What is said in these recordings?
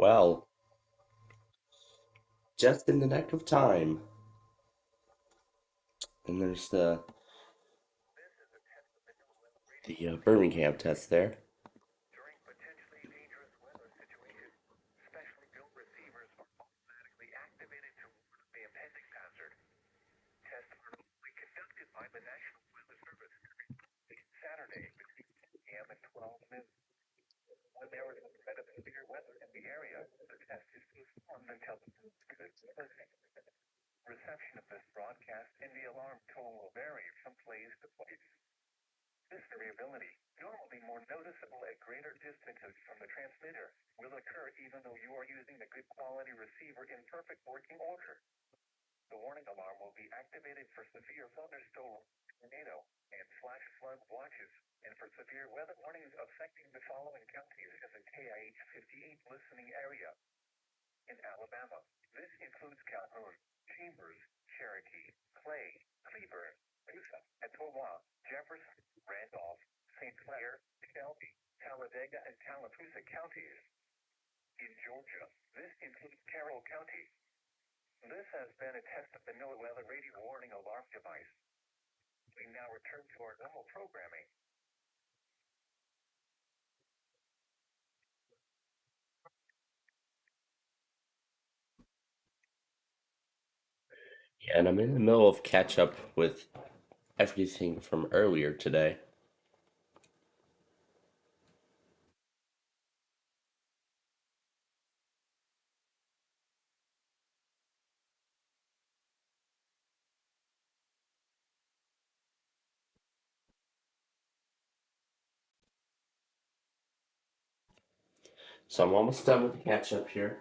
Well, just in the nick of time. And there's the Birmingham test there. Yeah, and I'm in the middle of catch up with everything from earlier today. So I'm almost done with the catch up here.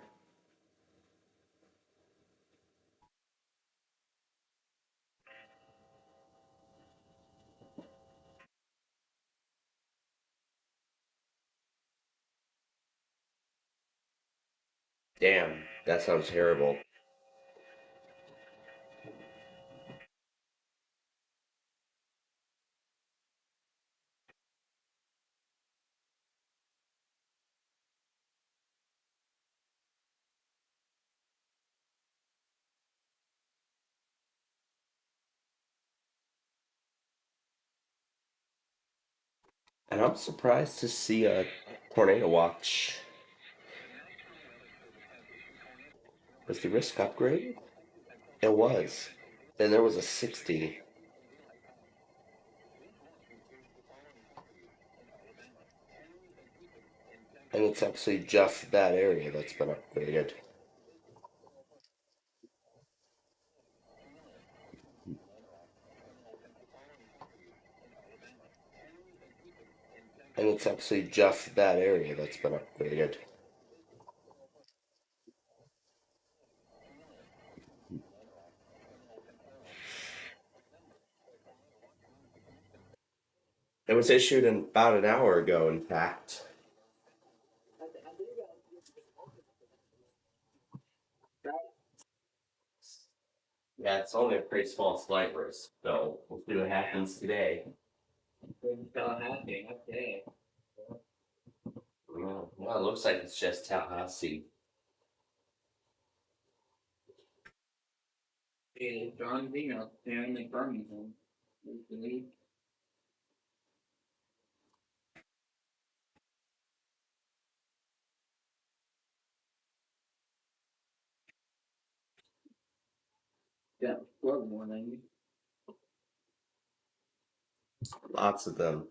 Damn, that sounds terrible. And I'm surprised to see a tornado watch. Was the risk upgraded? It was. And there was a 60. And it's actually just that area that's been upgraded. And it's actually just that area that's been upgraded. It was issued about an hour ago, in fact. Yeah, it's only a pretty small slight risk, so we'll see what happens today. Well, it looks like it's just Tallahassee. Lots of them.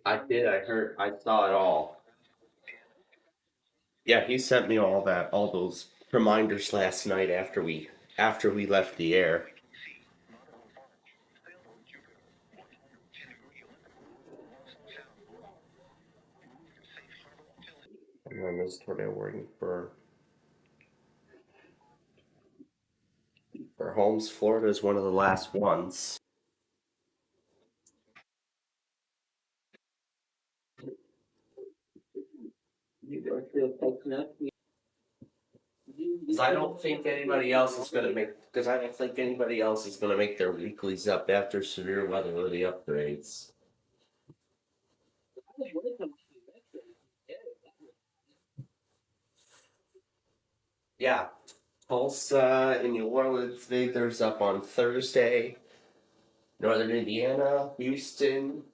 I did. I heard. I saw it all. Yeah, he sent me all those reminders last night after we left the air. And then this tornado warning for Holmes, Florida is one of the last ones. 'Cause I don't think anybody else is gonna make. Because I don't think anybody else is gonna make their weeklies up after severe weather with the upgrades. Yeah, Tulsa in New Orleans, there's up on Thursday. Northern Indiana, Houston,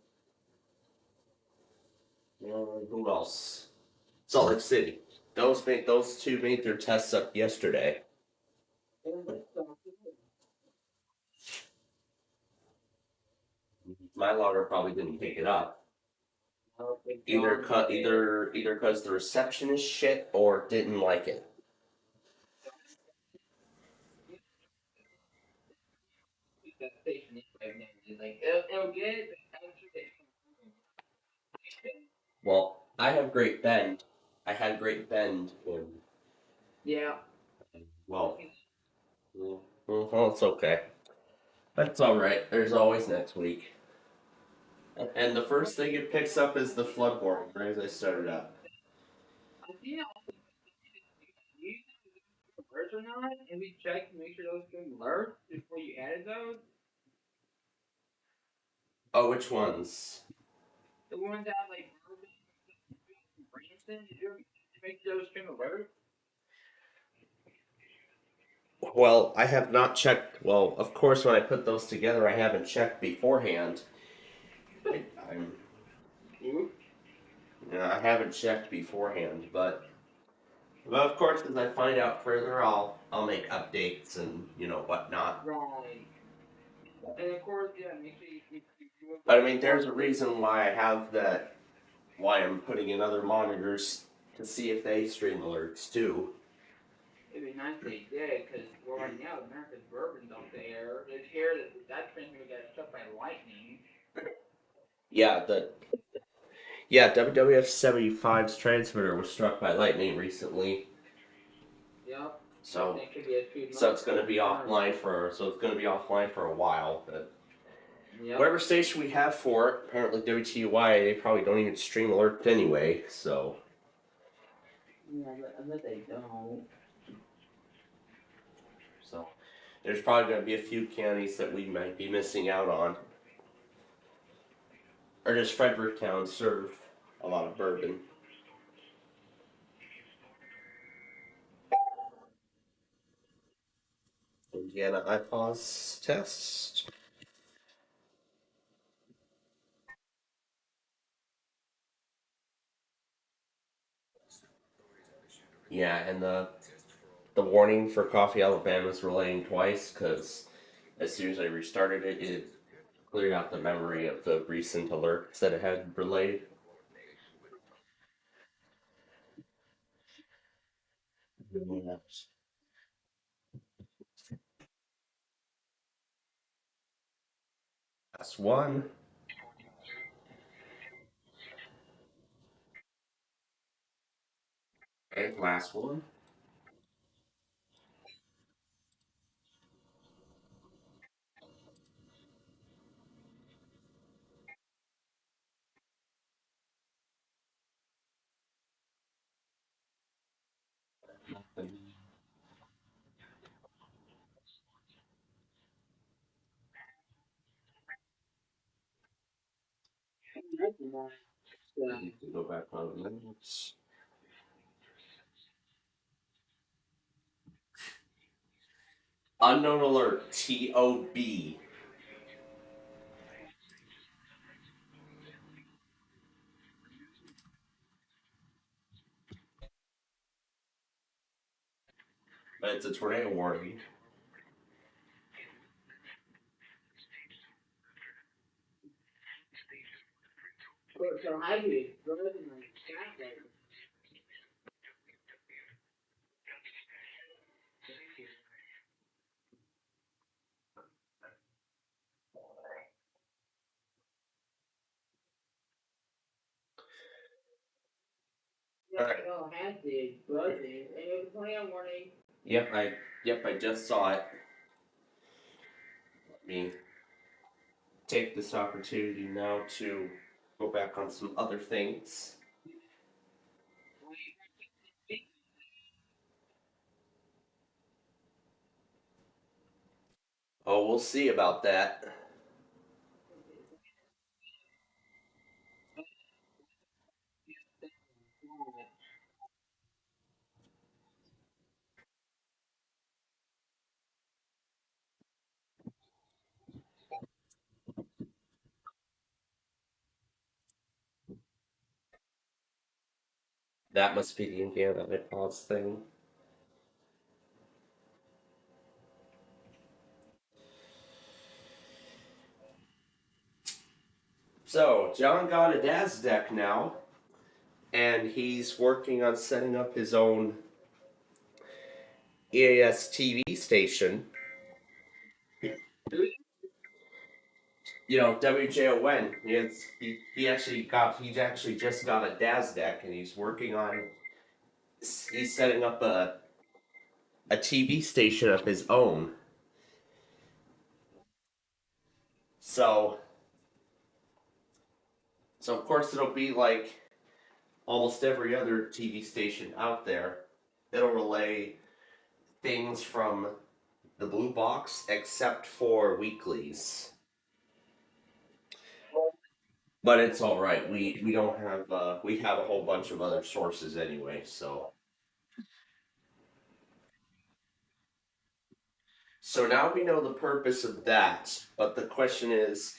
who else? Salt Lake City. Those two made their tests up yesterday. My logger probably didn't pick it up. Either because the reception is shit or didn't like it. Well, I have Great Bend. I had Great Bend when well, well, it's okay. That's all right. There's always next week. And the first thing it picks up is the flood warning right as I started up. Oh, which ones? Well, I have not checked. Well, of course, when I put those together, I haven't checked beforehand. I'm, yeah, I haven't checked beforehand, but of course, as I find out further, I'll make updates and whatnot. But I mean, there's a reason why I have that. Why I'm putting in other monitors to see if they stream alerts too. Yeah, WWF 75's transmitter was struck by lightning recently. So it's going to be offline for a while. But whatever station we have for it, apparently WTUY, they probably don't even stream alerts anyway. So there's probably going to be a few counties that we might be missing out on. Or does Fredericktown serve a lot of bourbon? Indiana IPAWS test. Yeah, and the warning for Coffee Alabama is relaying twice because as soon as I restarted it, it cleared out the memory of the recent alerts that it had relayed. Yes. Last one. Okay, last one. Go back on minutes. Unknown alert. TOB. but it's a tornado warning. So heavy, All right. oh, had to, buzzing, and it was 20 morning. Yep, I just saw it. Let me take this opportunity now to go back on some other things. Oh, we'll see about that. That must be the Indiana pause thing. So, John got a DAS deck now, and he's working on setting up his own EAS TV station. WJON. He actually just got a DAS deck, and he's setting up a TV station of his own. So so of course it'll be like almost every other TV station out there. It'll relay things from the blue box except for weeklies. But it's all right. We don't have we have a whole bunch of other sources anyway. So now we know the purpose of that. But the question is,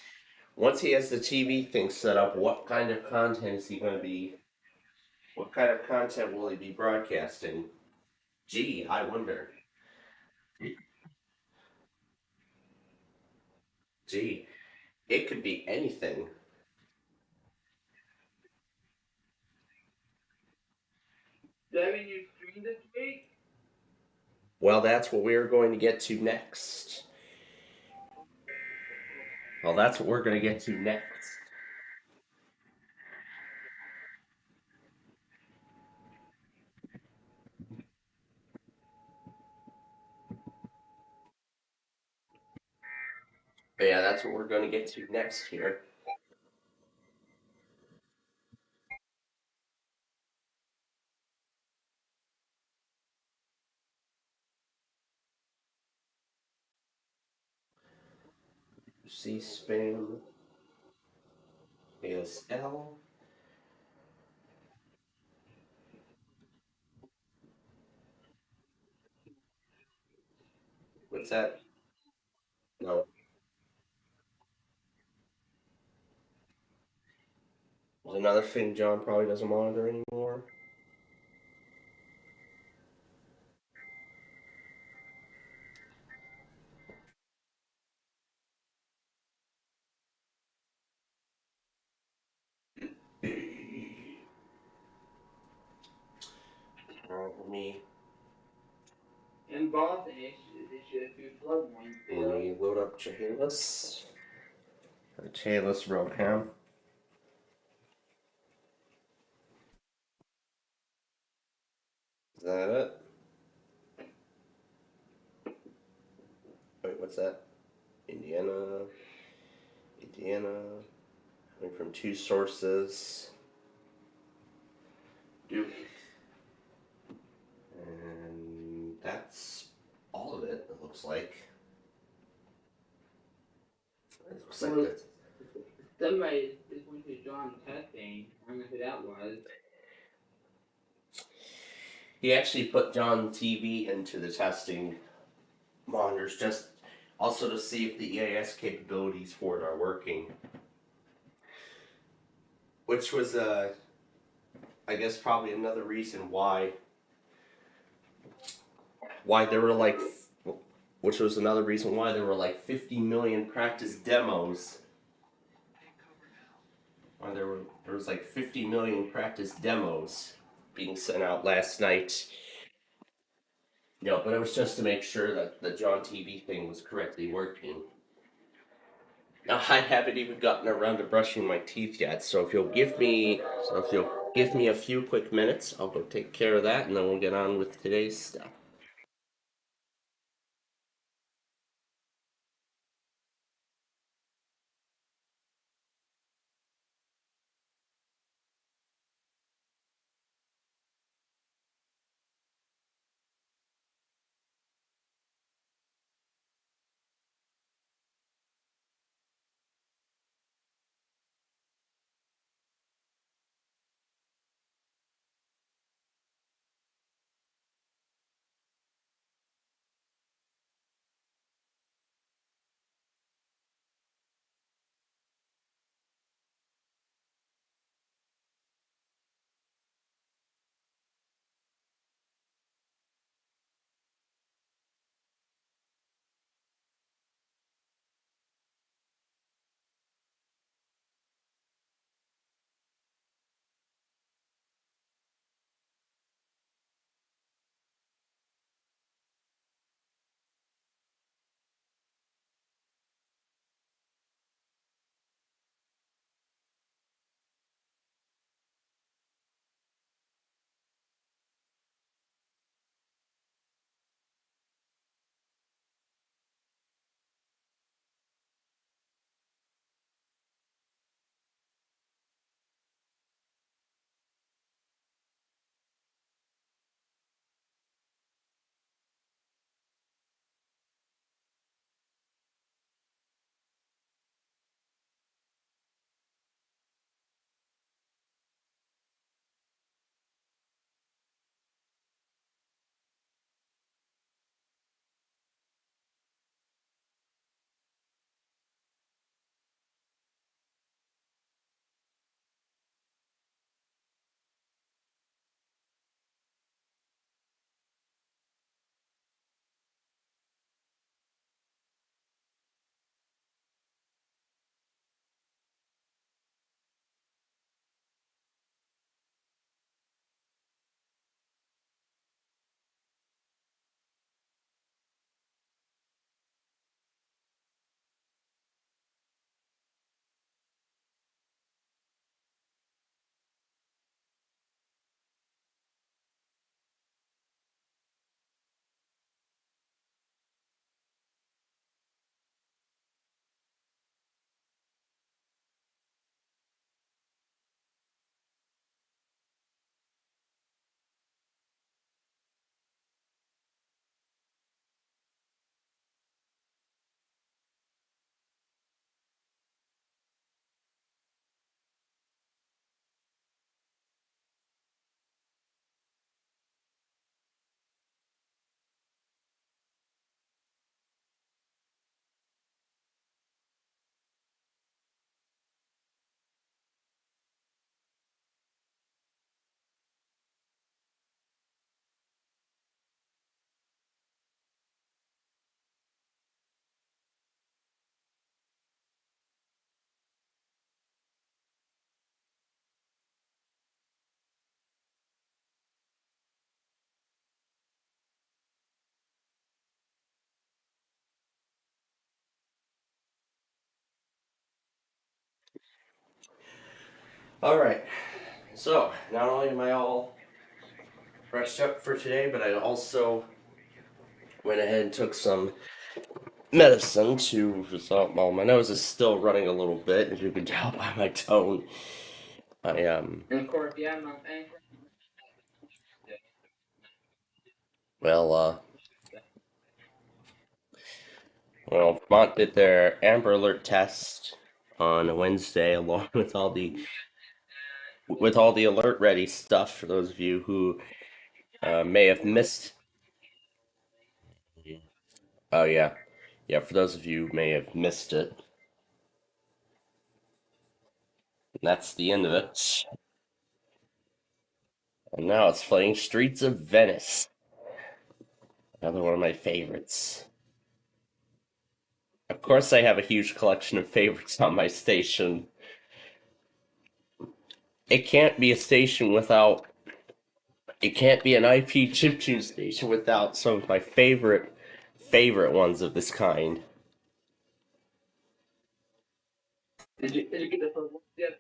once he has the TV thing set up, what kind of content is he going to be? What kind of content will he be broadcasting? Gee, I wonder. Gee, it could be anything. Devin, you streamed this week? Well, that's what we're going to get to next. Well, that's what we're going to get to next. But yeah, that's what we're going to get to next here. C-SPAN, ASL. What's that? No. There's another thing John probably doesn't monitor anymore. Let me In Boston, they should do flood warning. let me load up Chehalis. Chehalis Rocam. Is that it? Wait, what's that? Indiana. Coming from two sources. Duke. And that's all of it, it looks like. It looks like Well, that. somebody is going to John testing. I don't know who that was. He actually put John TV into the testing monitors just also to see if the EAS capabilities for it are working. Which was, I guess, probably another reason why why there were like, which was another reason why there were like 50 million practice demos. Why there was like 50 million practice demos being sent out last night. No, but it was just to make sure that the John TV thing was correctly working. Now I haven't even gotten around to brushing my teeth yet, so if you'll give me a few quick minutes, I'll go take care of that, and then we'll get on with today's stuff. All right. So not only am I all brushed up for today, but I also went ahead and took some medicine to resolve. Well, my nose is still running a little bit, as you can tell by my tone. I And of course, yeah, my thing. well Vermont did their Amber Alert test on Wednesday, along with all the alert ready stuff for those of you who may have missed. Oh yeah, yeah. For those of you who may have missed it, that's the end of it. And now it's playing Streets of Venice. Another one of my favorites. Of course, I have a huge collection of favorites on my station. It can't be a station without. It can't be an IP chiptune station without some of my favorite ones of this kind. Did you get the first one yet?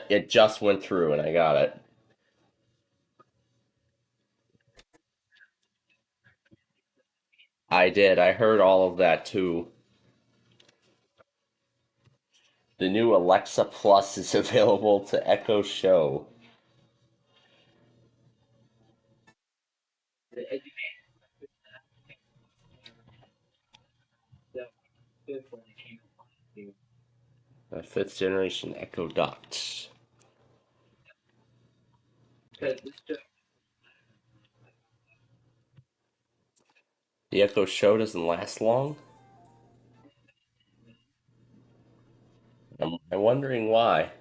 It just went through and I got it. I did. I heard all of that too. The new Alexa Plus is available to Echo Show. The education that good when it came to A fifth generation Echo Dot. because this show The Echo Show doesn't last long. I'm wondering why.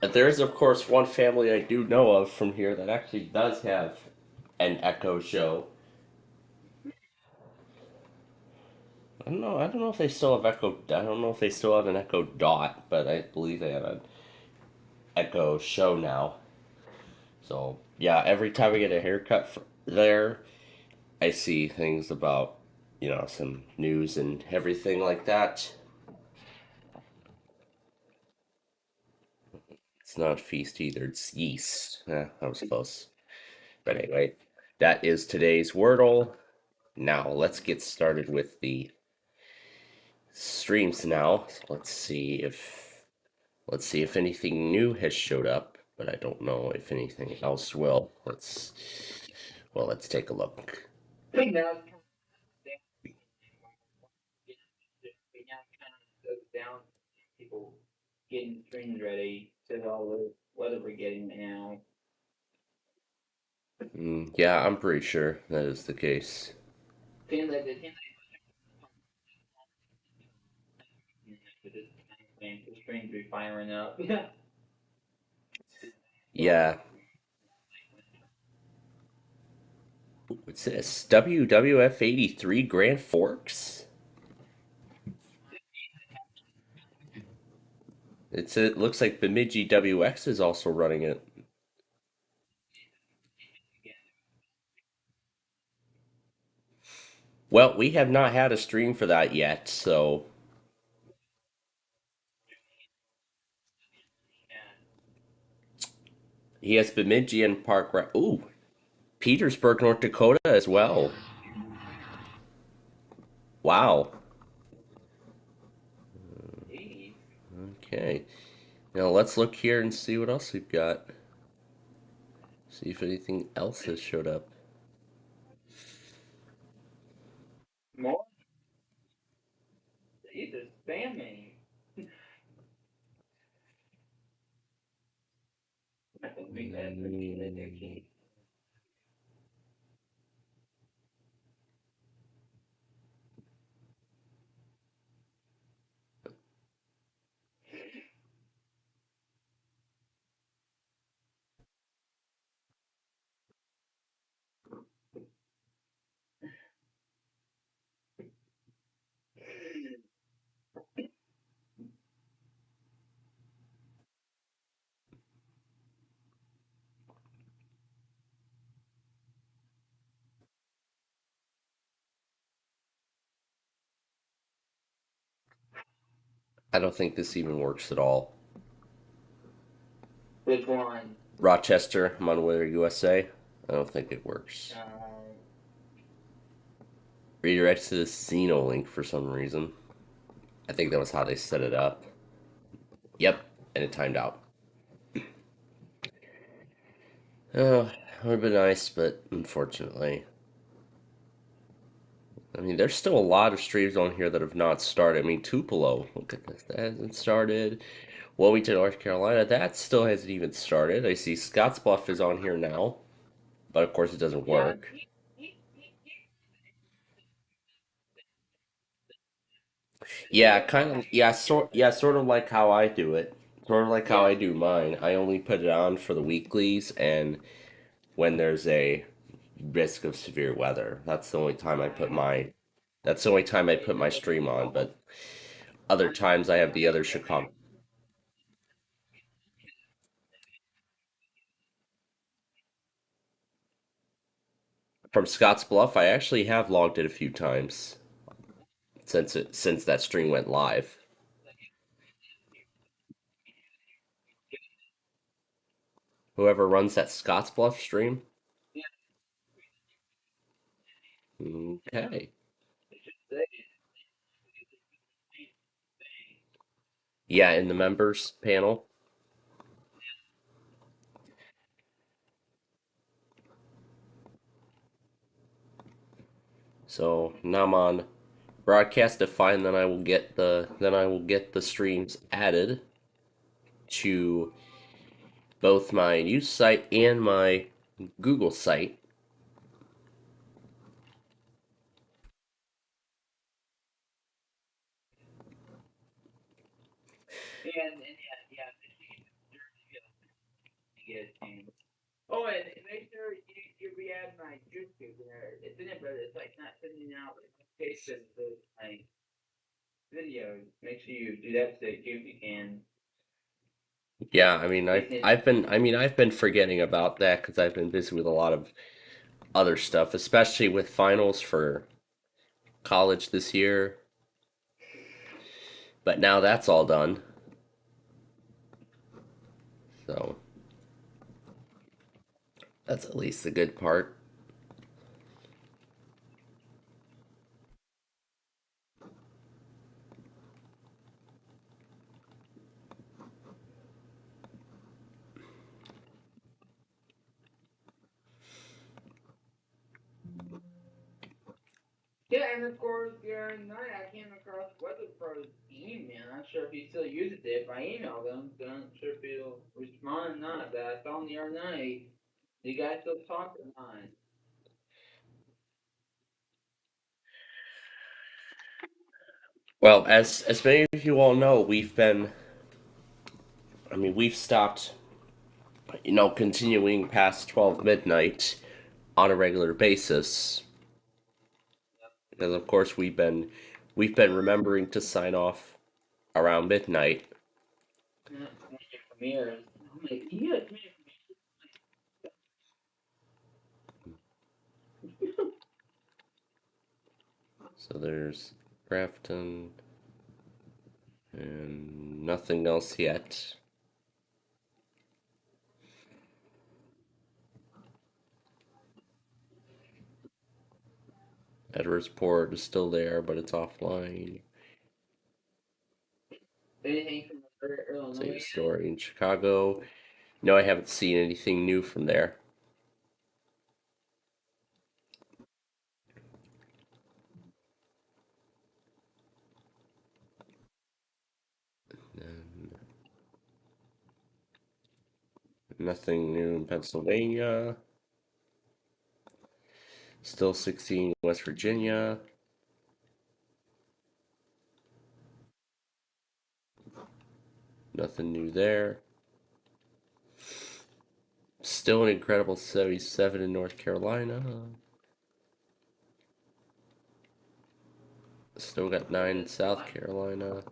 There's, of course, one family I do know of from here that actually does have an Echo Show. I don't know. I don't know if they still have Echo. I don't know if they still have an Echo Dot, but I believe they have an Echo Show now. So yeah, every time I get a haircut there, I see things about some news and everything like that. It's not feast either. It's yeast. That was close. But anyway, that is today's Wordle. Now let's get started with the streams now. So let's see if anything new has showed up, but I don't know if anything else will. Let's take a look. thing now it's kind now it kind of goes down people getting screens ready to all the weather we're getting now. Yeah, I'm pretty sure that is the case. Seems like this thing the screens be firing up. Yeah. Yeah. What's this? WWF 83 Grand Forks? It looks like Bemidji WX is also running it. Well, we have not had a stream for that yet, so he has Bemidji and Ooh, Petersburg, North Dakota as well. Wow. Okay. Now let's look here and see what else we've got. See if anything else has showed up. More? He's just spamming. I think that's Mm, I don't think this even works at all. Which one? Rochester, Monweather, USA. I don't think it works. Redirects to the Xeno link for some reason. I think that was how they set it up. Yep, and it timed out. Oh, would have been nice, but unfortunately. I mean, there's still a lot of streams on here that have not started. I mean, Tupelo, look at this, that hasn't started. Wilmington, North Carolina, that still hasn't even started. I see Scottsbluff is on here now, but of course it doesn't Yeah, work. Yeah, kind of. Yeah, sort of like how I do it. Sort of like how Yeah. I do mine. I only put it on for the weeklies and when there's a risk of severe weather. That's the only time I put my that's the only time I put my stream on, but other times I have the other Chicago. From Scotts Bluff, I actually have logged it a few times since that stream went live. Whoever runs that Scotts Bluff stream. Okay. Yeah, in the members panel. So now I'm on Broadcastify, and then I will get the streams added to both my news site and my Google site. And yeah, get a chance. Oh, and make sure you re-add my YouTube there. It's in it, but it's like not sending out notifications of my videos. Make sure you do that so if you can. Yeah, I mean I've It, I've been I mean I've been forgetting about that because I've been busy with a lot of other stuff, especially with finals for college this year. But now that's all done. So that's at least the good part. yeah, and of course, the other night I came across Weather Pro's email. Not sure if he still uses it, but I emailed him, so I'm not sure if he'll respond or not. But I saw him the other night. You guys still talking on it? Well, as many of you all know, we've stopped, continuing past 12 midnight on a regular basis because of course we've been remembering to sign off around midnight. Premieres. I'm like, yeah, So there's Grafton and nothing else yet. Edwardsport is still there, but it's offline. anything from Same Illinois. story in Chicago. No, I haven't seen anything new from there. And nothing new in Pennsylvania. Still 16 West Virginia. Nothing new there. Still an incredible 77 in North Carolina. Still got 9 in South Carolina.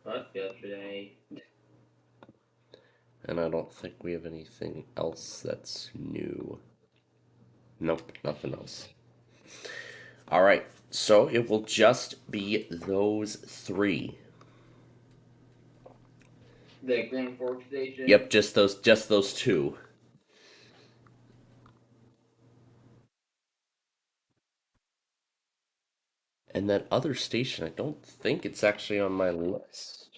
Bus yesterday. And I don't think we have anything else that's new. Nope, nothing else. All right, so it will just be those three. The Grand Forks station. Yep, just those two. And that other station, I don't think it's actually on my list.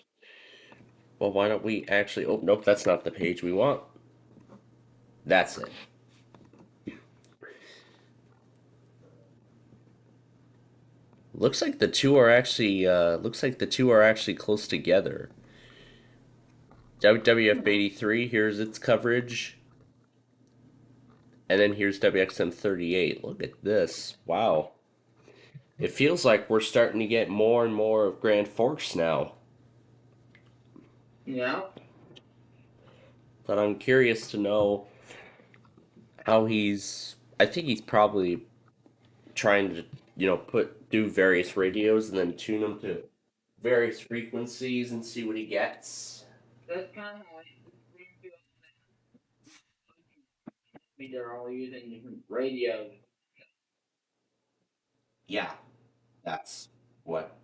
Well, why don't we actually? Oh, nope, that's not the page we want. That's it. Looks like the two are actually close together. WWF 83, here's its coverage. And then here's WXM 38. Look at this. Wow. It feels like we're starting to get more and more of Grand Forks now. Yeah. But I'm curious to know how he's. I think he's probably trying to, do various radios and then tune them to various frequencies and see what he gets. That's kind of like they're all using different radios. Yeah, that's what.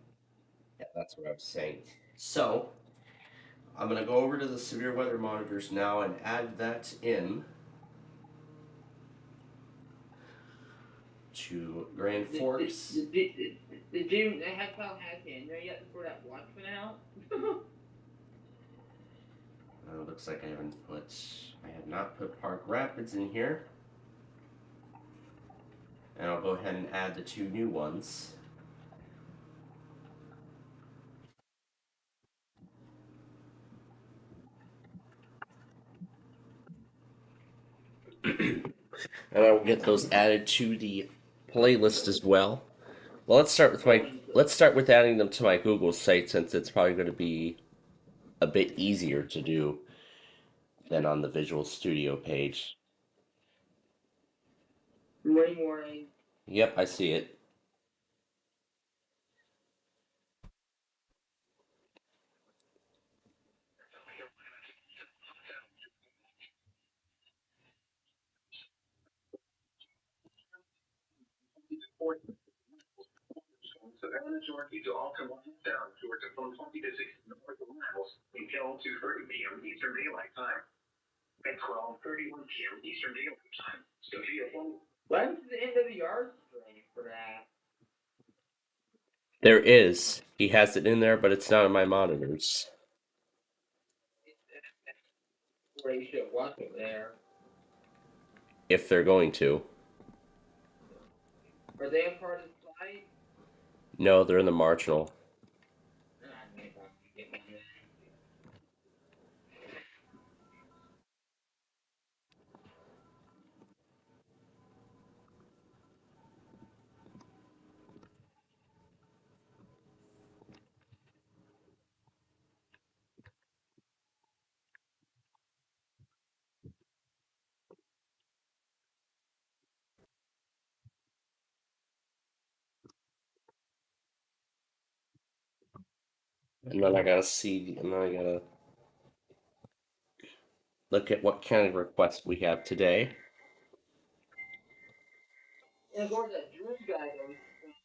Yeah, that's what I was saying. So I'm gonna go over to the severe weather monitors now and add that in to Grand Forks. Did you they have Tallahassee in there yet before that watch went out? Looks like I have not put Park Rapids in here. And I'll go ahead and add the two new ones. And I will get those added to the playlist as well. Well, let's start with adding them to my Google site since it's probably going to be a bit easier to do than on the Visual Studio page. Rain warning. Yep, I see it. When's the end of the yard stream for that? There is. He has it in there, but it's not on my monitors. Where you should watch it there. If they're going to. Are they a part of the site? No, they're in the marginal. Maybe I can get one then. And then I gotta look at what kind of requests we have today. And of course, that Drew guy always.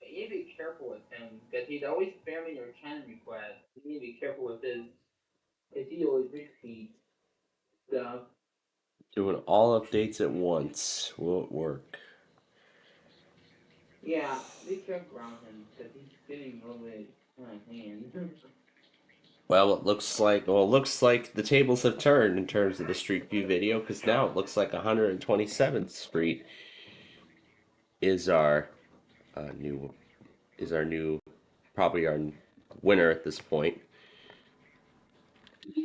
You need to be careful with him because he's always spamming your channel requests. You need to be careful with his. Because he always repeats stuff. Doing all updates at once. Will it work? Yeah, be careful around him because he's getting a little bit out of hand. Well, it looks like the tables have turned in terms of the Street View video because now it looks like 127th Street is our new is our new probably our winner at this point. You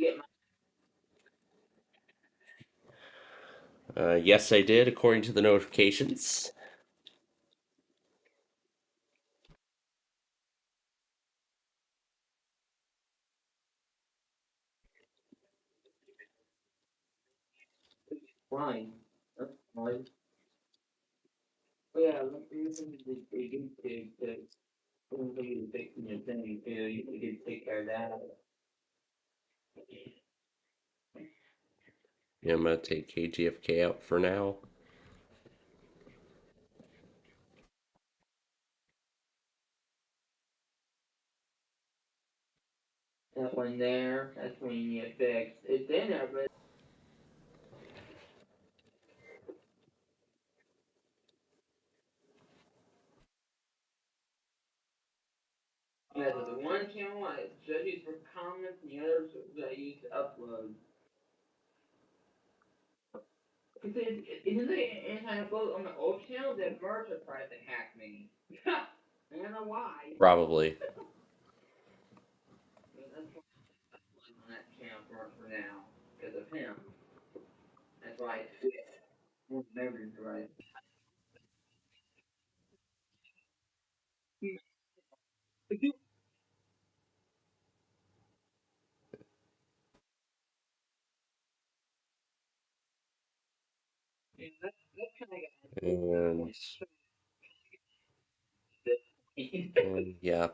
get Yes, I did according to the notifications. fine. That's fine. But yeah, let's do something to YouTube to something to fix your thing too. You can take care of that. Yeah, I'm gonna take KGFK out for now. That one there, that's when you get fixed. It's in there, but yeah, the one channel I just use for comments and the others that I use to upload. Because isn't the anti-upload on the old channel that Mercer tried to hack me? I don't know why. Probably. But that's why I'm on that channel for now. Because of him. That's why I switched. Never right. Yeah.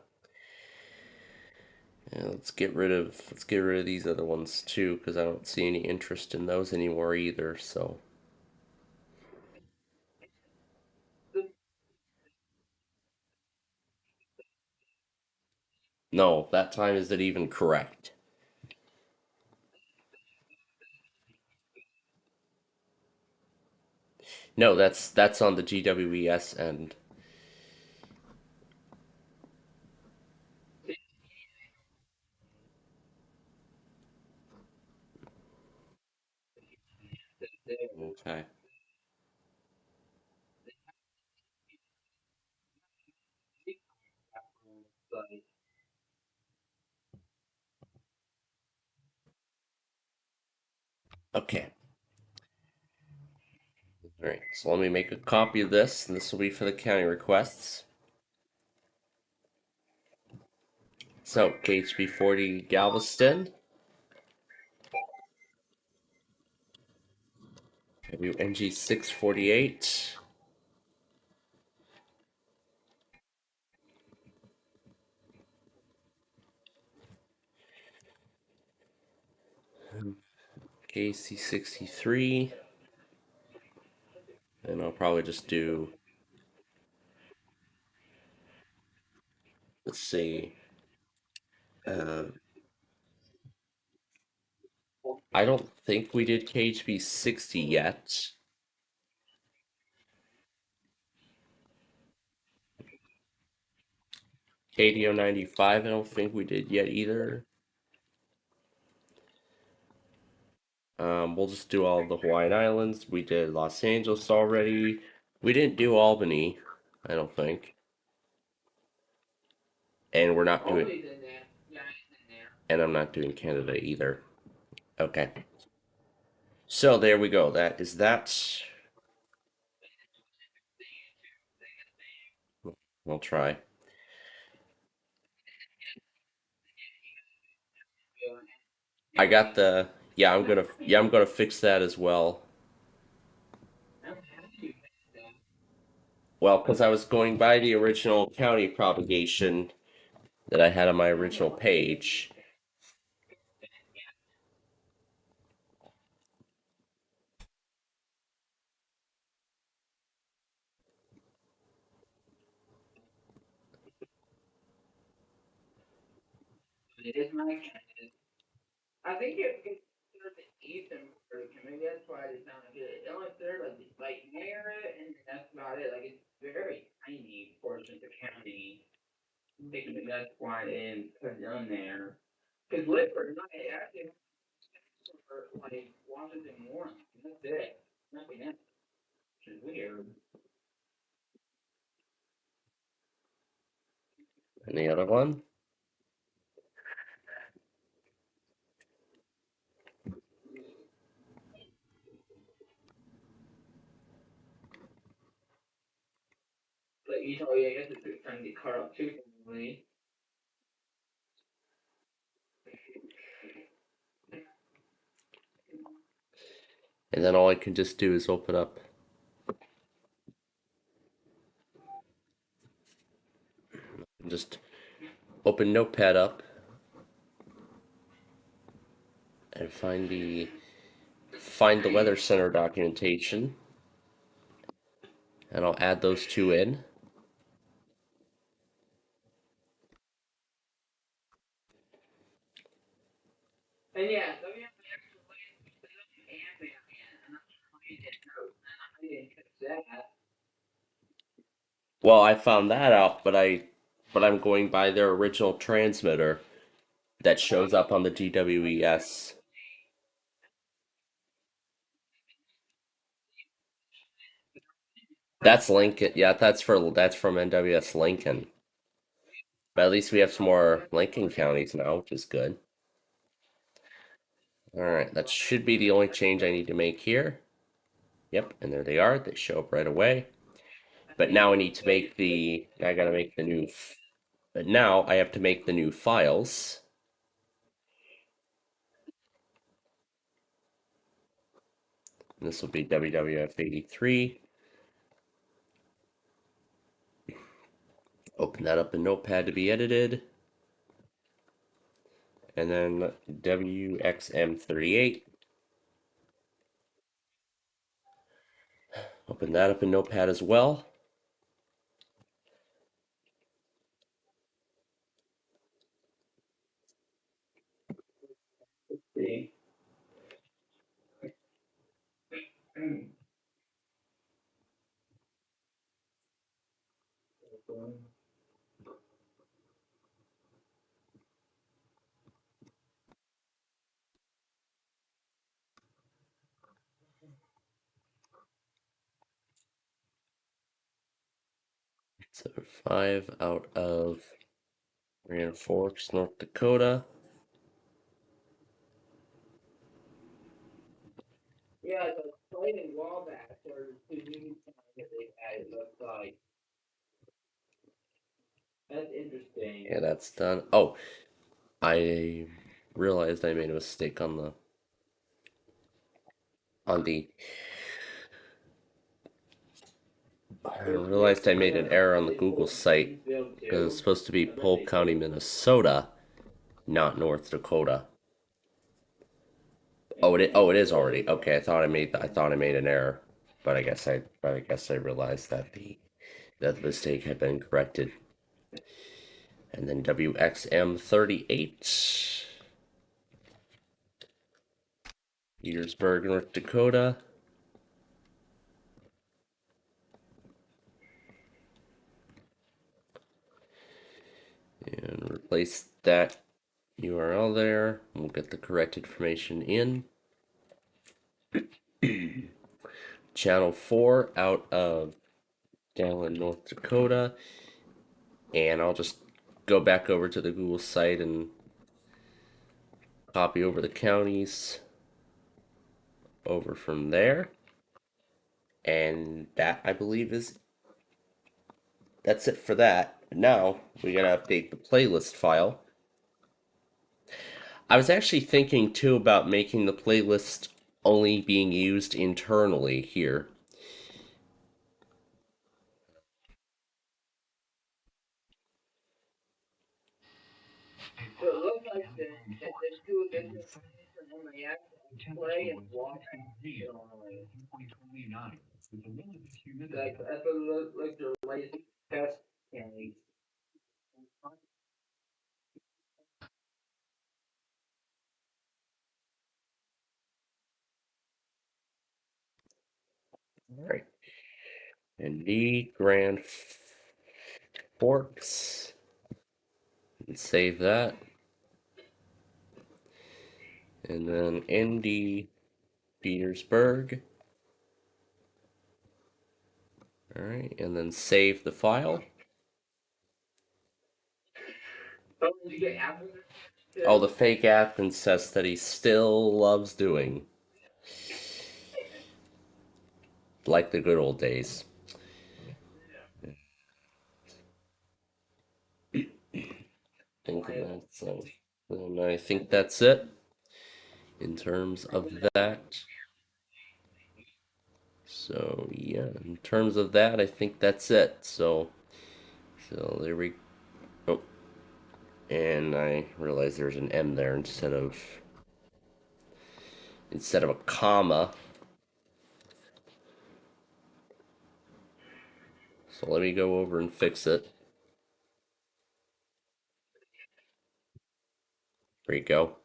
Yeah, let's get rid of these other ones too, because I don't see any interest in those anymore either. So no, that time isn't even correct. No, that's on the GWES end. Okay. Okay. All right. So let me make a copy of this, and this will be for the county requests. So KHB 40 Galveston, WNG 648, KC 63, and I'll probably just do, let's see, uh, I don't think we did KHB 60 yet. KDO 95, I don't think we did yet either. We'll just do all of the Hawaiian Islands. We did Los Angeles already. We didn't do Albany, I don't think. And we're not doing, and I'm not doing Canada either. Okay. So there we go. That is that. We'll try. I got the, yeah, I'm gonna fix that as well. Well, because I was going by the original county propagation that I had on my original page. It is my I think it's sort of the eastern part of the community. That's why it sounded good. The only third, like near it, and that's about it. Like it's very tiny portion of the county. Thinking that's why they didn't put it on there. Because Lifford, I actually for like Washington Warren. That's it. Nothing else. Which is weird. And the other one? But you know, yeah, I guess it's trying to get caught up too. Probably. And then all I can just do is open up, just open Notepad up and find the Weather Center documentation, and I'll add those two in. And yeah, so we have the extra ways to set up the Ant-Man, and I'm sure you didn't know. I didn't catch that. Well, I found that out, but I'm going by their original transmitter that shows up on the GWES. That's Lincoln. Yeah, that's from NWS Lincoln. But at least we have some more Lincoln counties now, which is good. All right, that should be the only change I need to make here. Yep, and there they are. They show up right away. But now I need to make the. I gotta make the new. But now I have to make the new files. And this will be WWF 83. Open that up in Notepad to be edited. And then WXM38. Open that up in Notepad as well. See. So 5 out of Grand Forks, North Dakota. Yeah, the Slate and Wallbacks are two new towns that they've added. Looks like that's interesting. Yeah, that's done. Oh, I realized I made a mistake on the I realized I made an error on the Google site because it's supposed to be Polk County, Minnesota, not North Dakota. Oh, it is already. Okay, I thought I made an error, but I guess I realized that the mistake had been corrected. And then WXM38, Petersburg, North Dakota. And replace that URL there. We'll get the correct information in. Channel 4 out of Dallin, North Dakota. And I'll just go back over to the Google site and copy over the counties over from there. And that, I believe, that's it for that. Now we gotta update the playlist file. I was actually thinking too about making the playlist only being used internally here. So it looks like the two additional things from MAX play and Washington only. Like that's what it looks like their latest test counties. All right. And the Grand Forks. And save that. And then ND Petersburg. All right, and then save the file. Oh, did you get Apple? Oh, the fake app insists that he still loves doing, like the good old days. Think of that. So, and I think that's it in terms of that. So yeah, in terms of that, I think that's it. So there we. Oh, and I realize there's an M there instead of a comma. So let me go over and fix it. There you go.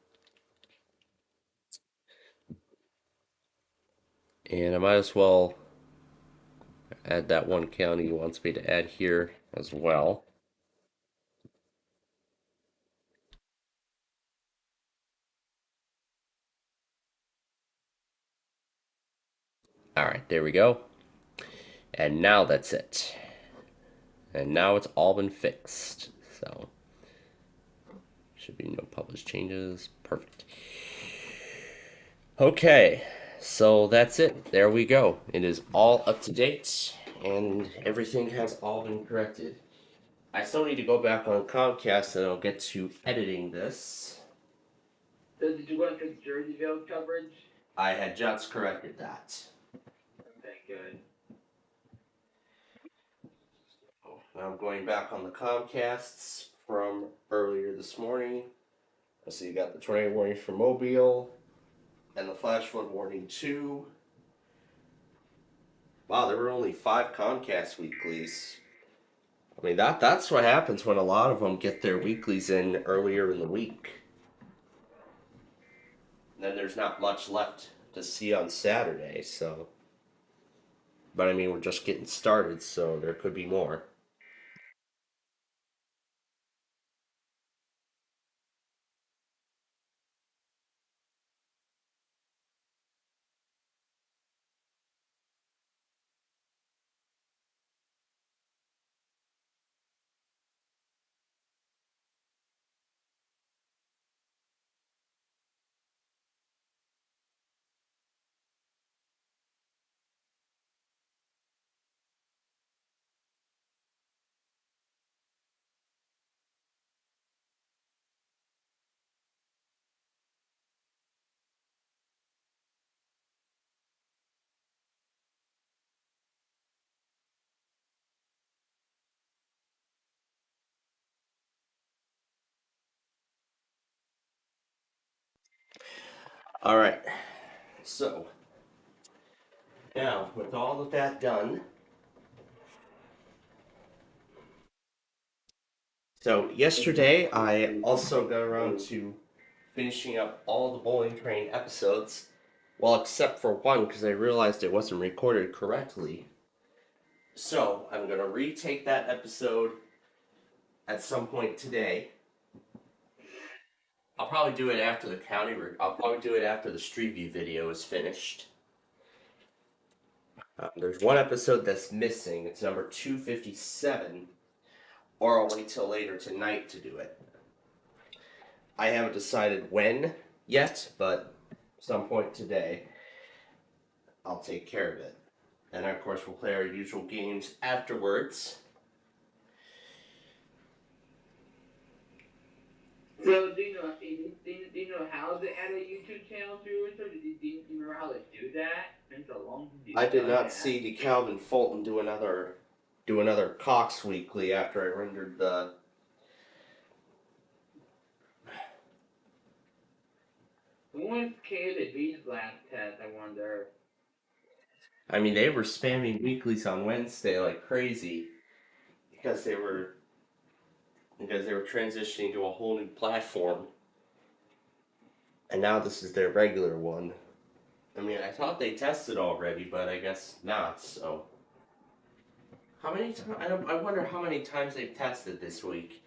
And I might as well add that one county he wants me to add here as well. All right, there we go. And now that's it. And now it's all been fixed. So should be no published changes. Perfect. Okay, so that's it. There we go. It is all up to date and everything has all been corrected. I still need to go back on Comcast and I'll get to editing this. So did you want the Jerseyville coverage? I had just corrected that. Okay, good. I'm going back on the Comcasts from earlier this morning. So you got the tornado warning for Mobile and the flash flood warning too. Wow, there were only 5 Comcast weeklies. I mean that's what happens when a lot of them get their weeklies in earlier in the week. And then there's not much left to see on Saturday, so. But I mean, we're just getting started, so there could be more. All right. So now, with all of that done, so yesterday I also got around to finishing up all the Bowling Train episodes. Well, except for one, because I realized it wasn't recorded correctly. So I'm gonna retake that episode at some point today. I'll probably do it after the I'll probably do it after the Street View video is finished. There's one episode that's missing. It's number 257, or I'll wait till later tonight to do it. I haven't decided when yet, but some point today, I'll take care of it. And of course, we'll play our usual games afterwards. So do you know how to add a YouTube channel to it? So do you remember how to do that? It's a long. I did not see DeKalvin Fulton do another Cox Weekly after I rendered the. Who was KDB's last test? I wonder. I mean, they were spamming weeklies on Wednesday like crazy because they were transitioning to a whole new platform, and now this is their regular one. I mean, I thought they tested already, but I guess not. So, how many times? I wonder how many times they've tested this week.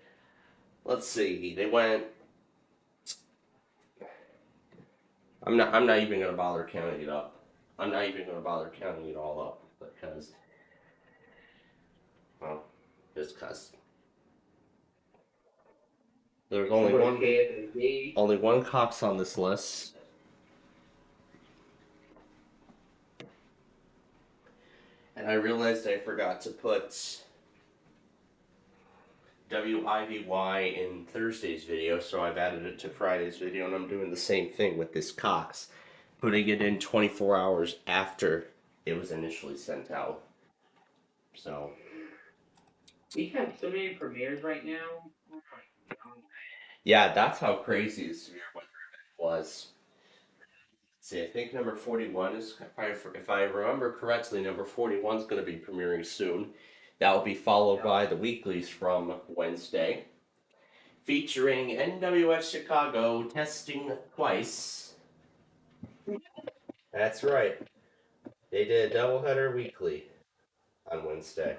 Let's see. They went. I'm not even gonna bother counting it up. I'm not even gonna bother counting it all up because, well, just cause there's only one Cox on this list. And I realized I forgot to put WIVY in Thursday's video, so I've added it to Friday's video, and I'm doing the same thing with this Cox, putting it in 24 hours after it was initially sent out. So. We have so many premieres right now. Oh my god. Yeah, that's how crazy the severe weather event was. See, I think number 41 is, if I remember correctly, number 41 is going to be premiering soon. That will be followed by the weeklies from Wednesday, featuring NWS Chicago testing twice. That's right. They did a doubleheader weekly on Wednesday,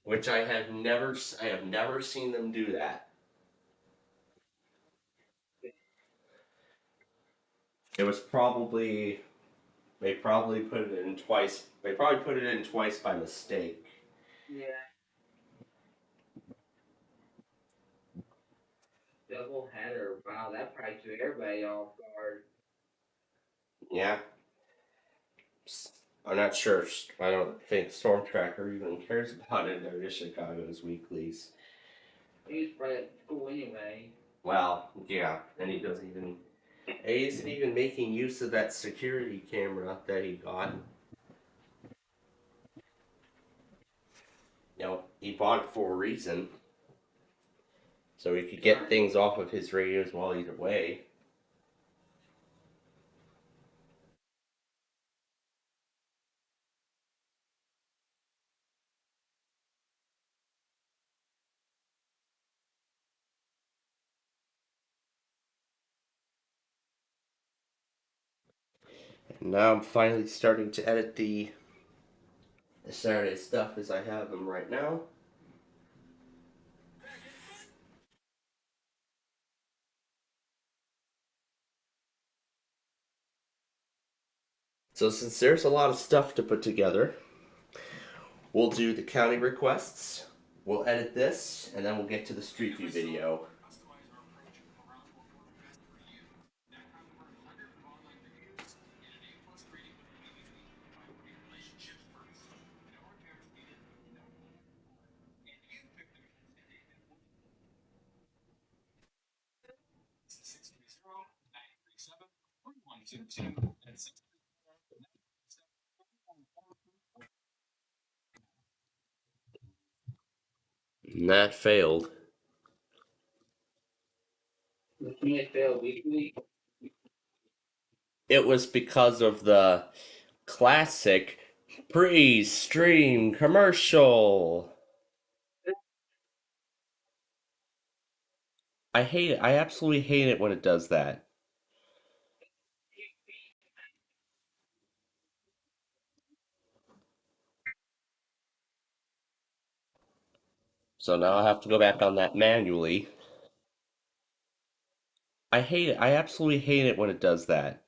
which I have never seen them do that. It was probably they probably put it in twice. They probably put it in twice by mistake. Yeah. Double header. Wow, that probably threw everybody off guard. Yeah. I'm not sure. I don't think Storm Tracker even cares about it. They're just Chicago's weeklies. He's probably at school anyway. Well, yeah, and he doesn't even. He isn't even making use of that security camera that he got. No, he bought it for a reason. So he could get things off of his radios while he's away. And now I'm finally starting to edit the Saturday stuff as I have them right now. So since there's a lot of stuff to put together, we'll do the county requests, we'll edit this, and then we'll get to the Street View video. And that failed. It failed weekly. It was because of the classic pre-stream commercial. I hate it. I absolutely hate it when it does that. So now I have to go back on that manually. I hate it. I absolutely hate it when it does that.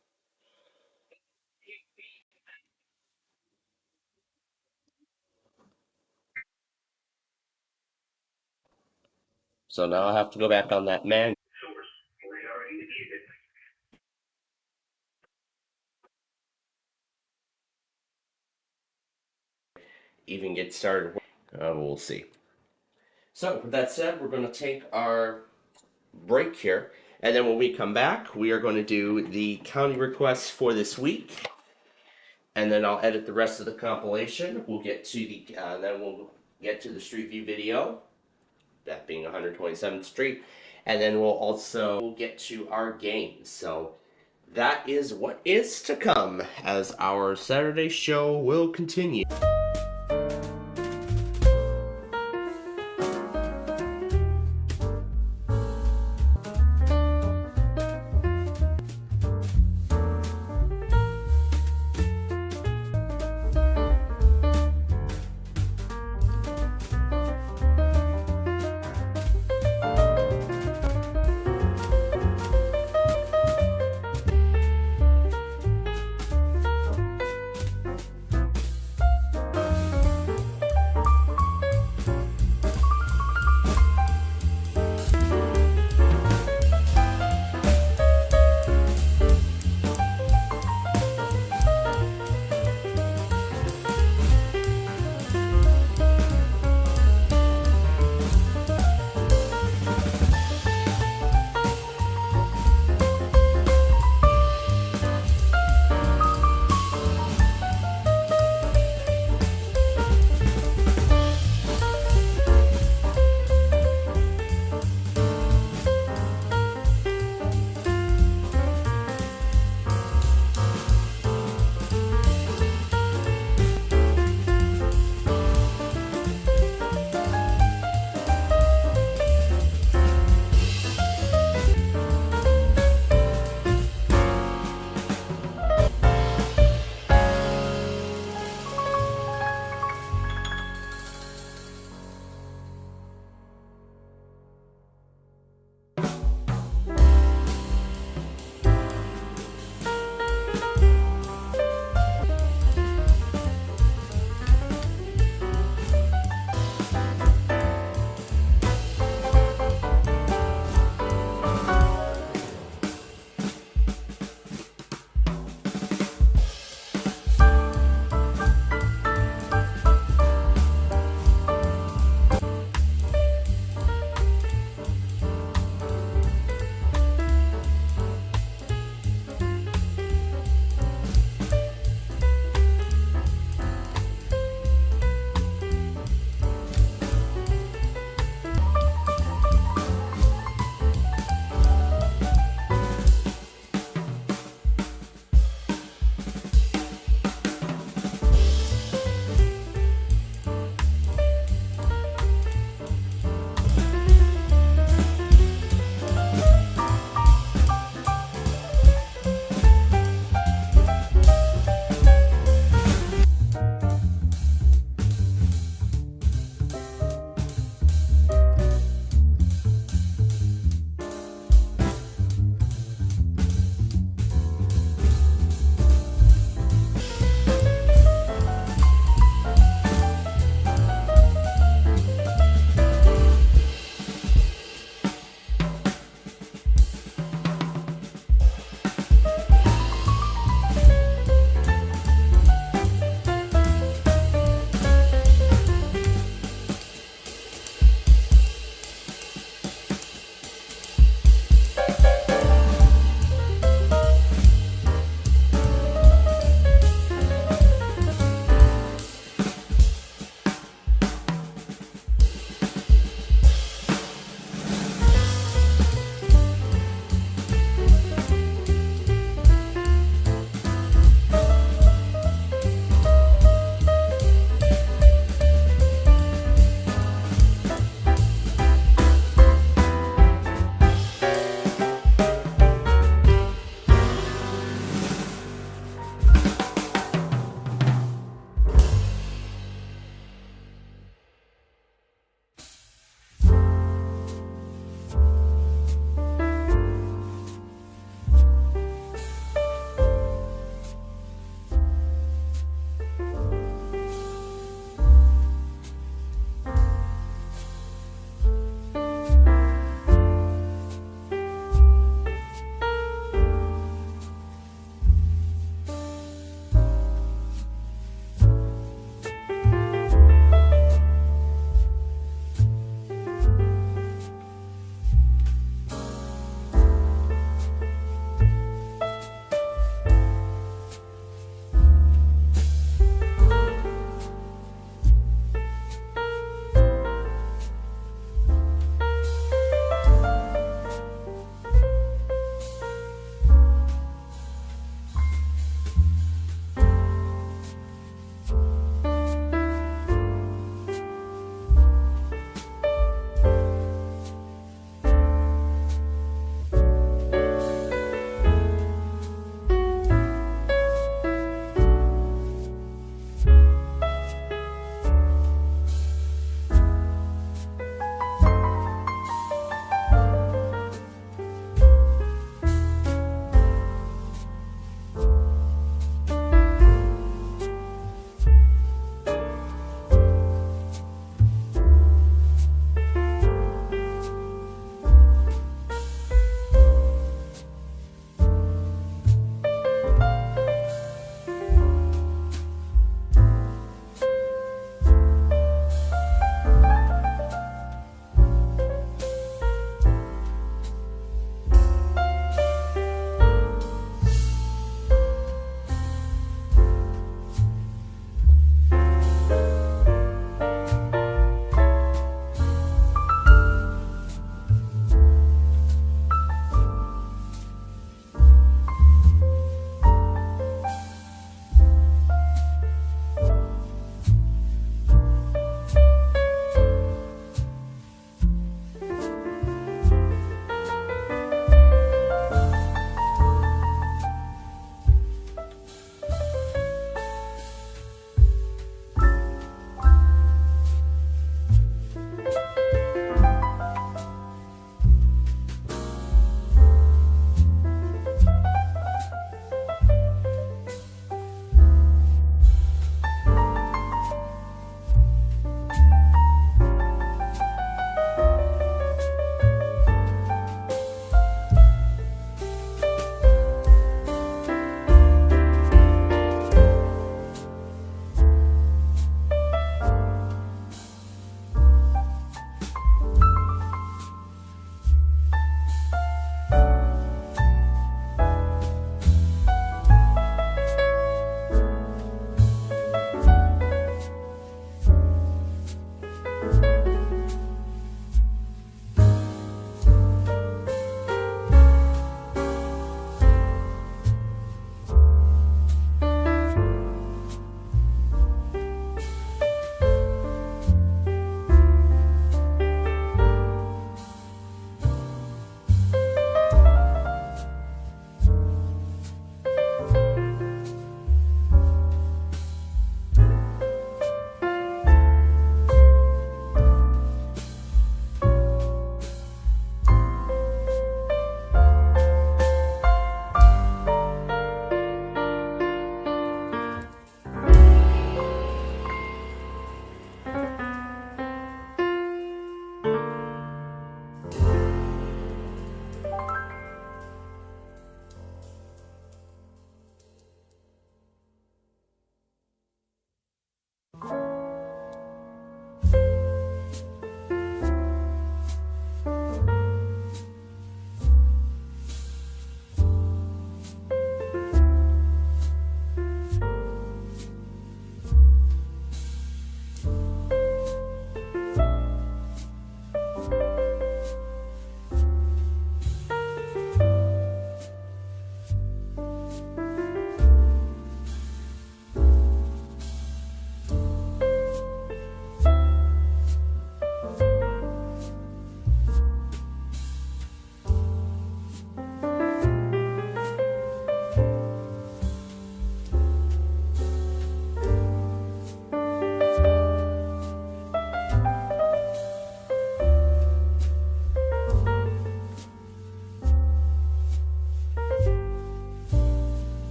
So now I have to go back on that manual. Even get started. We'll see. So with that said, we're going to take our break here, and then when we come back, we are going to do the county requests for this week, and then I'll edit the rest of the compilation. We'll get to the then we'll get to the Street View video, that being 127th Street, and then we'll get to our games. So that is what is to come as our Saturday show will continue.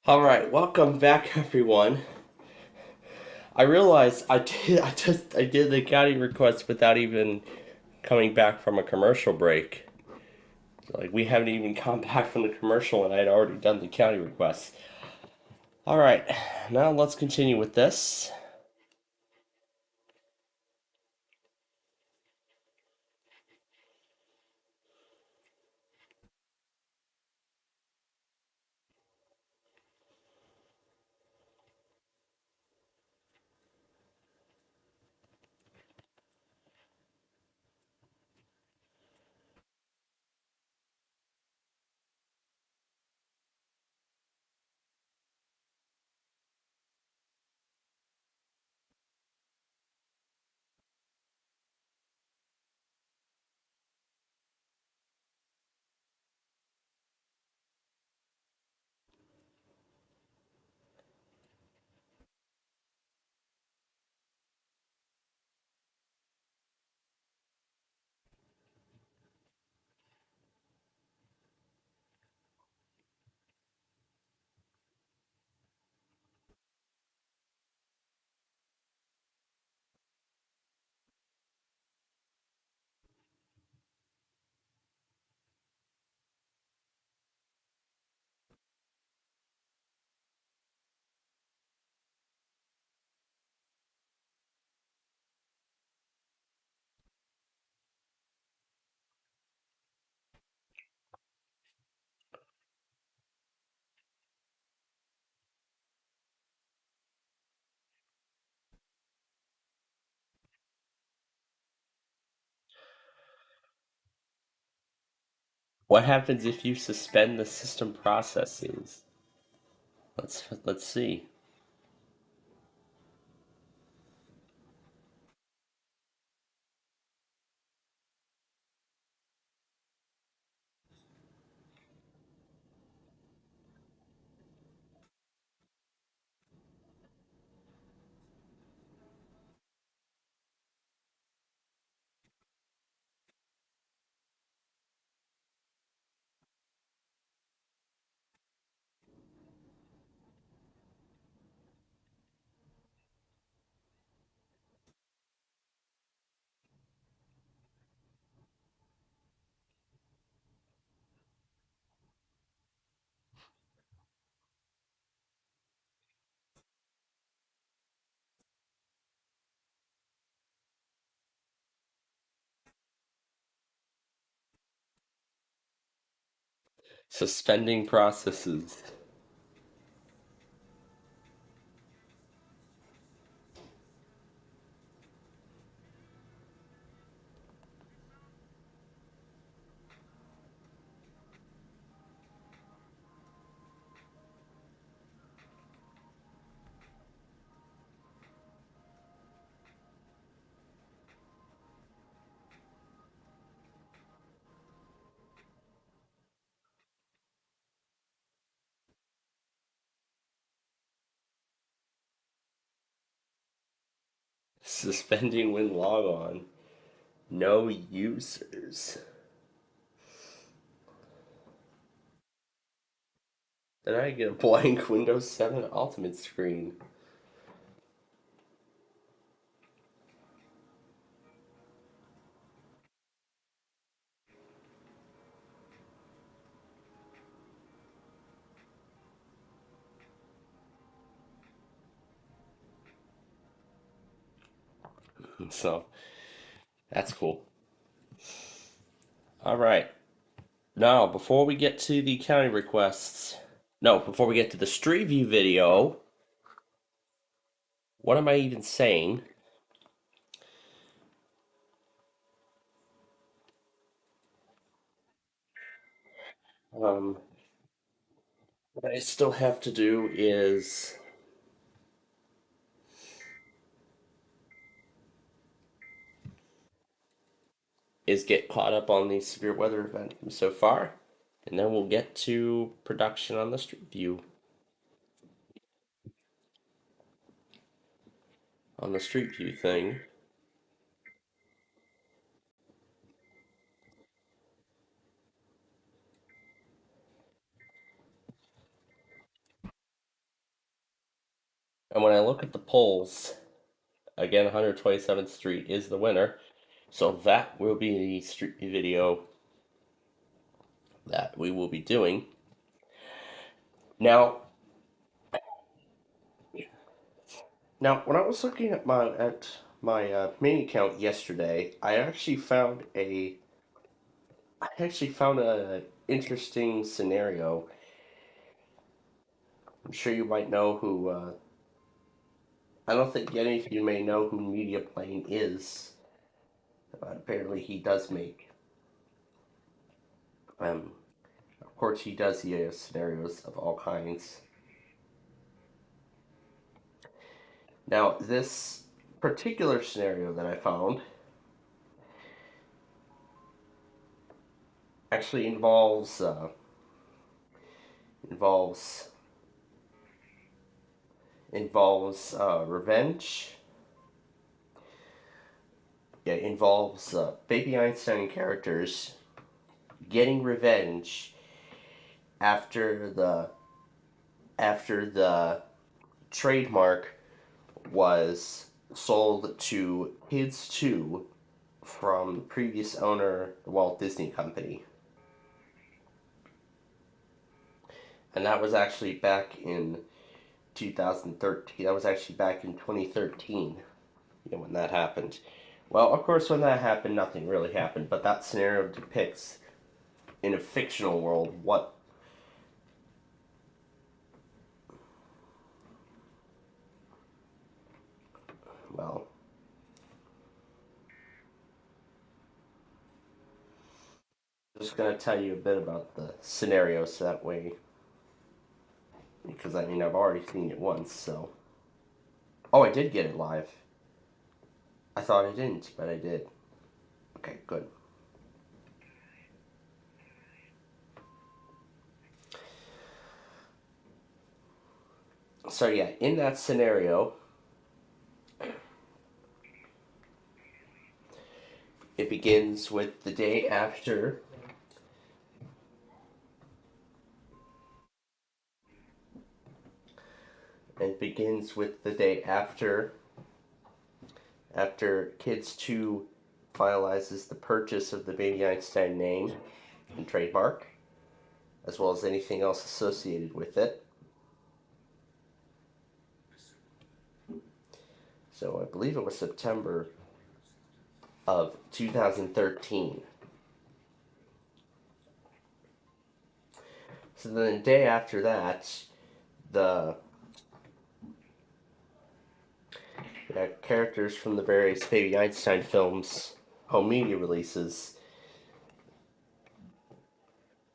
All right, welcome back, everyone. I realized I did the county request without even coming back from a commercial break. Like we haven't even come back from the commercial, and I had already done the county request. All right, now let's continue with this. What happens if you suspend the system processes? Let's see. Suspending processes. Suspending when log on. No users. Then I get a blank Windows 7 Ultimate screen. So that's cool. All right. Now, before we get to the county requests, no, before we get to the Street View video, what am I even saying? What I still have to do is get caught up on the severe weather event so far, and then we'll get to production on the Street View thing. And when I look at the polls, again, 127th Street is the winner. So that will be the street video that we will be doing. Now, when I was looking at my main account yesterday, I actually found a interesting scenario. I'm sure you might know who. I don't think any of you may know who Media Plane is. Apparently, he does make. Of course, he does the scenarios of all kinds. Now, this particular scenario that I found actually involves revenge. Yeah, involves Baby Einstein characters getting revenge after the trademark was sold to Kids 2 from the previous owner, the Walt Disney Company. And that was actually back in 2013. That was actually back in 2013, when that happened. Well, of course, when that happened, nothing really happened, but that scenario depicts, in a fictional world, well, I'm just going to tell you a bit about the scenario so that way, because I've already seen it once, so. Oh, I did get it live. I thought I didn't, but I did. Okay, good. So yeah, in that scenario, it begins with the day after. It begins with the day after Kids 2 finalizes the purchase of the Baby Einstein name and trademark, as well as anything else associated with it. So I believe it was September of 2013. So then the day after that, the characters from the various Baby Einstein films home media releases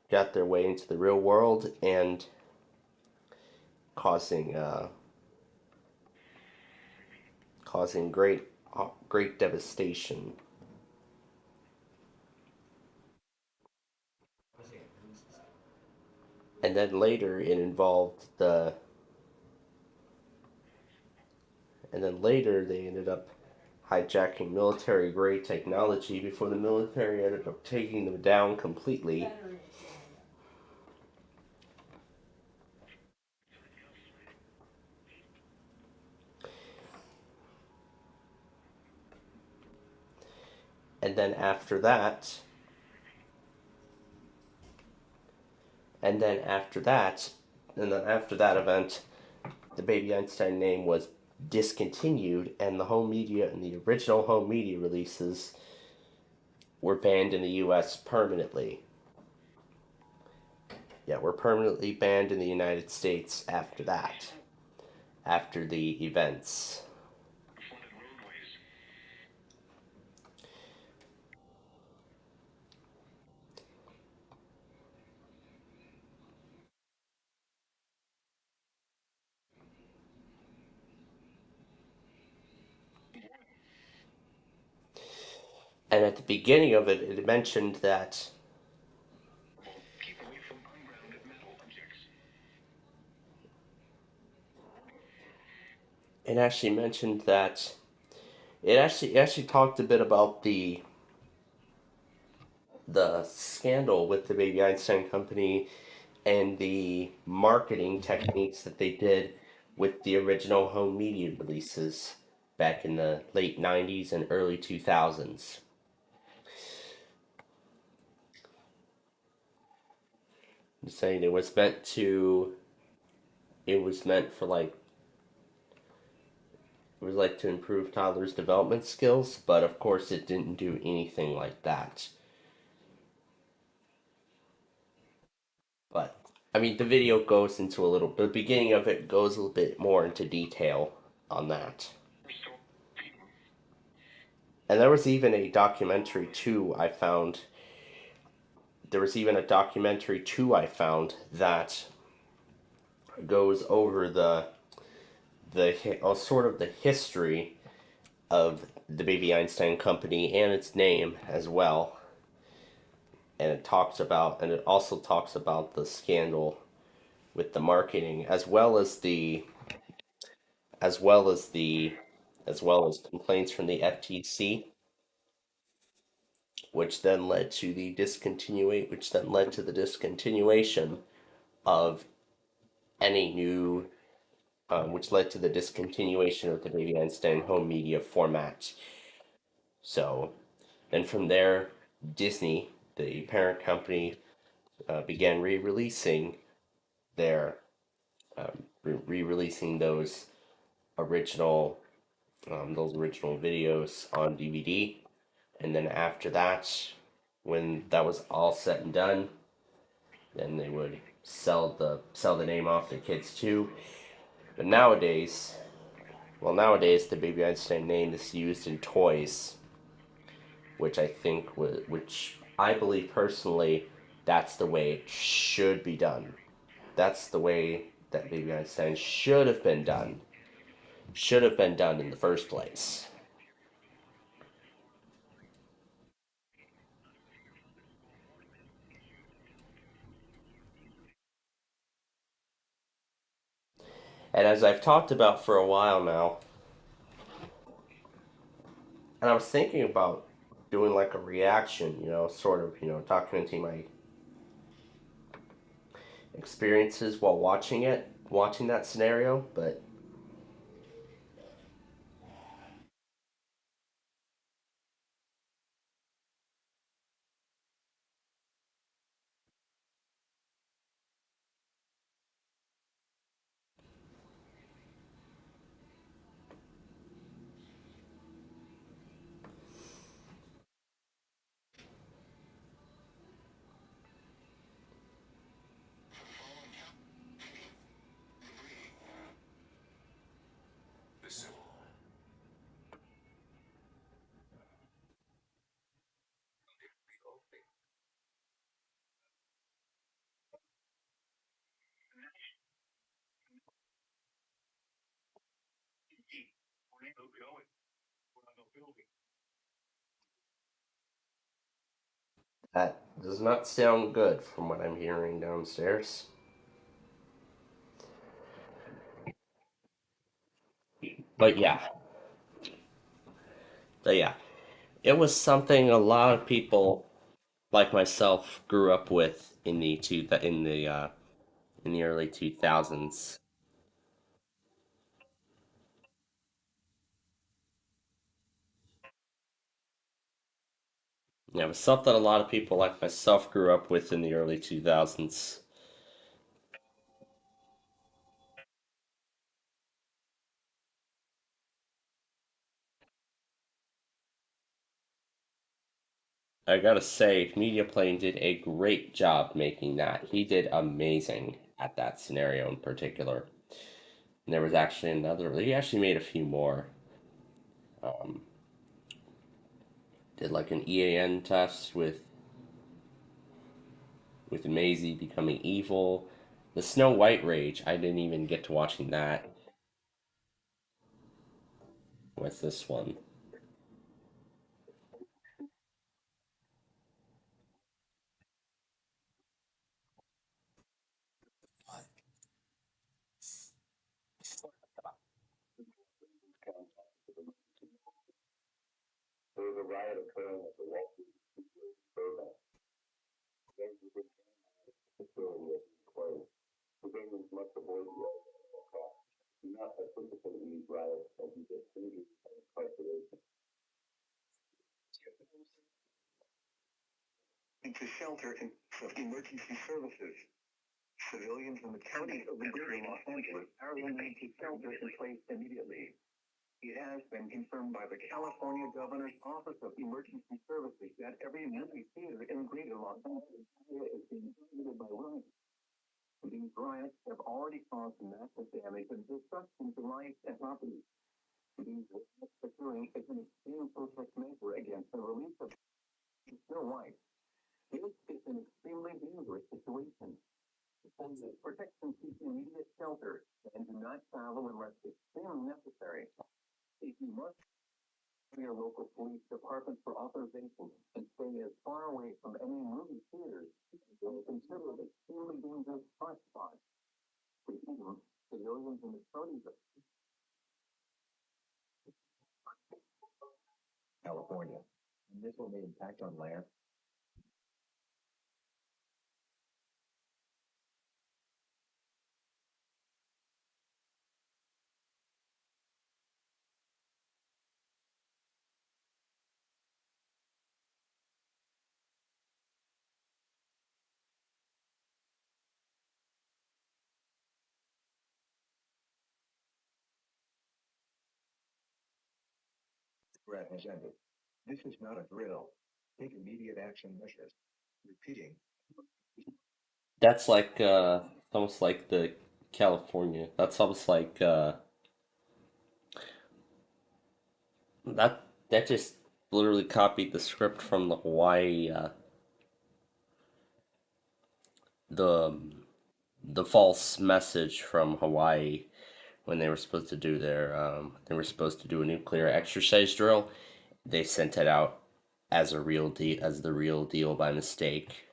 got their way into the real world and causing great devastation. And then later it involved the and then later they ended up hijacking military grade technology before the military ended up taking them down completely. And then after that, and then after that, and then after that event, the Baby Einstein name was discontinued, and the home media and the original home media releases were banned in the U.S. permanently. Yeah, were permanently banned in the United States after that, after the events. And at the beginning of it, it mentioned that it actually mentioned that it actually talked a bit about the scandal with the Baby Einstein Company and the marketing techniques that they did with the original home media releases back in the late 90s and early 2000s. I'm saying it was meant for like it was like to improve toddlers' development skills, but of course it didn't do anything like that. But I mean, the video goes into the beginning of it goes a little bit more into detail on that. And there was even a documentary too I found. There was even a documentary too I found that goes over sort of the history of the Baby Einstein Company and its name as well. And it also talks about the scandal with the marketing as well as the as well as complaints from the FTC, which then led to the discontinuation of any new which led to the discontinuation of the Baby Einstein home media format. So then from there, Disney, the parent company, began their re-releasing original those original videos on DVD. And then after that, when that was all said and done, then they would sell the name off to kids too. But nowadays the Baby Einstein name is used in toys, which I believe personally that's the way it should be done. That's the way that Baby Einstein should have been done in the first place. And as I've talked about for a while now, and I was thinking about doing like a reaction, sort of, talking into my experiences while watching that scenario, but that does not sound good from what I'm hearing downstairs. But yeah, but yeah, it was something a lot of people like myself grew up with in the early 2000s. Yeah, it was something a lot of people like myself grew up with in the early 2000s. I gotta say, Media Plane did a great job making that. He did amazing at that scenario in particular. And there was actually he actually made a few more. Um, did like an EAN test with Maisie becoming evil. The Snow White Rage, I didn't even get to watching that. What's this one? Into shelter and emergency services. Civilians in the county of the greater Los Angeles are need to shelter in place immediately. It has been confirmed by the California Governor's Office of Emergency Services that every movie theater in greater Los Angeles is being targeted by riots. These riots have already caused massive damage and destruction to life and property. These riots occurring is an extreme protest measure against the release of Snow White. This is an extremely dangerous situation. Protection seek immediate shelter and do not travel unless extremely necessary. If you must, your local police department for authorization and stay as far away from any movie theaters as considered extremely dangerous hotspots. Civilians in the counties of California. And this will may impact on land. Threat has ended. This is not a drill. Take immediate action measures. Repeating. That's like almost like the California. That's almost like that just literally copied the script from the Hawaii the the false message from Hawaii when they were supposed to do their they were supposed to do a nuclear exercise drill. They sent it out as the real deal by mistake,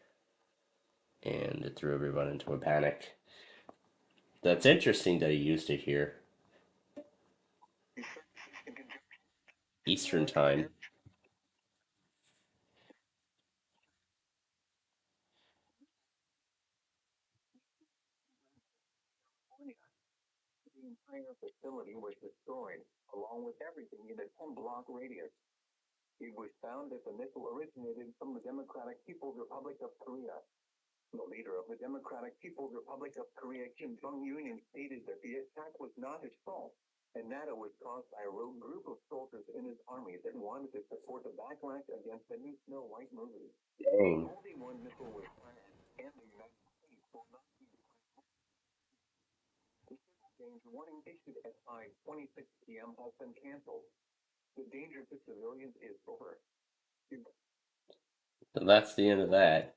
and it threw everyone into a panic. That's interesting that he used it here, Eastern time. The entire facility was destroyed, along with everything in a 10-block radius. It was found that the missile originated from the Democratic People's Republic of Korea. The leader of the Democratic People's Republic of Korea, Kim Jong-un, stated that the attack was not his fault, and that it was caused by a rogue group of soldiers in his army that wanted to support the backlash against the new Snow White movie. Dang. Only one missile was fired, and the United States will not be the danger warning issued at 5:26 p.m. has been canceled. The danger to civilians is over. So that's the end of that.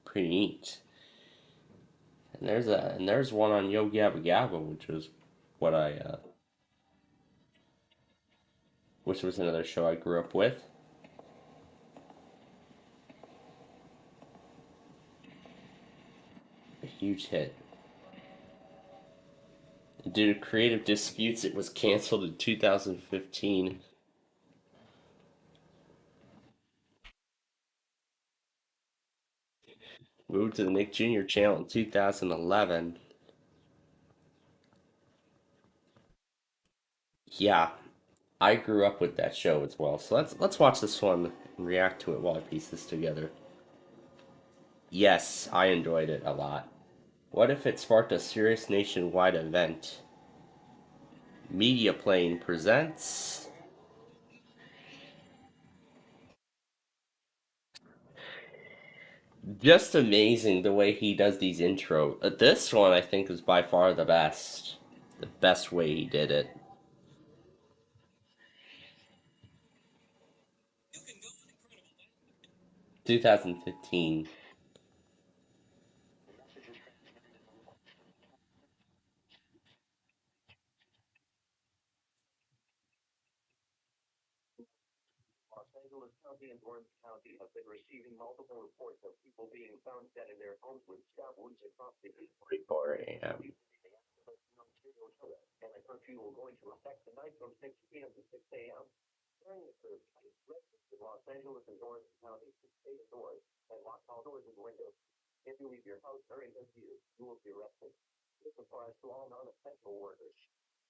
Pretty neat. And there's one on Yo Gabba Gabba, which was another show I grew up with. A huge hit. Due to creative disputes, it was canceled in 2015. Moved to the Nick Jr. channel in 2011. Yeah, I grew up with that show as well. So let's watch this one and react to it while I piece this together. Yes, I enjoyed it a lot. What if it sparked a serious nationwide event? Media Plane presents. Just amazing the way he does these intro. This one I think is by far the best. The best way he did it. 2015. Los Angeles County and Orange County have been receiving multiple reports of people being found dead in their homes with stab wounds across the 44 a.m. and a curfew will go into effect tonight from 6 p.m. to 6 a.m. During the curfew, residents in Los Angeles and Orange County should stay indoors and lock all doors and windows. If you leave your house during curfew, you will be arrested. This applies to all non-essential workers.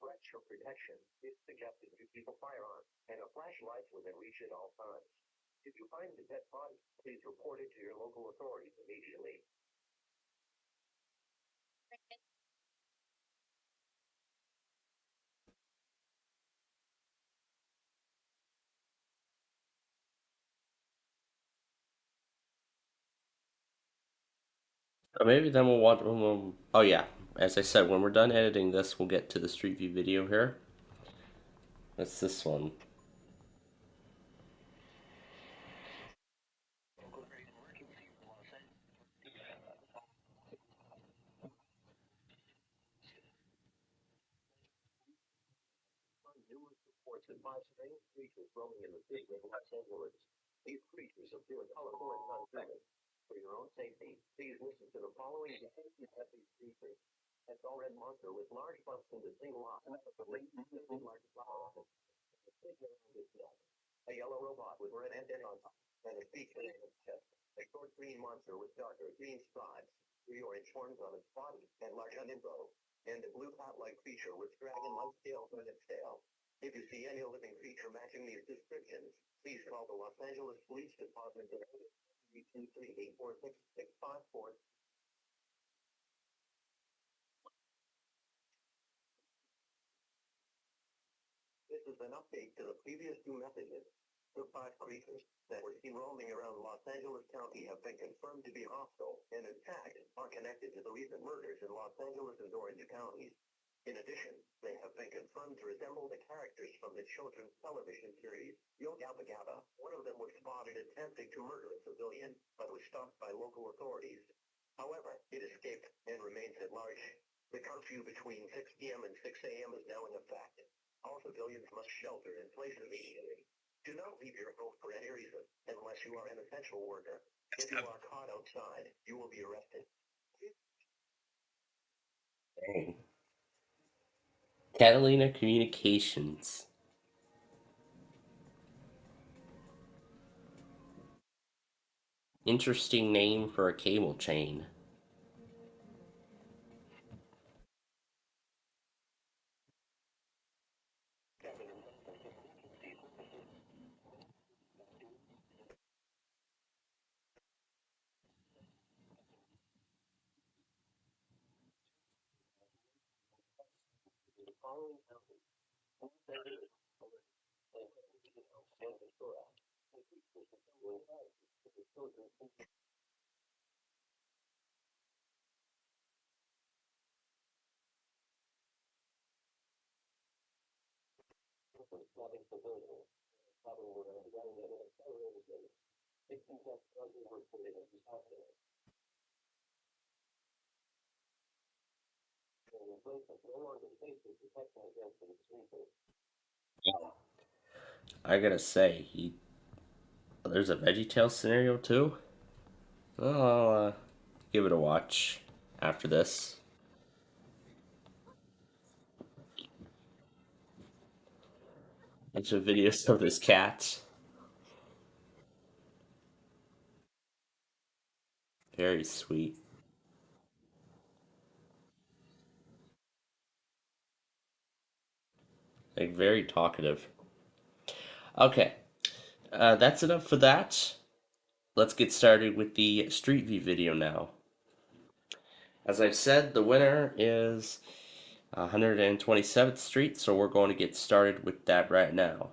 For extra protection, it's suggested you keep a firearm and a flashlight within reach at all times. If you find the dead body, please report it to your local authorities immediately. Or maybe then we'll watch. Oh yeah, as I said, when we're done editing this, we'll get to the Street View video here. That's this one. Numerous reports of five strange creatures roaming in the city of Los Angeles. These creatures appear colorful and non-human. For your own safety, please listen to the following description of these creatures. A tall red monster with large bumps and a single eye, a late large flowers, a figure on his neck. A yellow robot with red antennae on top and a feature in its chest. A short green monster with darker green stripes, 3 orange horns on its body, and large uninfo. And a blue cat-like creature with dragon-like scales on its tail. If you see any living creature matching these descriptions, please call the Los Angeles Police Department at 323-846-654. This is an update to the previous 2 messages. The 5 creatures that were seen roaming around Los Angeles County have been confirmed to be hostile and, in fact, are connected to the recent murders in Los Angeles and Orange counties. In addition, they have been confirmed to resemble the characters from the children's television series Yo Gabba Gabba. One of them was spotted attempting to murder a civilian, but was stopped by local authorities. However, it escaped and remains at large. The curfew between 6 p.m. and 6 a.m. is now in effect. All civilians must shelter in place immediately. Do not leave your home for any reason, unless you are an essential worker. If you are caught outside, you will be arrested. Dang. Catalina Communications. Interesting name for a cable chain. Following counties, Los Angeles, and Ventura, and creatures resembling characters to the children's stabbing civilians, probably running at an accelerated rate. 16 deaths are being reported as disaster. And replacement no longer faces protection against these creatures. I gotta say, there's a VeggieTales scenario too. Well, I'll give it a watch after this. Bunch of videos of this cat. Very sweet. Like, very talkative. Okay, that's enough for that. Let's get started with the Street View video now. As I've said, the winner is 127th Street, so we're going to get started with that right now.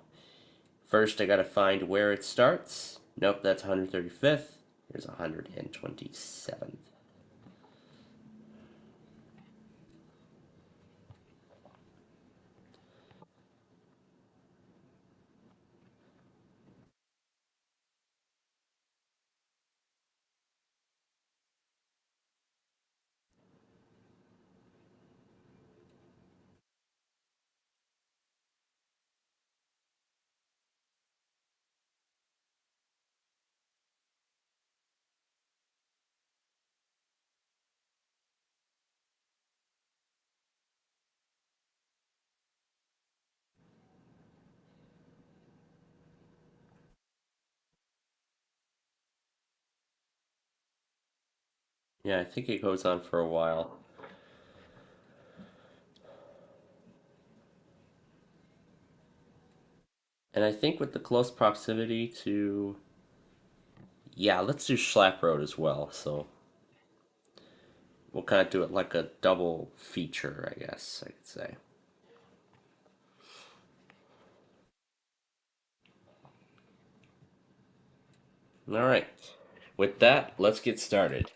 First, I gotta find where it starts. Nope, that's 135th. Here's 127th. Yeah, I think it goes on for a while. And I think with the close proximity to, yeah, let's do Schlapp Road as well. So we'll kind of do it like a double feature, I guess I could say. All right. With that, let's get started.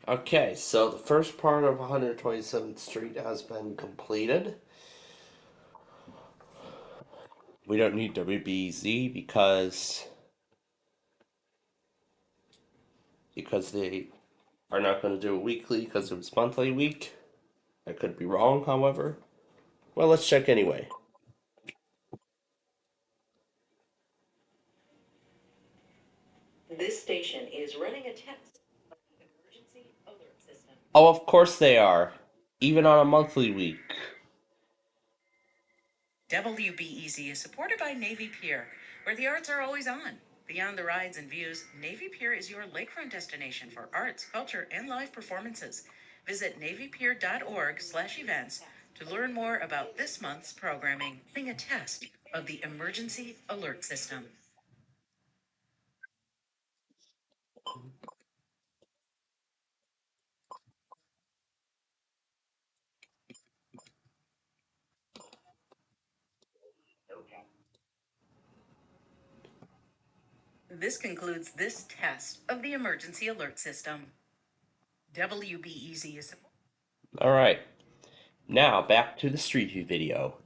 Okay, so the first part of 127th Street has been completed. We don't need WBZ because they are not going to do it weekly because it was monthly week. I could be wrong, however. Well, let's check anyway. This station is running a test of the emergency alert system. Oh, of course they are. Even on a monthly week. WBEZ is supported by Navy Pier, where the arts are always on. Beyond the rides and views, Navy Pier is your lakefront destination for arts, culture, and live performances. Visit navypier.org/events to learn more about this month's programming. Running a test of the emergency alert system. This concludes this test of the emergency alert system. WBEZ is Alright, now back to the Street View video.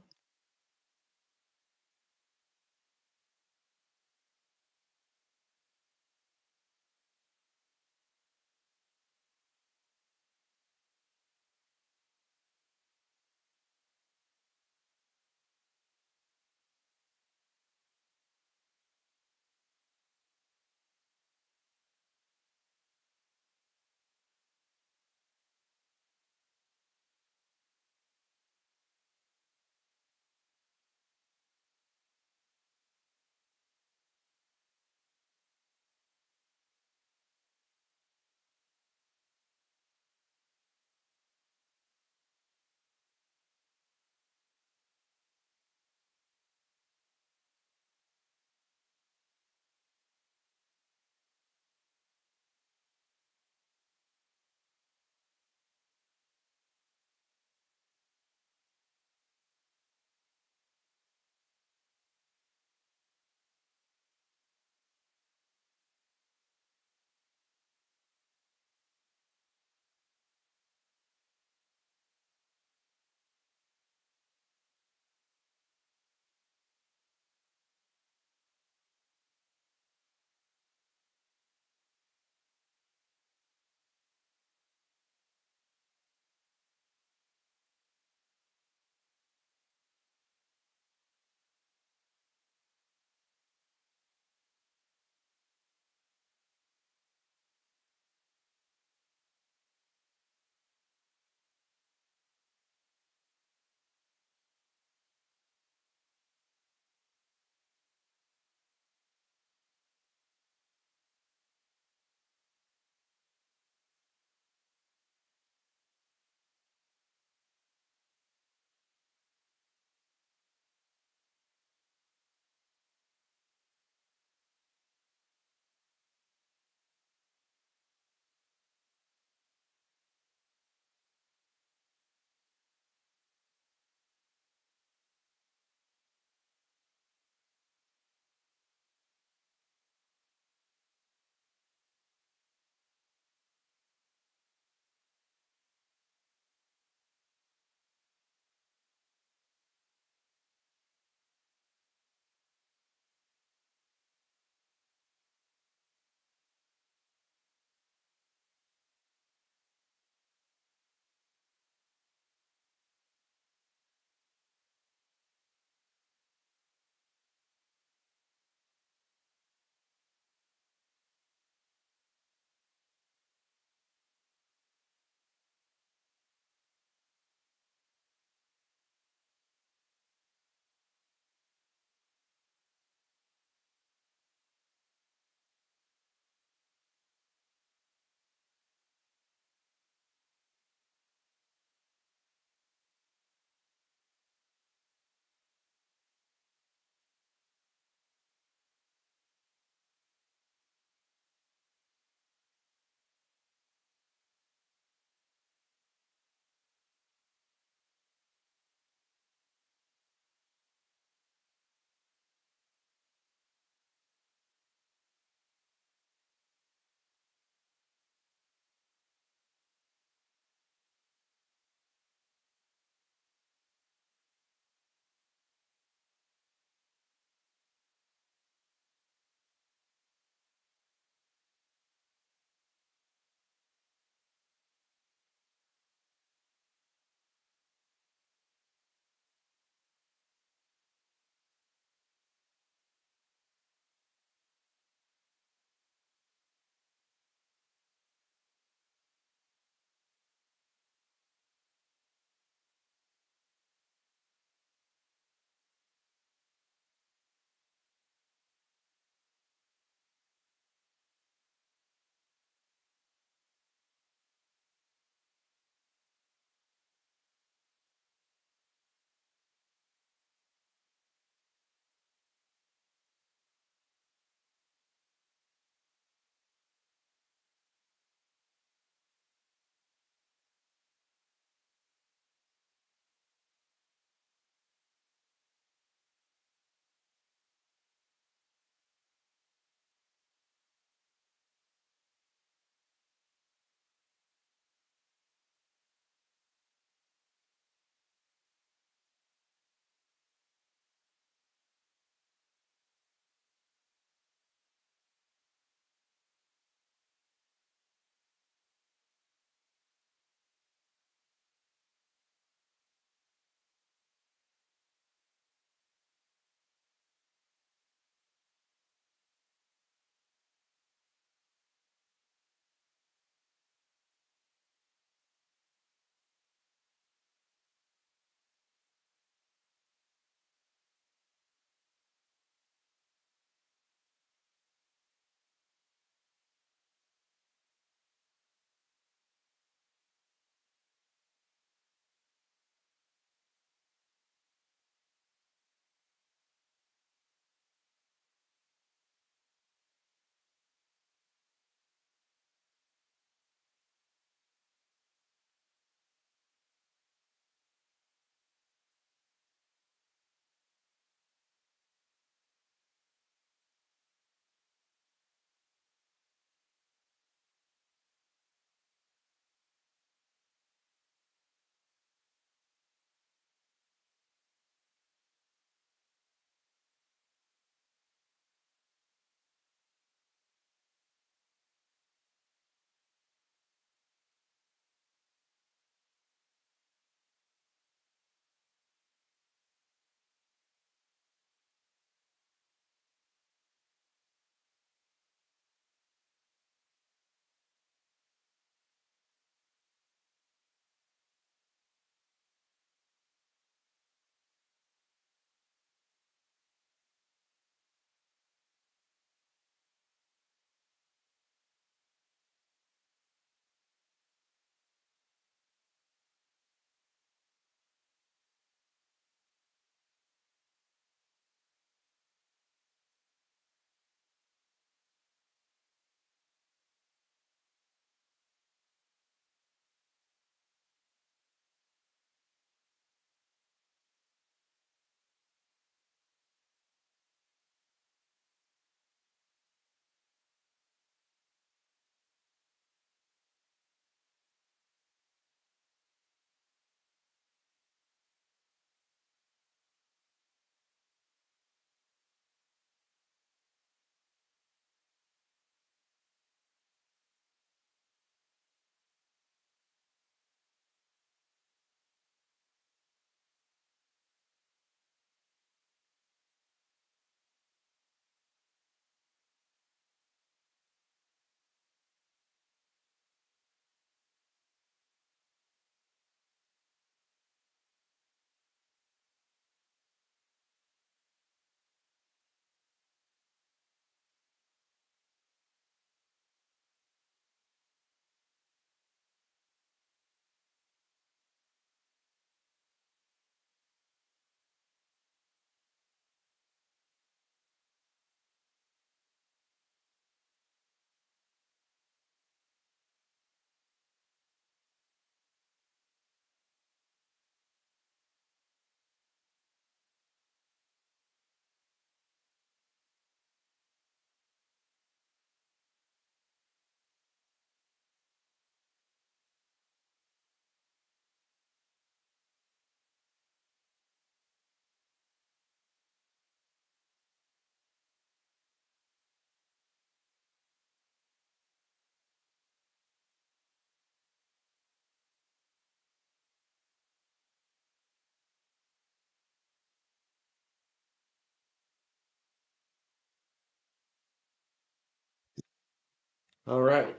Alright.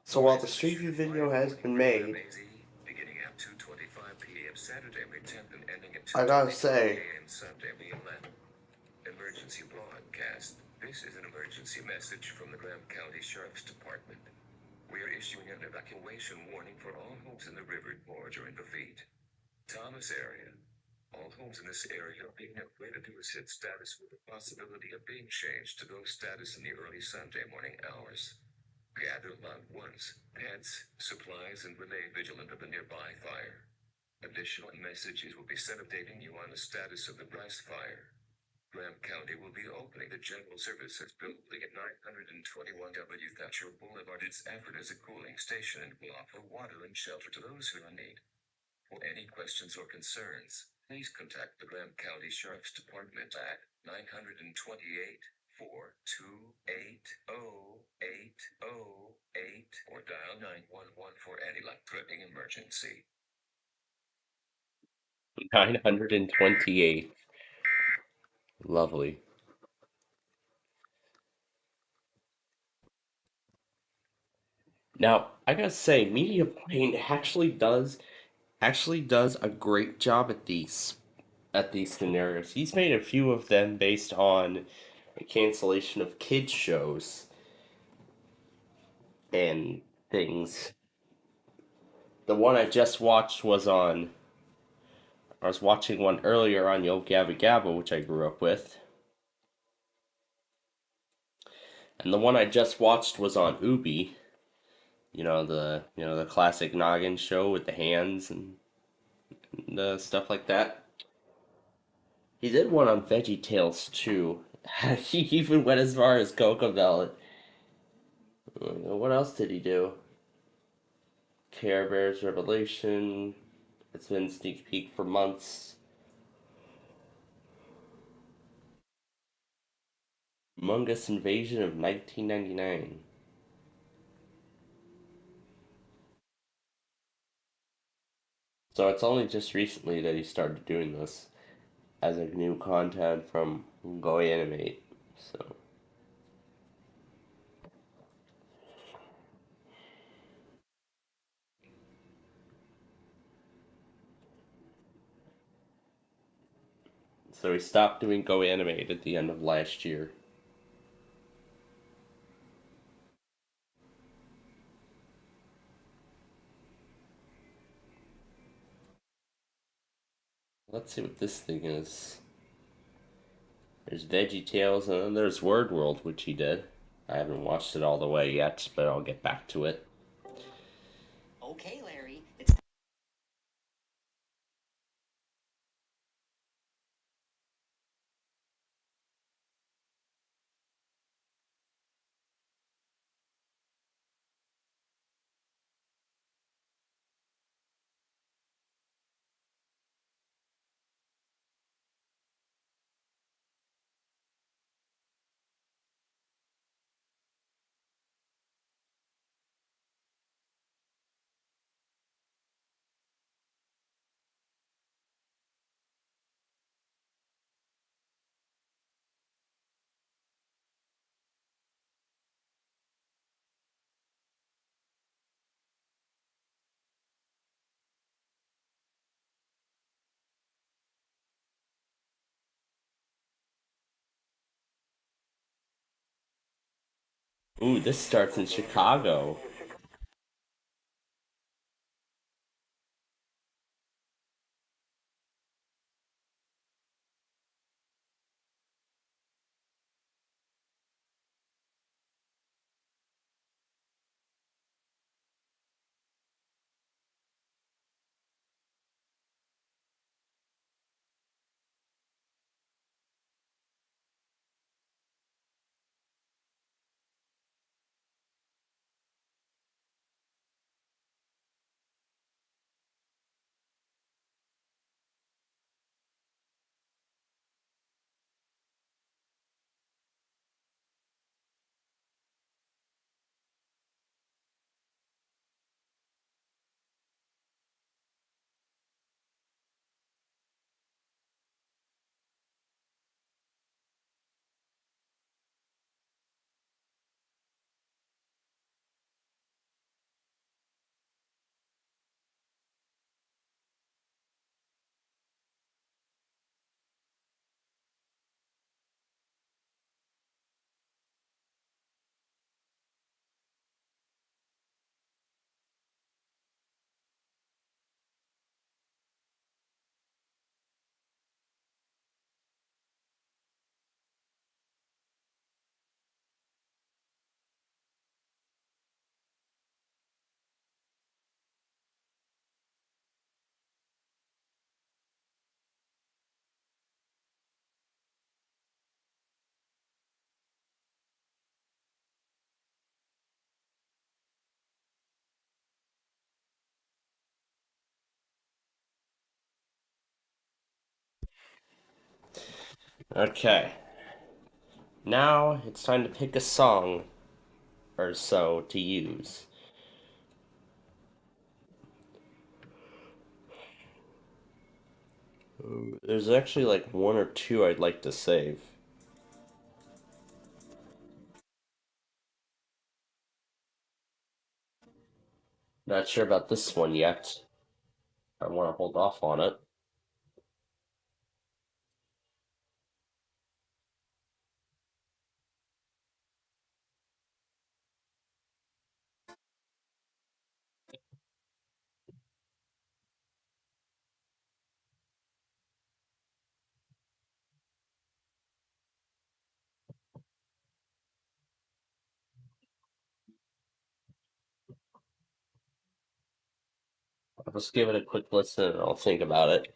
So while the Street View video has been made, I gotta say, Emergency broadcast. This is an emergency message from the Graham County Sheriff's Department. We are issuing an evacuation warning for all homes in the river gorge or in the feet Thomas area. All homes in this area are being upgraded to a SID status with the possibility of being changed to those status in the early Sunday morning hours. Gather loved ones, pets, supplies, and remain vigilant of the nearby fire. Additional messages will be sent updating you on the status of the Bryce fire. Graham County will be opening the General Services building at 921 W. Thatcher Boulevard. Its effort as a cooling station and will offer water and shelter to those who are in need. For any questions or concerns, please contact the Graham County Sheriff's Department at 928-428-0808 or dial 911 for any life-threatening emergency. 928. Lovely. Now, I gotta say, Media Plane actually does a great job at these scenarios. He's made a few of them based on the cancellation of kids shows and things. The one I just watched was on. I was watching one earlier on Yo Gabba Gabba, which I grew up with, and the one I just watched was on Ubi. The classic Noggin show with the hands and stuff like that. He did one on Veggie Tales too. He even went as far as Coco Bell. What else did he do? Care Bears Revelation. It's been sneak peek for months. Mungus Invasion of 1999. So it's only just recently that he started doing this as a new content from Go Animate. So he stopped doing Go Animate at the end of last year. Let's see what this thing is. There's Veggie Tales and then there's Word World, which he did. I haven't watched it all the way yet, but I'll get back to it. Okay, Larry. Ooh, this starts in Chicago. Okay, now it's time to pick a song or so to use. There's actually like one or two I'd like to save. Not sure about this one yet. I want to hold off on it. I'll just give it a quick listen and I'll think about it.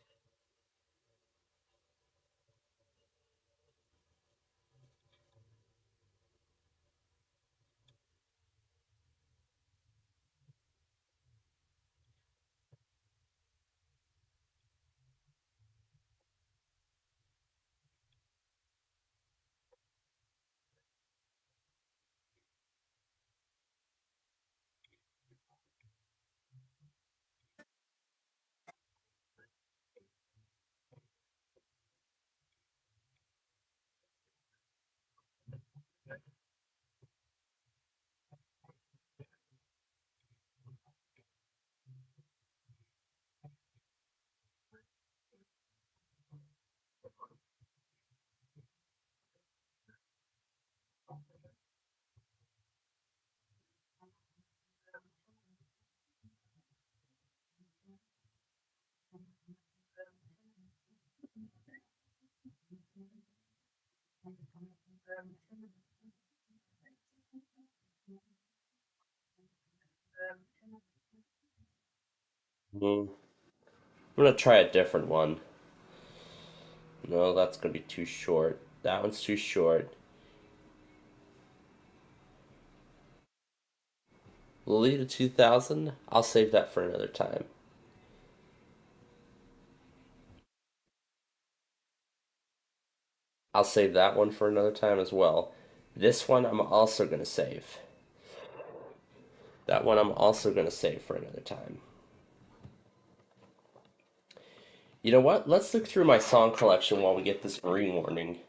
I'm gonna try a different one. No, that's gonna be too short. That one's too short. Lolita 2000? I'll save that for another time. I'll save that one for another time as well. This one I'm also gonna save. That one I'm also gonna save for another time. You know what? Let's look through my song collection while we get this marine warning.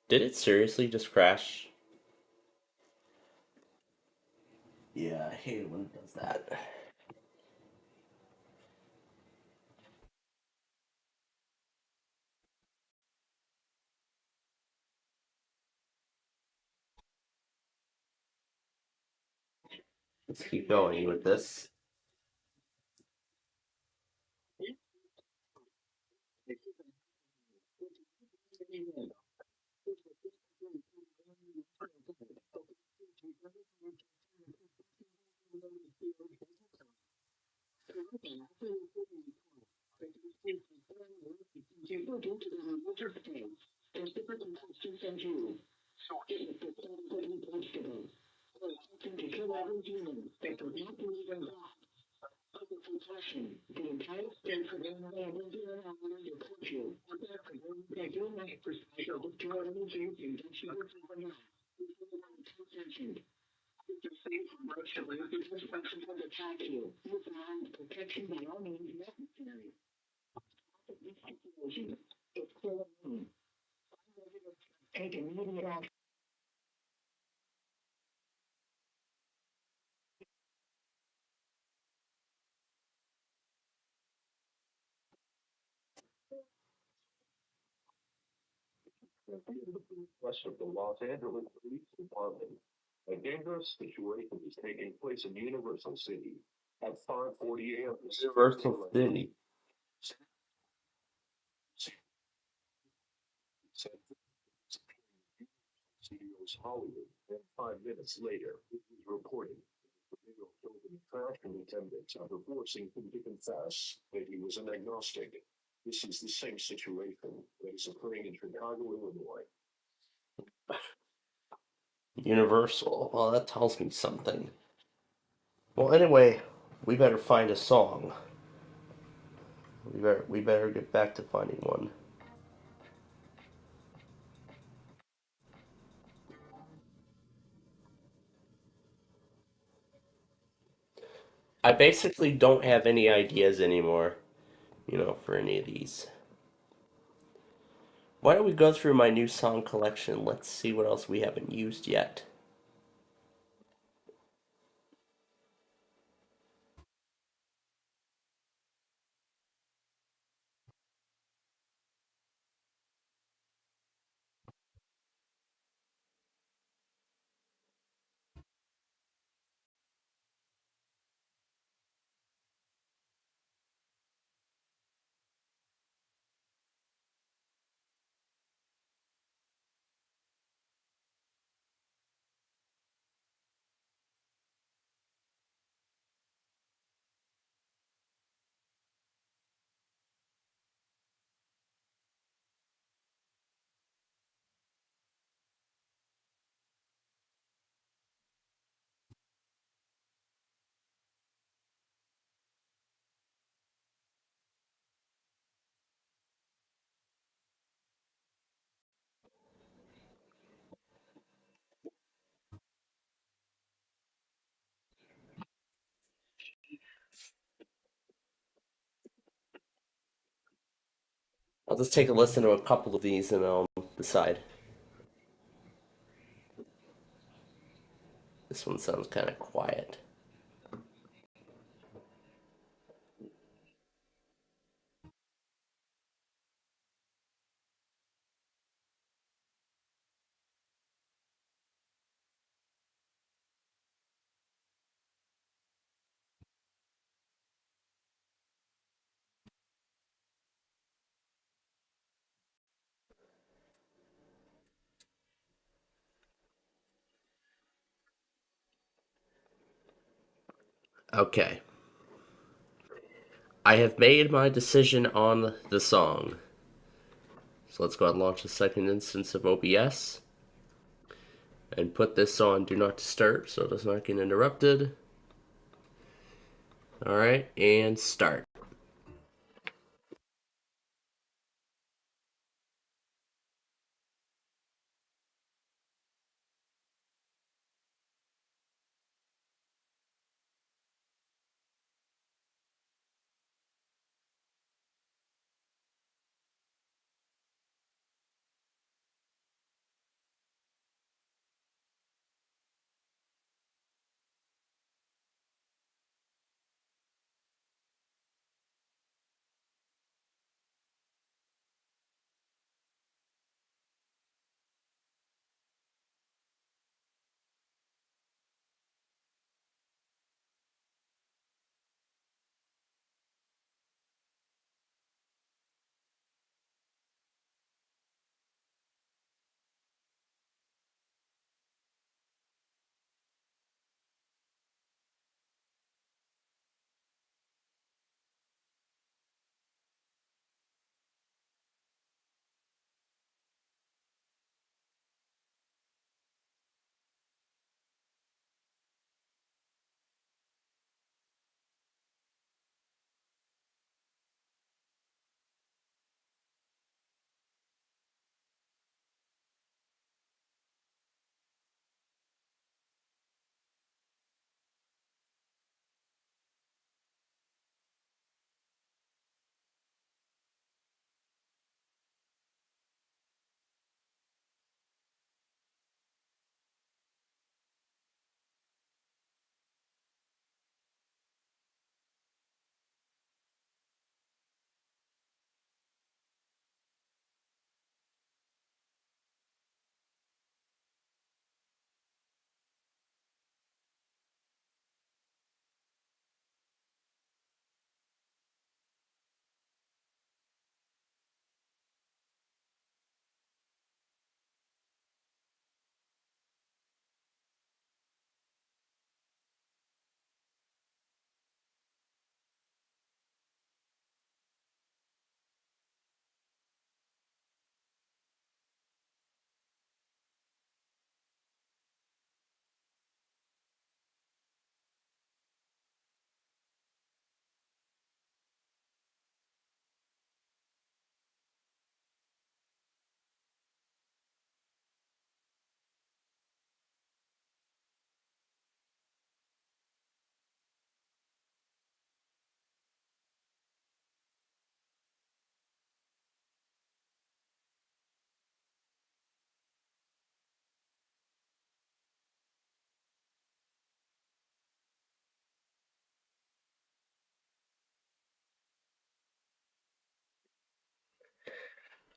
Did it seriously just crash? Yeah, I hate it when it does that. Let's keep going with this. West of the Los Angeles Police Department. A dangerous situation is taking place in Universal City at 5:40 a.m. Universal City. Studios Hollywood, and 5 minutes later, it was reported the video showed an attraction attendant after forcing him to confess that he was an agnostic. This is the same situation that is occurring in Chicago, Illinois. Universal. Well, that tells me something. Well, anyway, we better find a song. We better get back to finding one. I basically don't have any ideas anymore, for any of these. Why don't we go through my new song collection? Let's see what else we haven't used yet. I'll just take a listen to a couple of these and I'll decide. This one sounds kind of quiet. Okay. I have made my decision on the song. So let's go ahead and launch a second instance of OBS and put this on Do Not Disturb so it does not get interrupted. Alright, and start.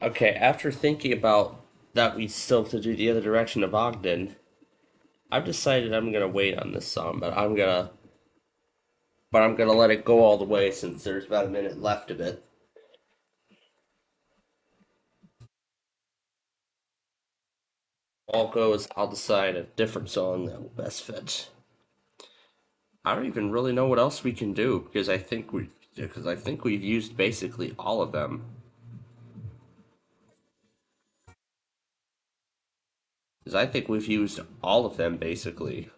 Okay, after thinking about that, we still have to do the other direction of Ogden. I've decided I'm gonna wait on this song, but I'm gonna let it go all the way since there's about a minute left of it. All goes, I'll decide a different song that will best fit. I don't even really know what else we can do because I think we've used basically all of them. Because I think we've used all of them basically.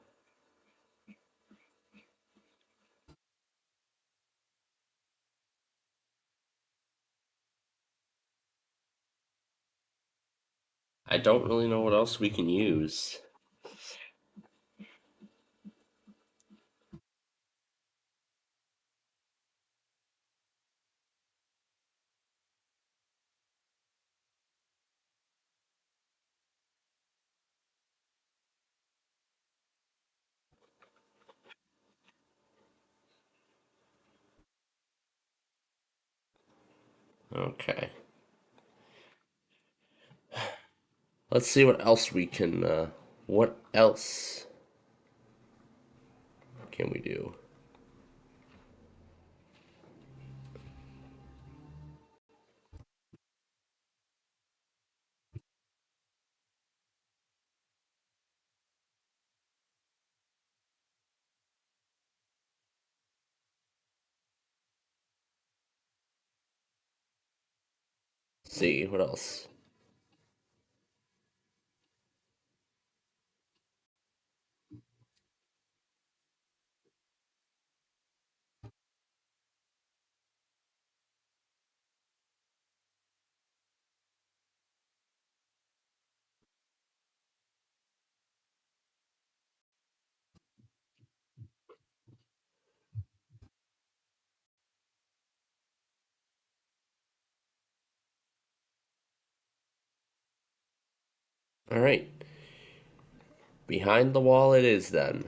I don't really know what else we can use. Okay. Let's see what else we can. What else can we do? Let's see what else. All right. Behind the wall it is then.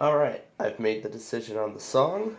Alright, I've made the decision on the song.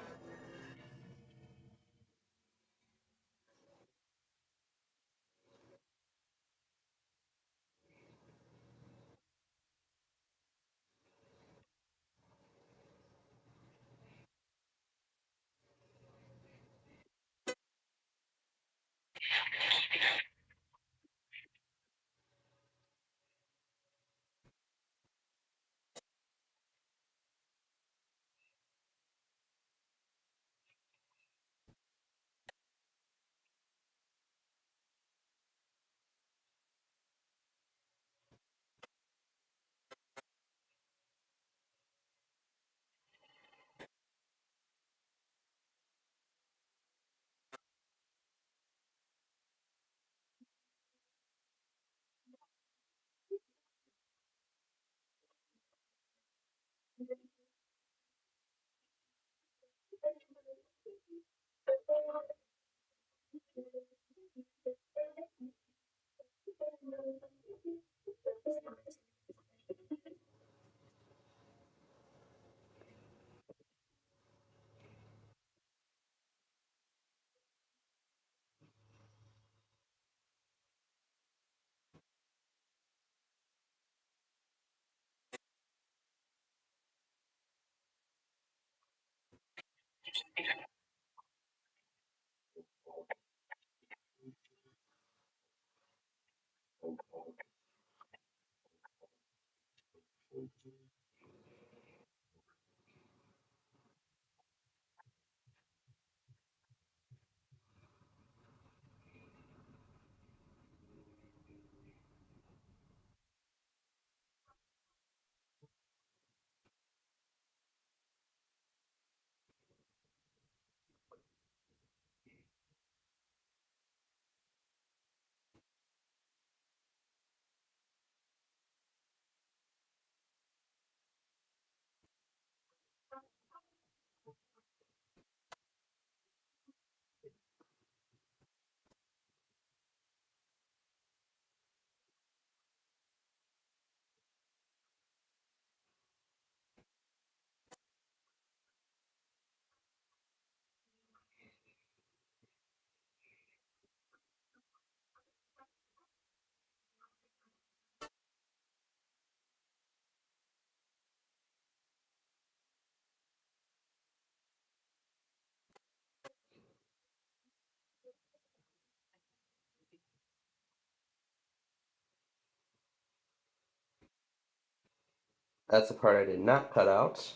That's the part I did not cut out.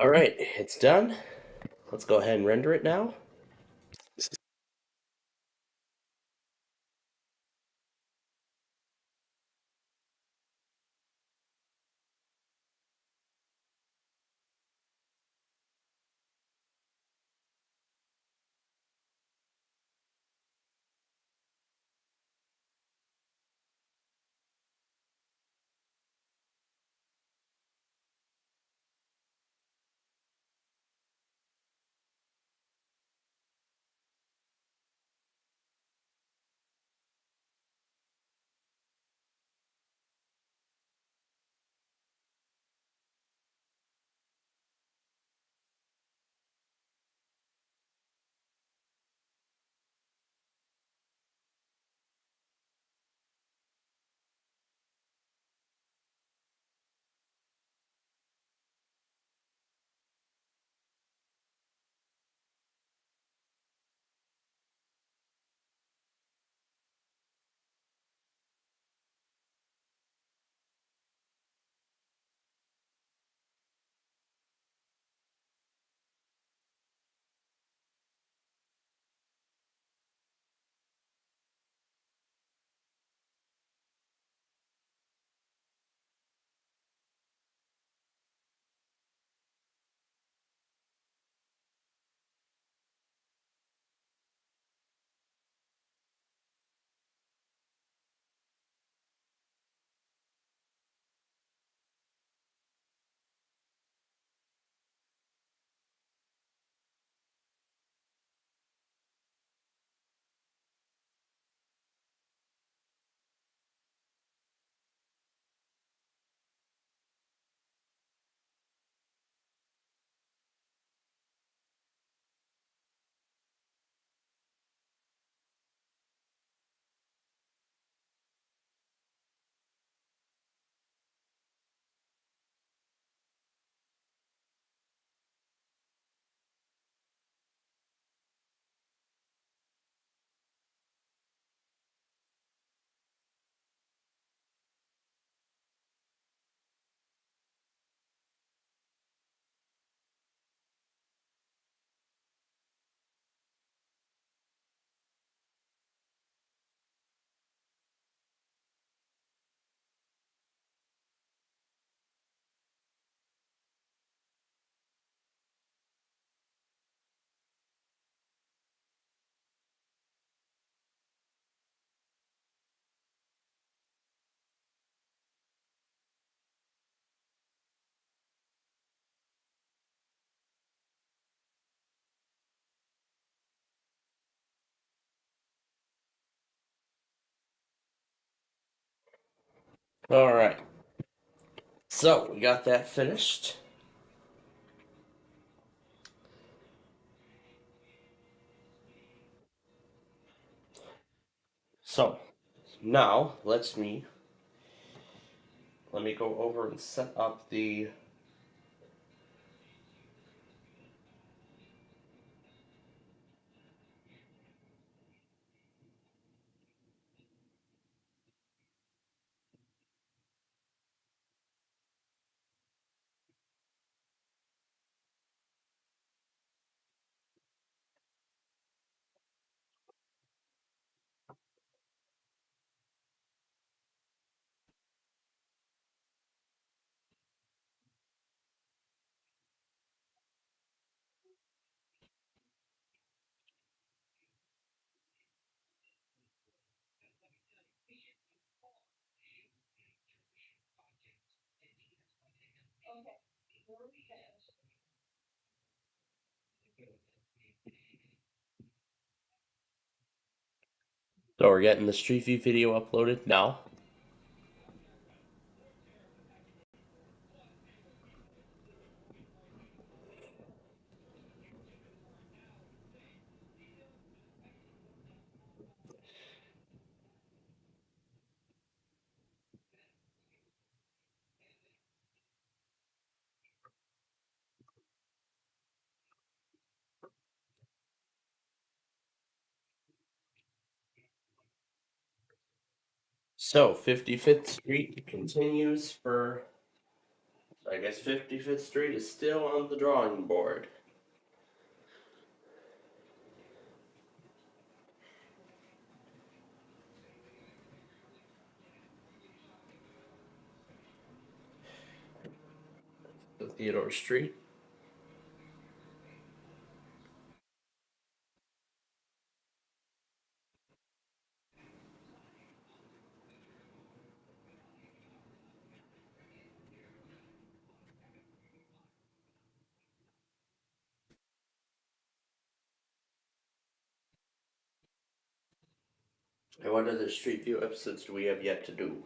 Alright, it's done. Let's go ahead and render it now. Alright. So, we got that finished. So, now, let me go over and set up the So we're getting the Street View video uploaded now. So 55th Street continues for, I guess 55th Street is still on the drawing board. The Theodore Street. And what other Street View episodes do we have yet to do?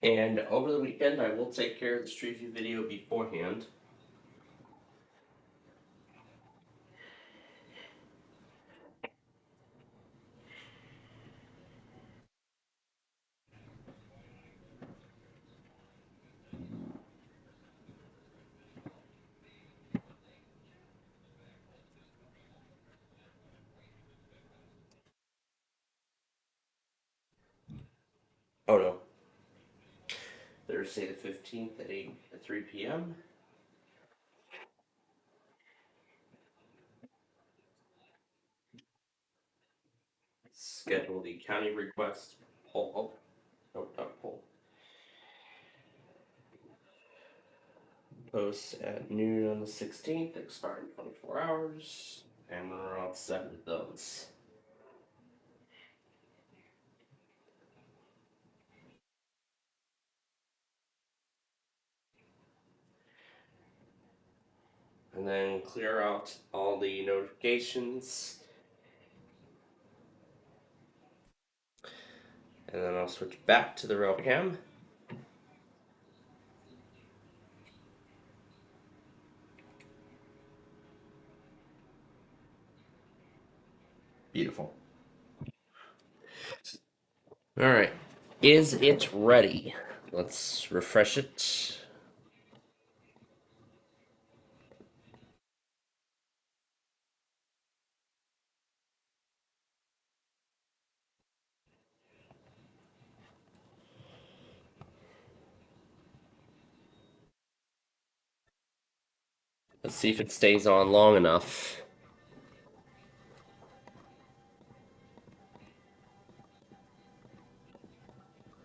And over the weekend, I will take care of the Street View video beforehand. Oh no. Thursday the 15th at 3 p.m. Schedule the county request poll. No, not poll. Post at noon on the 16th, expiring 24 hours, and we're all set with those. And then clear out all the notifications. And then I'll switch back to the rail cam. Beautiful. Alright. Is it ready? Let's refresh it. Let's see if it stays on long enough.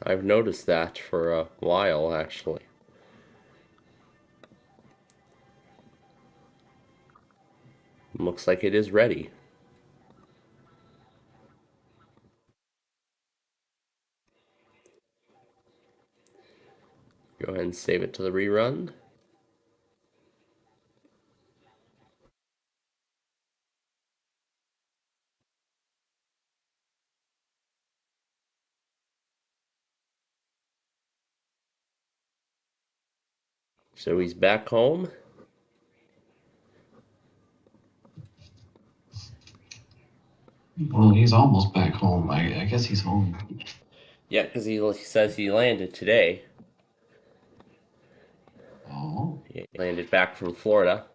I've noticed that for a while, actually. Looks like it is ready. Go ahead and save it to the rerun. So he's back home. Well, he's almost back home. I guess he's home. Yeah, because he says he landed today. Oh, He landed back from Florida.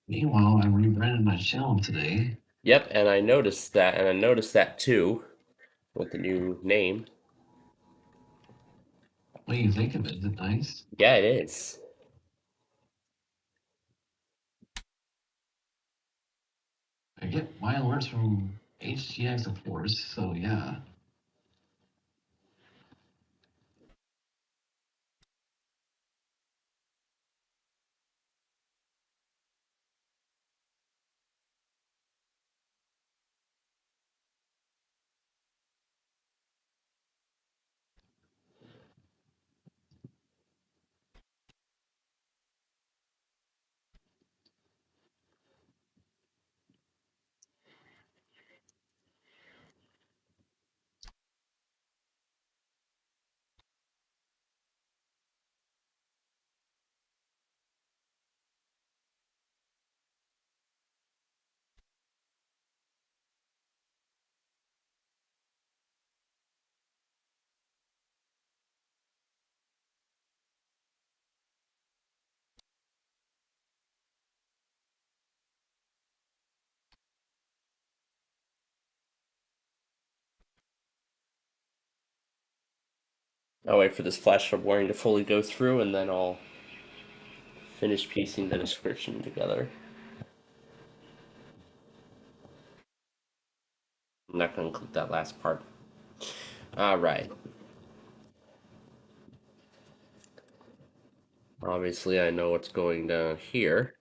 meanwhile, I rebranded my channel today. Yep, and I noticed that too, with the new name. What do you think of it? Is it nice? Yeah, it is. I get my alerts from HGX, of course, so yeah. I'll wait for this flash flood warning to fully go through, and then I'll finish piecing the description together. I'm not going to include that last part. Alright. Obviously, I know what's going down here.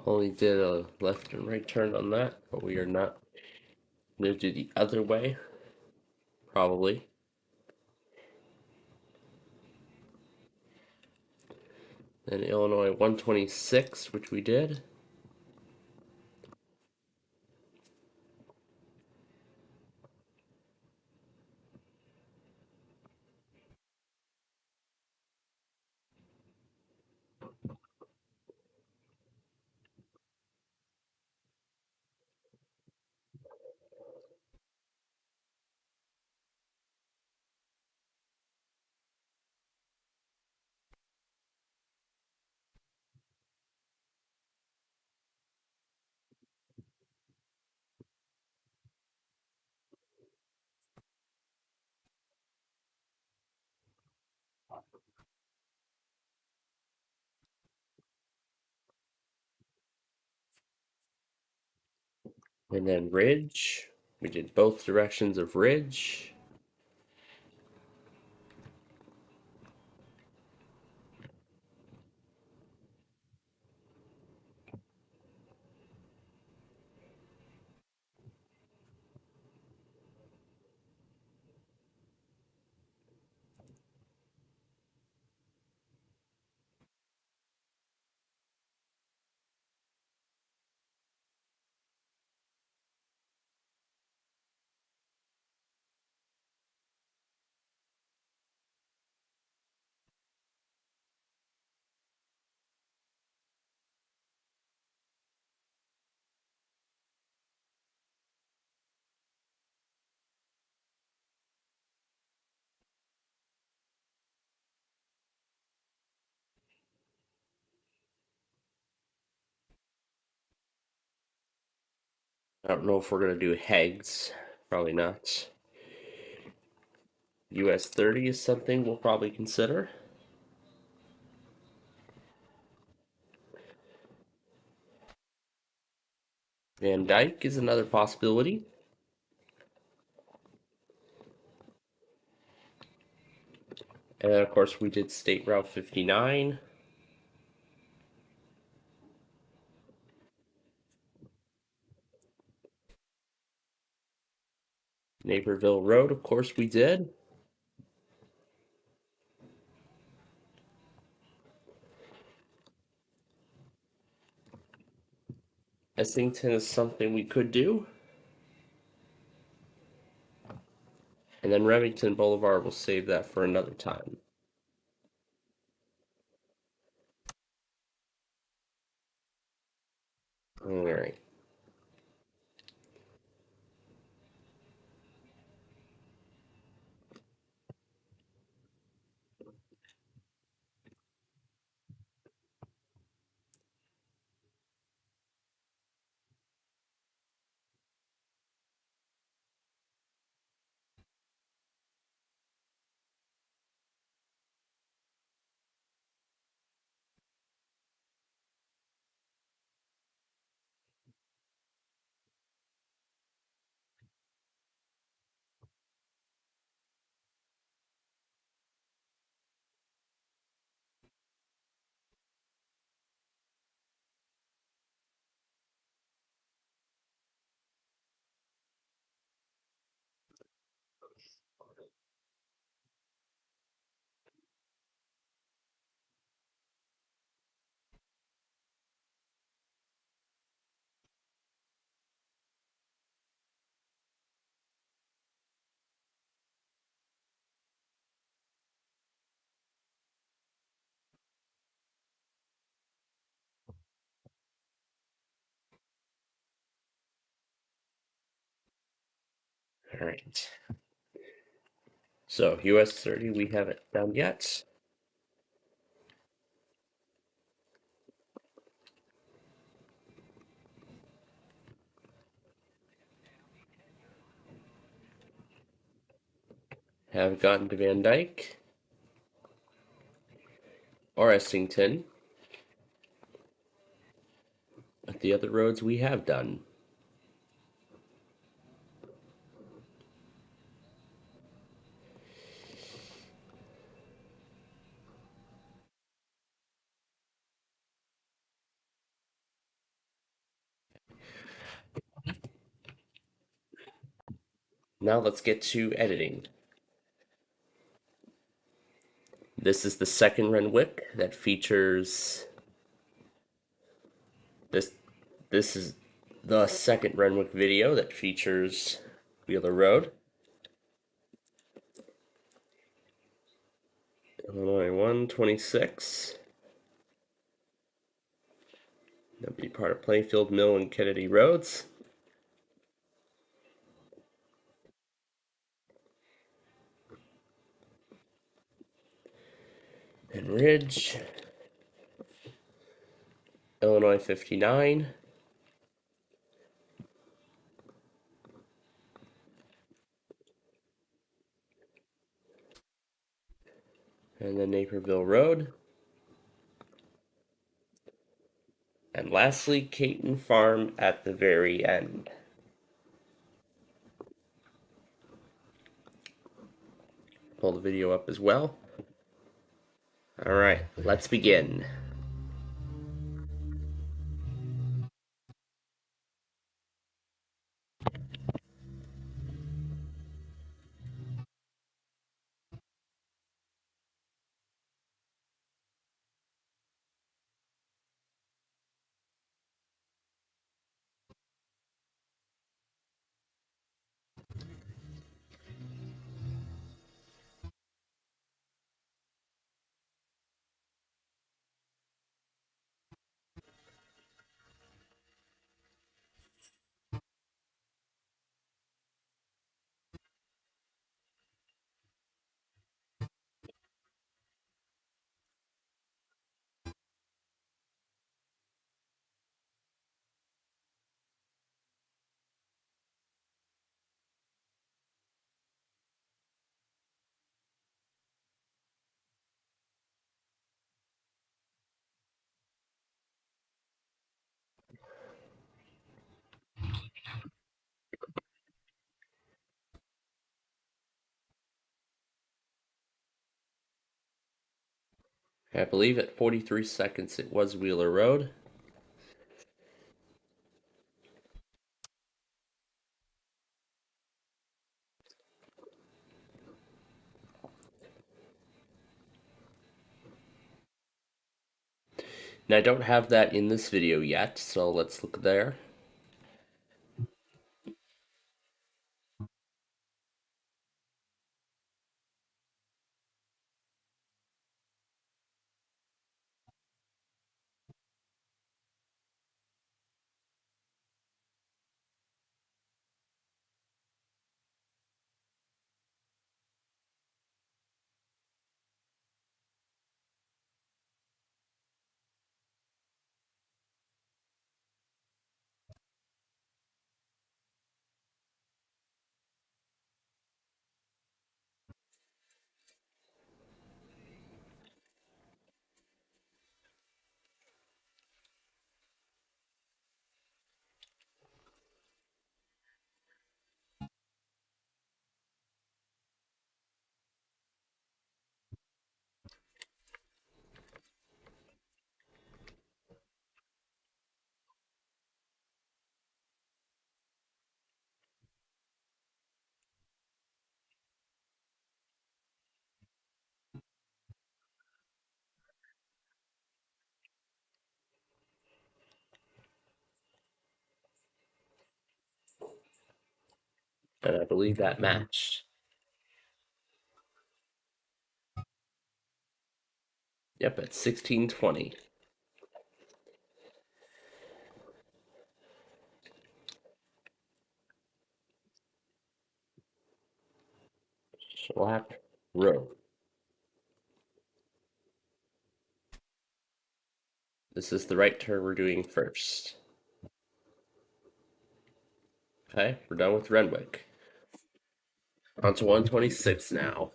Only did a left and right turn on that, but we are not going to do the other way, probably. Then Illinois 126, which we did. And then ridge. We did both directions of ridge. I don't know if we're gonna do Hegs. Probably not. US 30 is something we'll probably consider. Van Dyke is another possibility. And then, of course, we did State Route 59. Naperville Road, of course, we did. Essington is something we could do. And then Remington Boulevard, we'll save that for another time. All right. All right. So US 30, we haven't done yet. Have gotten to Van Dyke or Essington. But the other roads we have done. Now let's get to editing. This is the second Renwick that features this. This is the second Renwick video that features Wheeler Road, Illinois 126. That'll be part of Plainfield Mill and Kennedy Roads. And Ridge, Illinois 59. And then Naperville Road. And lastly, Caton Farm at the very end. Pull the video up as well. All right, let's begin. I believe at 43 seconds it was Wheeler Road. And I don't have that in this video yet, so let's look there. And I believe that matched. Yep, at 16:20. Schlapp Road. This is the right turn we're doing first. Okay, we're done with Renwick. On to 126 now.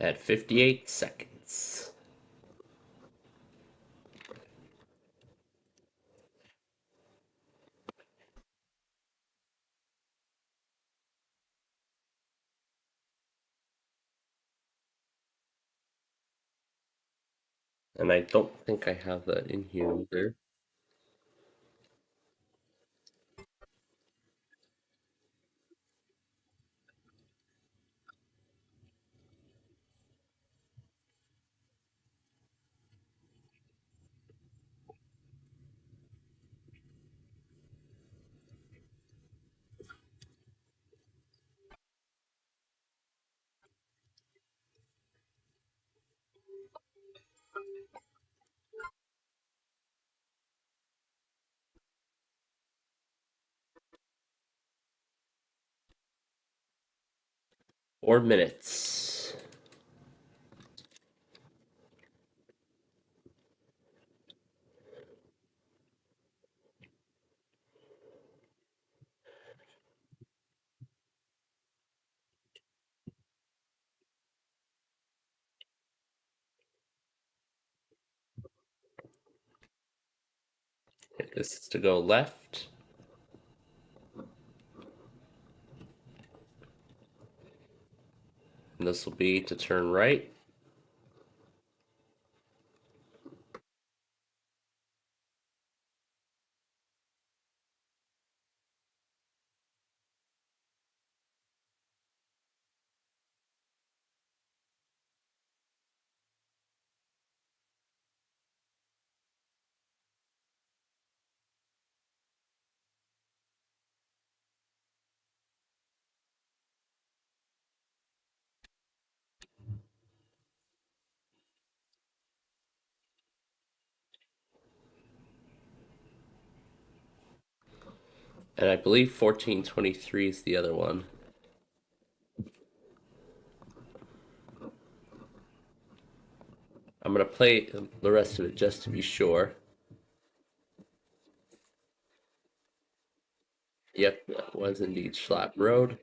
At 58 seconds. And I don't think I have that in here either. Four minutes. Okay, this is to go left. And this will be to turn right. And I believe 1423 is the other one. I'm going to play the rest of it just to be sure. Yep, that was was indeed Schlapp Road.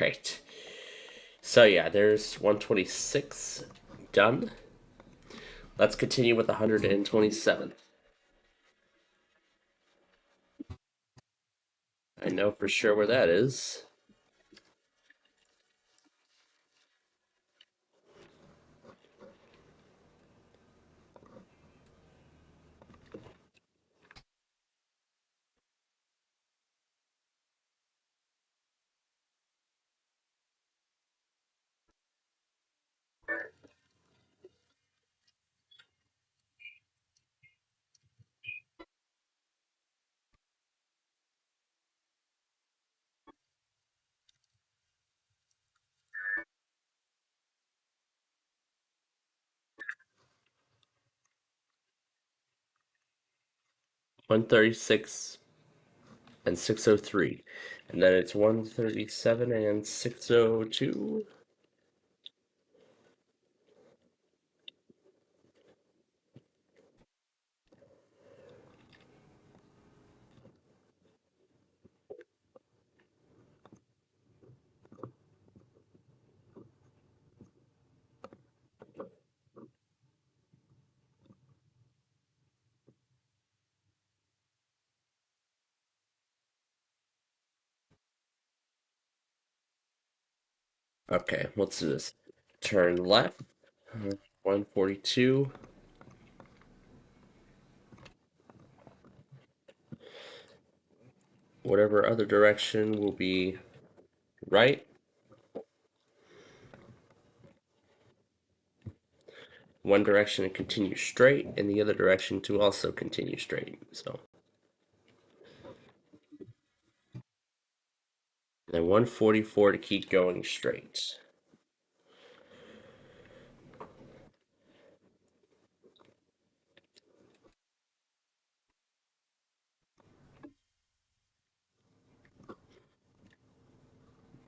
Right. So yeah, there's 126 done. Let's continue with 127. I know for sure where that is. One 36 and 603. And then it's 137 and 602. Okay, let's do this. Turn left. 142. Whatever other direction will be right. One direction to continue straight, and the other direction to also continue straight. So and then 144 to keep going straight.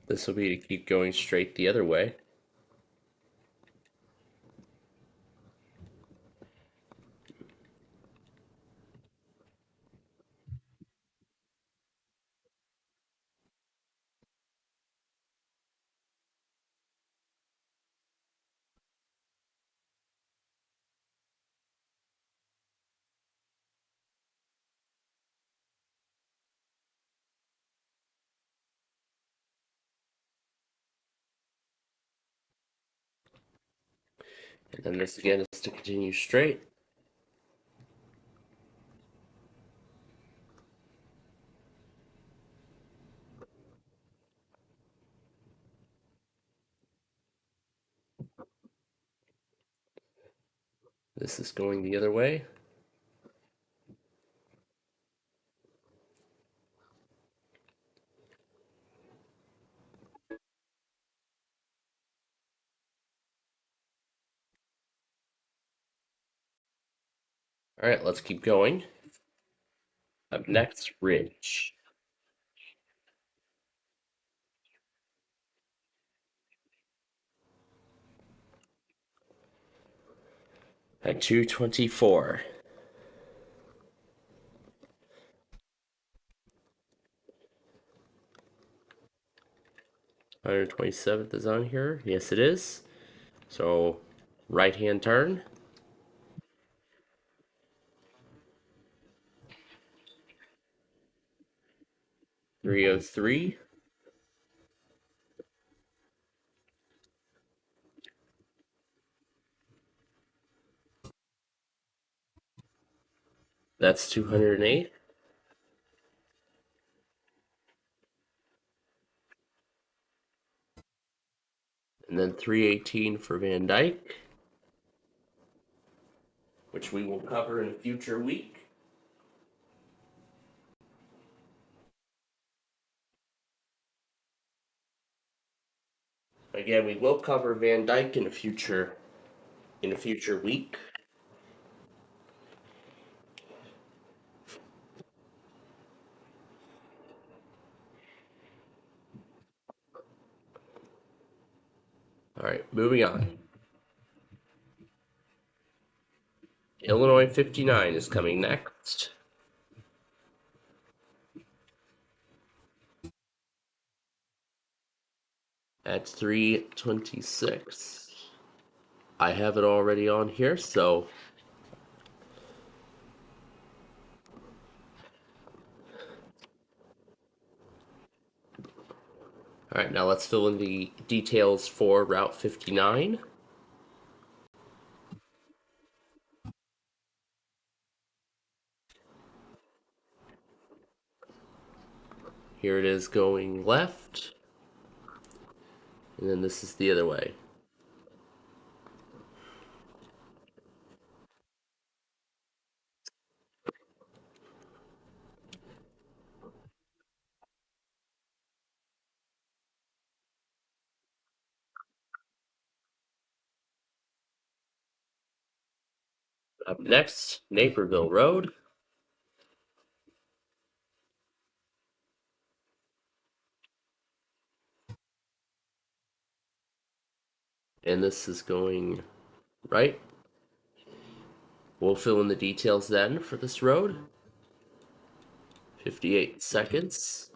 This will be to keep going straight the other way. And then this again is to continue straight. This is going the other way. All right, let's keep going. Up next, ridge. At 224. 127th is on here. Yes, it is. So, right-hand turn. .303. That's 208. And then 318 for Van Dyke, which we will cover in a future week. Again, we will cover Van Dyke in a future week. All right, moving on. Illinois 59 is coming next. At 326. I have it already on here, so all right, now let's fill in the details for Route 59. Here it is going left, and then this is the other way. Up next, Naperville Road. And this is going right. We'll fill in the details then for this road. 58 seconds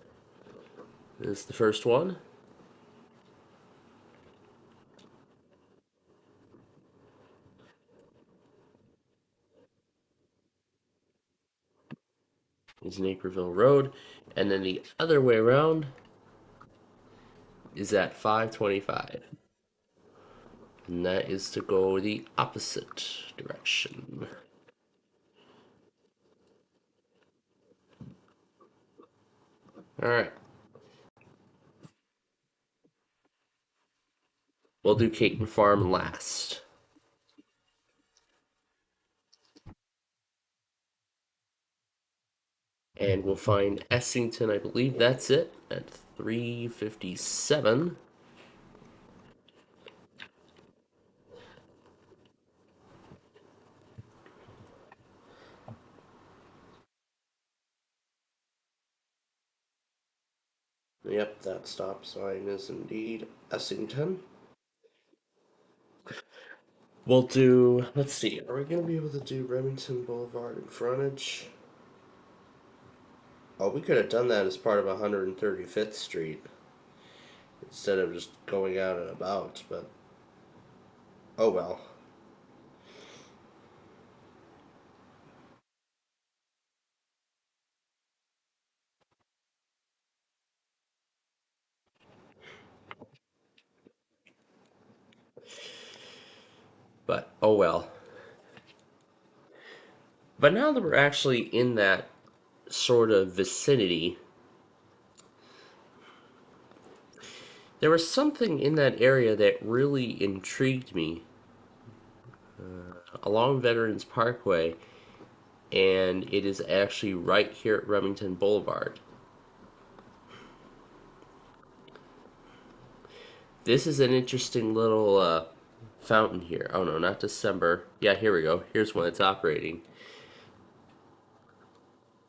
is the first one. Is Naperville Road. And then the other way around is at 525. And that is to go the opposite direction. All right. We'll do Caton Farm last. And we'll find Essington, I believe that's it, at 357. Yep, that stop sign is indeed Essington. We'll do, let's see, are we going to be able to do Remington Boulevard and frontage? Oh, we could have done that as part of 135th Street instead of just going out and about, but oh well. But oh well. But now that we're actually in that sort of vicinity, there was something in that area that really intrigued me along Veterans Parkway, and it is actually right here at Remington Boulevard. This is an interesting little fountain here. Oh no, not December. Yeah, here we go. Here's when it's operating.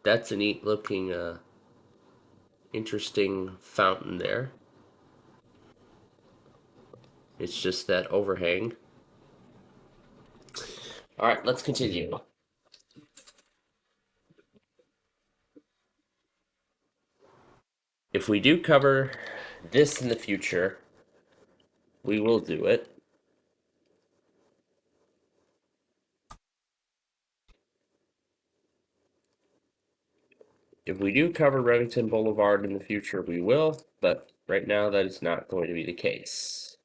That's a neat looking, interesting fountain there. It's just that overhang. All right, let's continue. If we do cover this in the future, we will do it. If we do cover Remington Boulevard in the future, we will, but right now that is not going to be the case.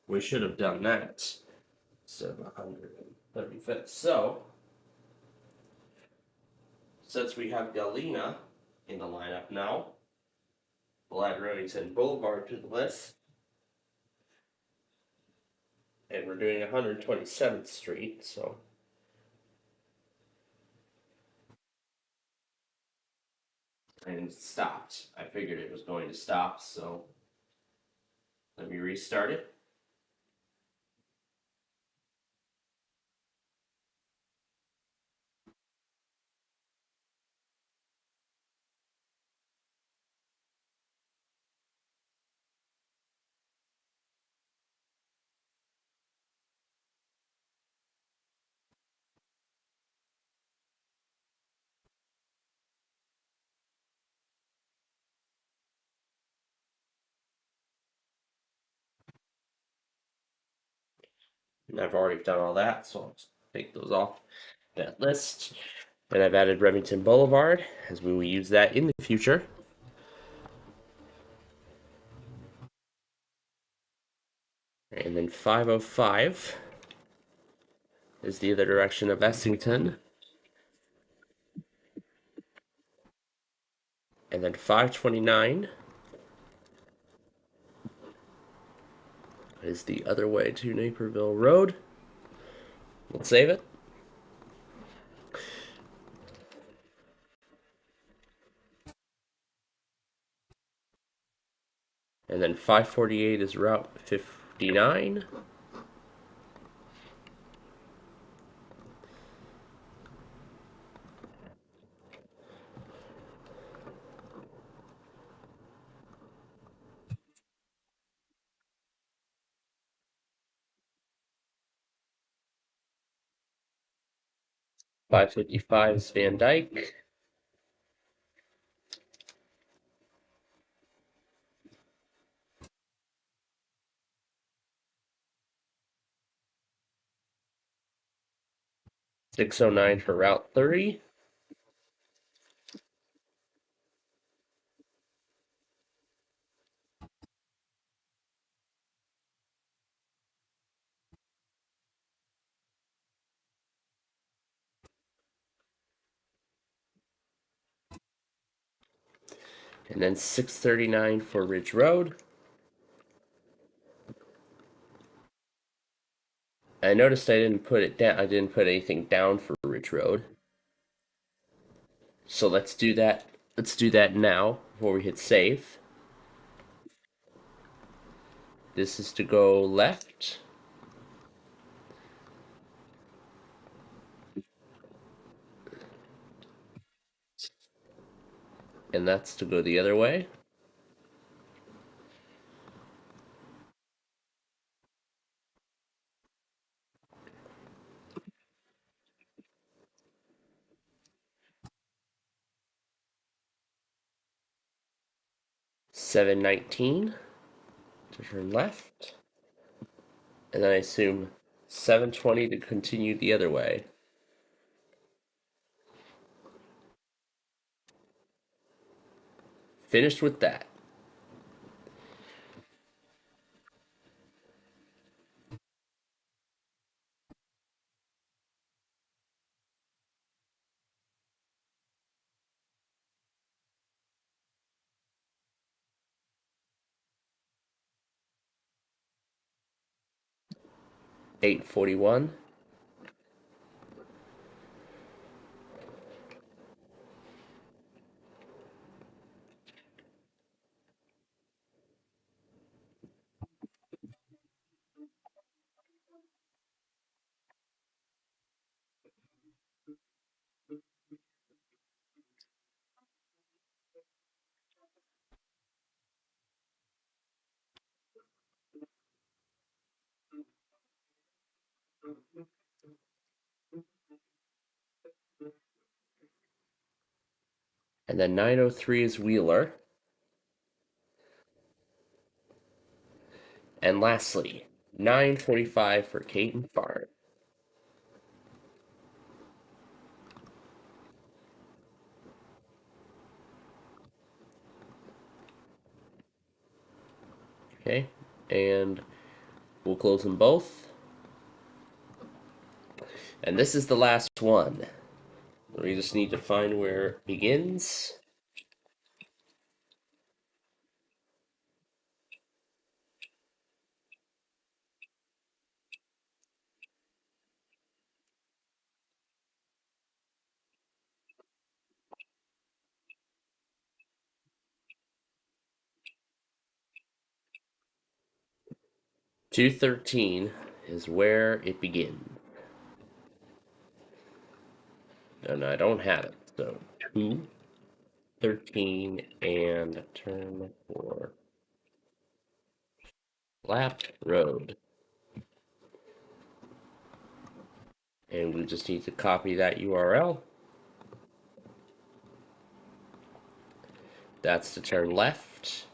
We should have done that instead of 135th. So, since we have Galena in the lineup now, we'll add Remington Boulevard to the list. And we're doing 127th Street, so. And it stopped. I figured it was going to stop, so let me restart it. And I've already done all that, so I'll just take those off that list. And I've added Remington Boulevard, as we will use that in the future. And then 505 is the other direction of Essington. And then 529 is the other way to Naperville Road. We'll save it. And then 548 is Route 59. .555 is Van Dyke. .609 for Route 30. And then 639 for Ridge Road. I noticed I didn't put it down. I didn't put anything down for Ridge Road. So let's do that. Let's do that now before we hit save. This is to go left. And that's to go the other way. .719 to turn left. And then I assume 720 to continue the other way. Finished with that. .841. And then 903 is Wheeler. And lastly, 945 for Caton Farm. Okay, and we'll close them both. And this is the last one. We just need to find where it begins. $213 is where it begins. And I don't have it, so 213 and turn for Lap Road. And we just need to copy that URL. That's to turn left.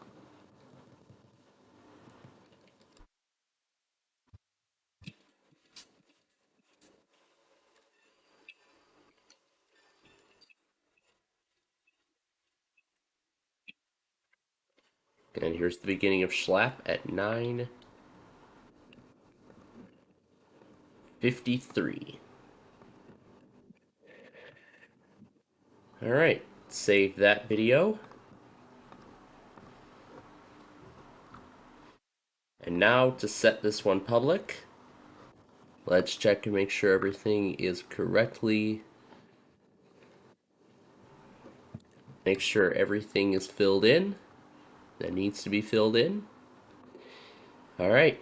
And here's the beginning of Schlapp at 9:53. Alright, save that video. And now to set this one public, let's check and make sure everything is correctly. Make sure everything is filled in that needs to be filled in. Alright,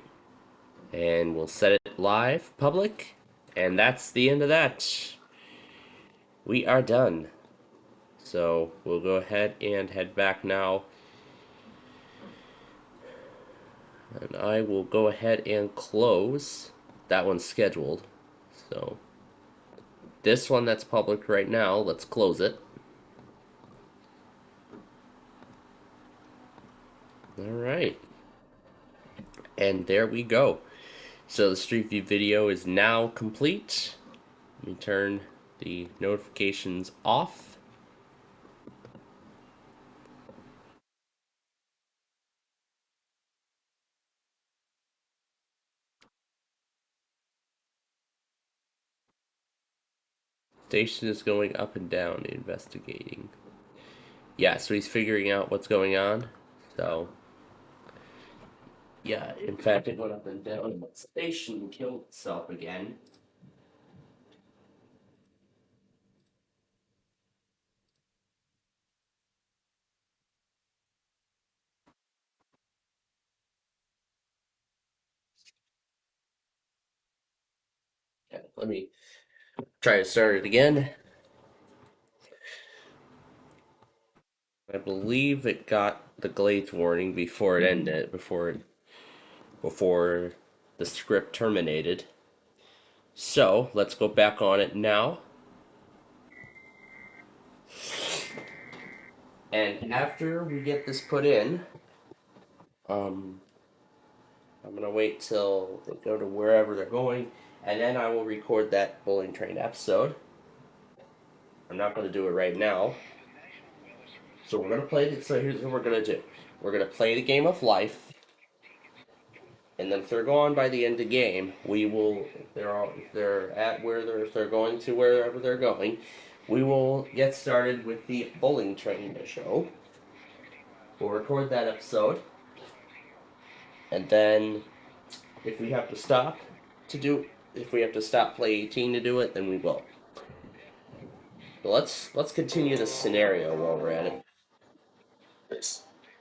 and we'll set it live, public, and that's the end of that. We are done. So we'll go ahead and head back now. And I will go ahead and close. That one's scheduled. So this one that's public right now, let's close it. Alright. And there we go. So the Street View video is now complete. Let me turn the notifications off. Station is going up and down, investigating. Yeah, so he's figuring out what's going on. So, yeah, in fact, it went up and down. The station killed itself again. Yeah, let me try to start it again. I believe it got the glaze warning before it ended, before the script terminated. So let's go back on it now. And after we get this put in, I'm gonna wait till they go to wherever they're going, and then I will record that bowling train episode. I'm not gonna do it right now. So we're gonna play it. So here's what we're gonna do. We're gonna play the game of life, and then if they're gone by the end of the game, we will. If they're at where if they're going to wherever they're going, we will get started with the bowling train show. We'll record that episode, and then if we have to stop if we have to stop play 18 to do it, then we will. So let's continue this scenario while we're at it.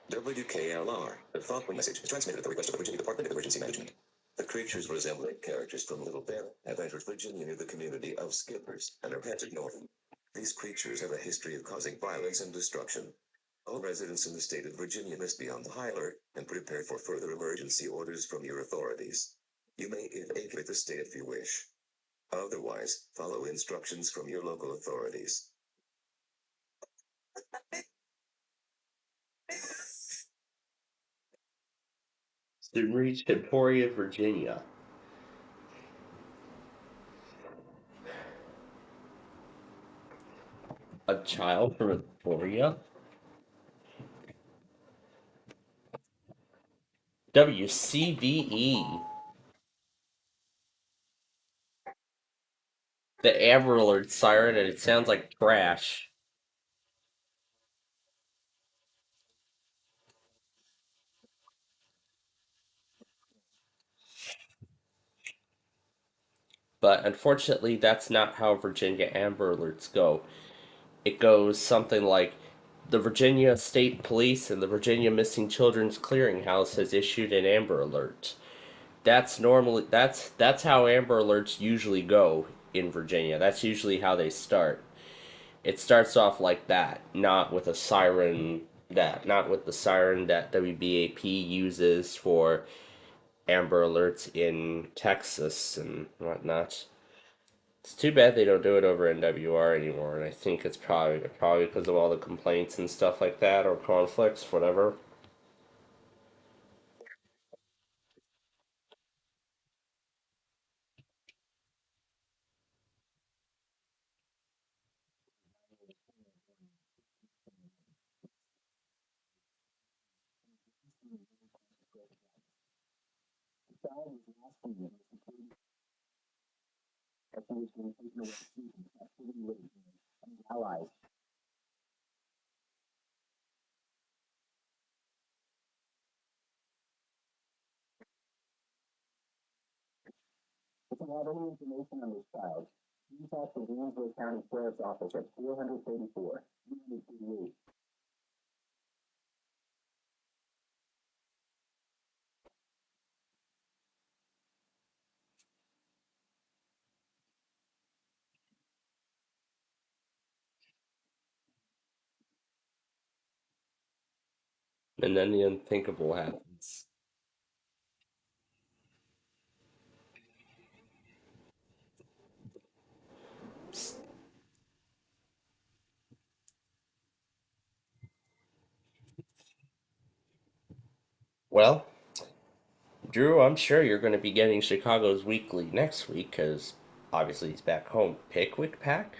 WKLR. The following message is transmitted at the request of the Virginia Department of Emergency Management. The creatures resembling characters from Little Bear have entered Virginia near the community of Skippers and are headed north. These creatures have a history of causing violence and destruction. All residents in the state of Virginia must be on the high alert and prepare for further emergency orders from your authorities. You may evacuate the state if you wish. Otherwise, follow instructions from your local authorities. Student reached Emporia, Virginia. A child from Emporia? WCVE. The Amber Alert siren, and it sounds like trash. But unfortunately, that's not how Virginia Amber Alerts go. It goes something like the Virginia State Police and the Virginia Missing Children's Clearinghouse has issued an Amber Alert. That's how Amber Alerts usually go in Virginia. That's usually how they start. It starts off like that, not with a siren not with the siren that WBAP uses for Amber Alerts in Texas and whatnot. It's too bad they don't do it over NWR anymore, and I think it's probably because of all the complaints and stuff like that, or conflicts, whatever. Allies. If you have any information on this child, contact the Greensboro County Sheriff's Office at 434 338. And then the unthinkable happens. Well, Drew, I'm sure you're going to be getting Chicago's Weekly next week because obviously he's back home. Pickwick Pack?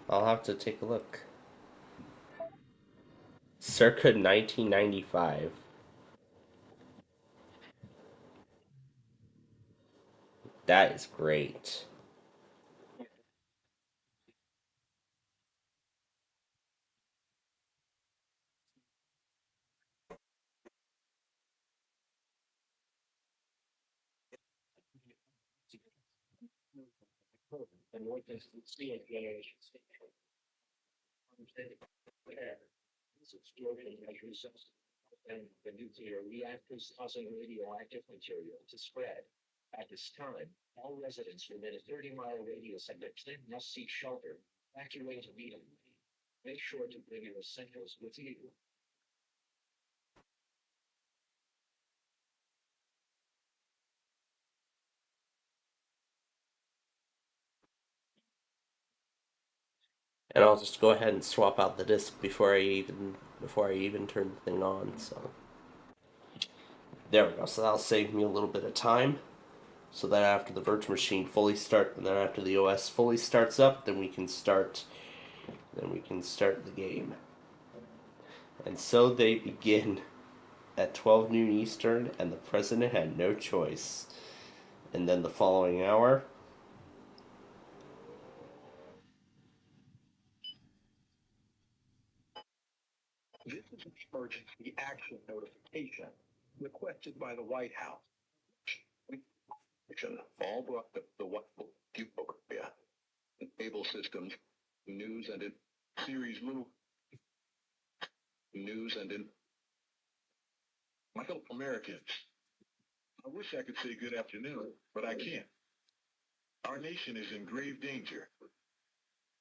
I'll have to take a look. Circa 1995. That is great. And what does the see generation this explosion measures and the nuclear reactors causing radioactive material to spread. At this time, all residents within a 30-mile radius of the plant must seek shelter. Evacuate immediately. Make sure to bring your essentials with you. And I'll just go ahead and swap out the disc before I even turn the thing on. So there we go. So that'll save me a little bit of time. So that after the virtual machine fully and then after the OS fully starts up, then we can start. Then we can start the game. And so they begin at 12 noon Eastern, and the president had no choice. And then the following hour, This is an emergency action notification requested by the White House. All brought the what area, cable systems, news and in series little news and in my fellow Americans. I wish I could say good afternoon, but I can't. Our nation is in grave danger.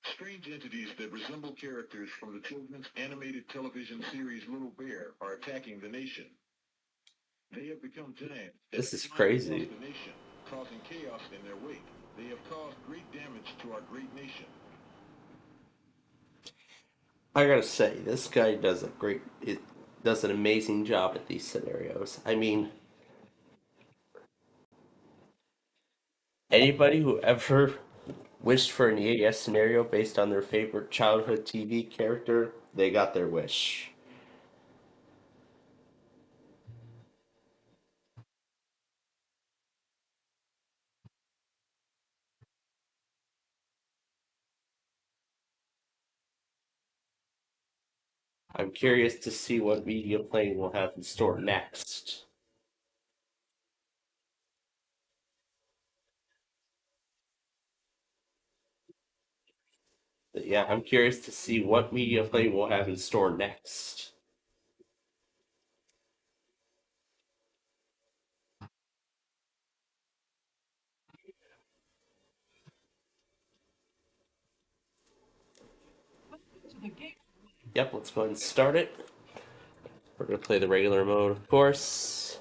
Strange entities that resemble characters from the children's animated television series Little Bear are attacking the nation. They have become giants. this is Flying crazy. across the nation, causing chaos in their wake. They have caused great damage to our great nation. I gotta say, this guy does a great. does an amazing job at these scenarios. I mean, anybody who ever wished for an EAS scenario based on their favorite childhood TV character, they got their wish. I'm curious to see what Media Plane will have in store next. But yeah, I'm curious to see what Media Plane will have in store next. Yep, let's go ahead and start it. We're going to play the regular mode, of course.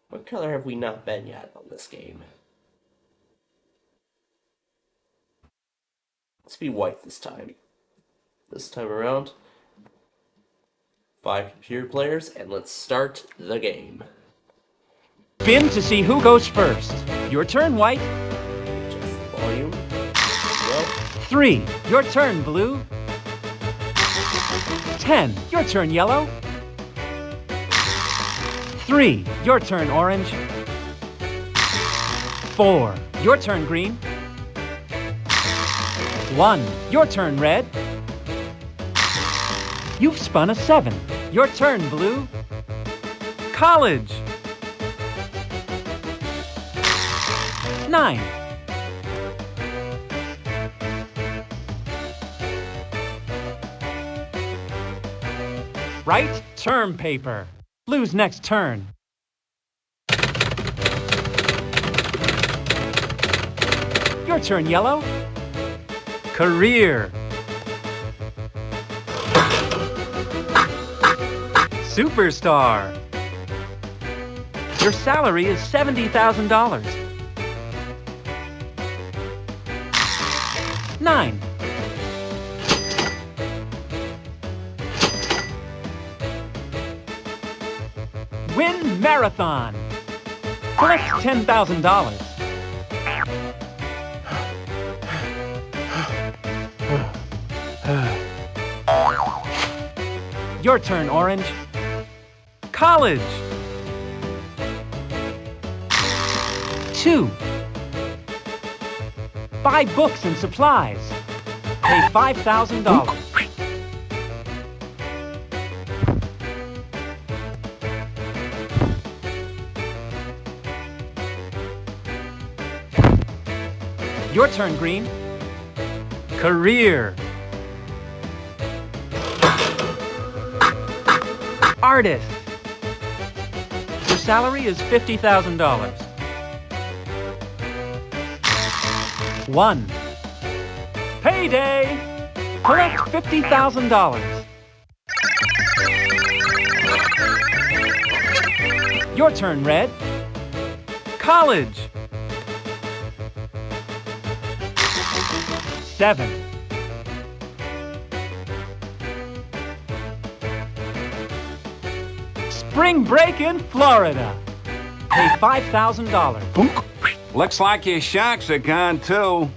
What color have we not been yet on this game? Let's be white this time. This time around, 5 computer players, and let's start the game. Spin to see who goes first. Your turn, White. Adjust the volume. Well, 3. Your turn, Blue. 10. Your turn, Yellow. 3. Your turn, Orange. 4. Your turn, Green. 1. Your turn, Red. You've spun a 7. Your turn, Blue. College. 9. Right, term paper. Blue's next turn. Your turn, Yellow. Career. Superstar. Your salary is $70,000. 9. Win marathon. Collect $10,000. Your turn, Orange. College. 2. Buy books and supplies. Pay $5,000. Your turn, Green. Career. Artist. Your salary is $50,000. 1. Payday! Collect $50,000. Your turn, Red. College. 7. Spring break in Florida. Pay $5,000. Looks like your sharks are gone too.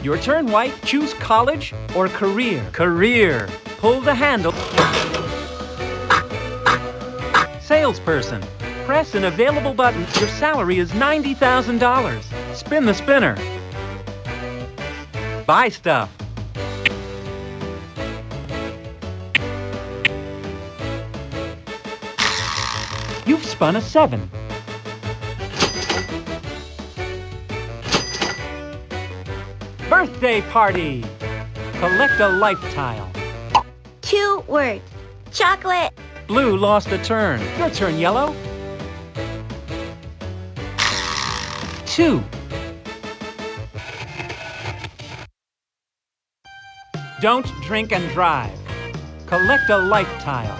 Your turn, White. Choose college or career. Career. Pull the handle. Salesperson. Press an available button. Your salary is $90,000. Spin the spinner. Buy stuff. You've spun a 7. Birthday party. Collect a life tile. 2 words. Chocolate. Blue lost a turn. Your turn, Yellow. 2. Don't drink and drive. Collect a life tile.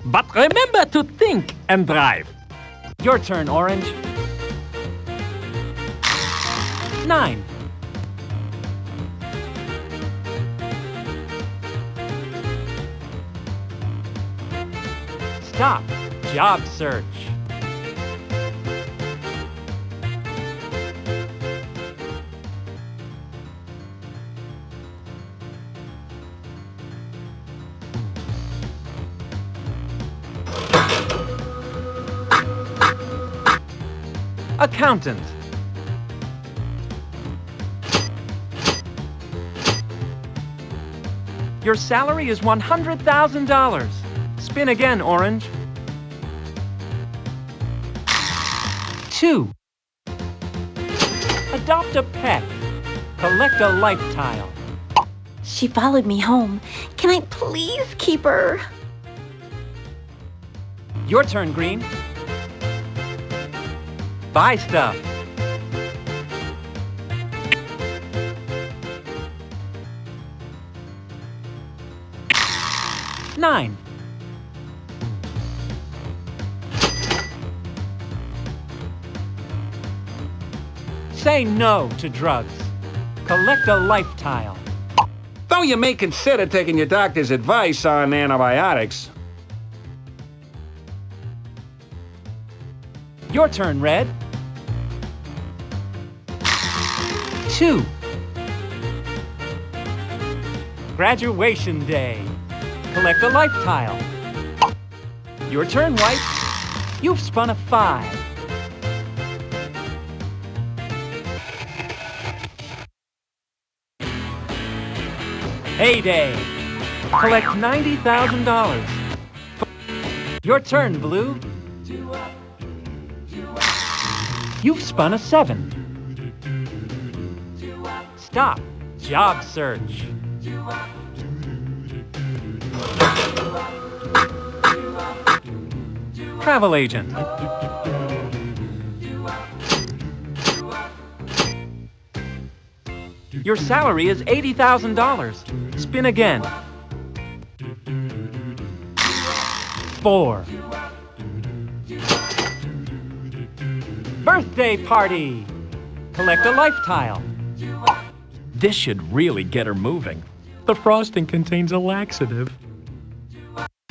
But remember to think and drive. Your turn, Orange. 9. Stop. Job search. Accountant. Your salary is $100,000. Spin again, Orange. 2. Adopt a pet. Collect a life tile. She followed me home. Can I please keep her? Your turn, Green. Buy stuff. 9. Say no to drugs. Collect a life tile. Though you may consider taking your doctor's advice on antibiotics. Your turn, Red. 2. Graduation day. Collect a life tile. Your turn, White. You've spun a 5. Heyday. Collect $90,000. Your turn, Blue. You've spun a 7. Stop. Job search. Travel agent. Your salary is $80,000. Spin again. 4. Birthday party. Collect a life tile. This should really get her moving. The frosting contains a laxative.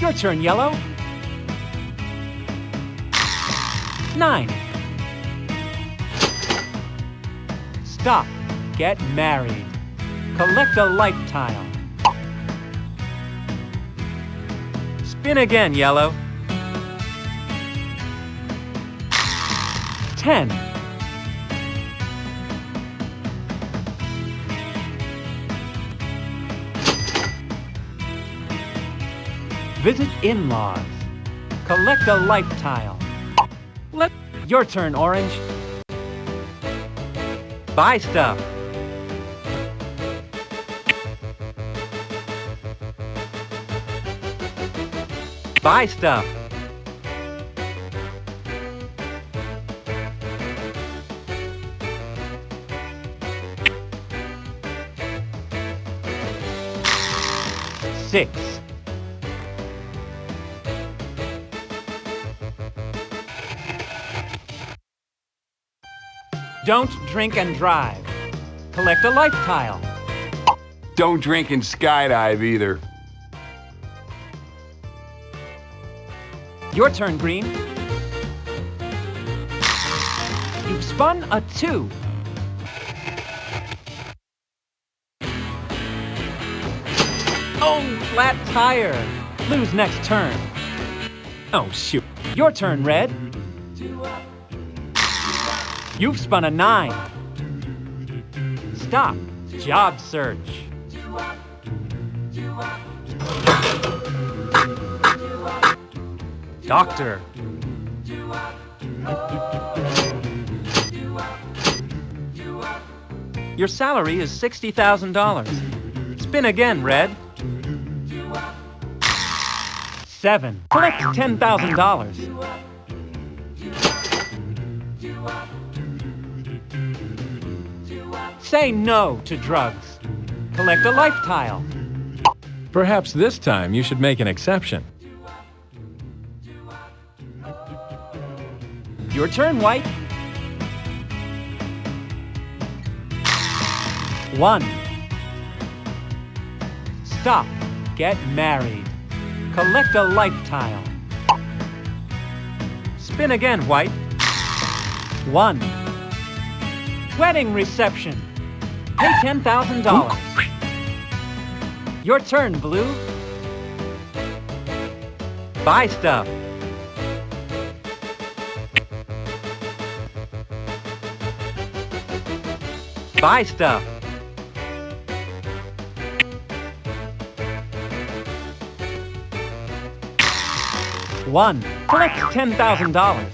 Your turn, Yellow. 9. Stop. Get married. Collect a life tile. Spin again, Yellow. 10. Visit in-laws. Collect a life tile. Your turn, Orange. Buy stuff. Buy stuff. Six. Don't drink and drive. Collect a life tile. Don't drink and skydive either. Your turn, Green. You've spun a 2. Oh, flat tire. Blue's next turn. Oh, shoot. Your turn, Red. You've spun a 9. Stop. Job search. Doctor. Your salary is $60,000. Spin again, Red. 7. Collect $10,000. Say no to drugs. Collect a life tile. Perhaps this time you should make an exception. Your turn, White. 1. Stop. Get married. Collect a life tile. Spin again, white. 1. Wedding reception. Pay $10,000. Your turn, blue. Buy stuff. Buy stuff. One. Collect $10,000.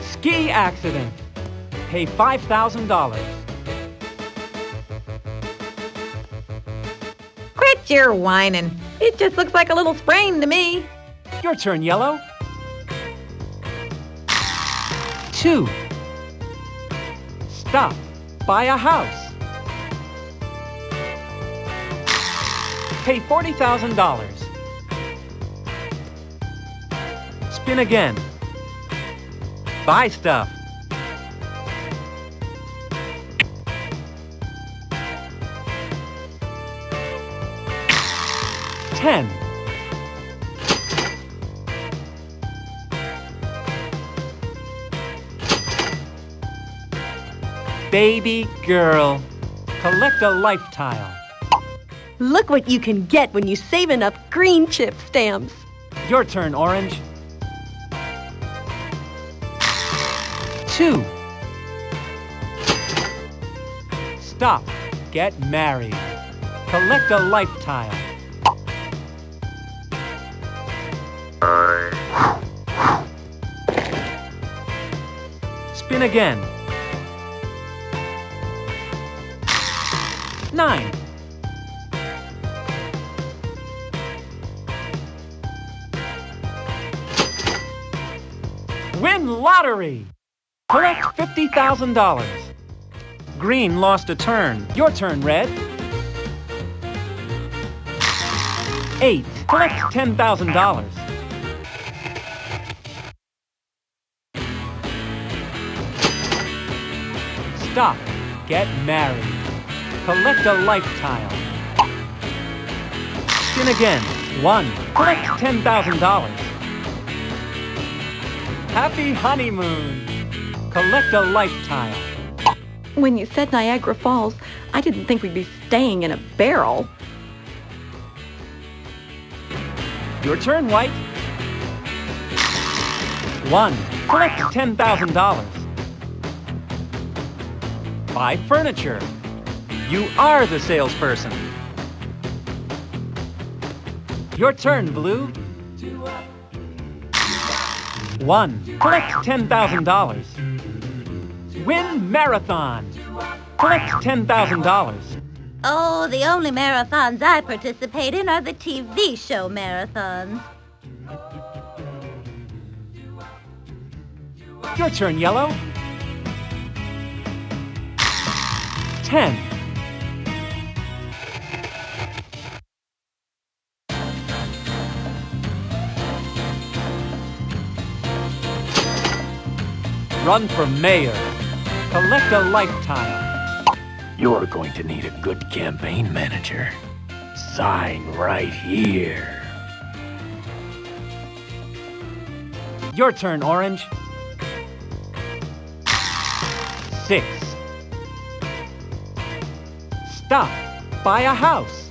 Ski accident. Pay $5,000. Quit your whining. It just looks like a little sprain to me. Your turn, yellow. 2. Stop. Buy a house. Pay $40,000. Spin again. Buy stuff. $10. Baby girl. Collect a life tile. Look what you can get when you save enough green chip stamps. Your turn, orange. 2. Stop. Get married. Collect a life tile. Spin again. 9. Win lottery! Collect $50,000. Green lost a turn. Your turn, red. 8. Collect $10,000. Stop. Get married. Collect a life tile. Spin again. 1. Collect $10,000. Happy honeymoon. Collect a life tile. When you said Niagara Falls, I didn't think we'd be staying in a barrel. Your turn, white. 1. Collect $10,000. Buy furniture. You are the salesperson. Your turn, blue. 1. Collect $10,000. Win marathon. Collect $10,000. Oh, the only marathons I participate in are the TV show marathons. Your turn, yellow. 10. Run for mayor. Collect a life tile. You're going to need a good campaign manager. Sign right here. Your turn, orange. 6. Stop. Buy a house.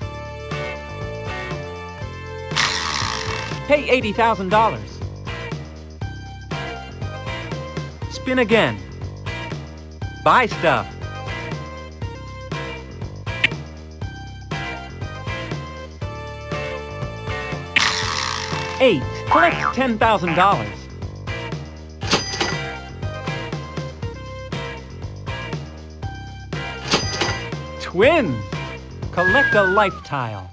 Pay $80,000. Spin again. Buy stuff. $8. Collect $10,000. Twins. Collect a life tile.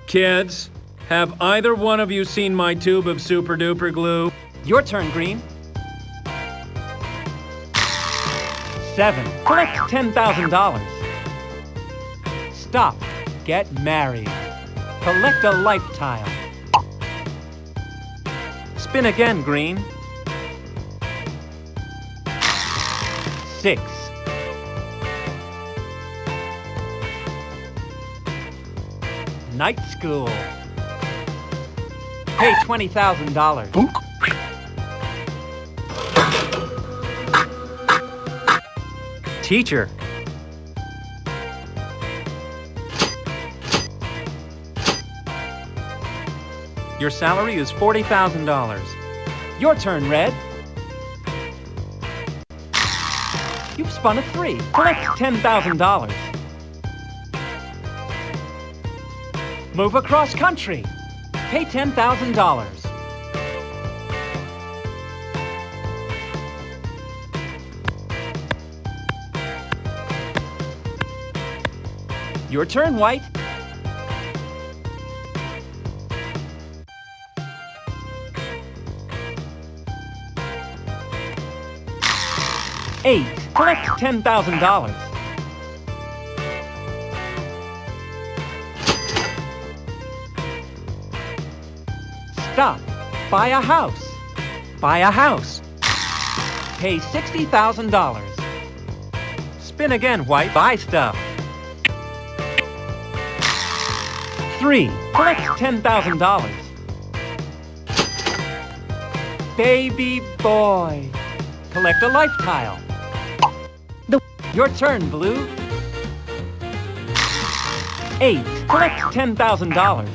Kids, have either one of you seen my tube of super duper glue? Your turn, green. 7. Collect $10,000. Stop. Get married. Collect a life tile. Spin again, green. 6. Night school. Pay $20,000. teacher. Your salary is $40,000. Your turn, Red. You've spun a 3. Collect $10,000. Move across country. Pay $10,000. Your turn, White. Eight. Collect $10,000. Stop. Buy a house. Buy a house. Pay $60,000. Spin again, White. Buy stuff. 3. Collect $10,000. Baby boy. Collect a life tile. Your turn, Blue. 8. Collect $10,000.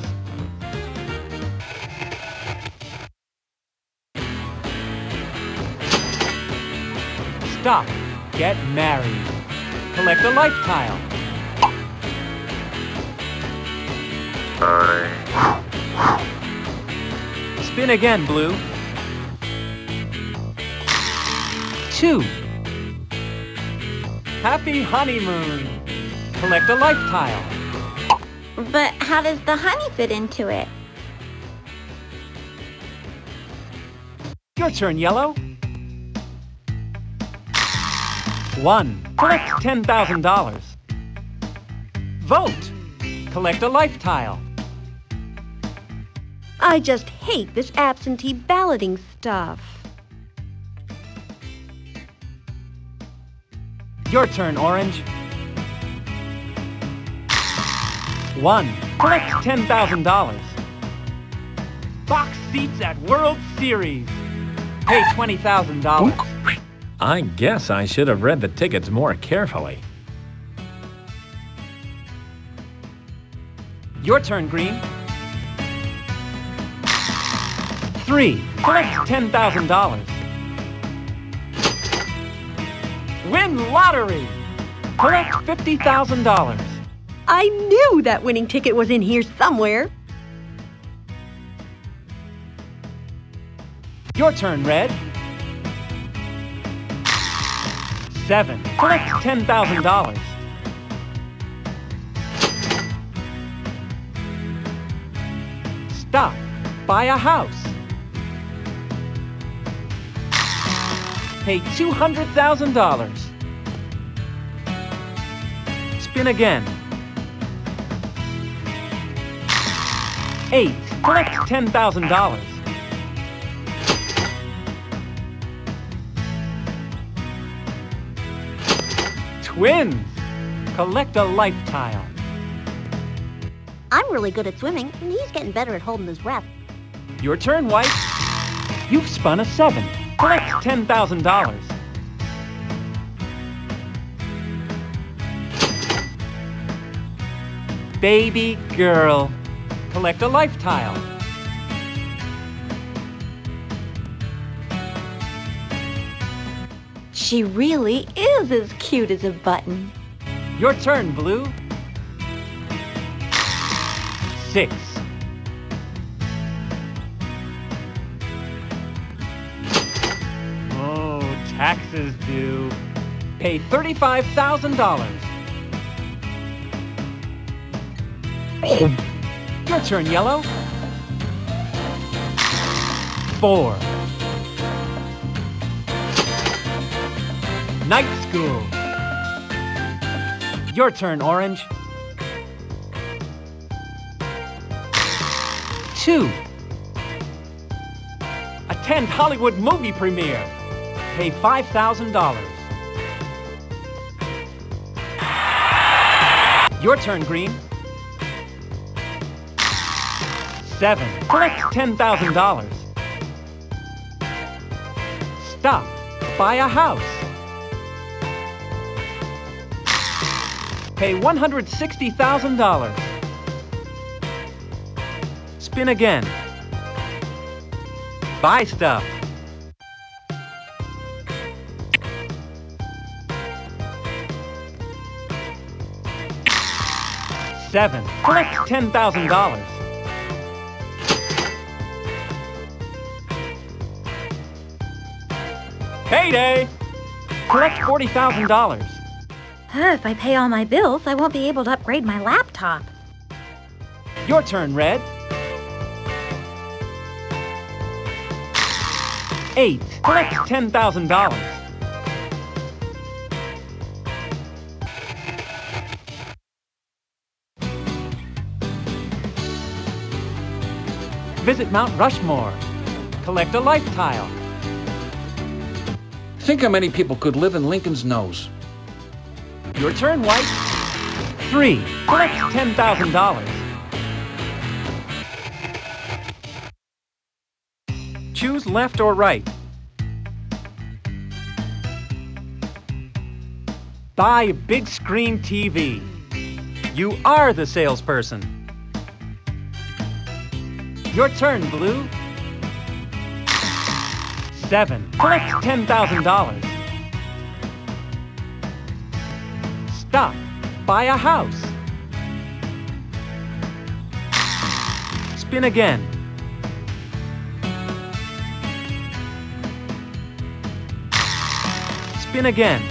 Stop. Get married. Collect a life tile. Spin again, Blue. 2. Happy honeymoon. Collect a life tile. But how does the honey fit into it? Your turn, Yellow. 1. Collect $10,000. Vote. Collect a life tile. I just hate this absentee balloting stuff. Your turn, Orange. 1. Collect $10,000. Box seats at World Series. Pay $20,000. I guess I should have read the tickets more carefully. Your turn, Green. 3. Collect $10,000. Win lottery! Collect $50,000. I knew that winning ticket was in here somewhere. Your turn, Red. 7. Collect $10,000. Stop. Buy a house. Pay $200,000. Spin again. 8. Collect $10,000. Twins. Collect a life tile. I'm really good at swimming, and he's getting better at holding his breath. Your turn, White. You've spun a 7. Collect $10,000. Baby girl. Collect a life tile. She really is as cute as a button. Your turn, Blue. 6. Oh, taxes due. Pay $35,000. Your turn, Yellow. 4. Night school. Your turn, Orange. 2. Attend Hollywood movie premiere. Pay $5,000. Your turn, Green. 7. Collect $10,000. Stop. Buy a house. Pay $160,000. Spin again. Buy stuff. $7. Collect $10,000. Payday! Collect $40,000. If I pay all my bills, I won't be able to upgrade my laptop. Your turn, Red. 8. Collect $10,000. Visit Mount Rushmore. Collect a life tile. Think how many people could live in Lincoln's nose. Your turn, White. 3. Collect $10,000. Choose left or right. Buy a big screen TV. You are the salesperson. Your turn, Blue. 7. Collect $10,000. Stop. Buy a house. Spin again. Spin again.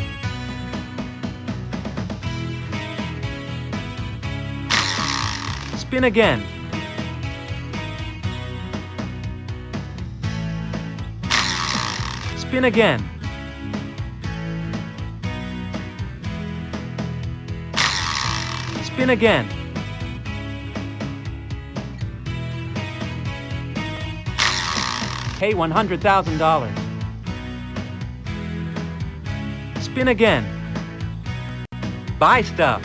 Spin again. Spin again. Spin again. Pay $100,000. Spin again. Buy stuff.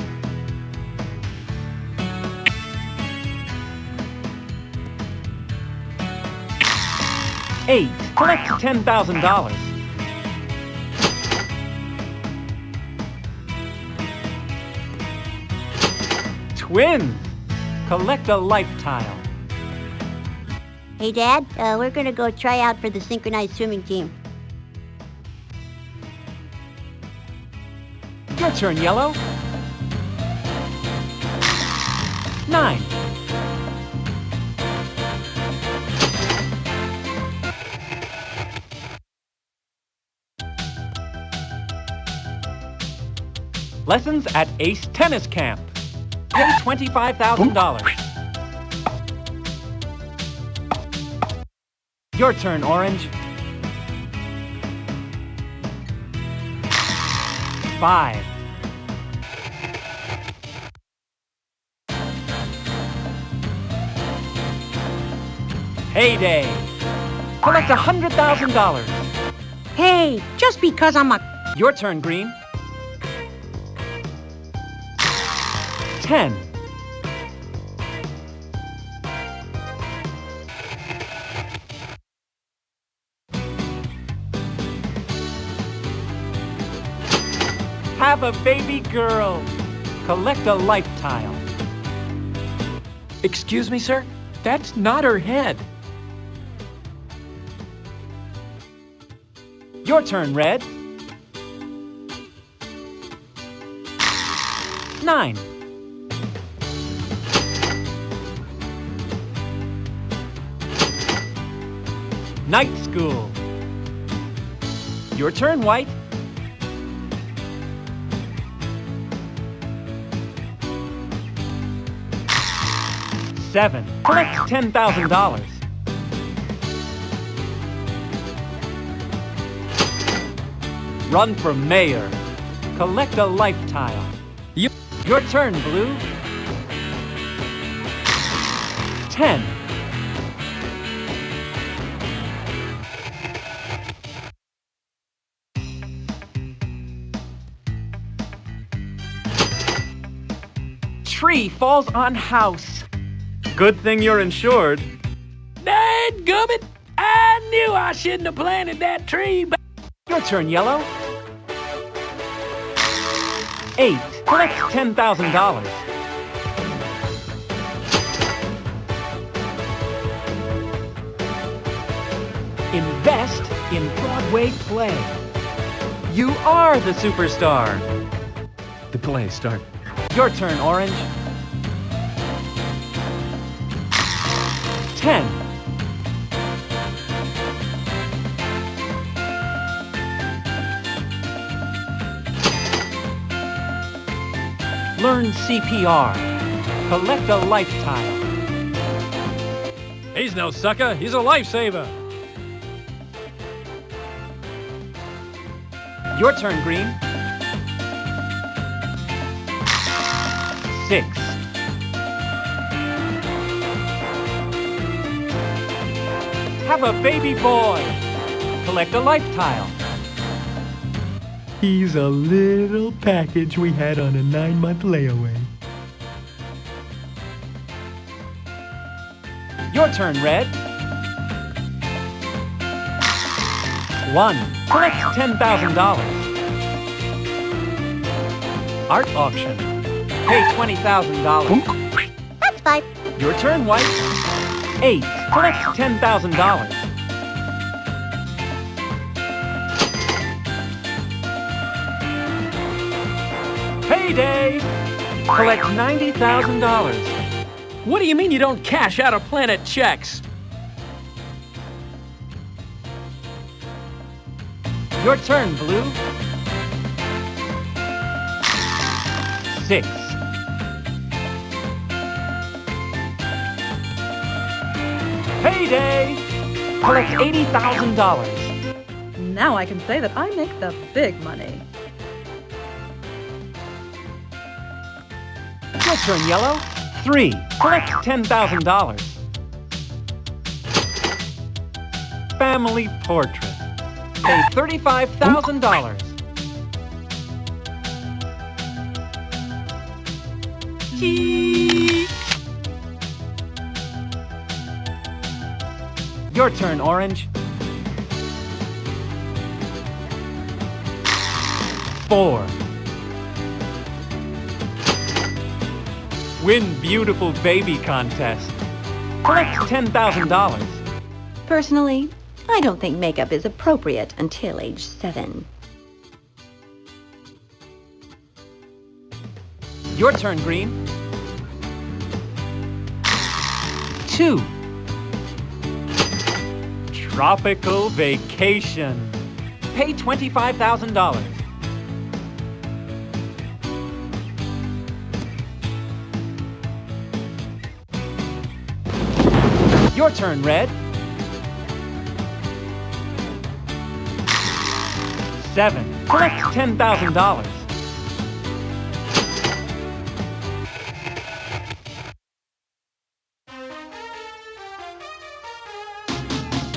$8. Collect $10,000. Twins. Collect a life tile. Hey, Dad, we're gonna go try out for the synchronized swimming team. Your turn, Yellow. 9. Lessons at Ace Tennis Camp. Pay $25,000. Your turn, Orange. 5. Payday. Collect $100,000. Hey, just because I'm a... Your turn, Green. 10. Have a baby girl. Collect a life tile. Excuse me, sir? That's not her head. Your turn, Red. 9. Night School. Your turn, White. 7. Collect $10,000. Run for mayor. Collect a life tile. Your turn, Blue. 10. Tree falls on house. Good thing you're insured. Dadgummit! I knew I shouldn't have planted that tree. Your turn, Yellow. 8. Collect $10,000. Invest in Broadway play. You are the superstar. The play start. Your turn, Orange. 10. Learn CPR. Collect a life tile. He's no sucker. He's a lifesaver. Your turn, Green. 6. Have a baby boy. Collect a life tile. He's a little package we had on a 9-month layaway. Your turn, Red. 1. Collect $10,000. Art auction. Pay $20,000. That's fine. Your turn, White. 8. Collect $10,000. Payday! Collect $90,000. What do you mean you don't cash out of Planet checks? Your turn, Blue. 6. Payday! Collect $80,000. Now I can say that I make the big money. Your turn, Yellow. 3. Collect $10,000. Family portrait. Pay $35,000. Your turn, Orange. 4. Win beautiful baby contest. Collect $10,000. Personally, I don't think makeup is appropriate until age 7. Your turn, Green. 2. Tropical vacation. Pay $25,000. Your turn, Red. 7. Collect $10,000.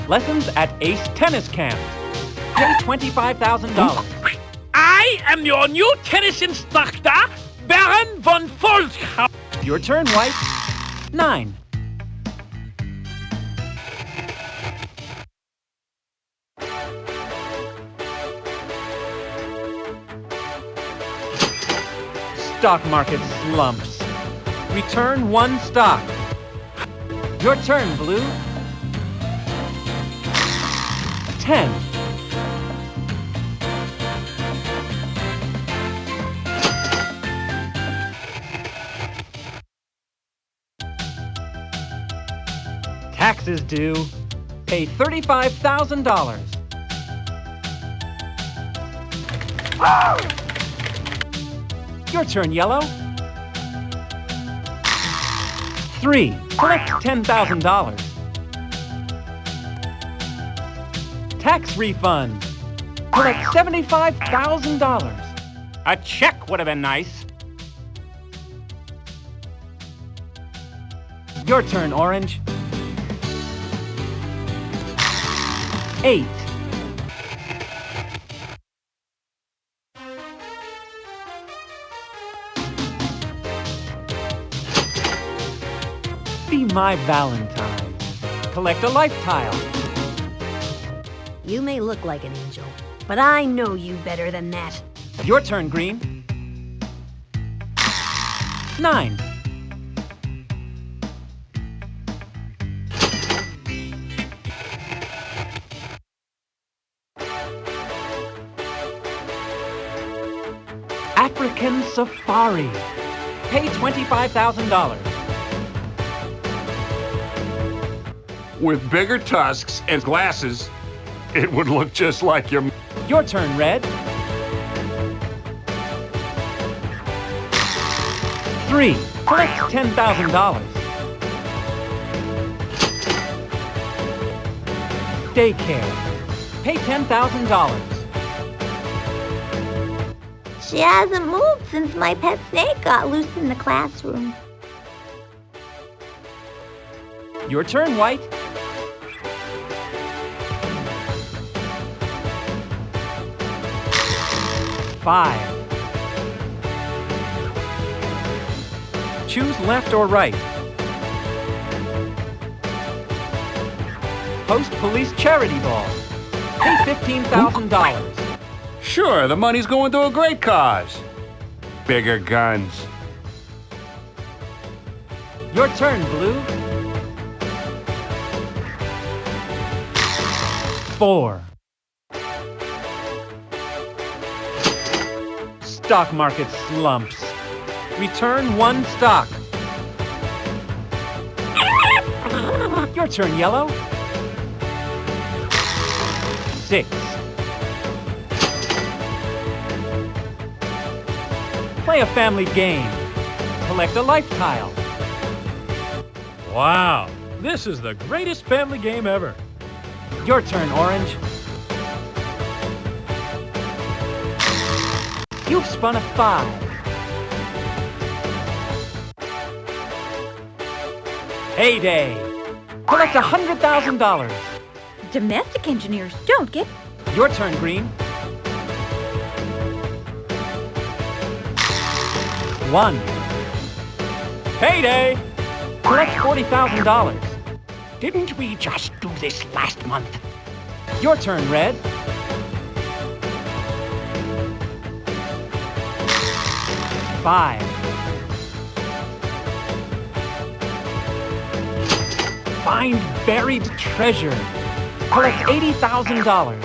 Lessons at Ace Tennis Camp. Pay $25,000. I am your new tennis instructor, Baron von Volkhaus. Your turn, White. 9. Stock market slumps. Return 1 stock. Your turn, Blue. 10. Taxes due. Pay $35,000. Your turn, Yellow. 3. Collect $10,000. Tax refund. Collect $75,000. A check would have been nice. Your turn, Orange. 8. Be my Valentine. Collect a life tile. You may look like an angel, but I know you better than that. Your turn, Green. 9. African Safari. Pay $25,000. With bigger tusks and glasses, it would look just like your... Your turn, Red. 3. Collect $10,000. Daycare. Pay $10,000. She hasn't moved since my pet snake got loose in the classroom. Your turn, White. 5. Choose left or right. Host police charity ball. Pay $15,000. Sure, the money's going to a great cause. Bigger guns. Your turn, Blue. 4. Stock market slumps. Return 1 stock. Your turn, Yellow. 6. Play a family game. Collect a life tile. Wow, this is the greatest family game ever. Your turn, Orange. You've spun a 5. Heyday! Collect $100,000. Domestic engineers don't get... Your turn, Green. 1. Payday! Collect $40,000. Didn't we just do this last month? Your turn, Red. 5. Find buried treasure. Collect $80,000.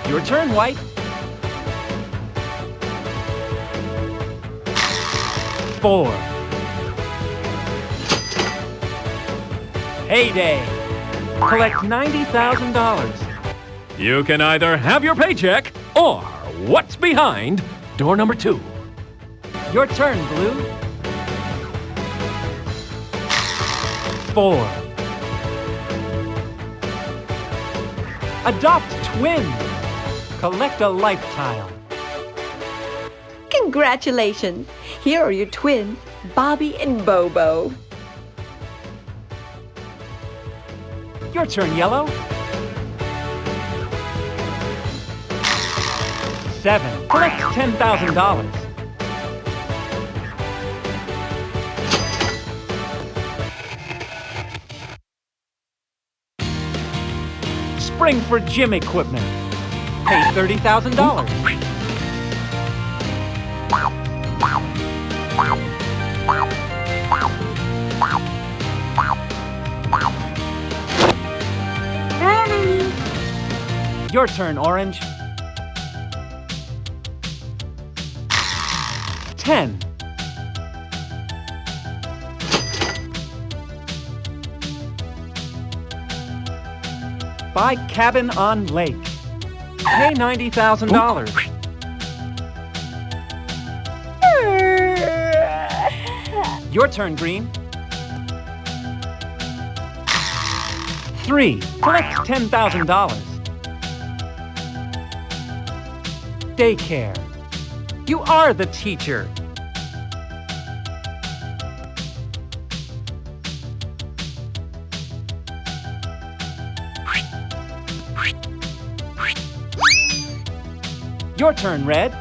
Your turn, White. 4. Heyday! Collect $90,000. You can either have your paycheck or what's behind door number 2. Your turn, Blue. 4. Adopt twins. Collect a life tile. Congratulations! Here are your twins, Bobby and Bobo. Your turn, Yellow. 7. Collect $10,000. Spring for gym equipment. Pay $30,000. Your turn, Orange. 10. Buy cabin on lake. Pay $90,000. Your turn, Green. 3. Collect $10,000. Daycare. You are the teacher. Your turn, Red.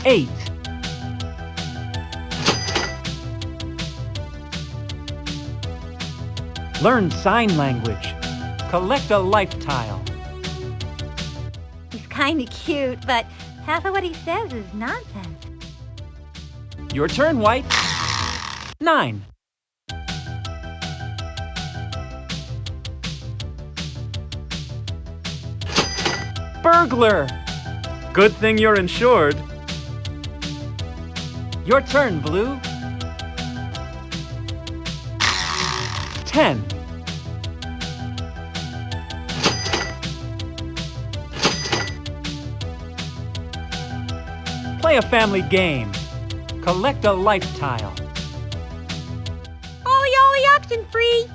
8. Learn sign language. Collect a life tile. He's kind of cute, but half of what he says is nonsense. Your turn, White. 9. Burglar! Good thing you're insured. Your turn, Blue. 10. Play a family game. Collect a life tile. Ollie, ollie, oxen free.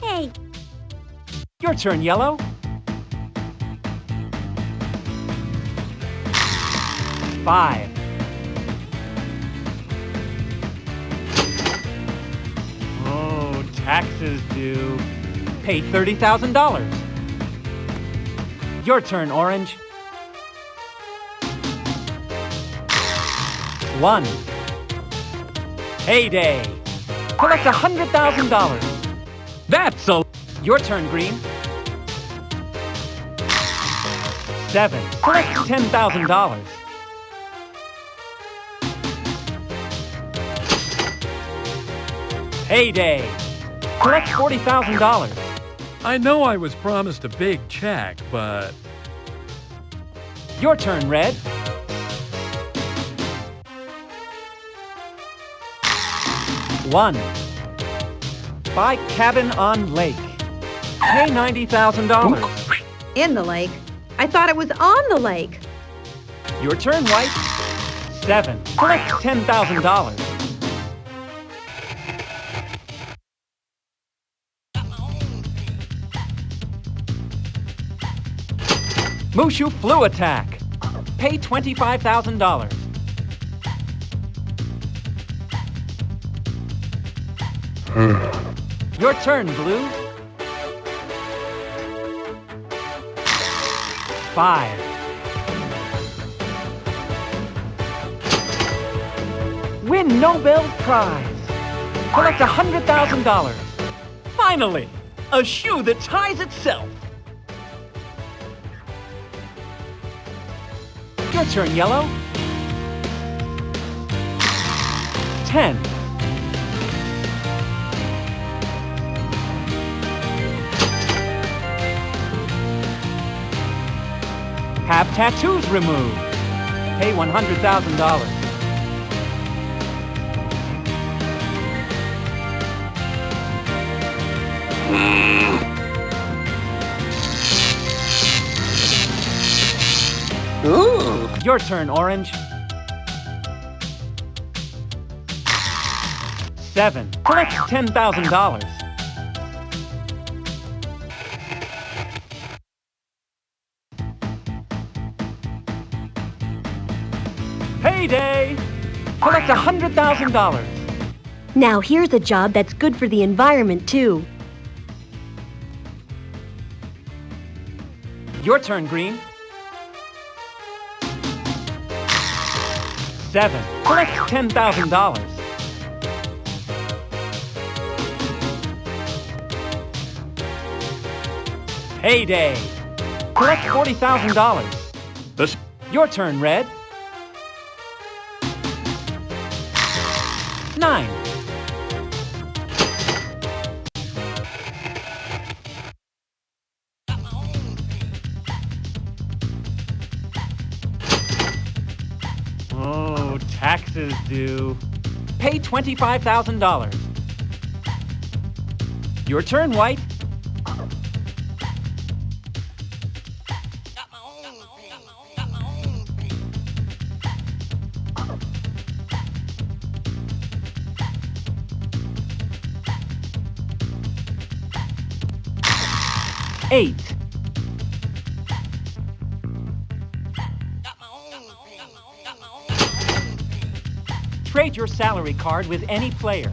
Hey, Your turn, Yellow. 5. Oh, taxes due. Pay $30,000. Your turn, Orange. 1. Payday. Collect $100,000. That's a... Your turn, Green. 7. Collect $10,000. Payday. Collect $40,000. I know I was promised a big check, but... Your turn, Red. 1. Buy cabin on lake. Pay $90,000. in the lake. I thought it was on the lake. Your turn, White. 7. Collect $10,000. Mushu Flu Attack. Pay $25,000. Your turn, Blue. 5. Win Nobel Prize. Collect $100,000. Finally, a shoe that ties itself. Your turn, Yellow. 10. Have tattoos removed. Pay $100,000. Ooh. Your turn, Orange. 7. Collect $10,000. Payday! Collect $100,000. Now here's a job that's good for the environment, too. Your turn, Green. 7. Collect $10,000. Payday! Collect $40,000. Your turn, Red. 9. Oh, taxes due. Pay $25,000. Your turn, White. 8. Trade your salary card with any player.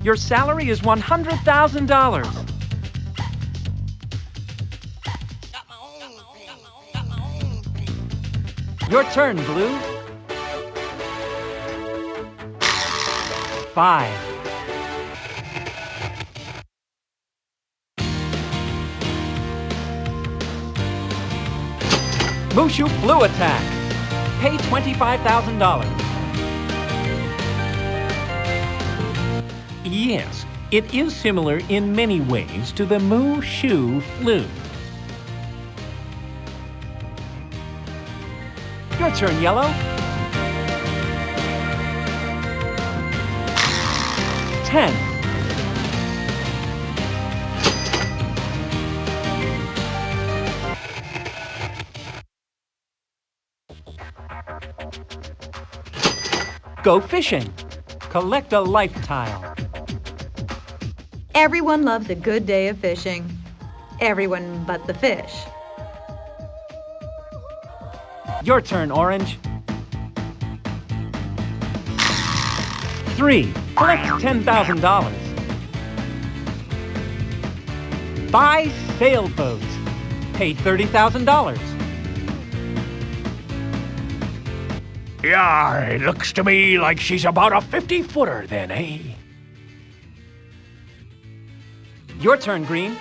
Your salary is $100,000. Your turn, Blue. 5. Mushu Flu Attack. Pay $25,000. Yes, it is similar in many ways to the Mushu flu. Your turn, Yellow. 10. Go fishing. Collect a life tile. Everyone loves a good day of fishing. Everyone but the fish. Your turn, Orange. 3. Collect $10,000. Buy sailboats. Pay $30,000. Yeah, it looks to me like she's about a 50-footer then, eh? Your turn, Green.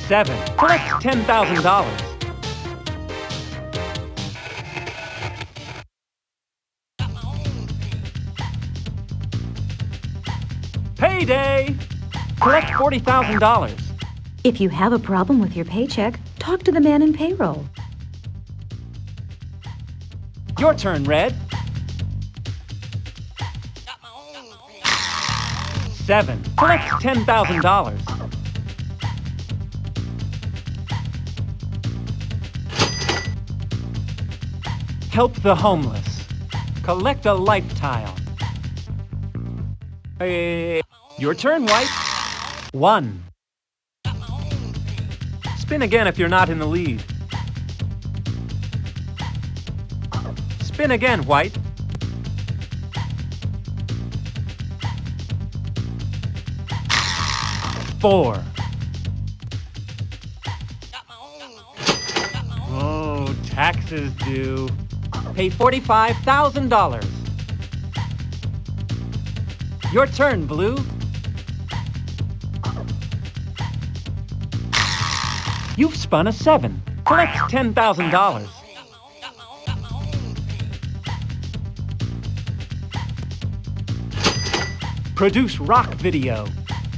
7. Collect $10,000. Payday! Collect $40,000. If you have a problem with your paycheck, talk to the man in payroll. Your turn, Red. 7. Collect $10,000. Help the homeless. Collect a life tile. Your turn, White. 1. Spin again if you're not in the lead. Spin again, White. 4. Oh, taxes due. Pay $45,000. Your turn, Blue. You've spun a 7. Collect $10,000. Produce rock video.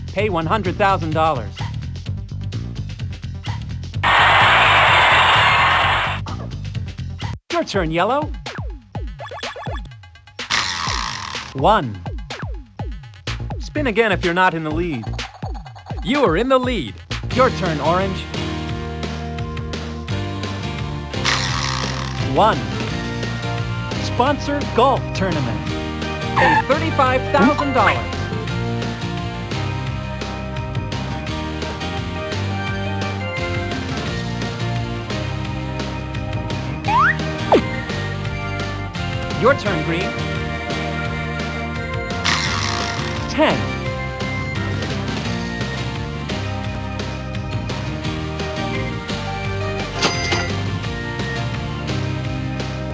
Pay $100,000. Your turn, Yellow. 1. Spin again if you're not in the lead. You are in the lead. Your turn, Orange. 1. Sponsor golf tournament. Pay $35,000. Your turn, Green. 10.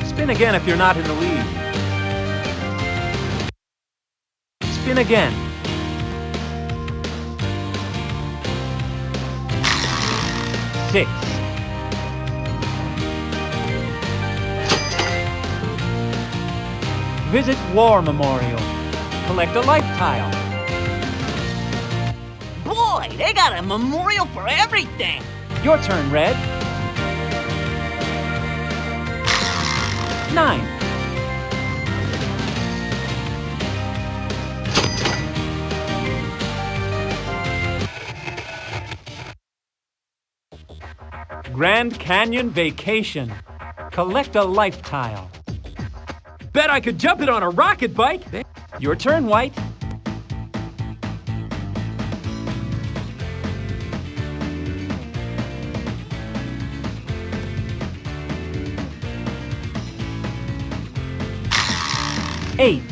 Spin again if you're not in the lead. Spin again. 6. Visit War Memorial. Collect a life tile. Boy, they got a memorial for everything. Your turn, Red. 9. Grand Canyon Vacation. Collect a life tile. Bet I could jump it on a rocket bike. Your turn, White. 8.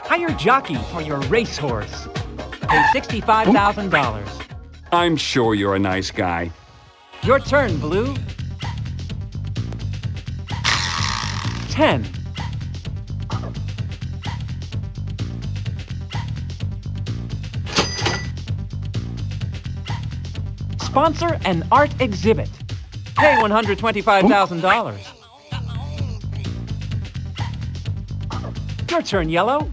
Hire jockey for your racehorse. Pay $65,000. I'm sure you're a nice guy. Your turn, Blue. 10. Sponsor an art exhibit. Pay $125,000. Your turn, Yellow.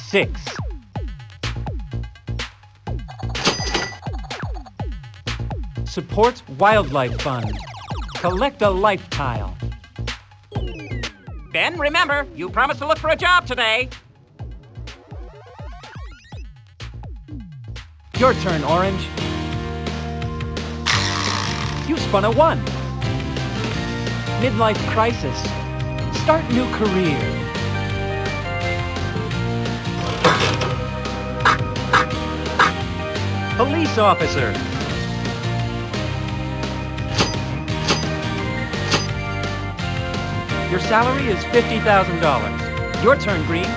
6. Support Wildlife Fund. Collect a life tile. Ben, remember, you promised to look for a job today. Your turn, Orange. You spun a 1. Midlife crisis. Start new career. Police officer. Your salary is $50,000. Your turn, Green.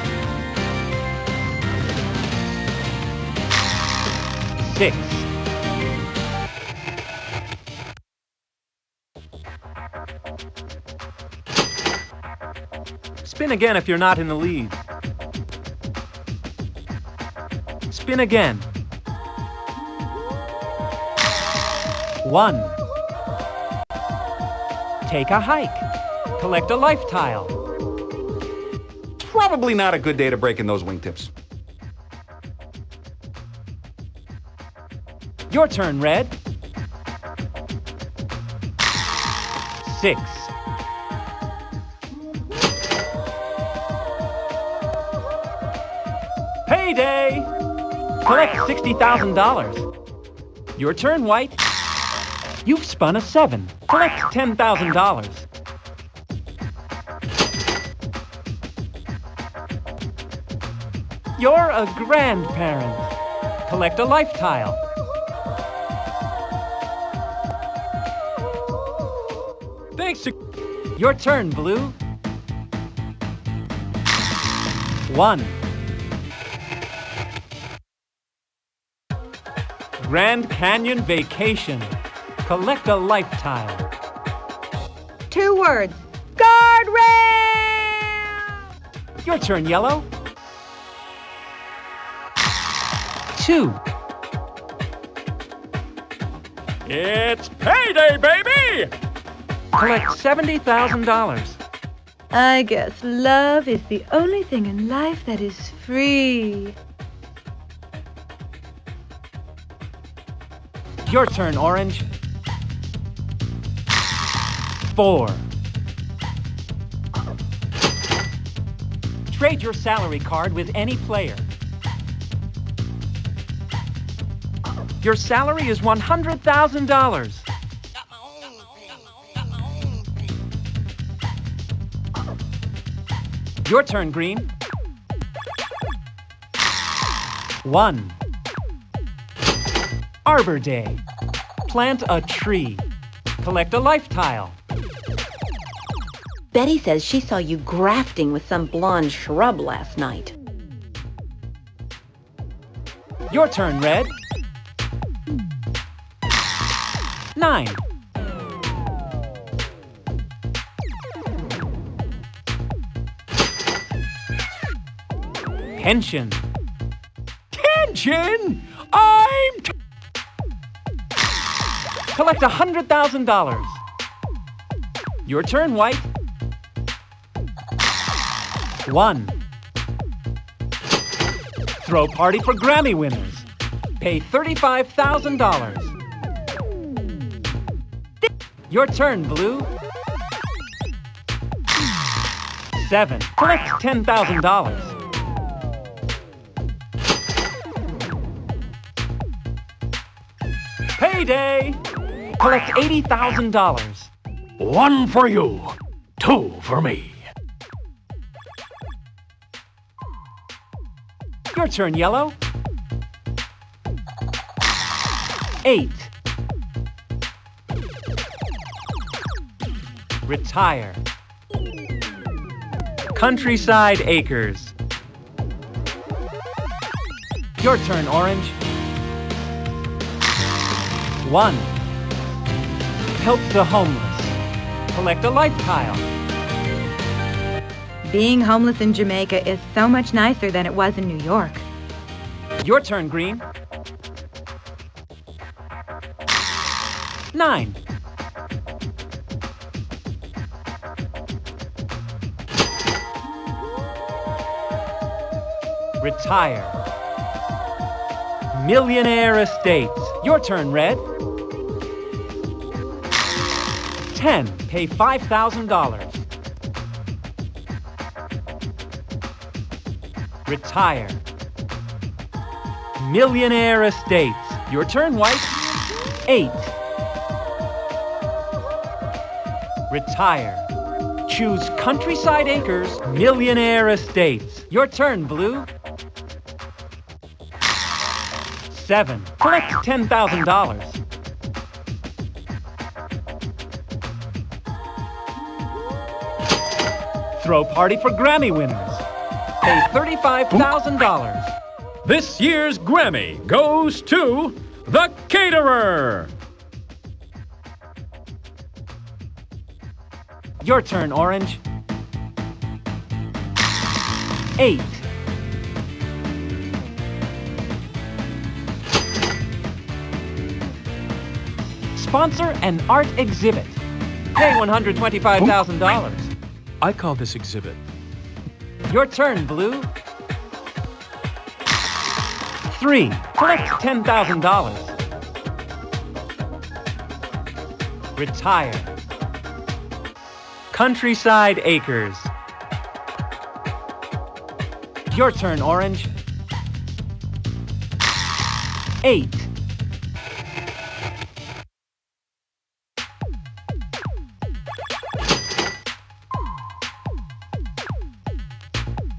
6. Spin again if you're not in the lead. Spin again. 1. Take a hike. Collect a life tile. Probably not a good day to break in those wingtips. Your turn, Red. 6. Payday! Collect $60,000. Your turn, White. You've spun a 7. Collect $10,000. You're a grandparent. Collect a life tile. Thanks. Your turn, Blue. 1. Grand Canyon Vacation. Collect a life tile. 2 words. Guardrail! Your turn, Yellow. 2. It's payday, baby! Collect $70,000. I guess love is the only thing in life that is free. Your turn, Orange. 4. Trade your salary card with any player. Your salary is $100,000. Your turn, Green. 1. Arbor Day. Plant a tree. Collect a life tile. Betty says she saw you grafting with some blonde shrub last night. Your turn, Red. 9. Pension. Pension? Collect $100,000. Your turn, White. 1. Throw party for Grammy winners. Pay $35,000. Your turn, Blue. 7. Collect $10,000. Payday! Collect $80,000. 1 for you, 2 for me. Your turn, Yellow. 8. Retire. Countryside Acres. Your turn, Orange. 1. Help the homeless. Collect a life tile. Being homeless in Jamaica is so much nicer than it was in New York. Your turn, Green. 9. Retire. Millionaire estates. Your turn, Red. 10. Pay $5,000. Retire. Millionaire estates. Your turn, White. 8. Retire. Choose Countryside Acres, Millionaire Estates. Your turn, Blue. 7. Collect $10,000. Throw party for Grammy winners. Pay $35,000. This year's Grammy goes to the caterer. Your turn, Orange. 8. Sponsor an art exhibit. Pay $125,000. I call this exhibit. Your turn, Blue. 3. Collect $10,000. Retire. Countryside Acres. Your turn, Orange. 8.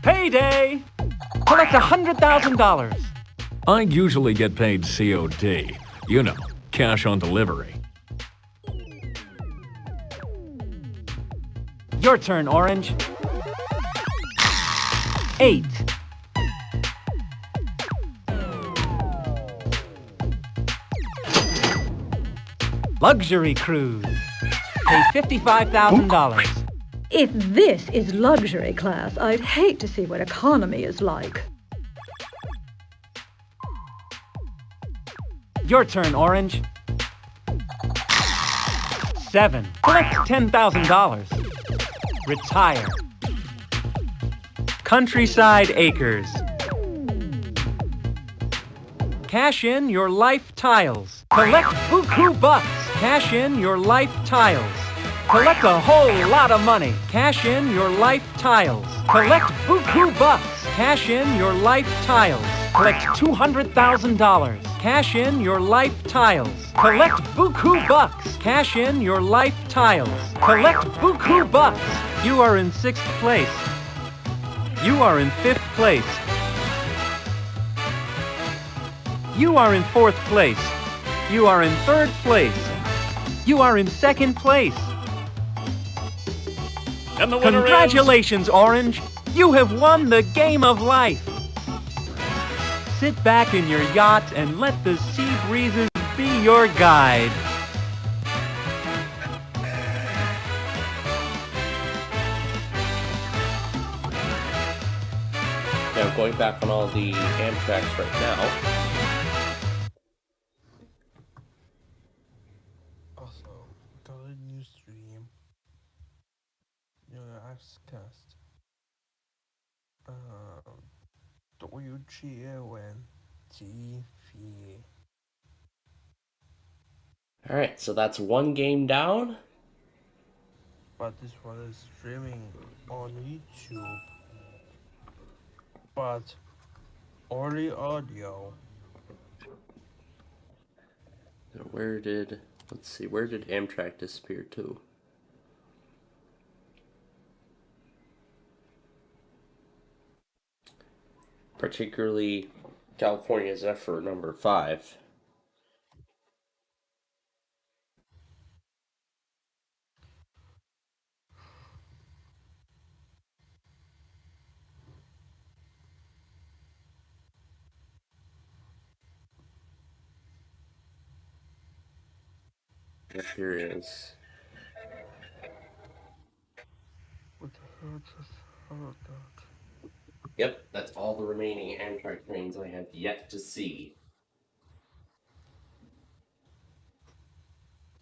Payday! Collect $100,000. I usually get paid COD. You know, cash on delivery. Your turn, Orange. 8. Luxury cruise. Pay $55,000. If this is luxury class, I'd hate to see what economy is like. Your turn, Orange. 7. Collect $10,000. Retire. Countryside Acres. Cash in your life tiles. Collect buku bucks. Cash in your life tiles. Collect a whole lot of money. Cash in your life tiles. Collect buku bucks. Cash in your life tiles. Collect $200,000. Cash in your life tiles. Collect buku bucks. Cash in your life tiles. Collect buku bucks. You are in 6th place. You are in 5th place. You are in 4th place. You are in 3rd place. You are in 2nd place. And the winner Congratulations, Orange! You have won the game of life! Sit back in your yacht and let the sea breezes be your guide. Now, going back on all the Amtraks right now. Also, got a new stream. Cast. WGON TV. Alright, so that's one game down. But this one is streaming on YouTube. But only audio. Let's see, where did Amtrak disappear to? Particularly California Zephyr number 5. Here it is. What the hell just heard that? Yep, that's all the remaining Amtrak trains I have yet to see.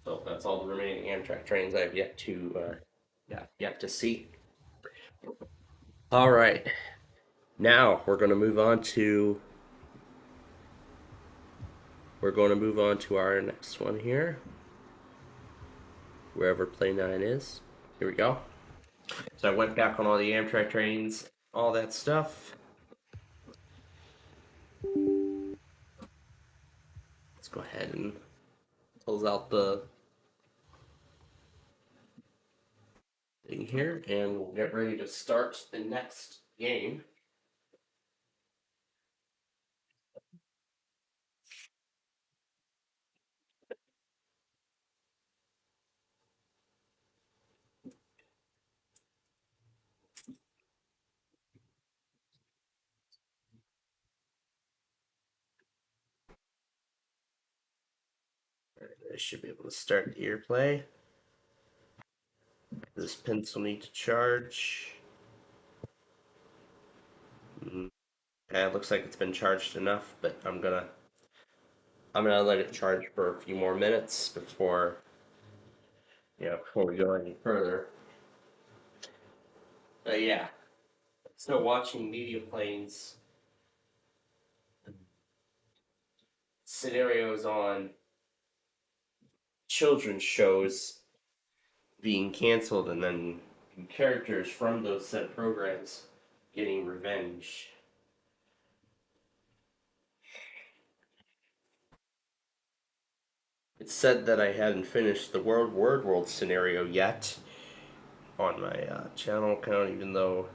So that's all the remaining Amtrak trains I have yet to see. All right, now we're going to move on to our next one here. Wherever plane 9 is. Here we go. So I went back on all the Amtrak trains, all that stuff. Let's go ahead and close out the thing here, and we'll get ready to start the next game. I should be able to start the airplay. This pencil need to charge. Yeah, it looks like it's been charged enough, but I'm gonna let it charge for a few more minutes before we go any further. But yeah, still watching media planes scenarios on children's shows being canceled, and then characters from those said programs getting revenge. It's said that I hadn't finished the World scenario yet on my channel account, even though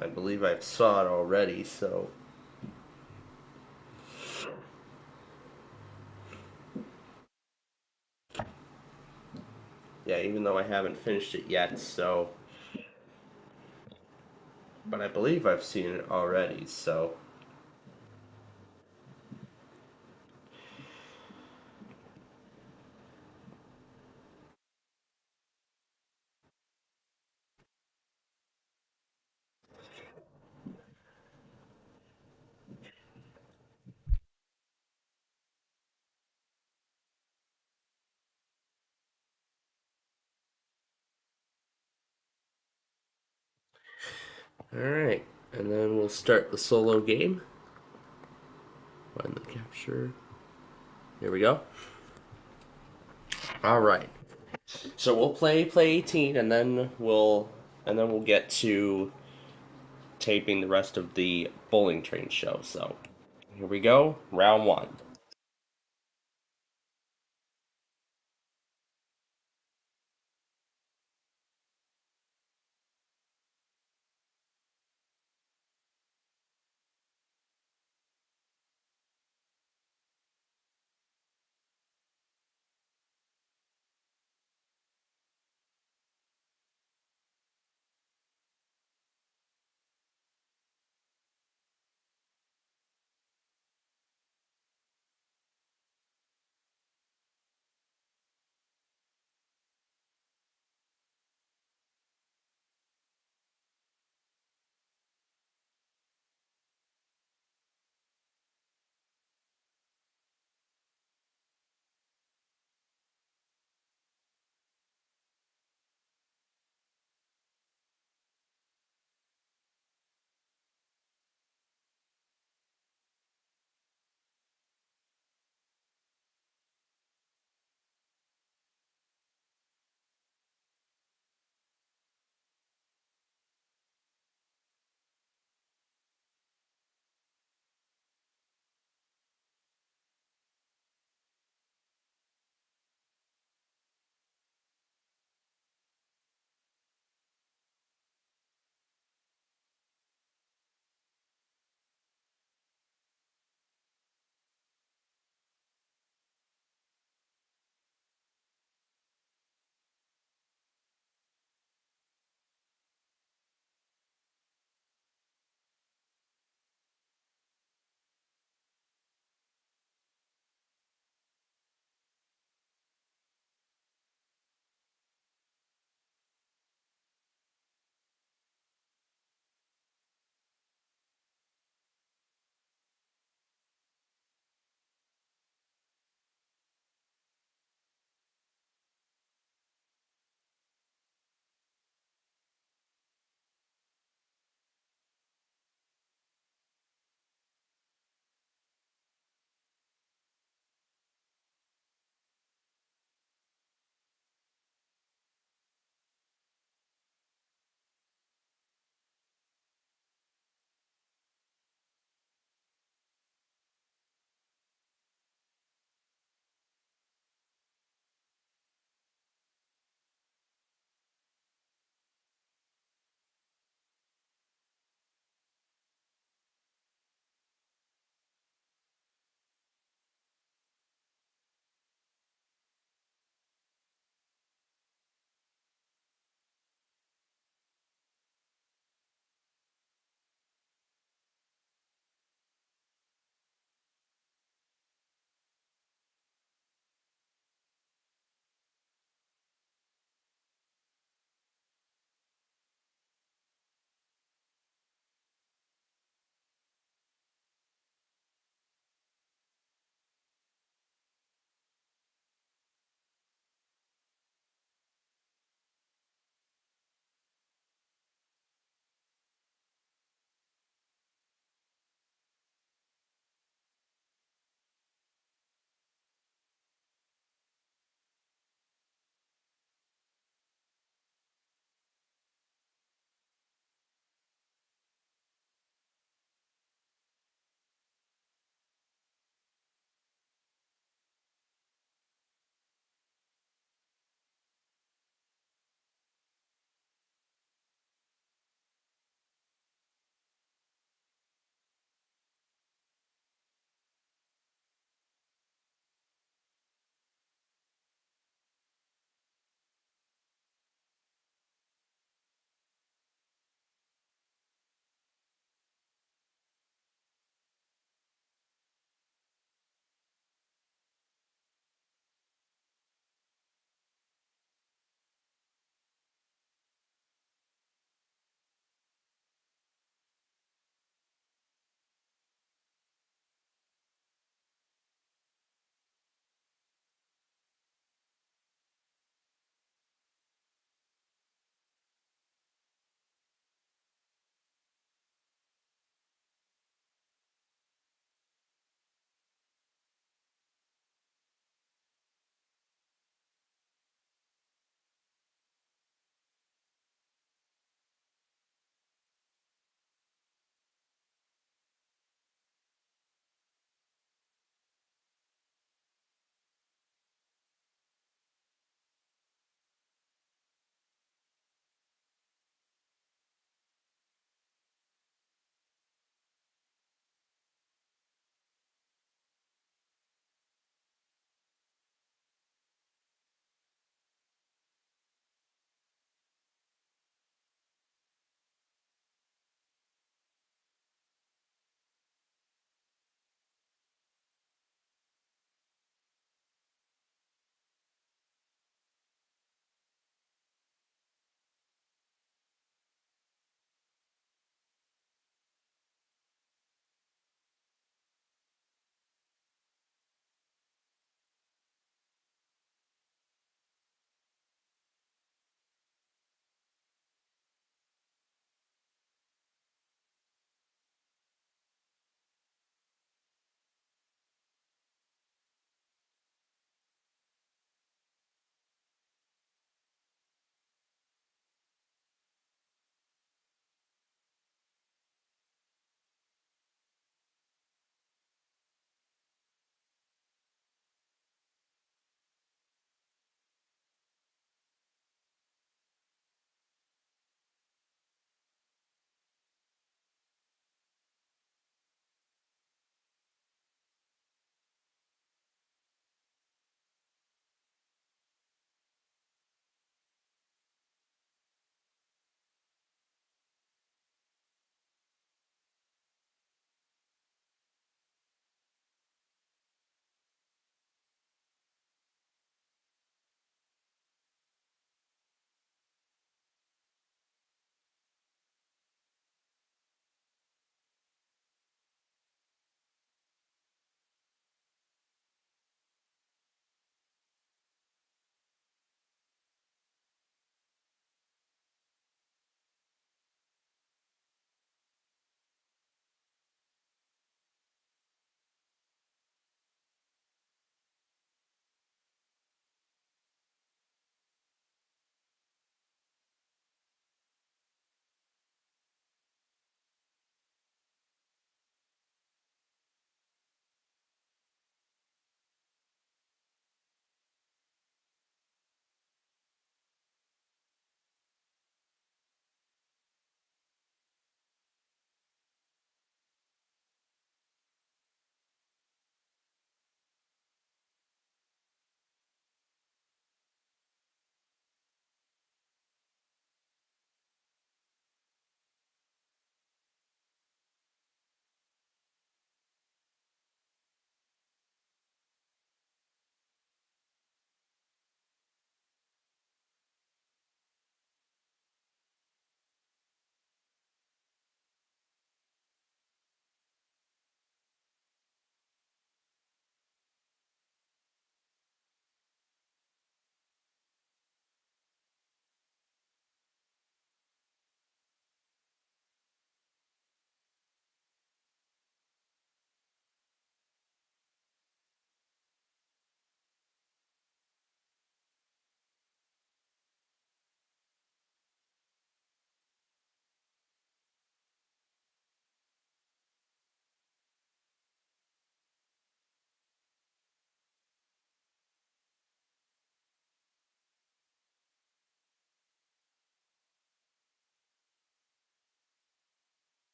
I believe I saw it already, so... Yeah, even though I haven't finished it yet, so... But I believe I've seen it already, so... Alright, and then we'll start the solo game. Find the capture. Here we go. Alright. So we'll play 18, and then we'll get to taping the rest of the bowling train show. So here we go, round 1.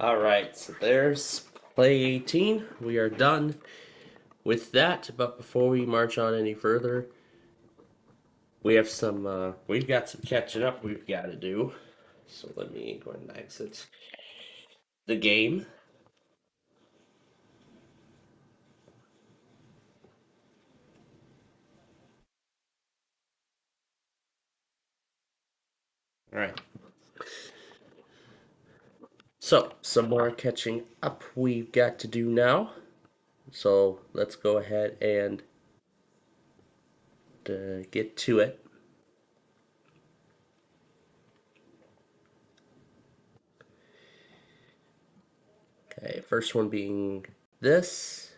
Alright, so there's play 18. We are done with that, but before we march on any further, we've got some catching up we've got to do. So let me go ahead and exit the game. Alright. So, some more catching up we've got to do now. So, let's go ahead and get to it. Okay, first one being this.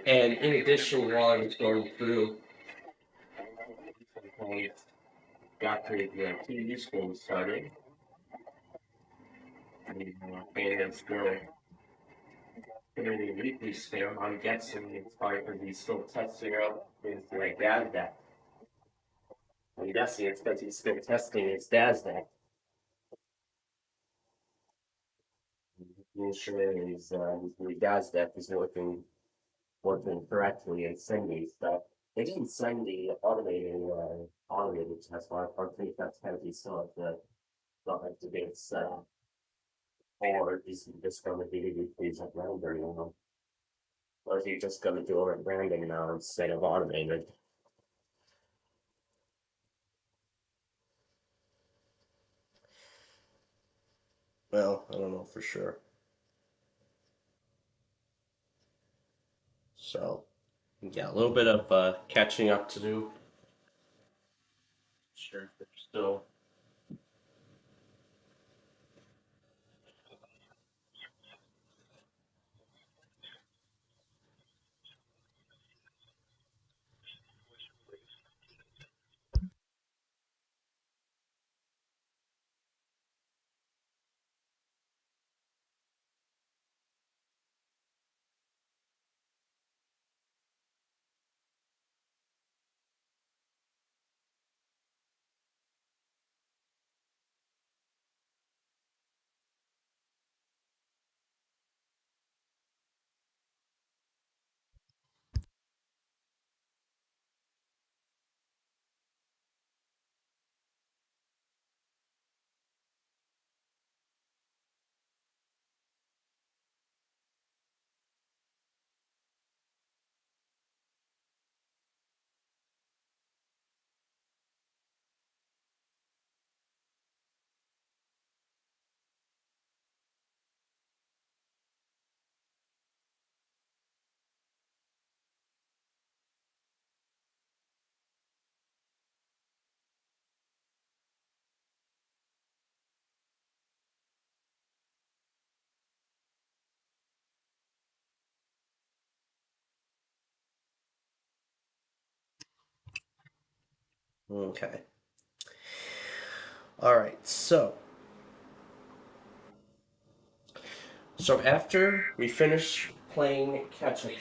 And in addition, while I was going through, I got the TV screen started. And it's still community weekly spam. I'm guessing it's probably because he's still testing out his dad's deck. I'm guessing it's because he's still testing his dad's deck. Making sure his dad's deck is working correctly and sending stuff. They didn't send the automated test. I think that's because he's still at the not up to date setup. Or is he just going to be these at random now? Or is he just going to do it at random now instead of automated? Well, I don't know for sure. So, yeah, a little bit of catching up to do. Sure, there's still. Okay. All right, so after we finish playing catch up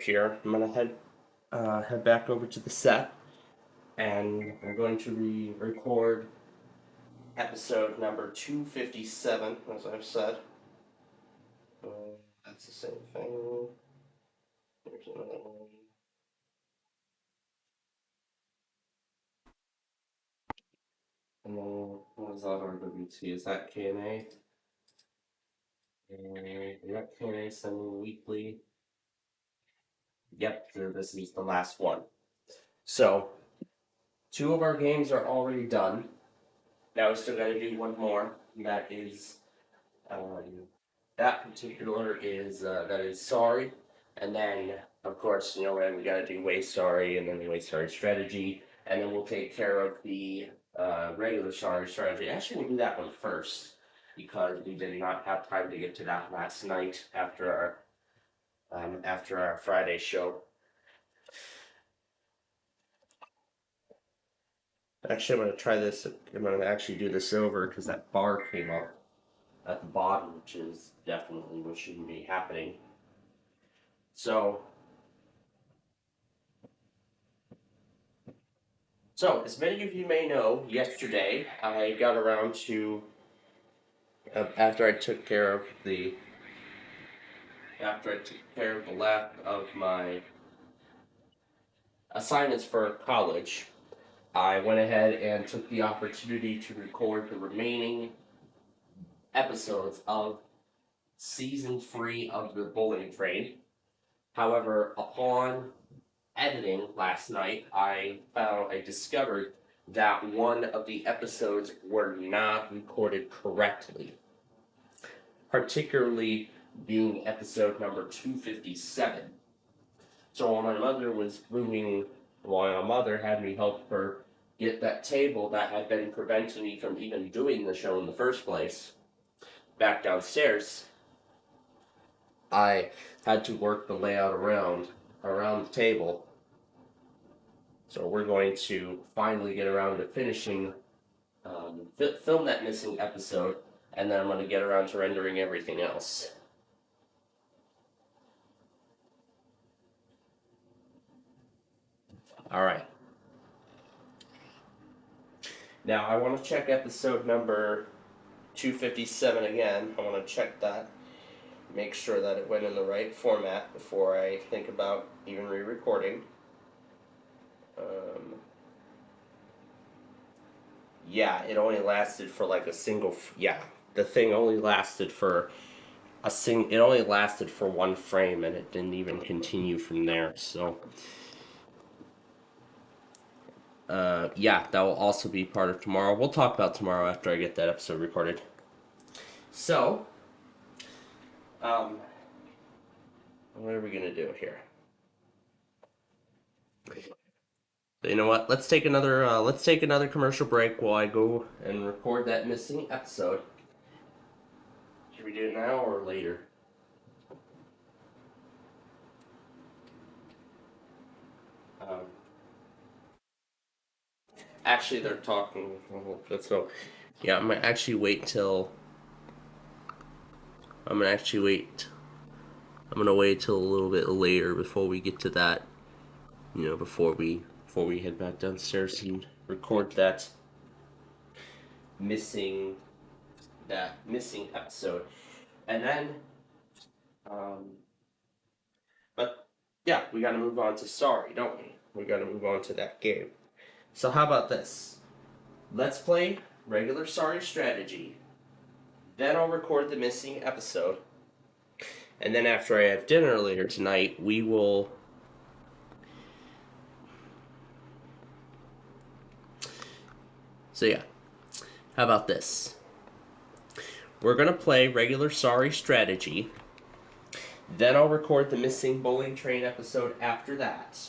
here, I'm gonna head back over to the set, and I'm going to record episode number 257, as I've said. That's the same thing. There's another one. And then what is that RWT? Is that KNA? And we got KNA sending weekly. Yep, this is the last one. So 2 of our games are already done. Now we still got to do one more. That is, that particular is that is sorry, and then of course we got to do way sorry, and then the way sorry strategy, and then we'll take care of the regular sorry strategy. Actually, we'll do that one first because we did not have time to get to that last night after our Friday show. Actually, I'm going to try this. I'm going to actually do this over because that bar came up at the bottom, which is definitely what shouldn't be happening. So, as many of you may know, yesterday I got around to, after I took care of the last of my assignments for college, I went ahead and took the opportunity to record the remaining episodes of season 3 of the Bowling Train. However, upon editing last night, I discovered that one of the episodes were not recorded correctly, particularly being episode number 257. So while my mother had me help her get that table that had been preventing me from even doing the show in the first place back downstairs, I had to work the layout around the table. So we're going to finally get around to finishing, film that missing episode, and then I'm going to get around to rendering everything else. Alright. Now I want to check episode number 257 again. I want to check that. Make sure that it went in the right format before I think about even re-recording. Yeah, it only lasted for like a single. The thing only lasted for it only lasted for 1 frame, and it didn't even continue from there. So, yeah, that will also be part of tomorrow. We'll talk about tomorrow after I get that episode recorded. So, what are we gonna do here? You know what? Let's take another commercial break while I go and record that missing episode. Should we do it now or later? Actually, they're talking. Let's go. Yeah, I'm gonna actually wait till. I'm gonna wait till a little bit later before we get to that. Before we head back downstairs and record that missing episode, and then, but yeah, we got to move on to Sorry, don't we? We got to move on to that game. So how about this? Let's play regular Sorry strategy. Then I'll record the missing episode. And then after I have dinner later tonight, we will... So yeah, how about this? We're going to play regular Sorry strategy. Then I'll record the missing Bowling Train episode after that.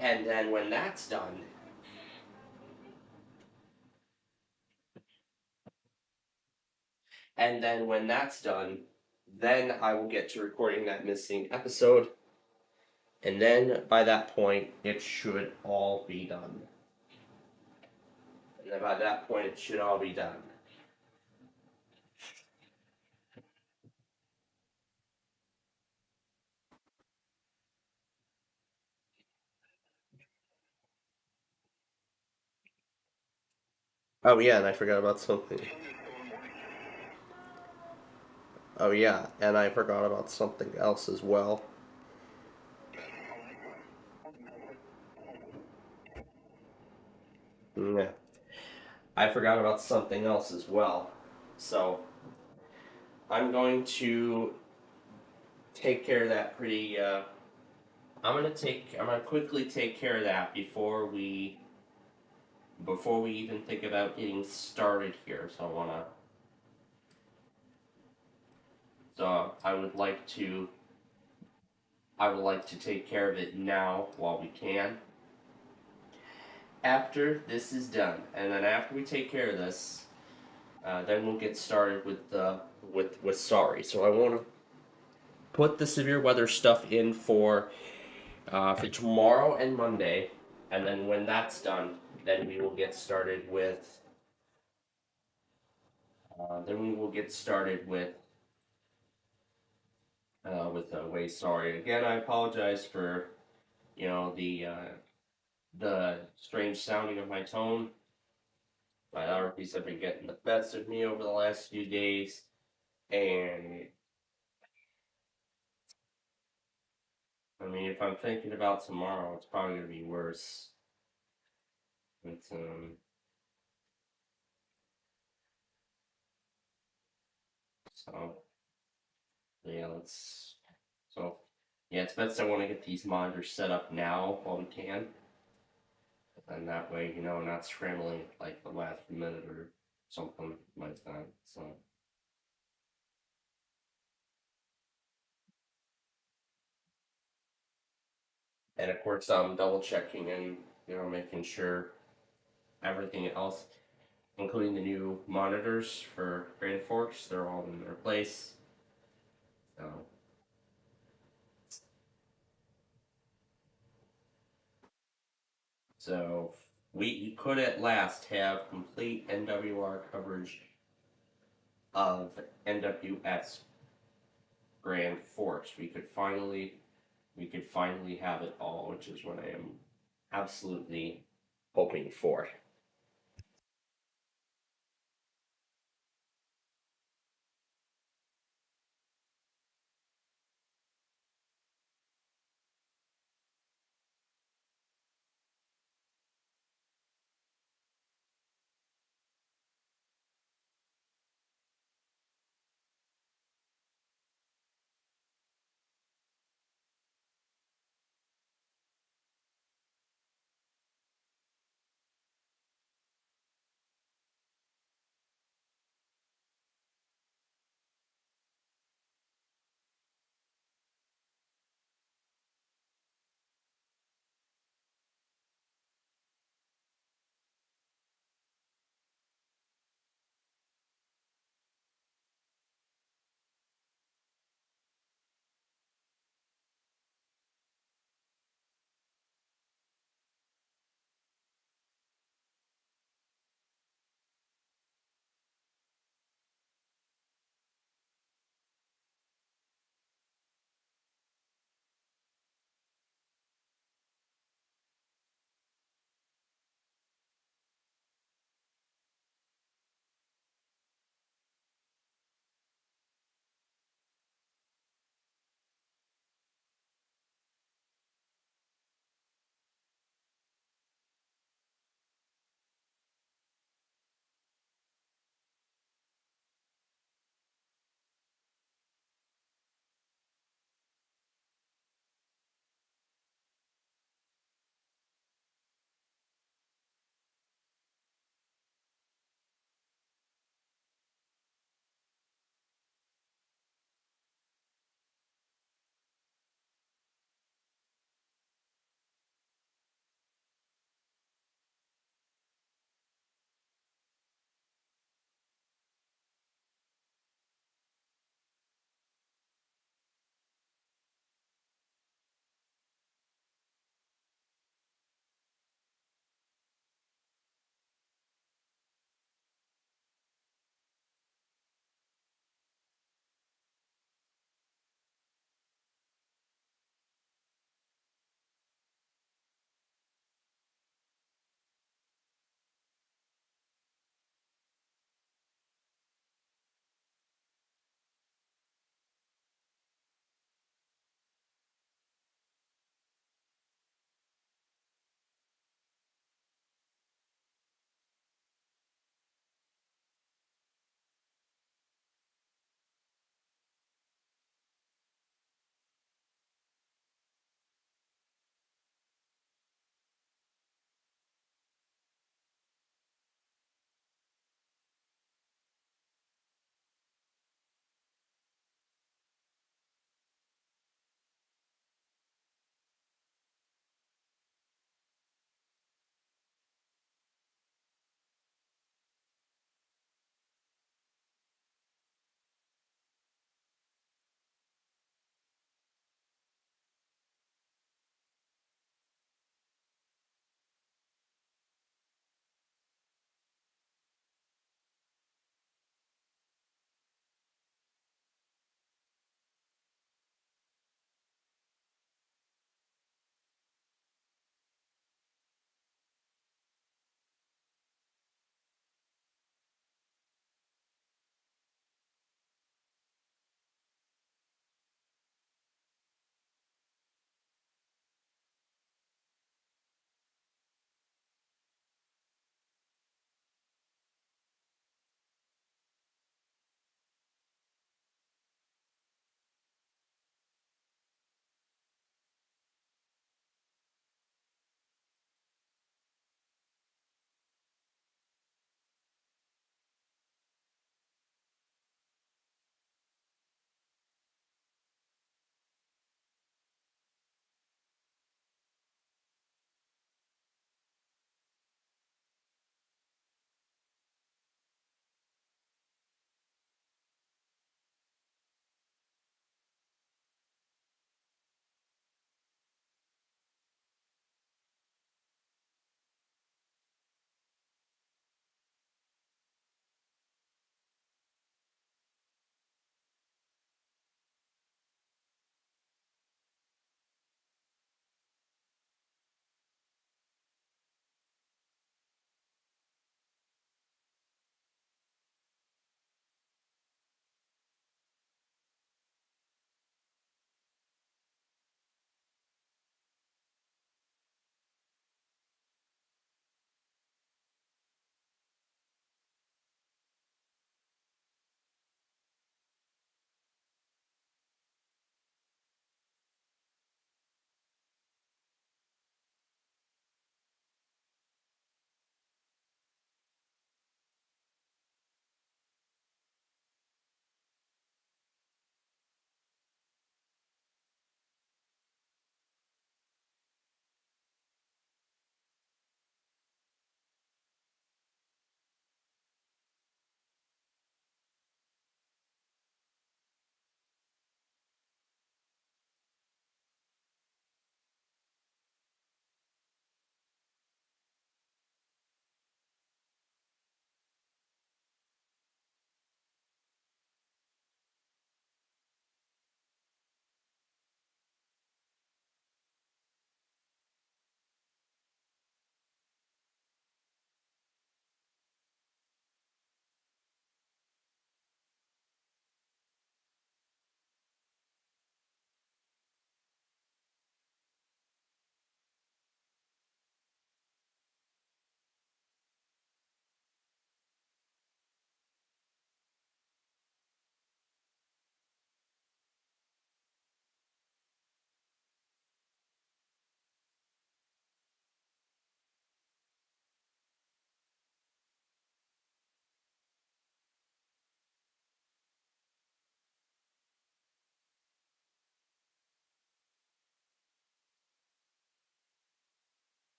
And then when that's done... then I will get to recording that missing episode. And then by that point, it should all be done. Oh yeah, and I forgot about something. Oh yeah, and I forgot about something else as well. Yeah. I forgot about something else as well. So I'm going to take care of that pretty I'm gonna quickly take care of that before we even think about getting started here. So I would like to take care of it now while we can. After this is done, and then after we take care of this, then we'll get started with sorry. So I want to put the severe weather stuff in for tomorrow and Monday, and then when that's done, then we will get started with. Then we will get started with way sorry again. I apologize for the strange sounding of my tone. My allergies have been getting the best of me over the last few days, and I mean, if I'm thinking about tomorrow, it's probably gonna be worse. But so yeah, so yeah, it's best I want to get these monitors set up now while we can, and that way, not scrambling at, like the last minute or something like that. So. And of course, I'm double checking and making sure everything else, including the new monitors for Grand Forks, they're all in their place. So, so we could at last have complete NWR coverage of NWS Grand Forks. We could finally have it all, which is what I am absolutely hoping for.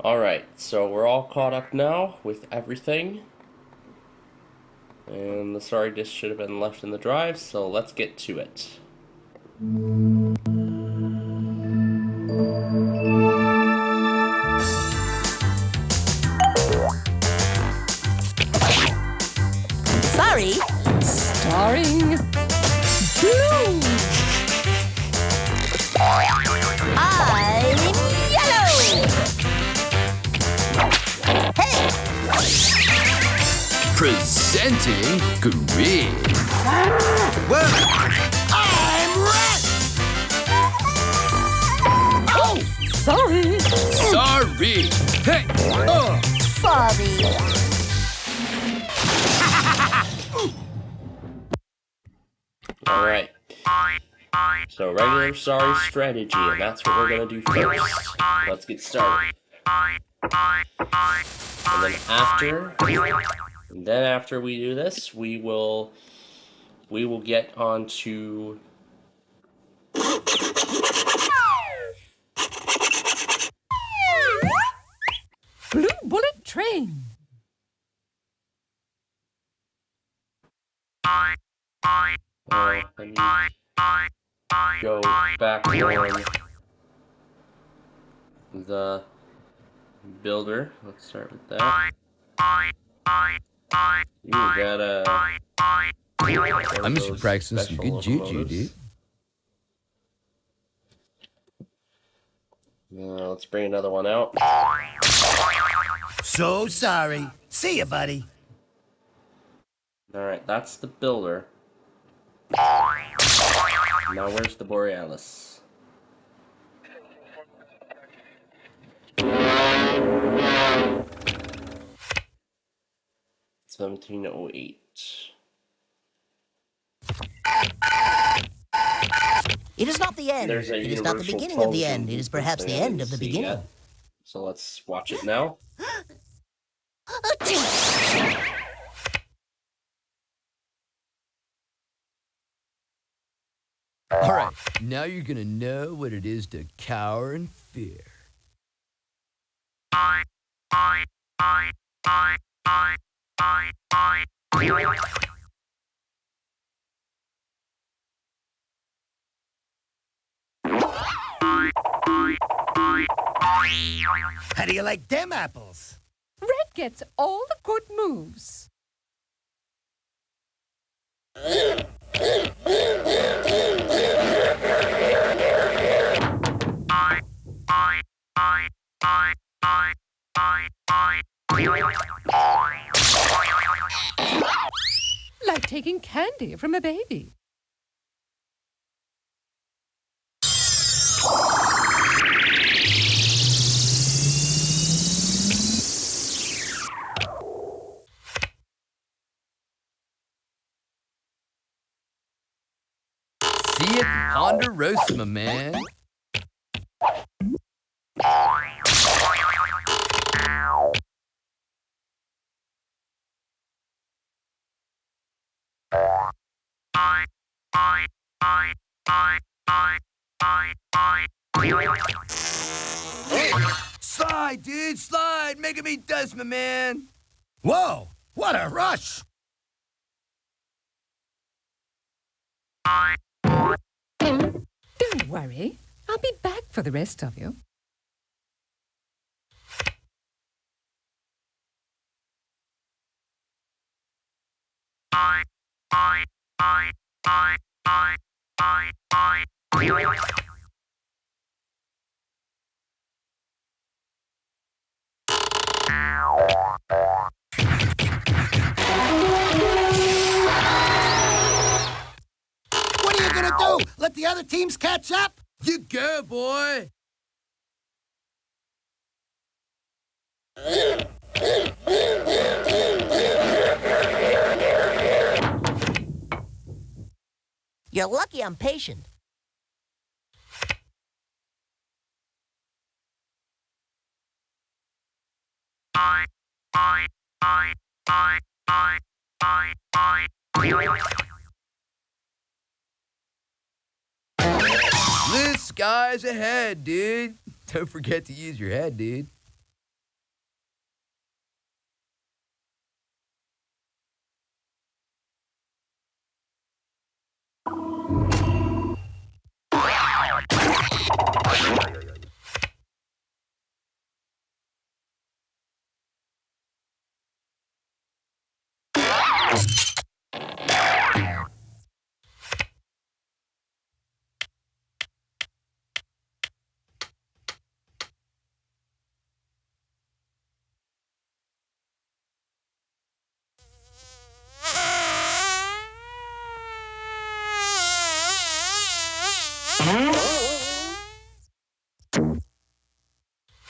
Alright, so we're all caught up now with everything. And the sorry disk should have been left in the drive, so let's get to it. Sorry. Starring Blue. I'm yellow. Hey. Presenting green. Well, I'm red. Oh, sorry. Sorry. Hey. Oh. Sorry. Alright. So regular sorry strategy, and that's what we're gonna do first. Let's get started. And then after we do this, we will get on to Blue Bullet Train. I need to go back on the builder. Let's start with that. You got I'm just practicing some good juju, dude. Let's bring another one out. So sorry. See ya, buddy. Alright, that's the builder. Now where's the Borealis? $17.08. It is not the end. It is not the beginning of the end. It is perhaps the end of the beginning. So let's watch it now. All right, now you're gonna know what it is to cower in fear. How do you like them apples? Red gets all the good moves. Like taking candy from a baby. See you at the Ponderosa, my man. Slide, dude, slide. Making me dust, my man. Whoa, what a rush! Don't worry. I'll be back for the rest of you. What are you gonna do? Let the other teams catch up? You go, boy. You're lucky I'm patient. Blue skies ahead, dude. Don't forget to use your head, dude.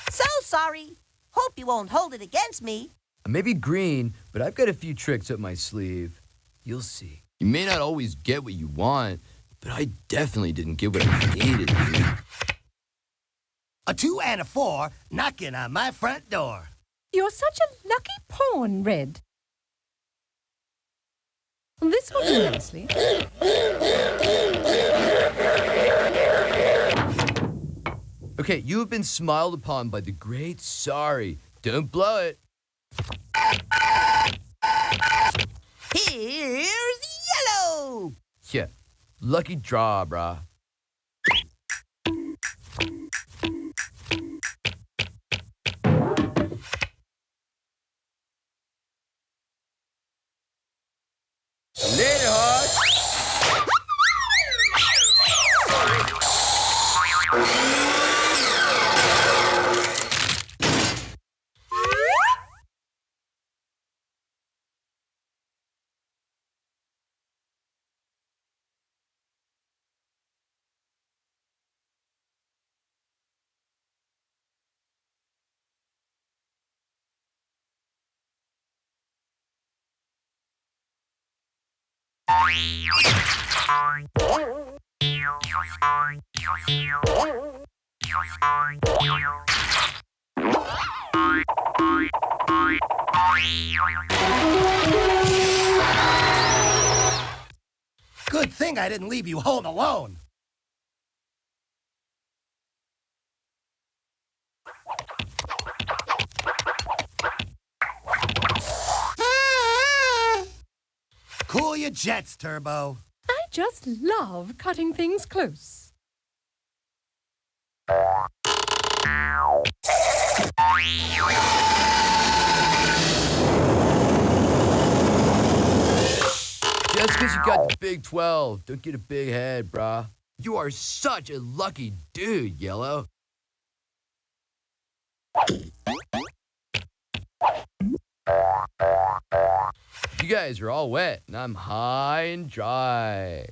So sorry. Hope you won't hold it against me. I may be green, but I've got a few tricks up my sleeve. You'll see. You may not always get what you want, but I definitely didn't get what I needed, dude. A 2 and a 4 knocking on my front door. You're such a lucky pawn, Red. This will do nicely. Okay, you have been smiled upon by the great Sorry. Don't blow it. Here's yellow. Yeah, lucky draw, brah. Later, Hawk. Good thing I didn't leave you home alone. Cool your jets, Turbo. I just love cutting things close. Just because you got the Big 12, don't get a big head, brah. You are such a lucky dude, Yellow. You guys are all wet, and I'm high and dry.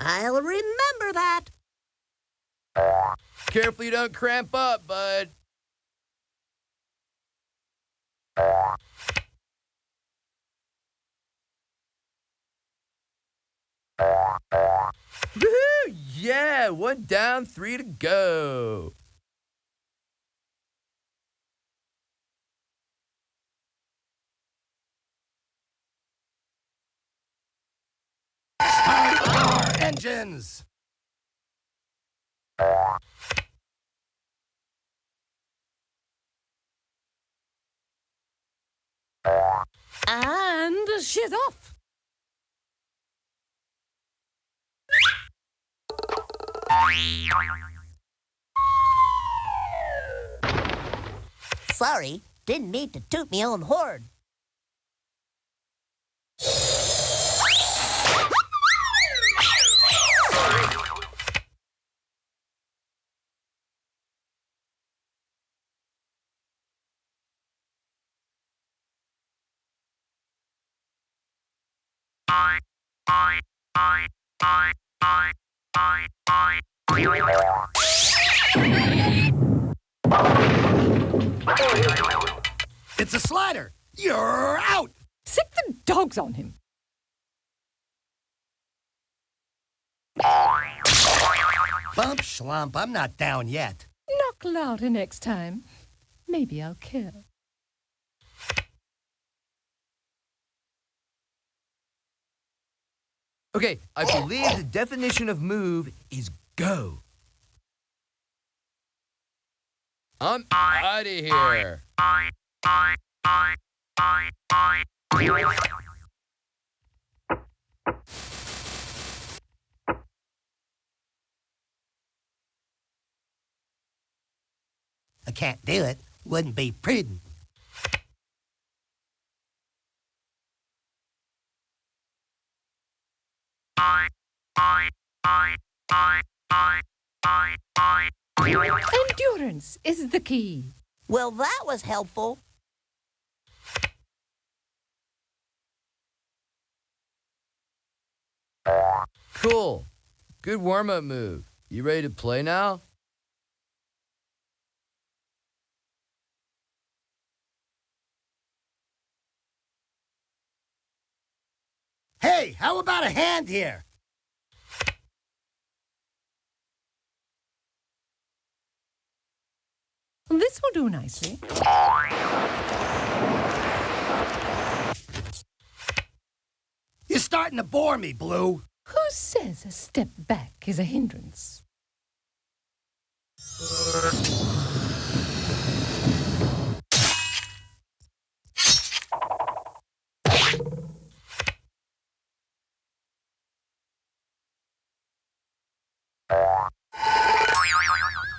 I'll remember that. Careful you don't cramp up, bud. Woohoo! Yeah, 1 down, 3 to go. Start our engines. And she's off. Sorry, didn't mean to toot me own horn. It's a slider. You're out. Sick the dogs on him. Bump schlump, I'm not down yet. Knock louder next time. Maybe I'll kill. Okay, I believe the definition of move is go. I'm out of here. I can't do it. Wouldn't be prudent. Endurance is the key. Well, that was helpful. Cool. Good warm-up move. You ready to play now? Hey, how about a hand here? This will do nicely. You're starting to bore me, Blue. Who says a step back is a hindrance?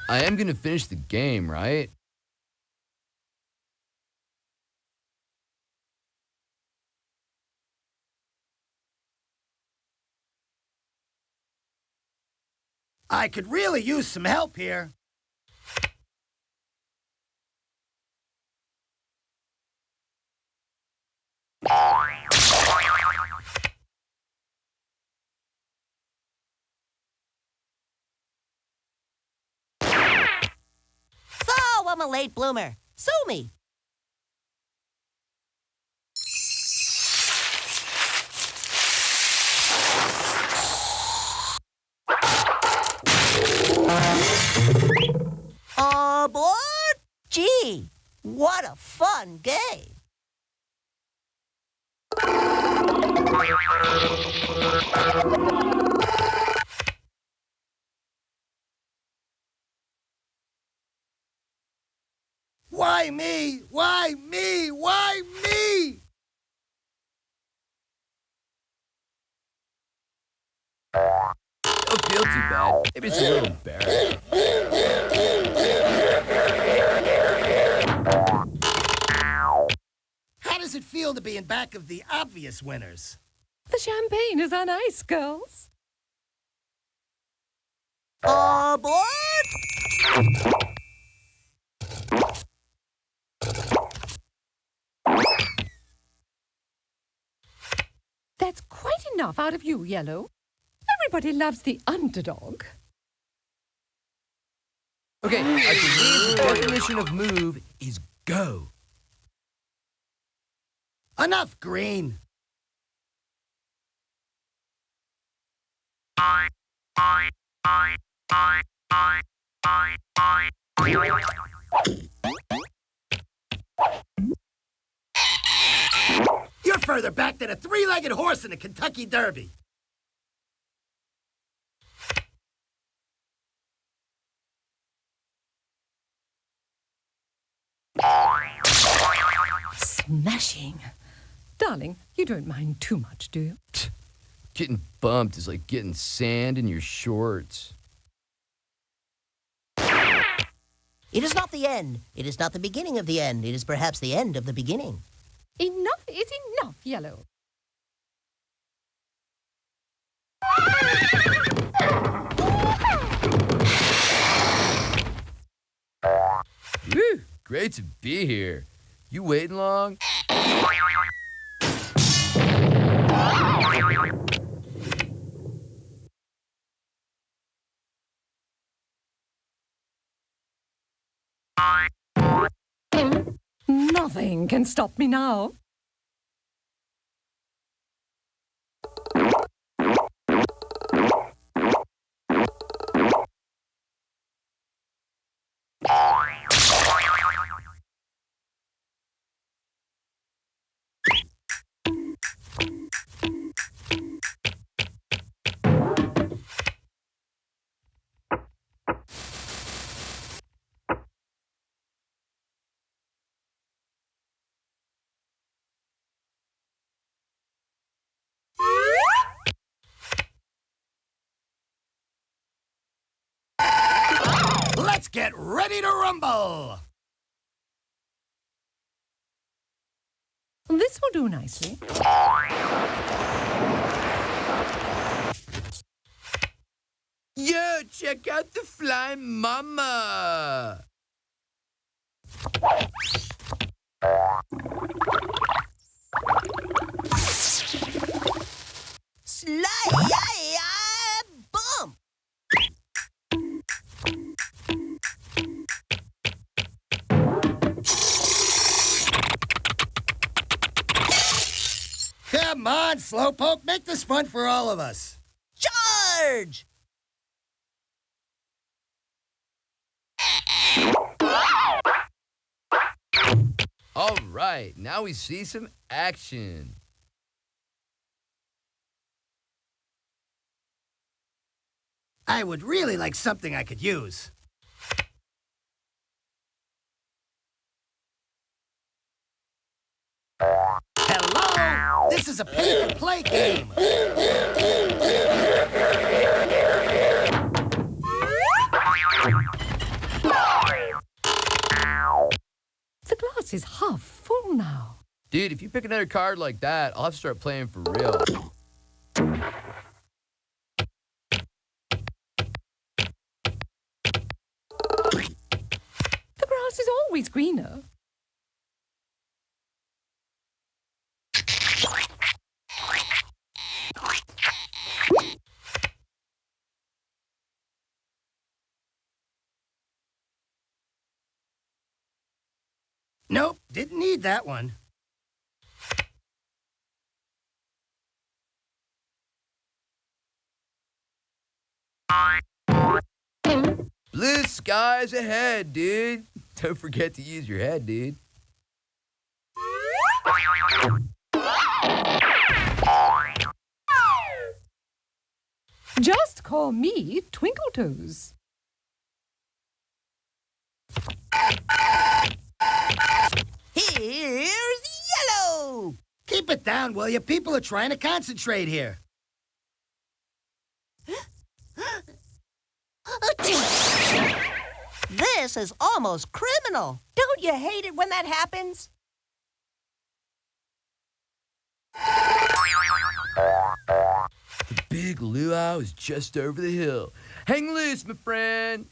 I am gonna finish the game, right? I could really use some help here. So, I'm a late bloomer. Sue me. Aboard? Gee, what a fun game. Why me? Why me? Why me? Don't feel too bad. Maybe it's a little embarrassing. How does it feel to be in back of the obvious winners? The champagne is on ice, girls. Aboard? That's quite enough out of you, Yellow. Everybody loves the underdog. Okay, I believe the definition of move is go. Enough, Green. You're further back than a three-legged horse in the Kentucky Derby. Smashing. Darling, you don't mind too much, do you? Getting bumped is like getting sand in your shorts. It is not the end. It is not the beginning of the end. It is perhaps the end of the beginning. Enough is enough, Yellow. Woo, great to be here. You waiting long? Nothing can stop me now. Let's get ready to rumble! This will do nicely. Yo, check out the flying mama. Boom! Come on, Slowpoke, make this fun for all of us. Charge! All right, now we see some action. I would really like something I could use. Hello? This is a pay-to-play game. The glass is half full now. Dude, if you pick another card like that, I'll have to start playing for real. The grass is always greener. Nope, didn't need that one. Blue skies ahead, dude. Don't forget to use your head, dude. Just call me Twinkletoes. Here's yellow! Keep it down, will you? People are trying to concentrate here. This is almost criminal. Don't you hate it when that happens? The big luau is just over the hill. Hang loose, my friend.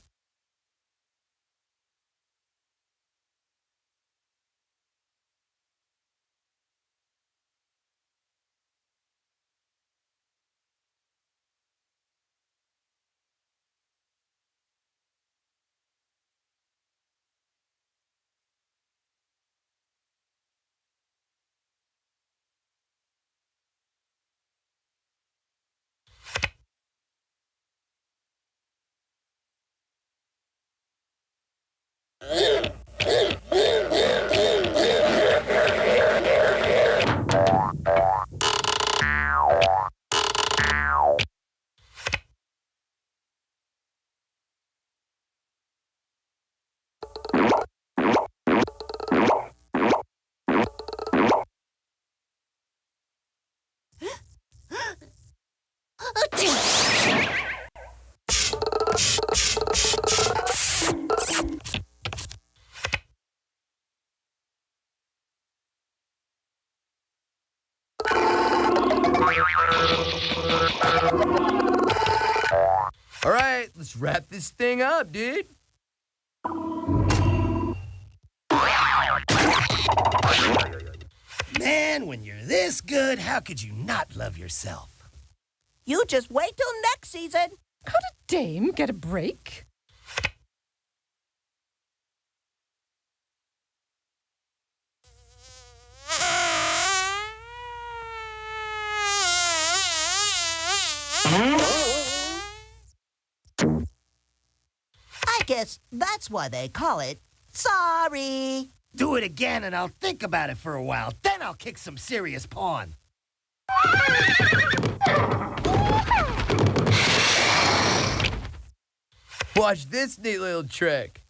All right, let's wrap this thing up, dude. Man, when you're this good, how could you not love yourself? You just wait till next season. Could a dame get a break? I guess that's why they call it sorry. Do it again and I'll think about it for a while. Then I'll kick some serious pawn. Watch this neat little trick.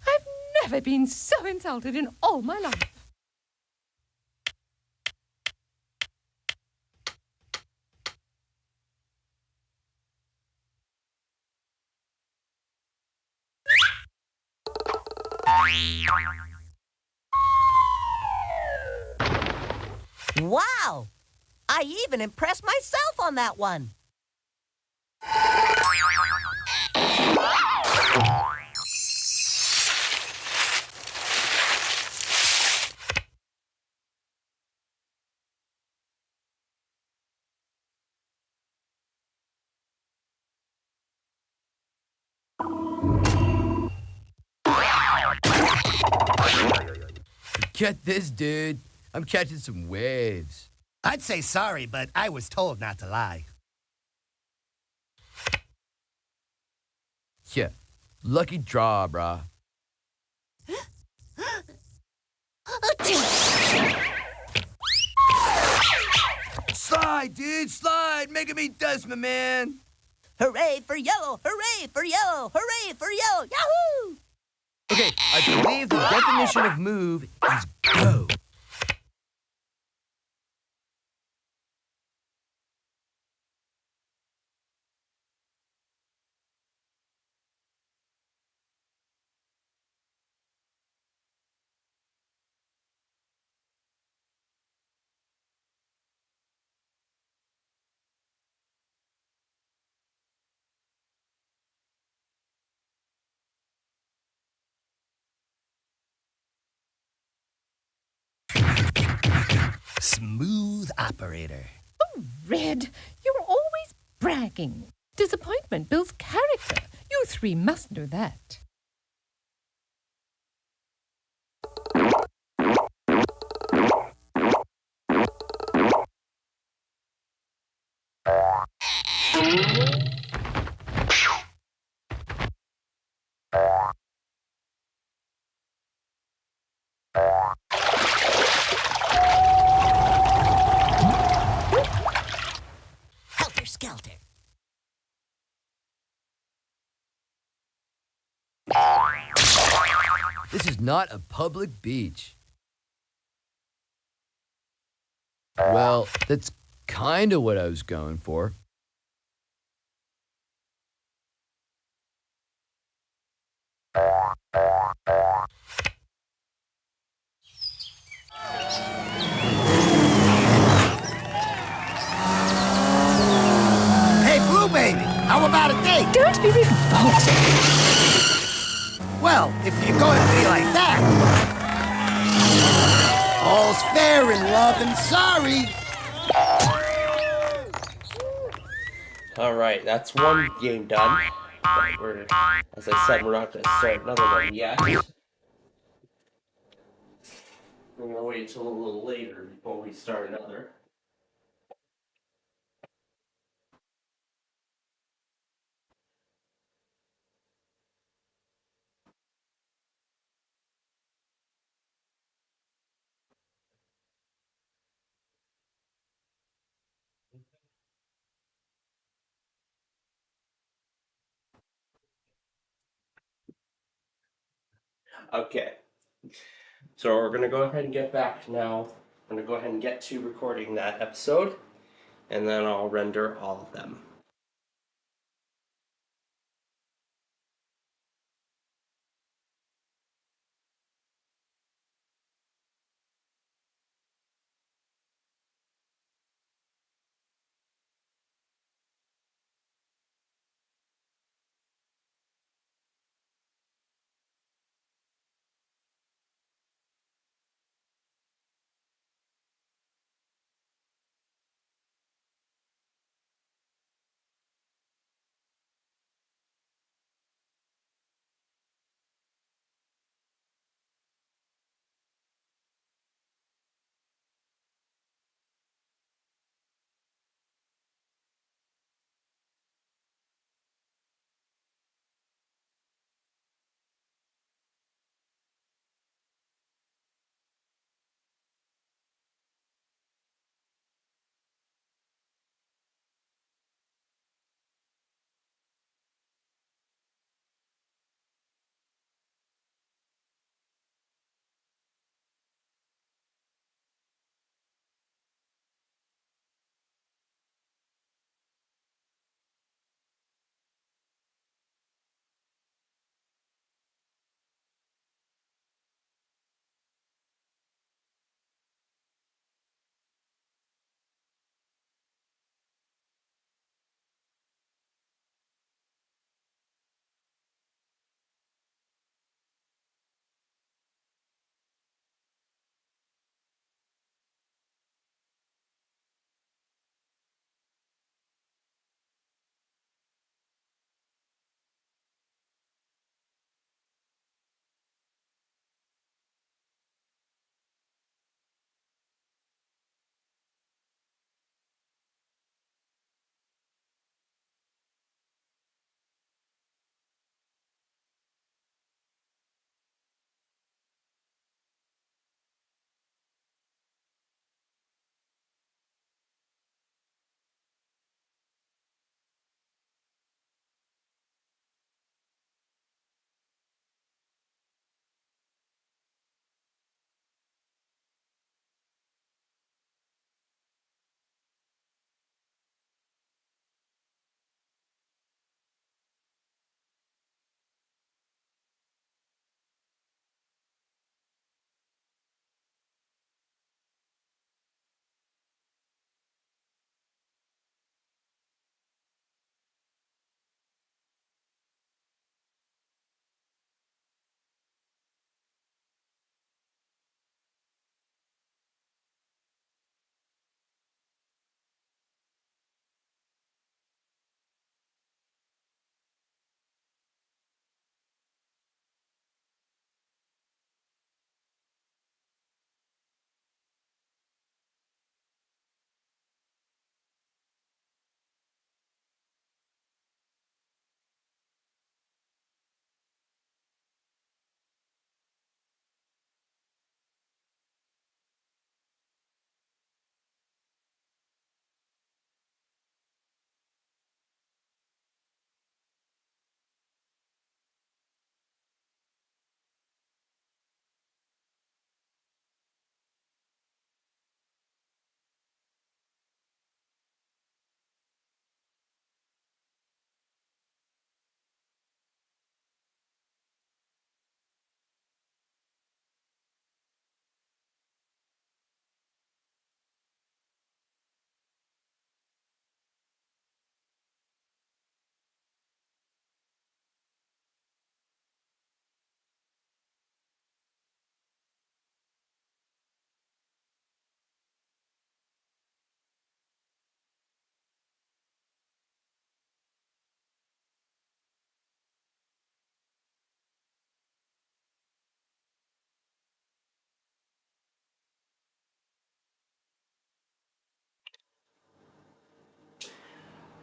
I've never been so insulted in all my life. Wow! I even impressed myself on that one. Get this, dude. I'm catching some waves. I'd say sorry, but I was told not to lie. Yeah, lucky draw, brah. Slide, dude, slide. Making me dust, my man. Hooray for yellow! Hooray for yellow! Hooray for yellow! Yahoo! Okay, I believe the definition of move is go. Smooth operator. Oh, Red, you're always bragging. Disappointment builds character. You three must know that. Helter skelter. This is not a public beach. Well, that's kind of what I was going for. Hey, Blue Baby, how about a date? Don't be revolting. Well, if you're going to be like that, all's fair in love and sorry. Alright, that's one game done. But as I said, we're not going to start another one yet. We're going to wait until a little later before we start another. Okay. So we're going to go ahead and get back now. I'm going to go ahead and get to recording that episode, and then I'll render all of them.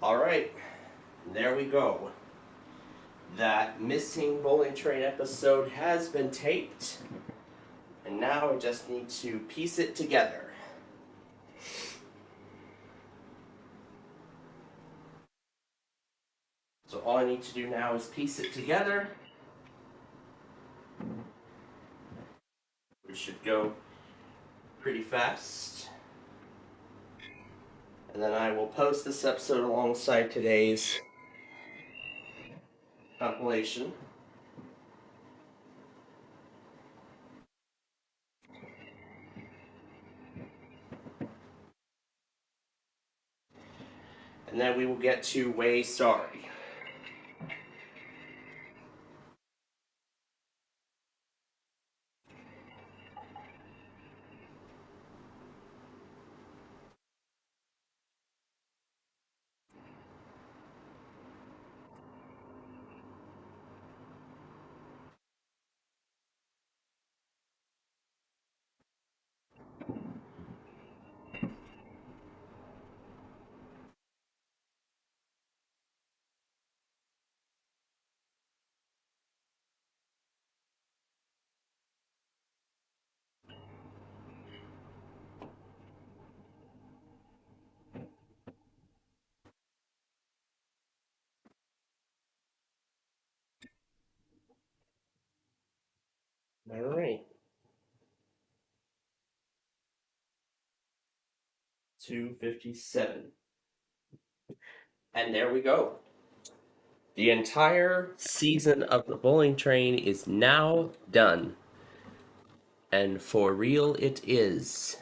Alright, there we go. That missing bowling train episode has been taped. And now I just need to piece it together. So all I need to do now is piece it together. We should go pretty fast. And then I will post this episode alongside today's compilation. And then we will get to Way Sorry. Alright. 257. And there we go. The entire season of the bowling train is now done. And for real it is.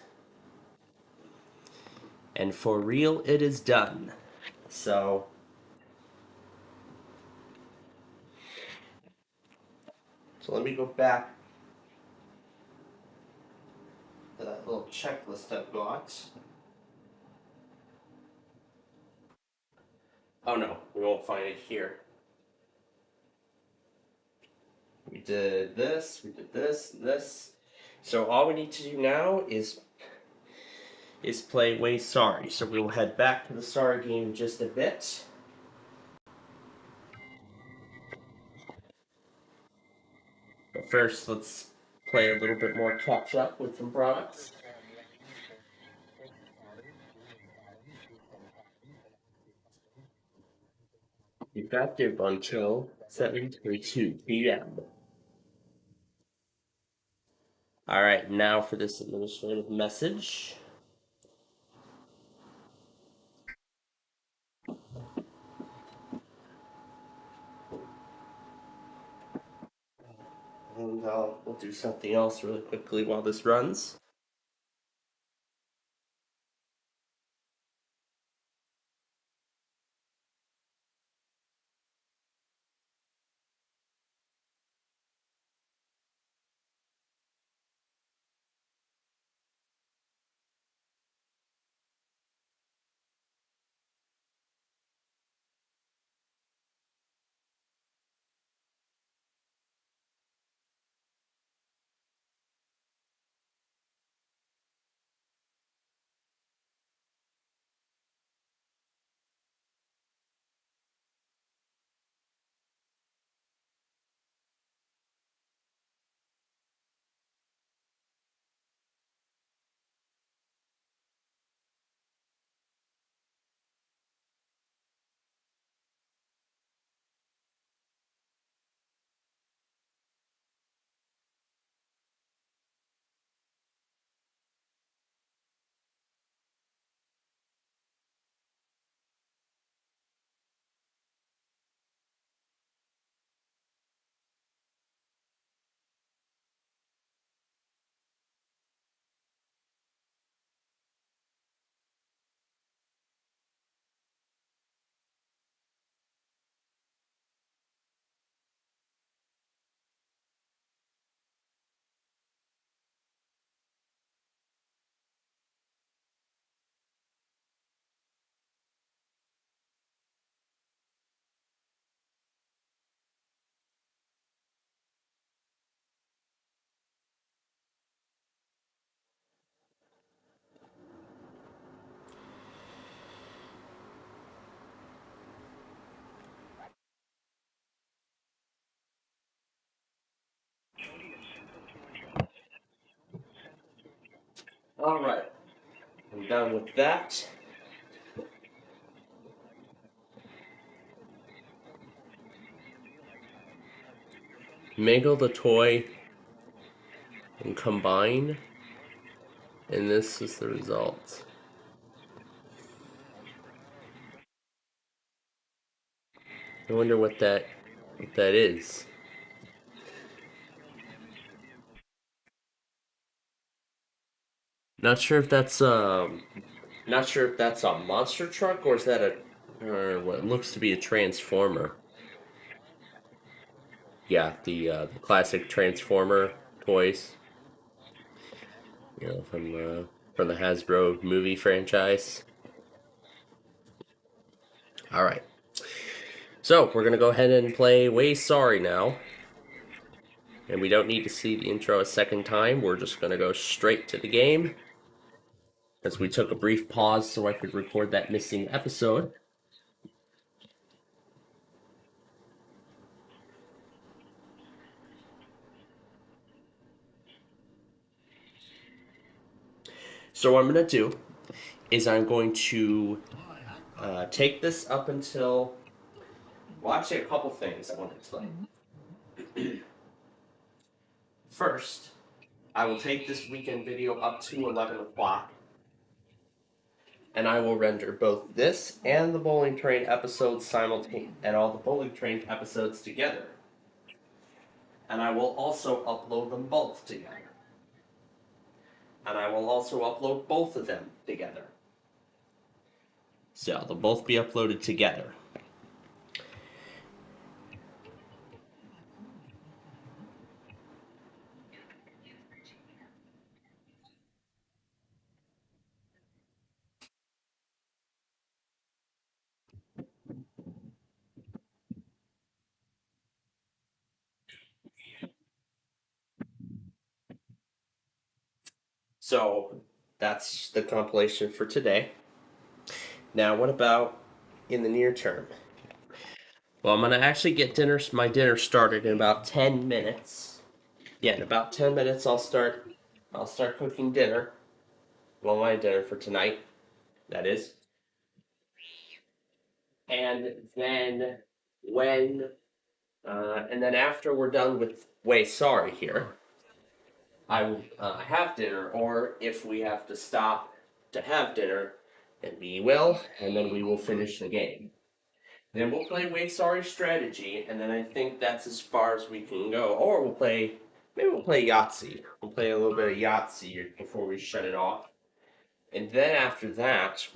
And for real it is done. So let me go back to that little checklist I've got. Oh no, we won't find it here. We did this, and this. So all we need to do now is play Way Sorry. So we will head back to the Sorry game in just a bit. But first, let's play a little bit more catch up with some products. Effective until 7:32 p.m. Alright, now for this administrative message. And we'll do something else really quickly while this runs. Alright. I'm done with that. Mingle the toy and combine, and this is the result. I wonder what that is. Not sure if that's a monster truck or is that or what looks to be a transformer. Yeah, the classic Transformer toys. You know, from the Hasbro movie franchise. All right. So, we're going to go ahead and play Way Sorry now. And we don't need to see the intro a second time. We're just going to go straight to the game. As we took a brief pause so I could record that missing episode. So what I'm going to do is I'm going to take this up until... Well, actually a couple things I want to explain. First, I will take this weekend video up to 11 o'clock. And I will render both this and the Bowling Train episodes simultaneously, and all the Bowling Train episodes together. And I will also upload them both together. And I will also upload both of them together. So they'll both be uploaded together. So that's the compilation for today. Now, what about in the near term? Well, I'm going to actually get my dinner started in about 10 minutes. Yeah, in about 10 minutes I'll start cooking dinner. Well, my dinner for tonight, that is. And then and then after we're done with Way Sorry here, I will have dinner, or if we have to stop to have dinner, then we will, and then we will finish the game. Then we'll play Way Sorry Strategy, and then I think that's as far as we can go. Or maybe we'll play Yahtzee. We'll play a little bit of Yahtzee before we shut it off. And then after that,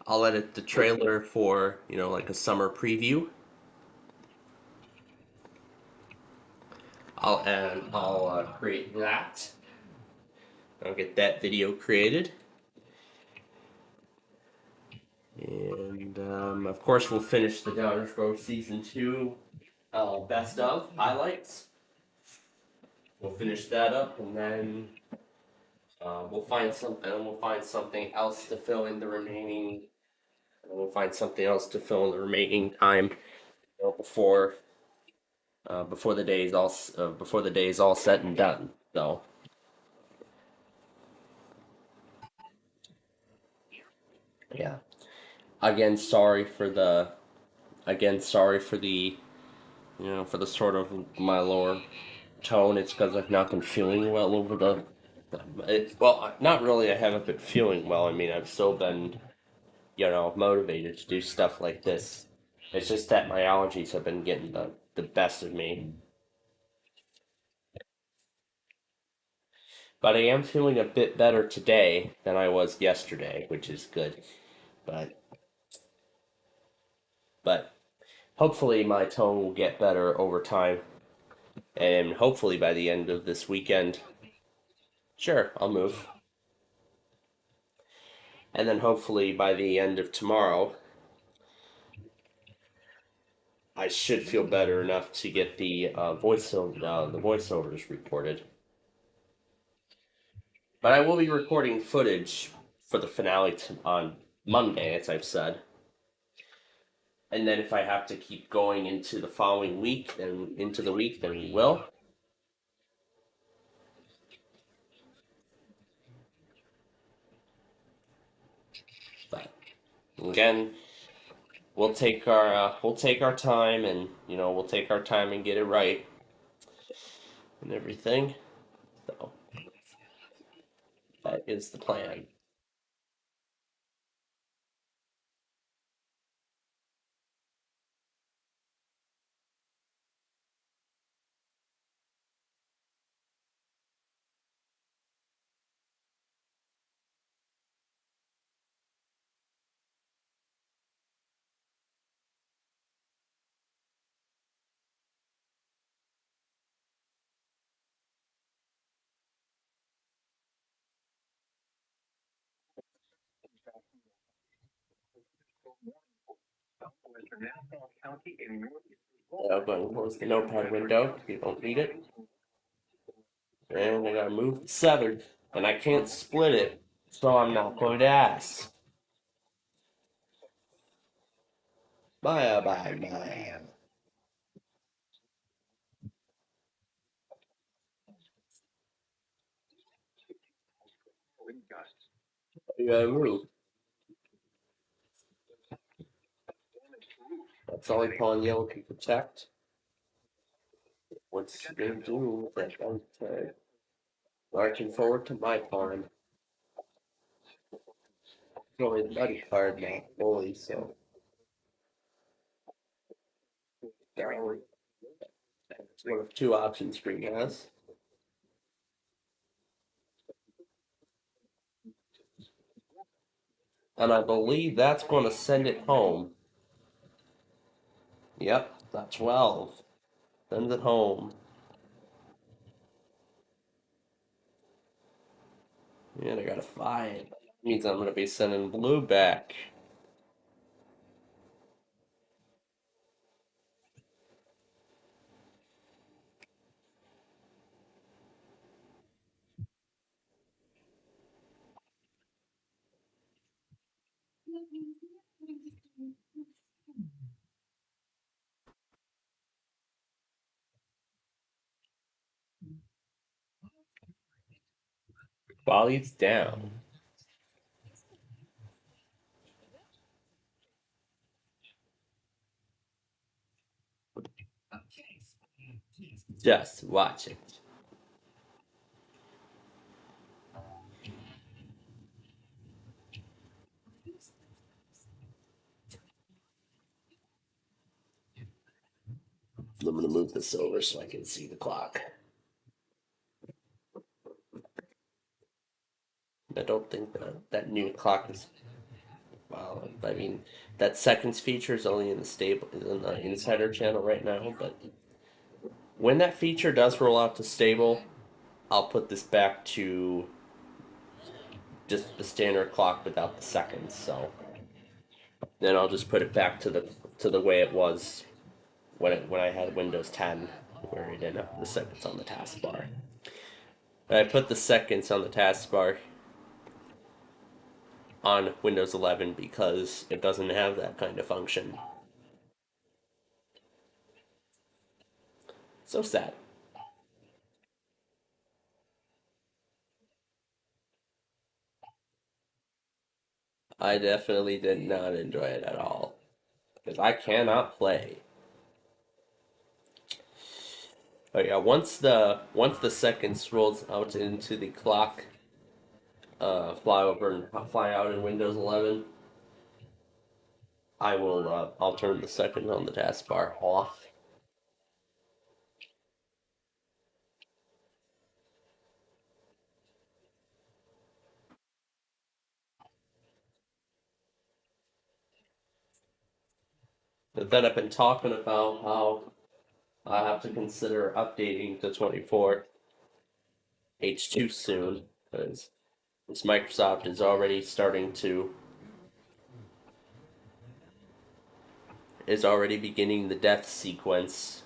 I'll edit the trailer for, like a summer preview. I'll create that. I'll get that video created. And, of course, we'll finish the Downers Grove Season 2 Best of highlights. We'll finish that up, and then we'll find something else to fill in the remaining... We'll find something else to fill in the remaining time before the day is all said and done. So, yeah. Again, sorry for the for the sort of my lower tone. It's because I've not been feeling well over the. Not really. I haven't been feeling well. I mean, I've still been, motivated to do stuff like this. It's just that my allergies have been getting the best of me. But I am feeling a bit better today than I was yesterday, which is good. But hopefully my tone will get better over time. And hopefully by the end of this weekend, sure, I'll move. And then hopefully by the end of tomorrow, I should feel better enough to get the voiceovers recorded. But I will be recording footage for the finale on Monday, as I've said. And then if I have to keep going into the following week and into the week, then we will. Again, we'll take our time, and we'll take our time and get it right and everything. So that is the plan. I'm going to close the notepad window. You don't need it. And I gotta move the 7, and I can't split it, so I'm not going to ask. Bye. You gotta move. That's all I call yellow to protect. What's he gonna do with that one time? Marching forward to my farm. It's only the muddy card, not fully, so. It's one of 2 options Green has. And I believe that's going to send it home. Yep, that's 12. Sends it home. And I got a 5. Means I'm going to be sending blue back. While he's down. Just watch it. I'm going to move this over so I can see the clock. I don't think that new clock is. Well, I mean, that seconds feature is only in the Insider channel right now. But when that feature does roll out to stable, I'll put this back to just the standard clock without the seconds. So then I'll just put it back to the way it was when I had Windows 10, where it didn't have the seconds on the taskbar. I put the seconds on the taskbar on Windows 11 because it doesn't have that kind of function. So sad. I definitely did not enjoy it at all. Because I cannot play. Oh yeah, once the seconds rolls out into the clock, fly out in Windows 11, I'll turn the second on the taskbar off. But then I've been talking about how I have to consider updating to 24 H2 soon, because Microsoft is already beginning the death sequence.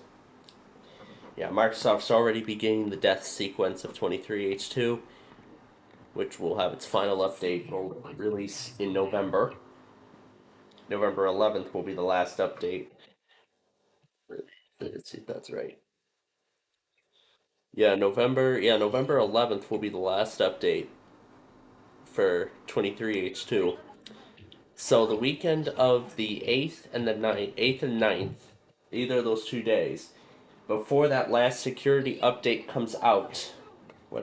Yeah, Microsoft's already beginning the death sequence of 23H2, which will have its final update release in November. November 11th will be the last update. Let's see if that's right. Yeah, November 11th will be the last update for 23H2. So the weekend of the 8th and 9th, either of those 2 days, before that last security update comes out, I'll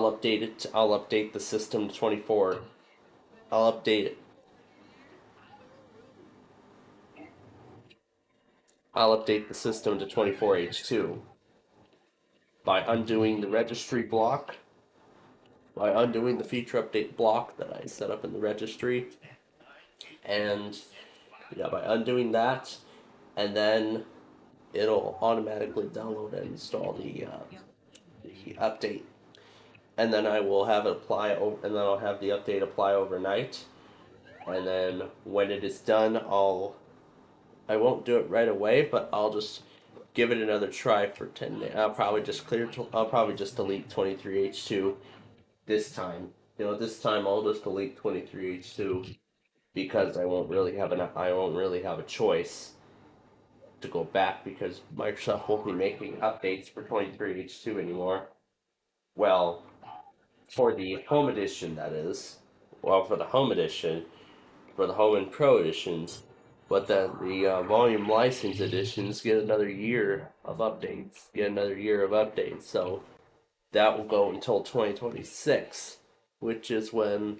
update it. I'll update the system to 24. I'll update it. I'll update the system to 24H2 by undoing the registry block, by undoing the feature update block that I set up in the registry, and yeah, by undoing that, and then it'll automatically download and install the update, and then I will have it apply, and then I'll have the update apply overnight, and then when it is done, I won't do it right away, but I'll just give it another try for 10 days. I'll probably just delete 23H2 this time. This time I'll just delete 23H2 because I won't really have a choice to go back because Microsoft won't be making updates for 23H2 anymore. Well, for the home edition, that is. Well, for the home edition, for the home and pro editions, but then the volume license editions get another year of updates. So that will go until 2026, which is when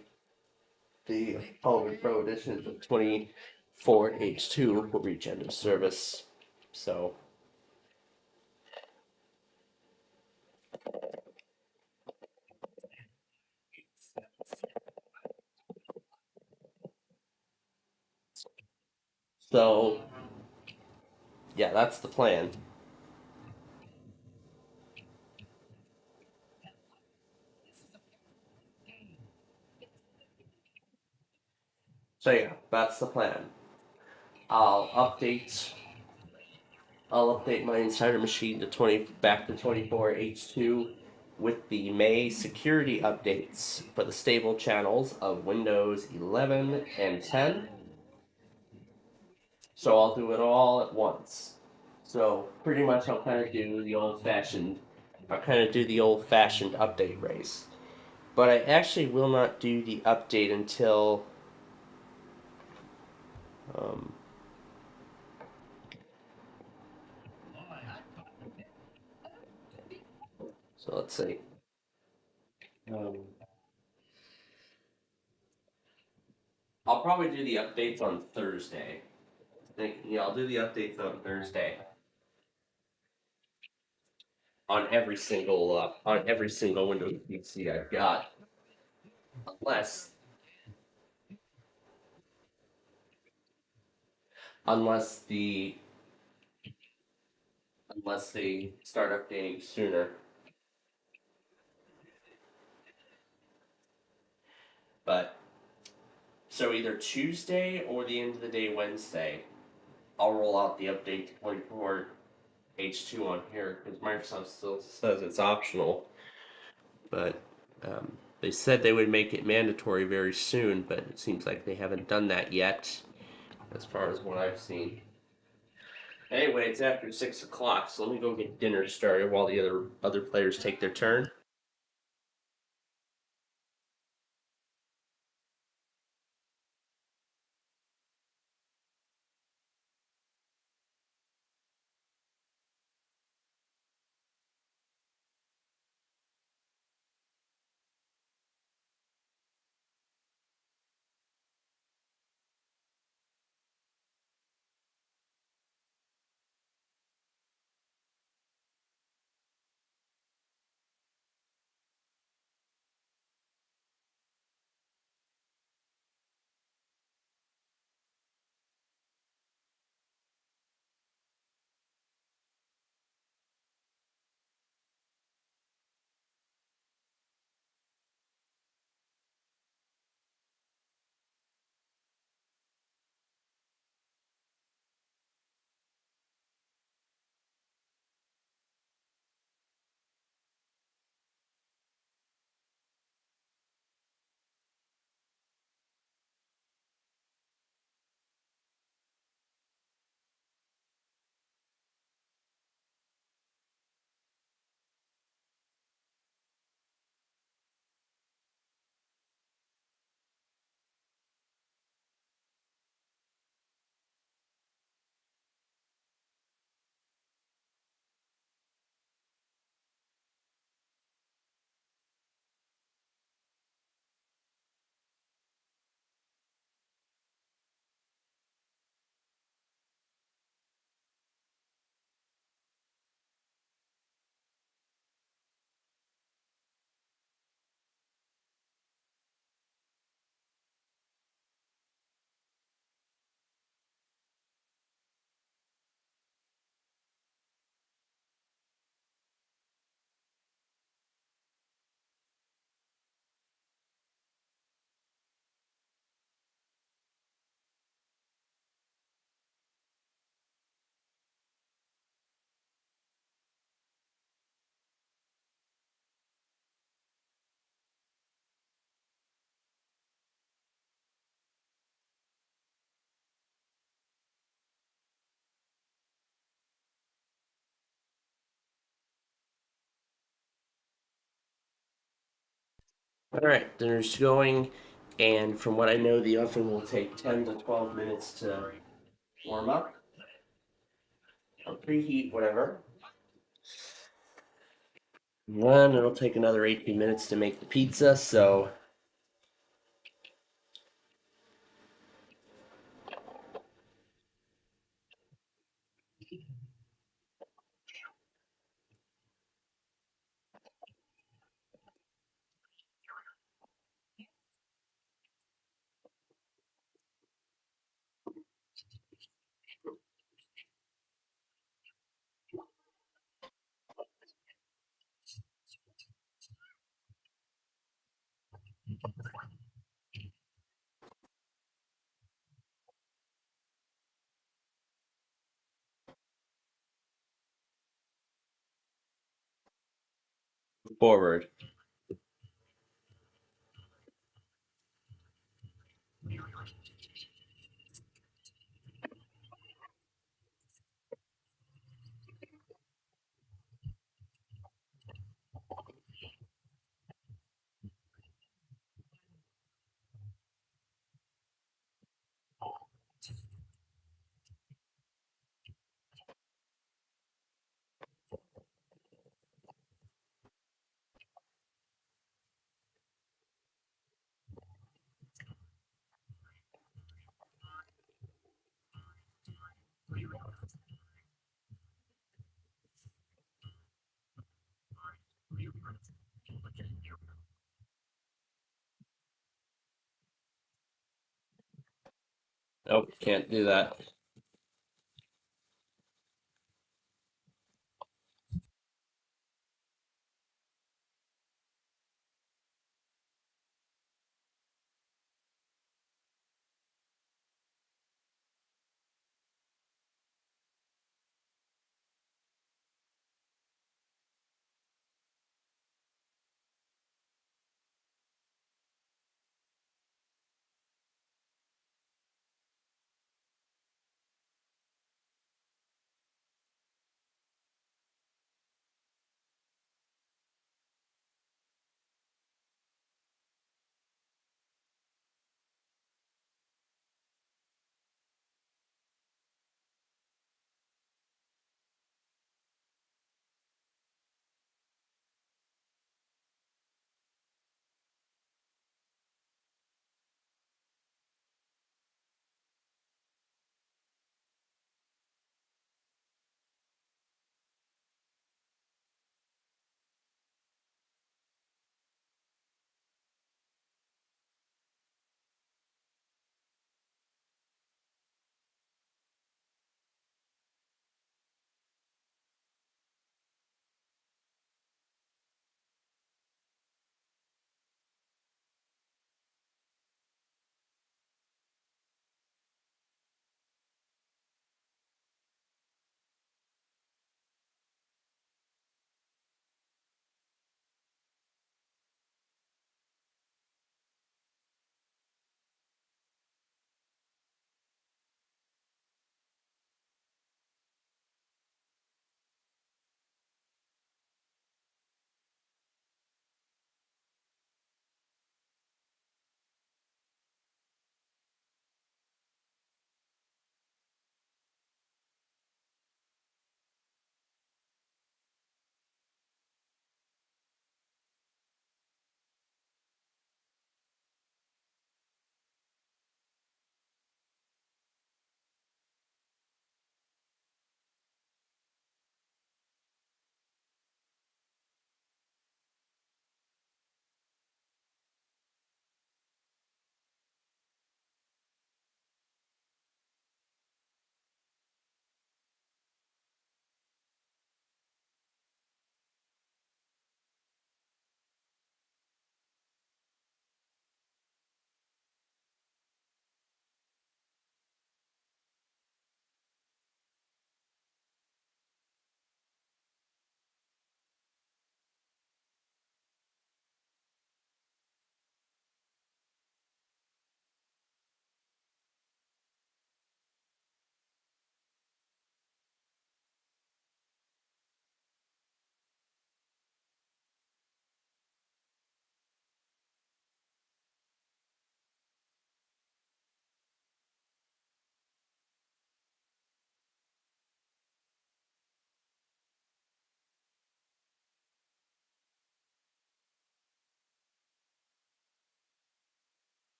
the home and pro editions of 24H2 will reach end of service. So yeah, that's the plan. So yeah, that's the plan. I'll update my Insider machine to back to 24H2 with the May security updates for the stable channels of Windows 11 and 10. So I'll do it all at once. So pretty much I'll kind of do the old-fashioned update race. But I actually will not do the update until so let's see. I'll probably do the updates on Thursday. I'll do the updates on Thursday. On every single Windows PC I've got, unless unless the unless they start updating sooner. But so either Tuesday or the end of the day Wednesday, I'll roll out the update to 24H2 on here because Microsoft still says it's optional. But they said they would make it mandatory very soon, but it seems like they haven't done that yet, as far as what I've seen. Anyway, it's after 6 o'clock, so let me go get dinner started while the other players take their turn. Alright, dinner's going, and from what I know, the oven will take 10 to 12 minutes to warm up. Or preheat, whatever. And then it'll take another 18 minutes to make the pizza, so forward. Nope, can't do that.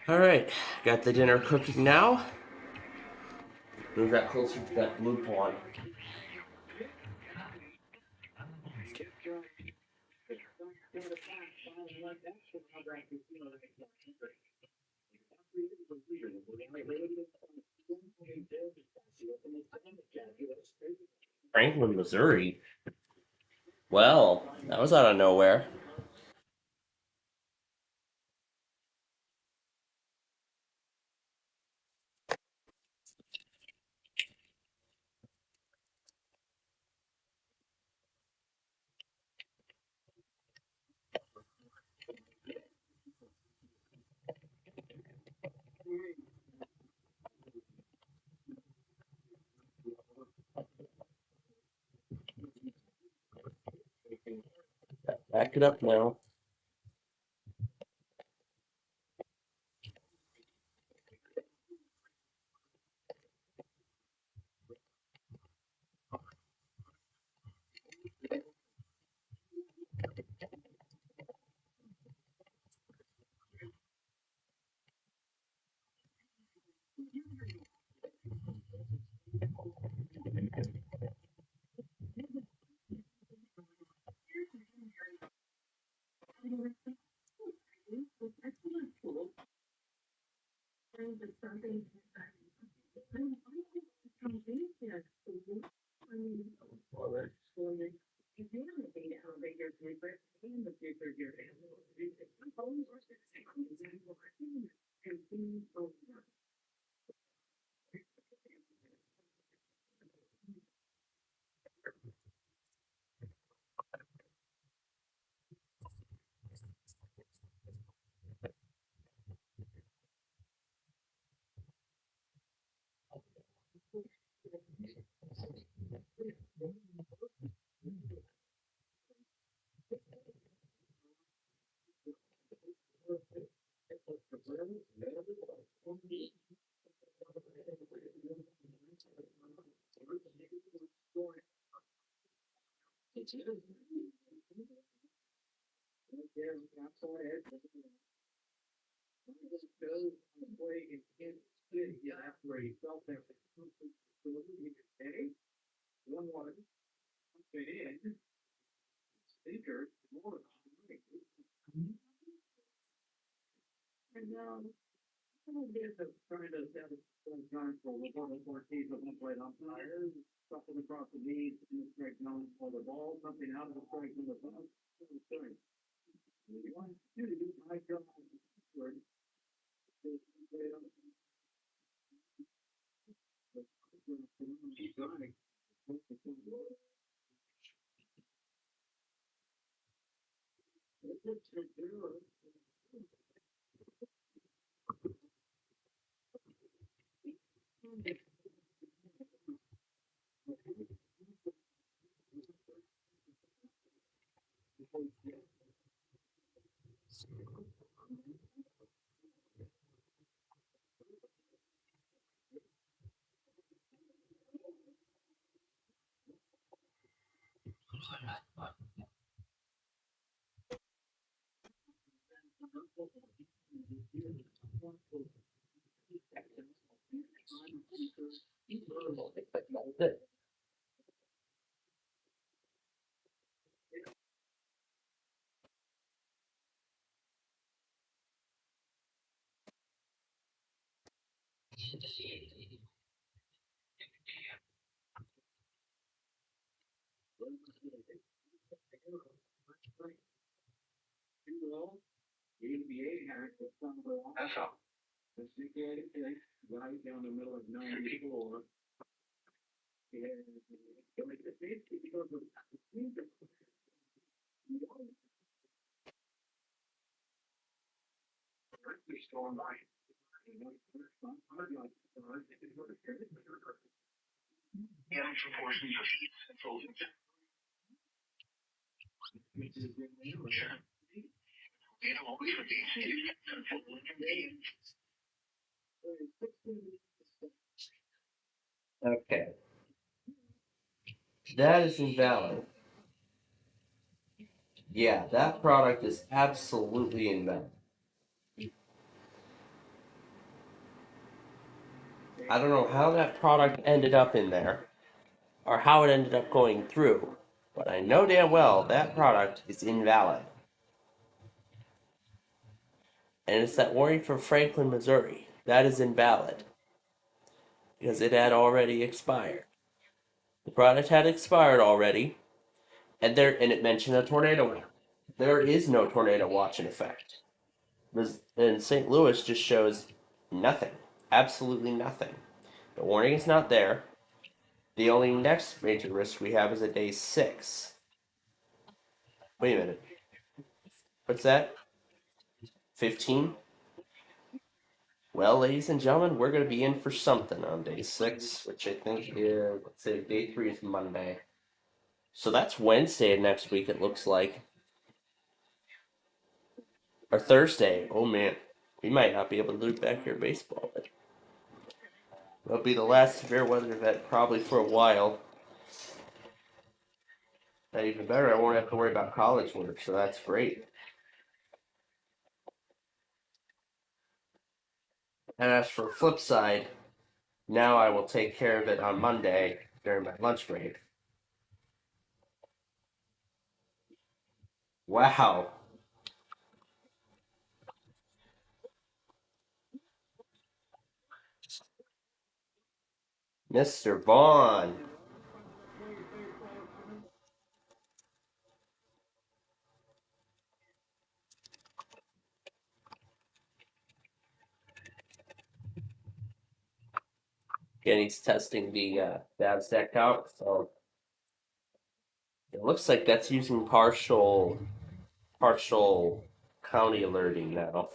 Alright, got the dinner cooking now. Move that closer to that blue pond. Franklin, Missouri. Well, that was out of nowhere. Back it up now. Okay. That is invalid. Yeah, that product is absolutely invalid. I don't know how that product ended up in there, or how it ended up going through, but I know damn well that product is invalid. And it's that warning from Franklin, Missouri. That is invalid. Because it had already expired. The product had expired already, and it mentioned a tornado. There is no tornado watch in effect. And St. Louis just shows nothing. Absolutely nothing. The warning is not there. The only next major risk we have is at day 6. Wait a minute. What's that? 15? Well, ladies and gentlemen, we're going to be in for something on day 6, which I think is, let's say, day 3 is Monday. So that's Wednesday of next week, it looks like. Or Thursday. Oh, man. We might not be able to do backyard baseball. But it'll be the last severe weather event probably for a while. And even better, I won't have to worry about college work, so that's great. And as for flip side, now I will take care of it on Monday during my lunch break. Wow. Mr. Vaughn. Again, he's testing the DAVStack out, so it looks like that's using partial county alerting now.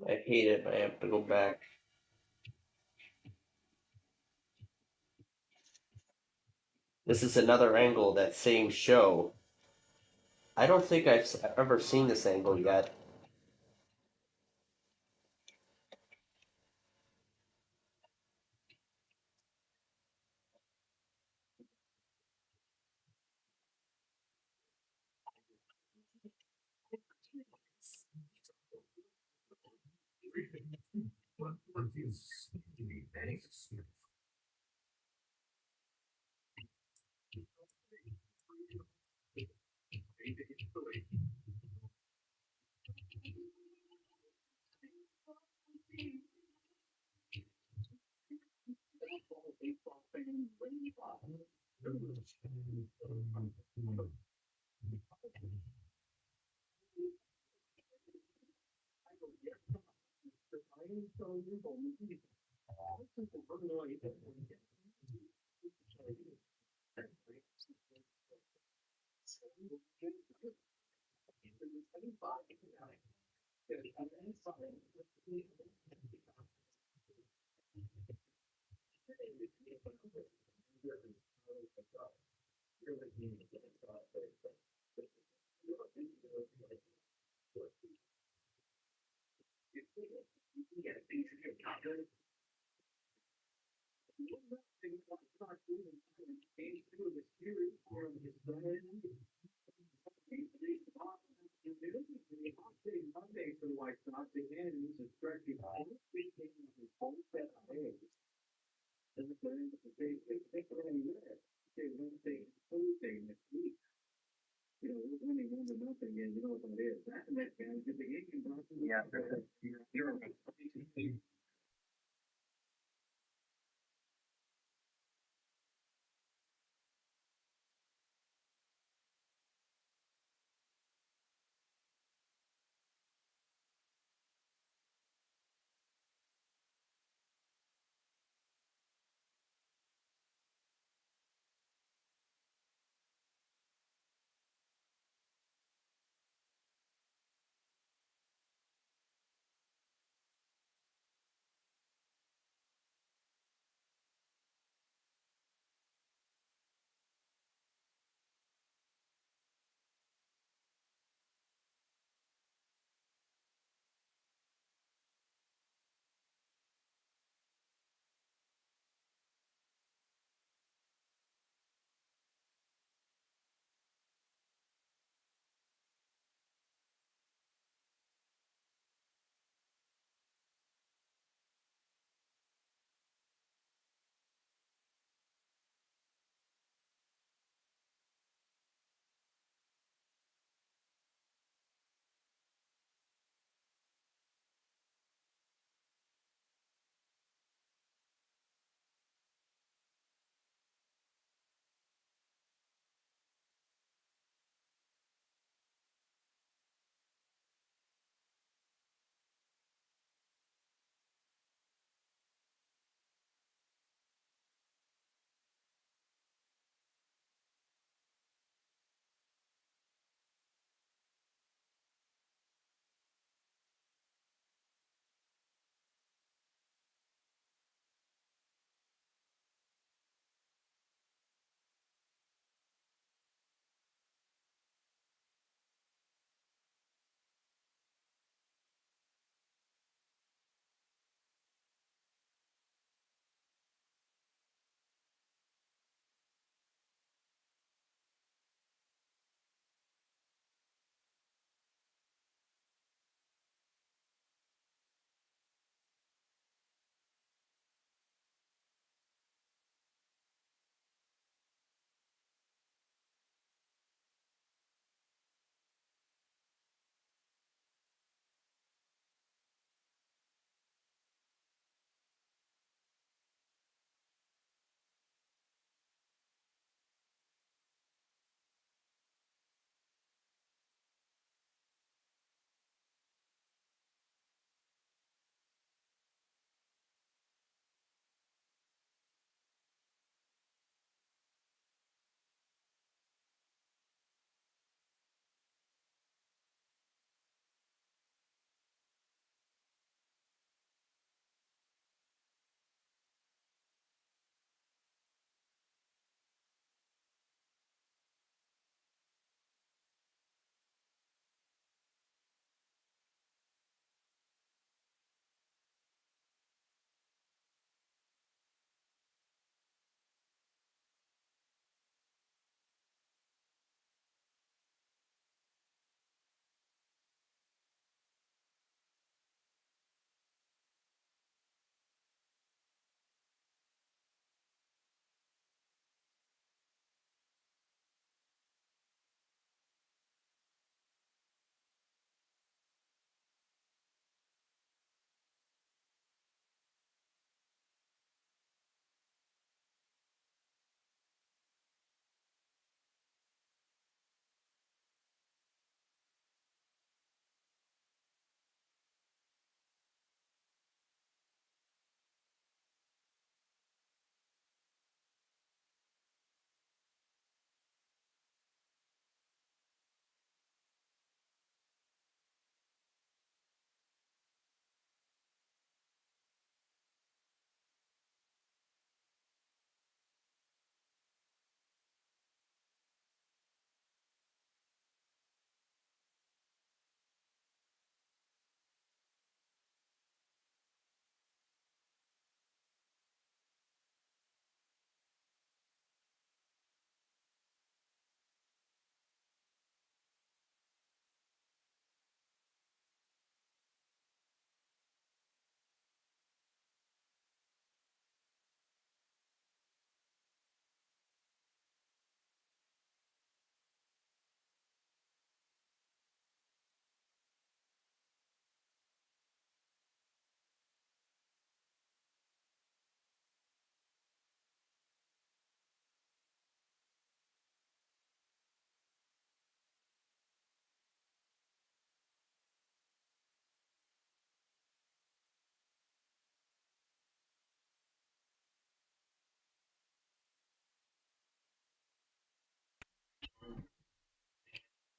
I hate it. I have to go back. This is another angle of that same show. I don't think I've ever seen this angle yet.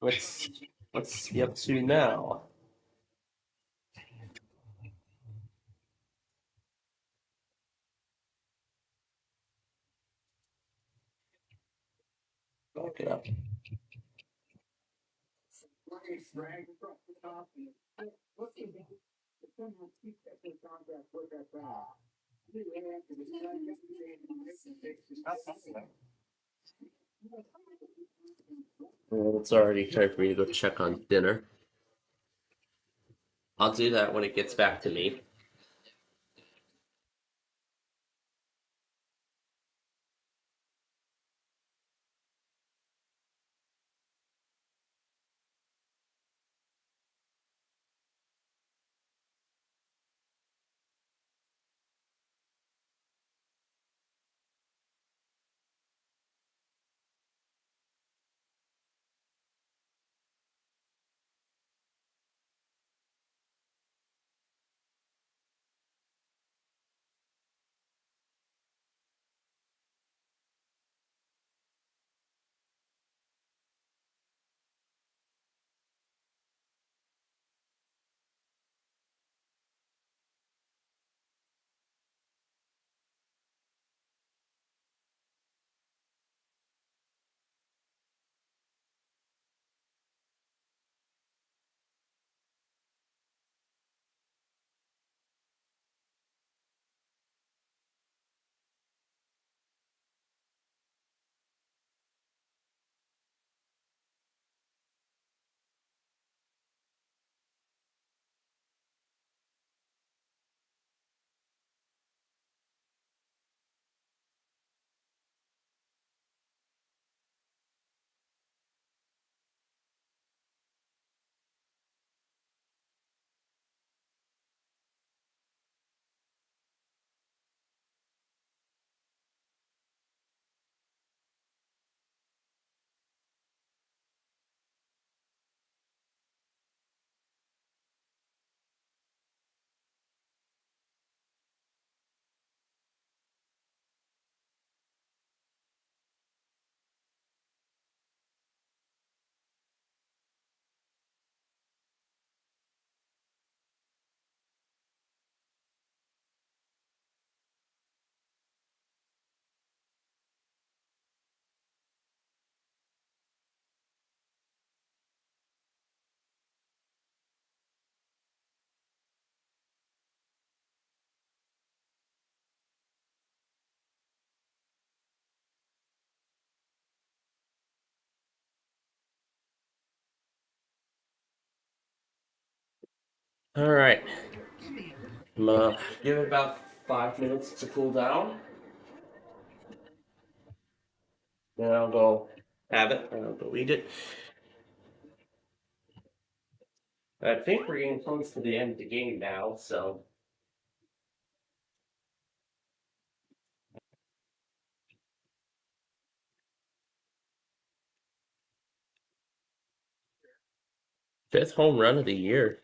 What's he up to now? Look it up. Well, it's already time for me to go check on dinner. I'll do that when it gets back to me. All right. Give it about 5 minutes to cool down. Then I'll go have it. I'll go eat it. I think we're getting close to the end of the game now, so. Fifth home run of the year.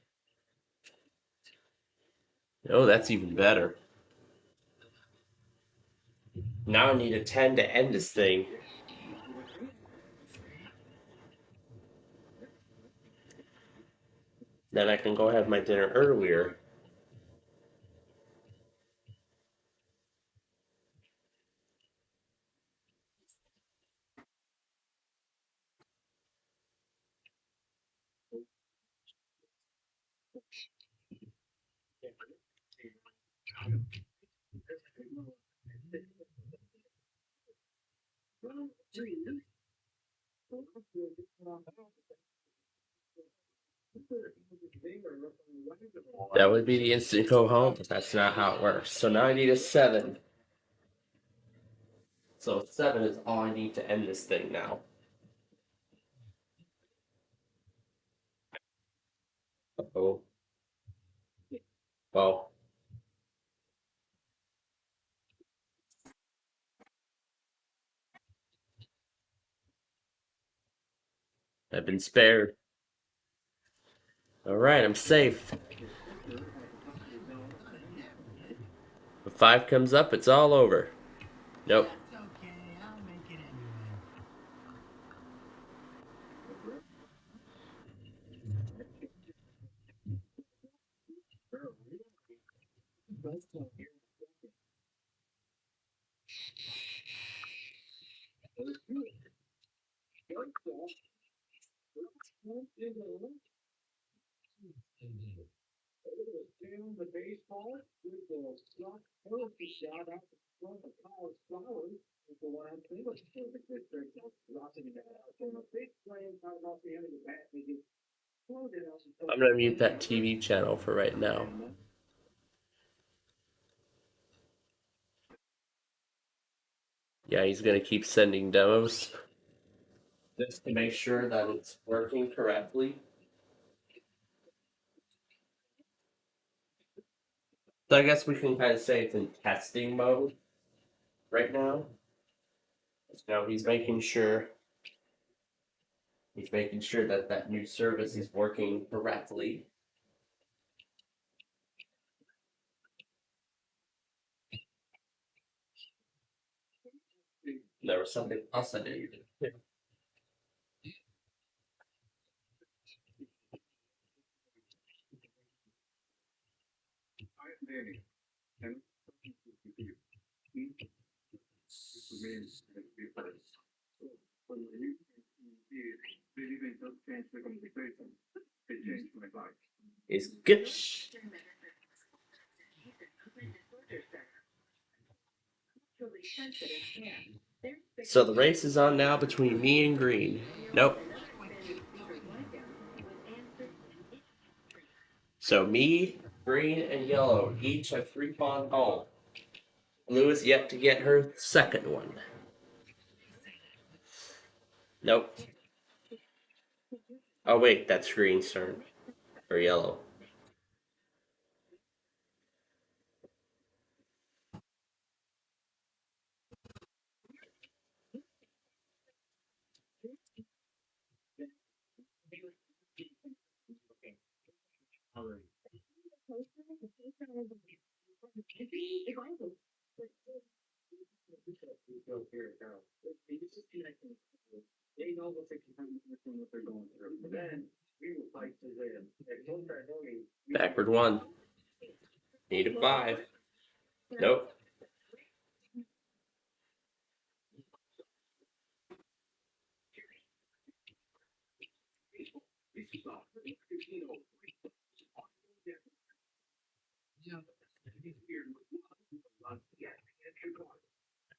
Oh, that's even better. Now I need a 10 to end this thing. Then I can go have my dinner earlier. That would be the instant go home, but that's not how it works. So now I need a 7. So 7 is all I need to end this thing now. Oh. Well. I've been spared. Alright, I'm safe. If 5 comes up, it's all over. Nope. The baseball with the shot, penalty shot out front of Kyle's Flowers with the one thing was rocking that out. So the big play out off the end of the bat, they just pulled it out. I'm gonna mute that TV channel for right now. Yeah, he's gonna keep sending demos just to make sure that it's working correctly. So I guess we can kind of say it's in testing mode right now. Now he's making sure that that new service is working correctly. There was something else I did. It's good. So the race is on now between me and Green. Nope. So me, Green, and Yellow each have 3 pawns home. Blue is yet to get her second one. Nope. Oh wait, that's Green's turn. Or Yellow. They know what they can what they're going through. But then we will fight to them. Backward 1. Need a 5. Nope.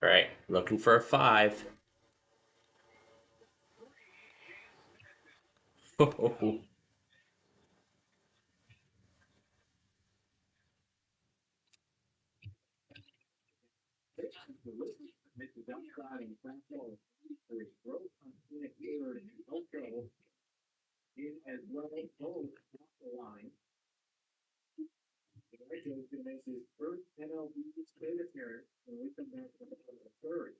Alright, looking for a 5. As well as both off the line. Joe's going to make his first MLB plate appearance when we come back to the third.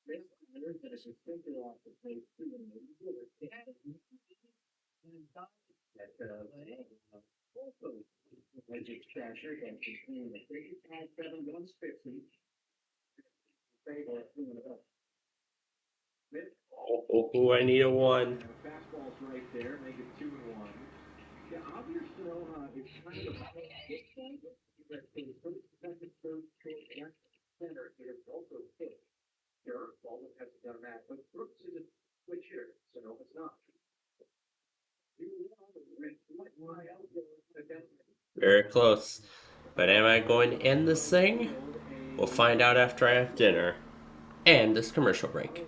This is a suspended off the plate too, and maybe good. Also, Magic Trasher and between the 3-7 guns 50. Oh, I need a 1. Fastball's right there, make it 2-1. Yeah, obviously, it's kind of a this thing, but the first, second, third, short, and center is also hit. Here, Baldwin hasn't done that, but Brooks is a switch hitter, so no, it's not. Very close. But am I going to end this thing? We'll find out after I have dinner. And this commercial break.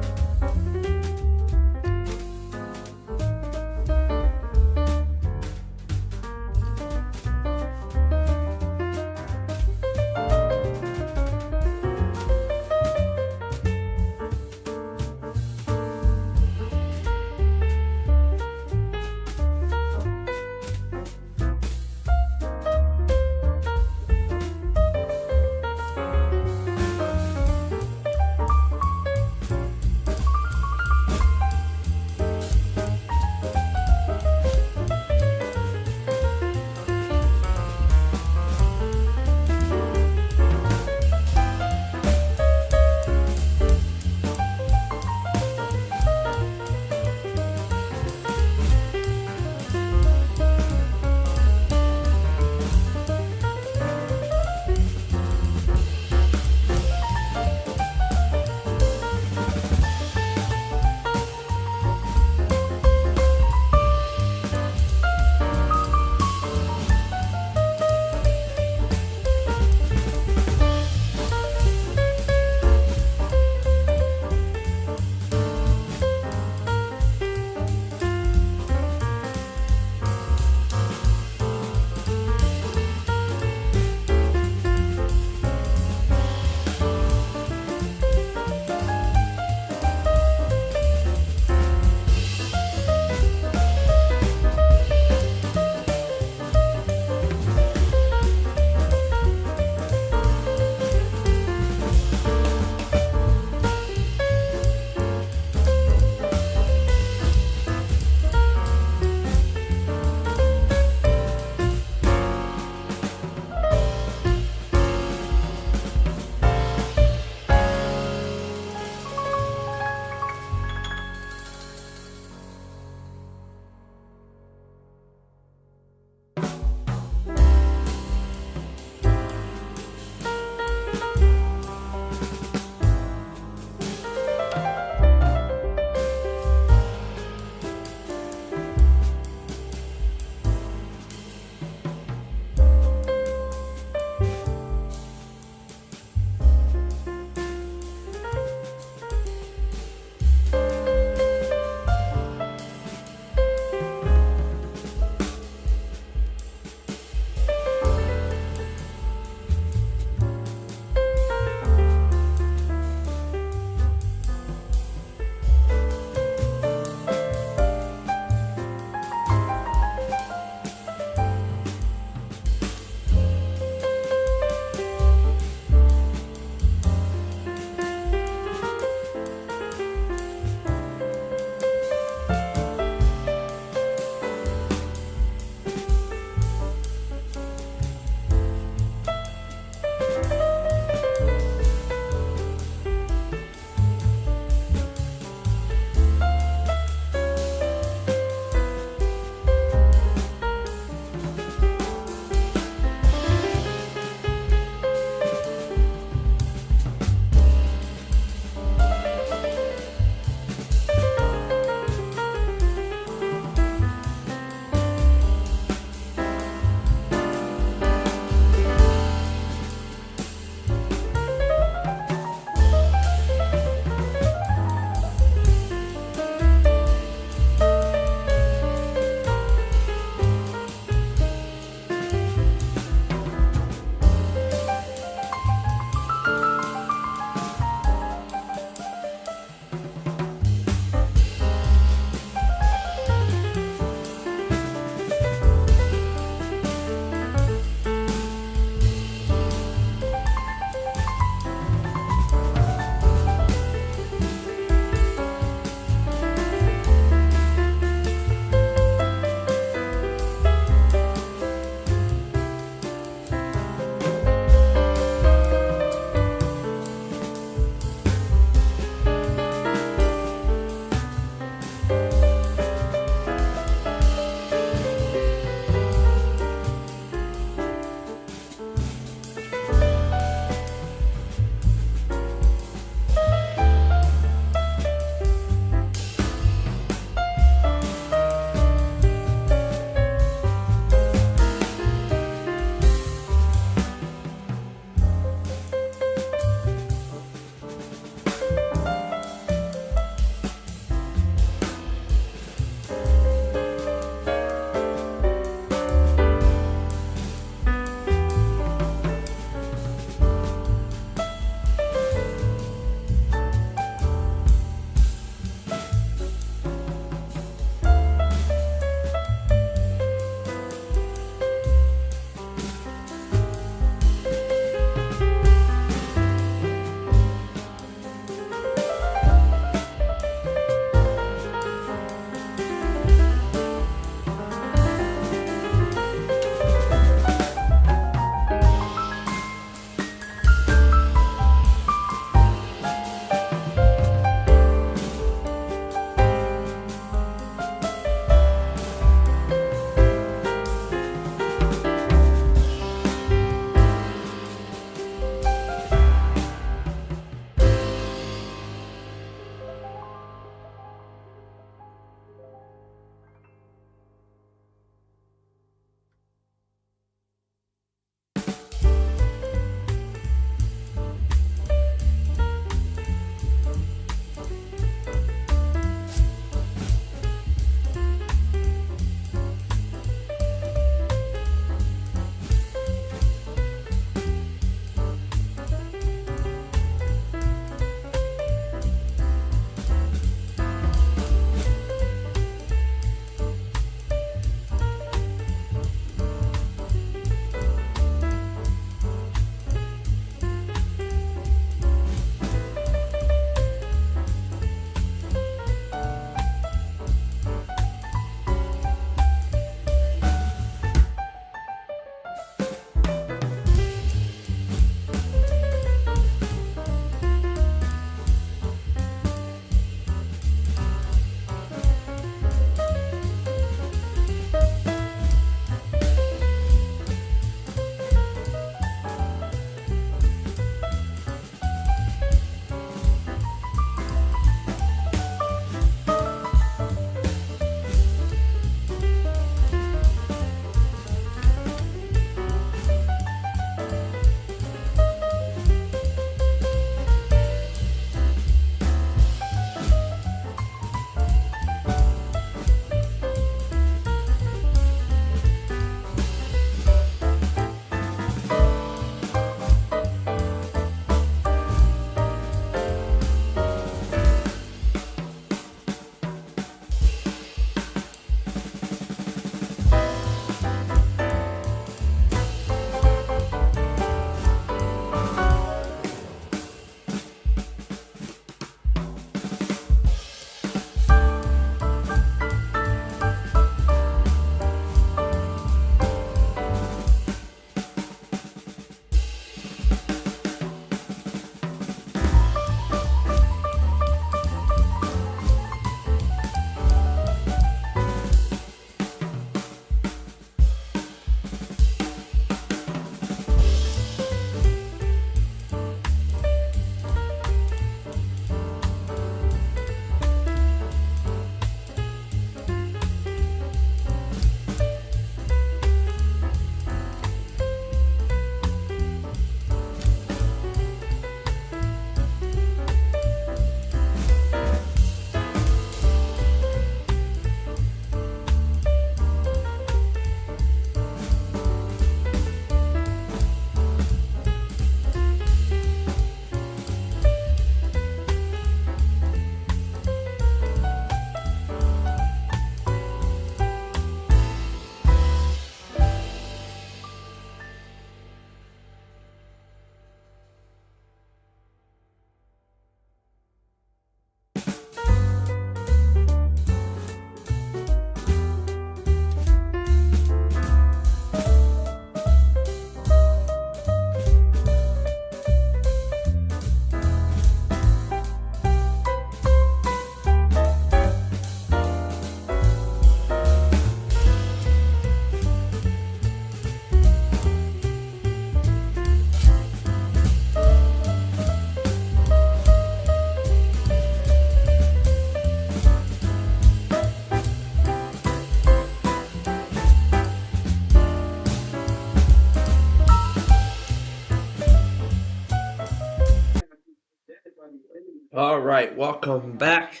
Alright, welcome back.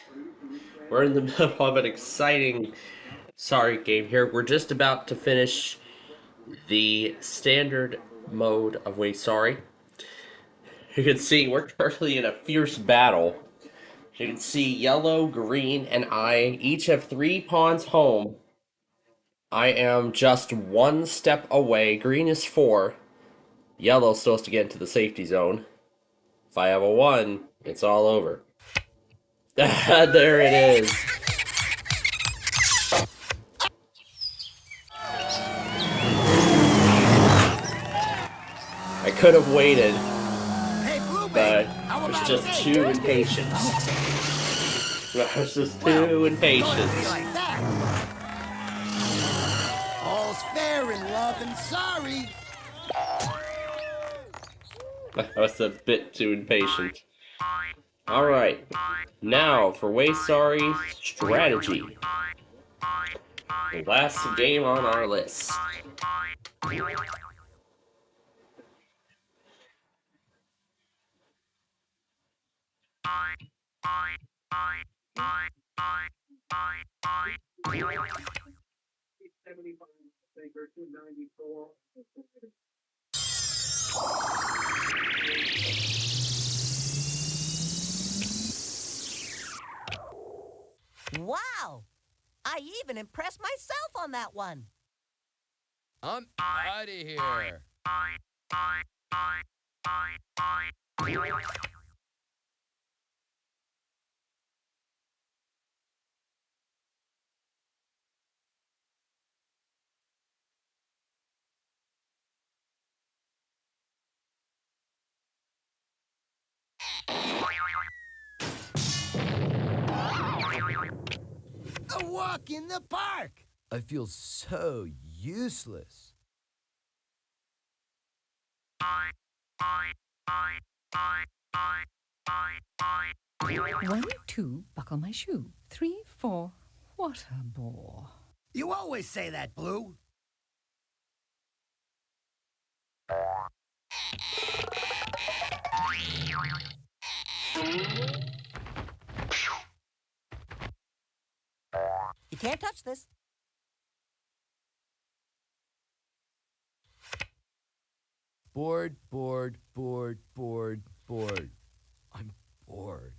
We're in the middle of an exciting sorry game here. We're just about to finish the standard mode of Way Sorry. You can see we're currently in a fierce battle. You can see yellow, green, and I each have 3 pawns home. I am just 1 step away. Green is 4. Yellow still has to get into the safety zone. If I have a 1, it's all over. There it is. I could have waited, but I was just too impatient. I was just too impatient. All's fair in love and sorry. I was a bit too impatient. Alright, now for Way Sorry strategy. The last game on our list. Wow! I even impressed myself on that one. I'm out of here. A walk in the park. I feel so useless. 1, 2, buckle my shoe. 3, 4, what a bore. You always say that, Blue. You can't touch this. Bored, bored, bored, bored, bored. I'm bored.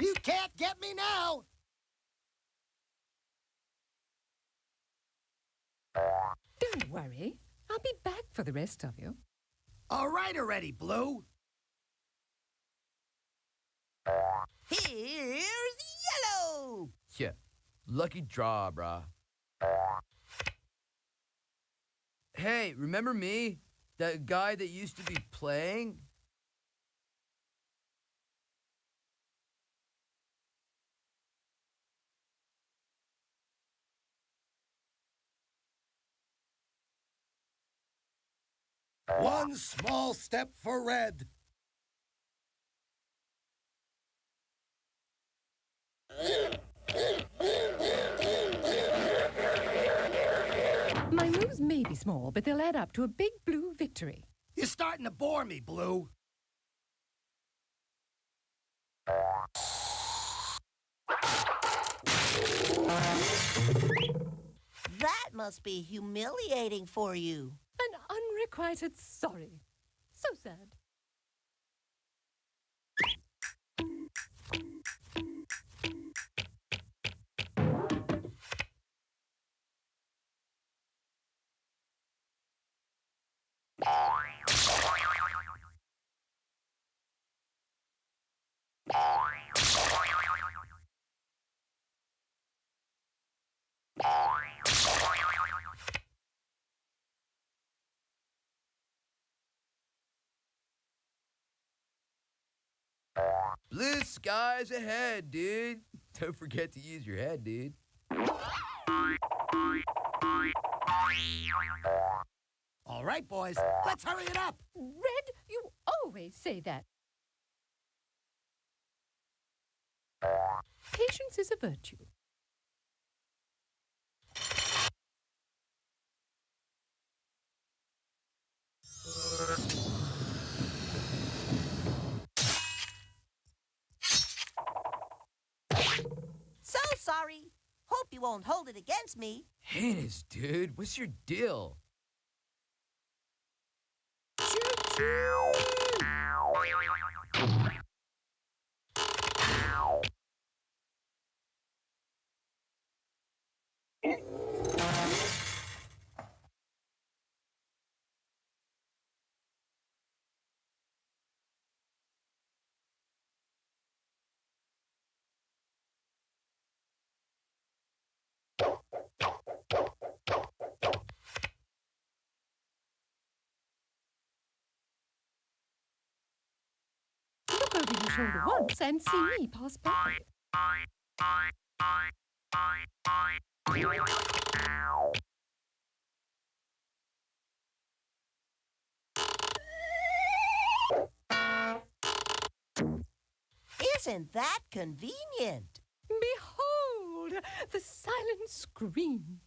You can't get me now. Don't worry. I'll be back for the rest of you. All right already, Blue. Here's yellow! Yeah, lucky draw, brah. Hey, remember me? That guy that used to be playing? One small step for red. My moves may be small, but they'll add up to a big blue victory. You're starting to bore me, Blue. That must be humiliating for you. An unrequited sorry. So sad. Blue skies ahead, dude. Don't forget to use your head, dude. All right, boys, let's hurry it up. Red, you always say that. Patience is a virtue. So sorry. Hope you won't hold it against me. Heinous, dude. What's your deal? Look over your shoulder once and see me pass by. Isn't that convenient? Behold, the silent scream.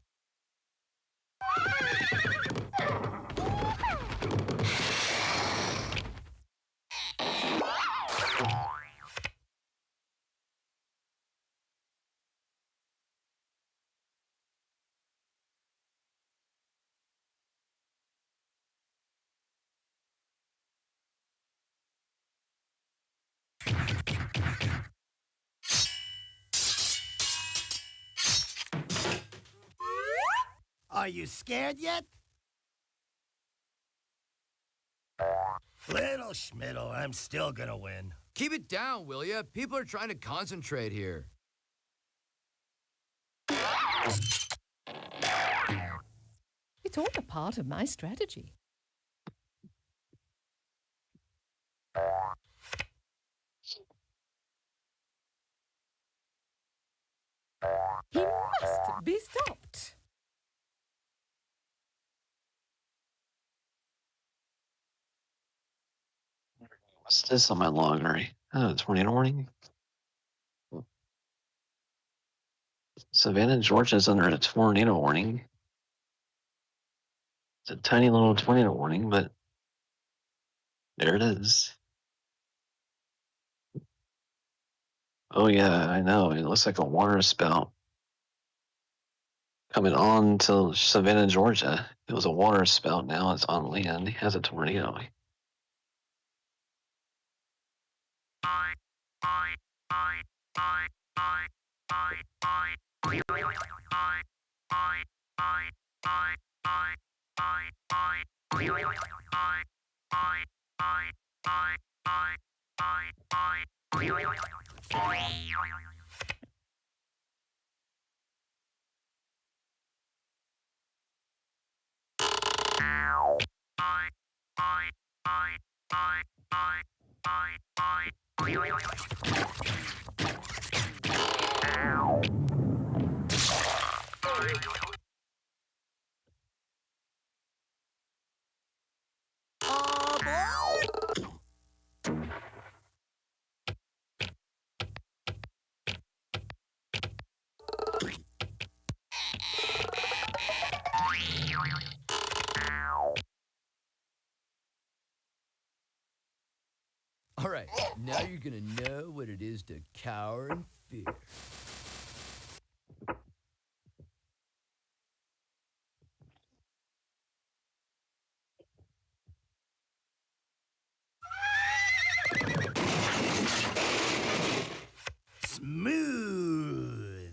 Are you scared yet? Little Schmiddle, I'm still gonna win. Keep it down, will ya? People are trying to concentrate here. It's all a part of my strategy. He must be stopped. What's this on my loggery? Oh, tornado warning. Savannah, Georgia is under a tornado warning. It's a tiny little tornado warning, but there it is. Oh yeah, I know. It looks like a water spout coming on to Savannah, Georgia. It was a water spout. Now it's on land. It has a tornado. All right, now you're gonna know what it is to cower in fear. Smooth.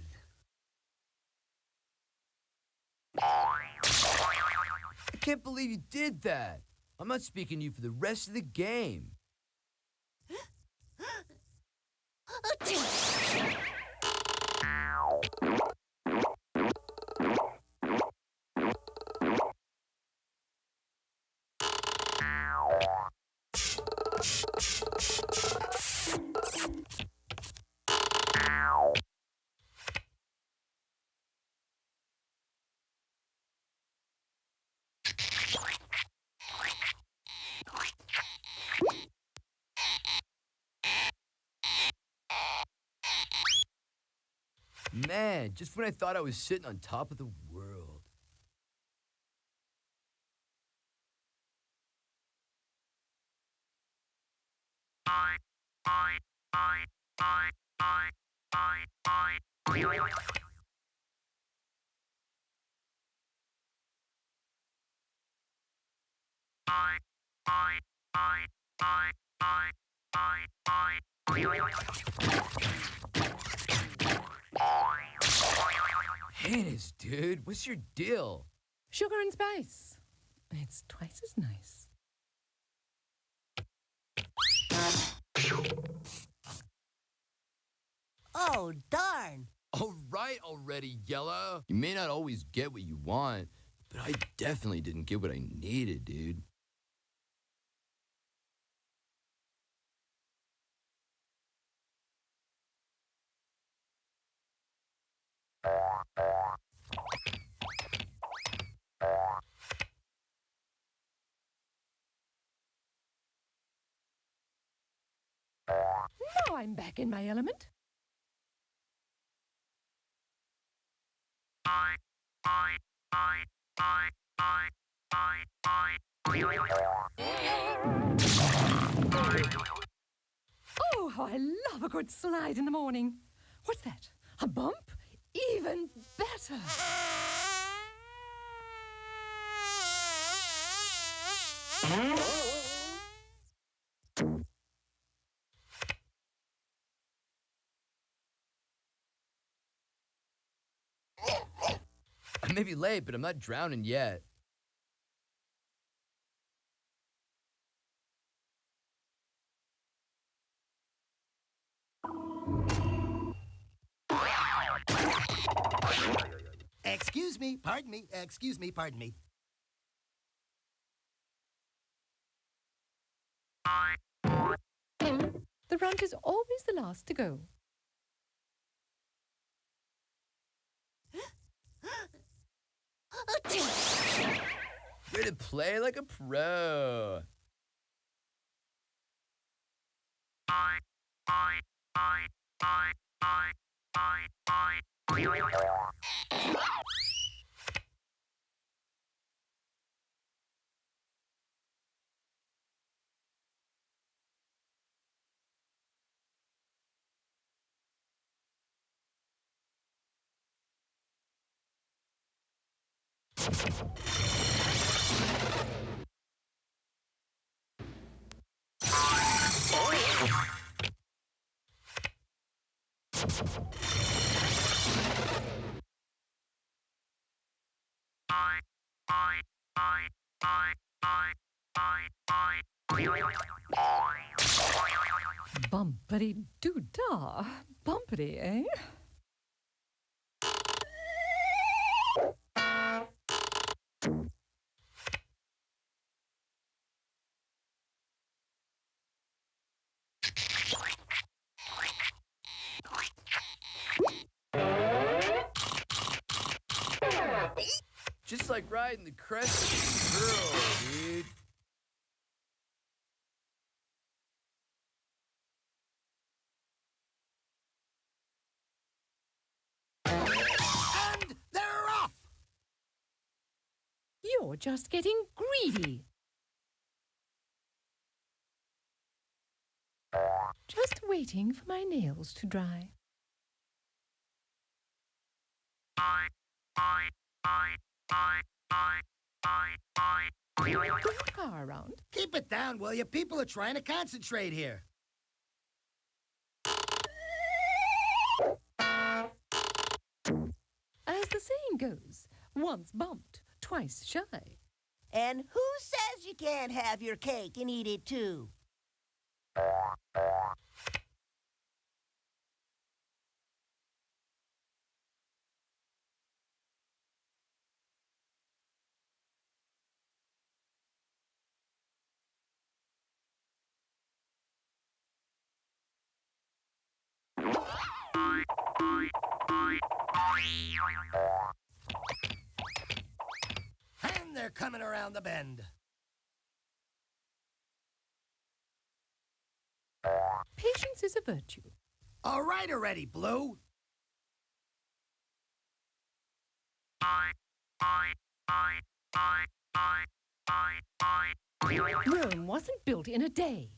I can't believe you did that. I'm not speaking to you for the rest of the game. Man, just when I thought I was sitting on top of the world. Hannah's, dude, what's your deal? Sugar and spice. It's twice as nice. Oh, darn. All right already, Yella. You may not always get what you want, but I definitely didn't get what I needed, dude. Now I'm back in my element. Oh, how I love a good slide in the morning. What's that? A bump? Even better. I may be late, but I'm not drowning yet. Excuse me, pardon me, excuse me, pardon me. The runt is always the last to go. Way to play like a pro. Bumpity-doo-dah. Bumpity, eh? Just like riding the crest of a girl, dude. And they're off! You're just getting greedy. Just waiting for my nails to dry. Bring your car around. Keep it down, will you? People are trying to concentrate here. As the saying goes, once bumped, twice shy. And who says you can't have your cake and eat it too? And they're coming around the bend. Patience is a virtue. All right already, Blue. Rome wasn't built in a day.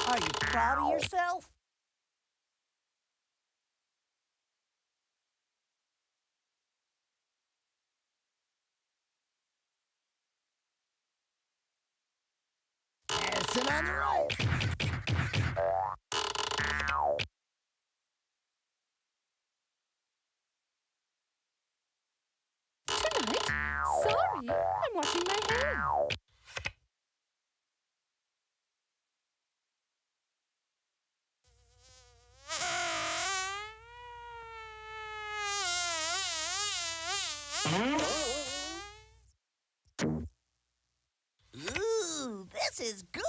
Are you proud of yourself? Passing on the roll. Tonight? Sorry, I'm washing my hair. Ooh, this is good.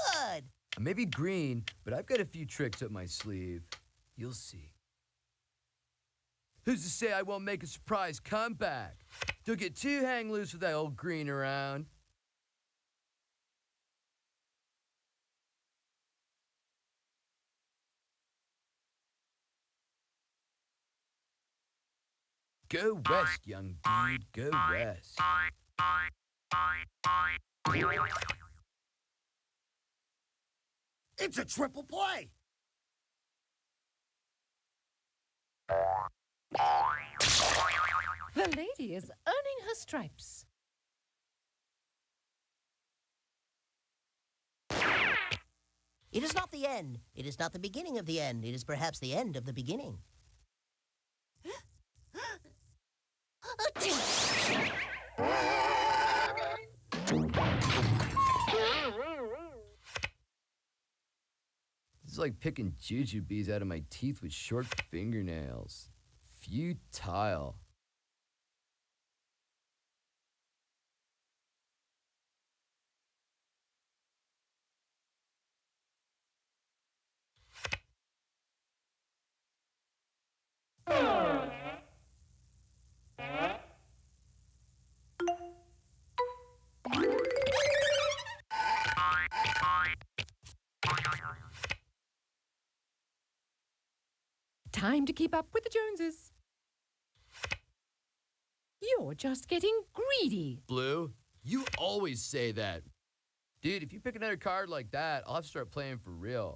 I may be green, but I've got a few tricks up my sleeve. You'll see. Who's to say I won't make a surprise comeback? Don't get too hang loose with that old green around. Go west, young dude, go west. It's a triple play. The lady is earning her stripes. It is not the end. It is not the beginning of the end. It is perhaps the end of the beginning. This is like picking jujubes out of my teeth with short fingernails. Futile. Time to keep up with the Joneses. You're just getting greedy. Blue, you always say that. Dude, if you pick another card like that, I'll have to start playing for real.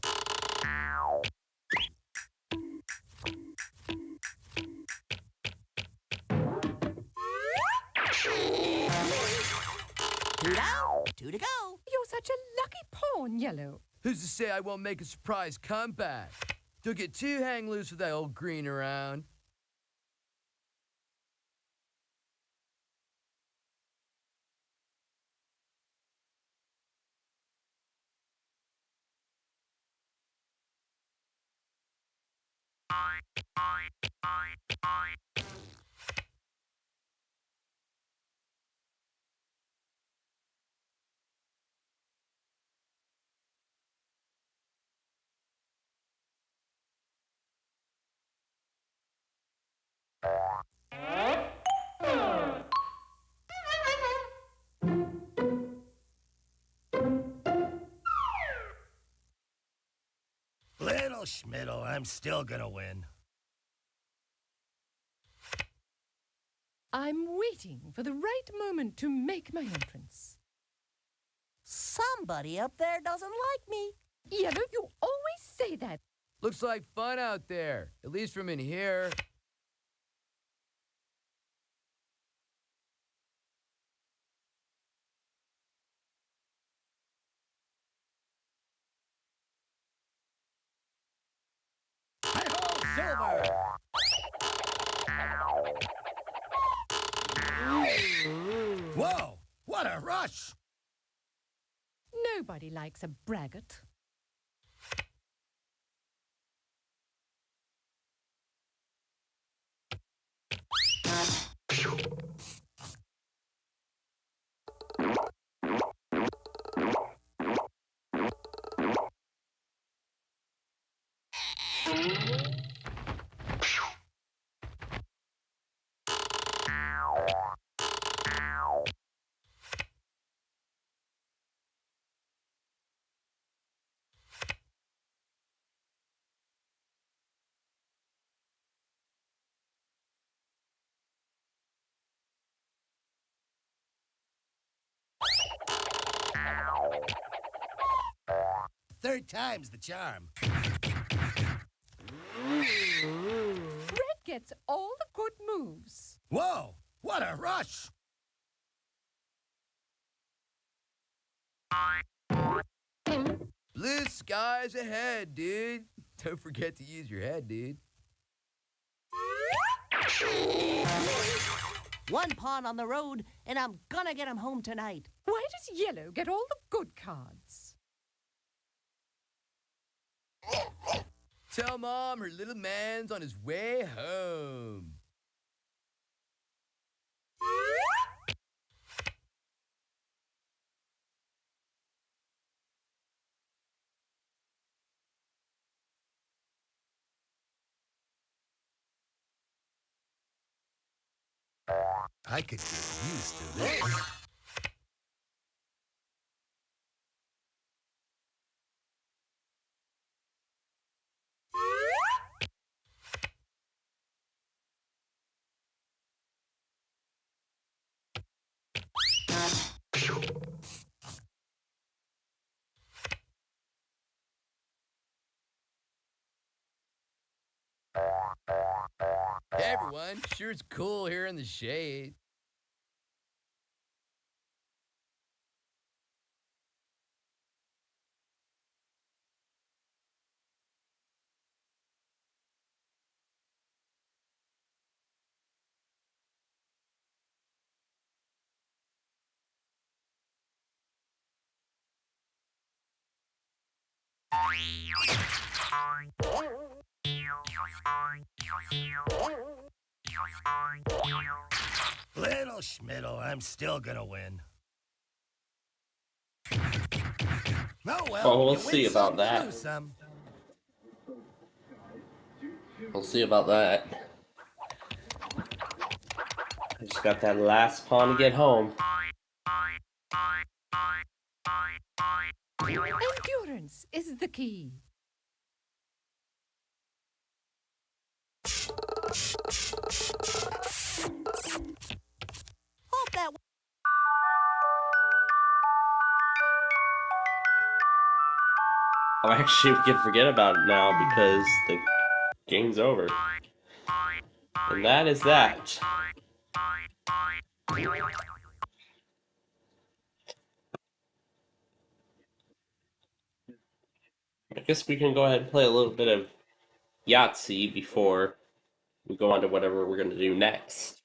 Two down, two to go. You're such a lucky pawn, Yellow. Who's to say I won't make a surprise comeback? Don't get too hang loose with that old green around. Little Schmiddle, I'm still gonna win. I'm waiting for the right moment to make my entrance. Somebody up there doesn't like me. Yellow, you always say that. Looks like fun out there, at least from in here. Silver! Whoa! What a rush! Nobody likes a braggart. Third time's the charm. Red gets all the good moves. Whoa, what a rush! Blue skies ahead, dude. Don't forget to use your head, dude. One pawn on the road, and I'm gonna get him home tonight. Why does yellow get all the good cards? Tell Mom her little man's on his way home. I could get used to this. Hey everyone, sure it's cool here in the shade. Little Schmiddle, I'm still gonna win. Oh well, Oh, we'll you see win about some, that. you lose some. We'll see about that. I just got that last pawn to get home. Endurance is the key. Hope that. Oh, actually, we can forget about it now because the game's over. And that is that. I guess we can go ahead and play a little bit of Yahtzee before we go on to whatever we're going to do next.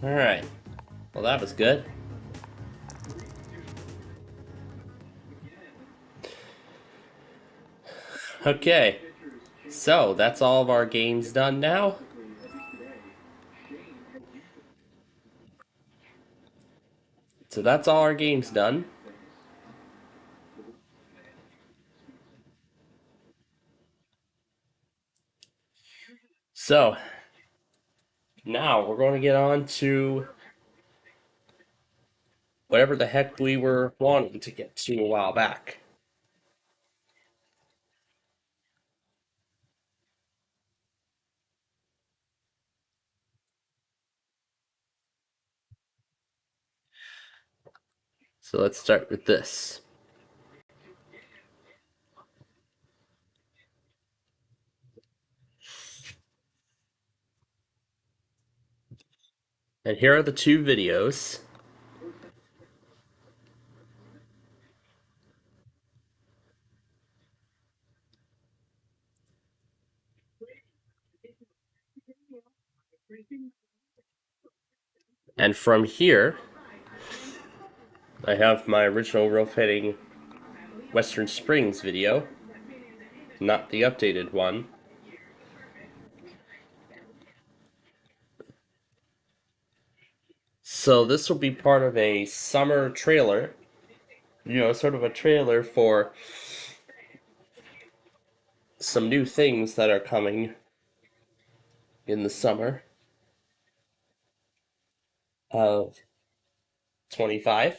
Alright. Well, that was good. Okay. So, that's all of our games done now. So that's all our games done. So, now we're going to get on to whatever the heck we were wanting to get to a while back. So let's start with this. And here are the two videos. And from here, I have my original rotating Western Springs video, not the updated one. So this will be part of a summer trailer, you know, sort of a trailer for some new things that are coming in the summer of 25.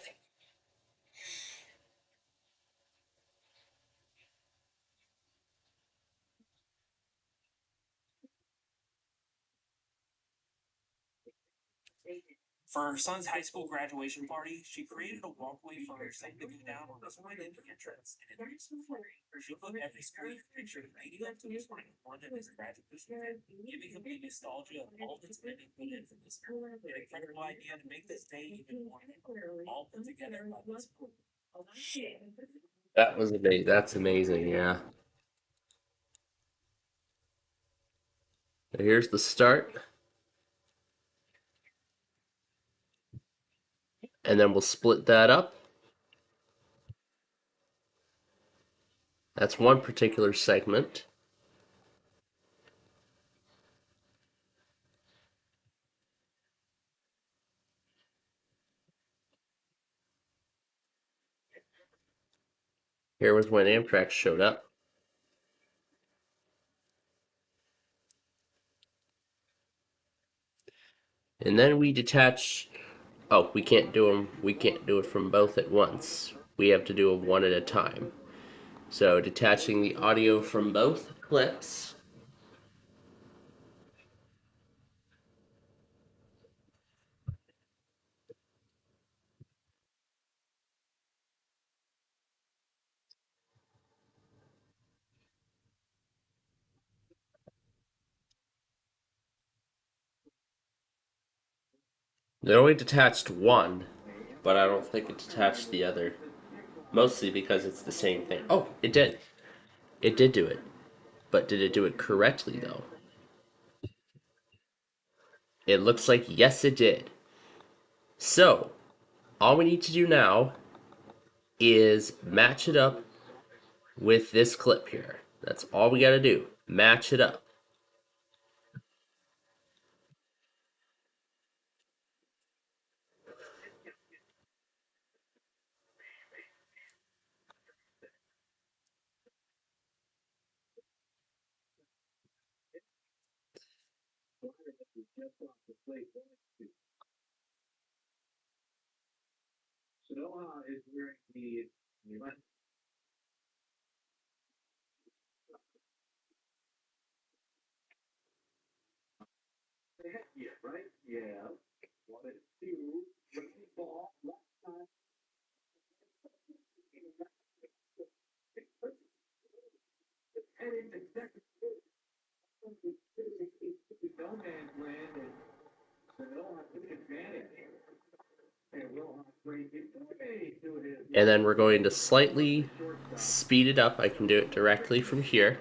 For her son's high school graduation party, she created a walkway for her son to go down on this way to the entrance. And in recent flurry, she put every screen picture leading up to his wedding one of his graduation event, giving him the nostalgia of all that's been put in for this year. An incredible idea to make this day even more memorable, all put together by this group. That was amazing. That's amazing, yeah. So here's the start. And then we'll split that up. That's one particular segment. Here was when Amtrak showed up. And then we detach. Oh, we can't do them. We can't do it from both at once. We have to do them one at a time. So detaching the audio from both clips. It only detached one, but I don't think it detached the other. Mostly because it's the same thing. Oh, it did. It did do it. But did it do it correctly, though? It looks like yes, it did. So, all we need to do now is match it up with this clip here. That's all we gotta do. Match it up. And then we're going to slightly speed it up. I can do it directly from here.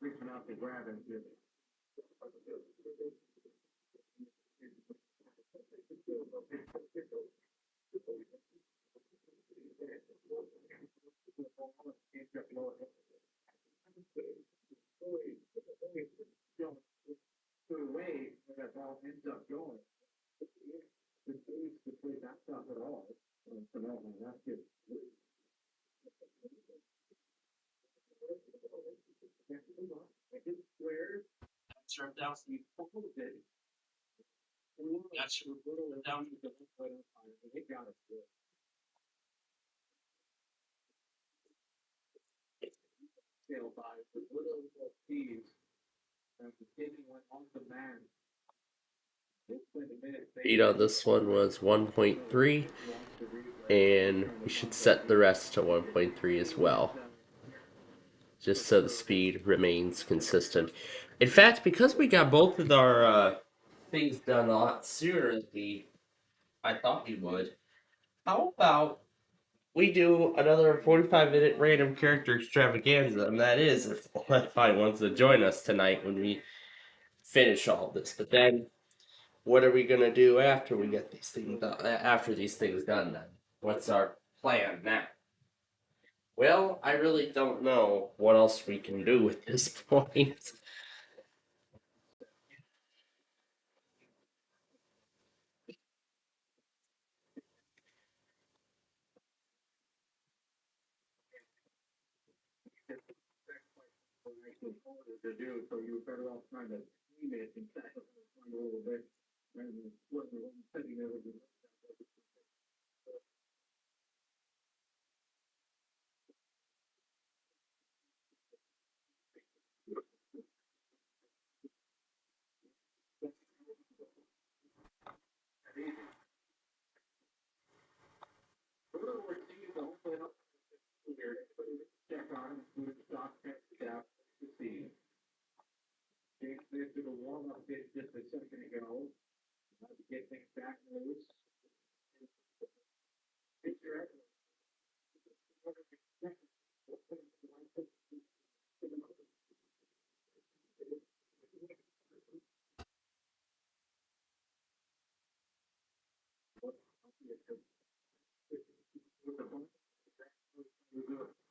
Reaching out to grab him. Way that ball ends up going. The police to play that stuff at all. That's good. Serve down. That's down. They got it. Sail by the little thieves. And the kid went on the man. Speed on this one was 1.3, and we should set the rest to 1.3 as well, just so the speed remains consistent. In fact, because we got both of our things done a lot sooner than I thought we would, how about we do another 45-minute random character extravaganza, and that is if Wi-Fi wants to join us tonight when we finish all this. But then, what are we gonna do after we get these things done? After these things done, then what's our plan now? Well, I really don't know what else we can do at this point. To do, so you're better off trying to clean it and a little bit rather than setting everything. Check on with stock check out to see. James did a warm up bit just a second ago. Get things back loose.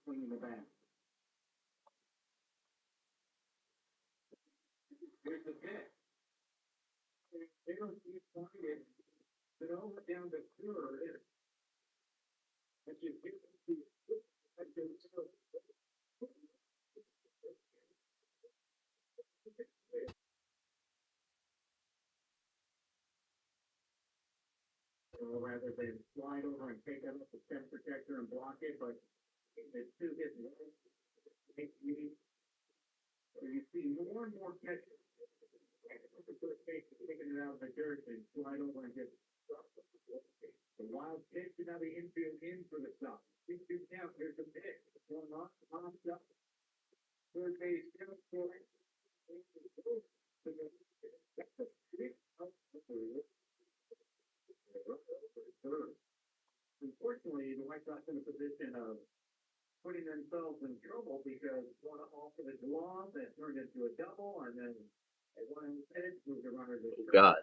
Clean the back. Here's the pit. They don't see it. But all the down the cure is. But you get rather than slide over and take out the step protector and block it, but it's too hit. So you see more and more catches. Taking it out of the dirt and slide over and get the wild pitch and now the infield in for the stop. 6-2 count. Here's the pitch. Going off stop. Third base, unfortunately, the White Sox in a position of putting themselves in trouble because one off of the glove that turned into a double, and then they went instead moved the runner to Oh, God.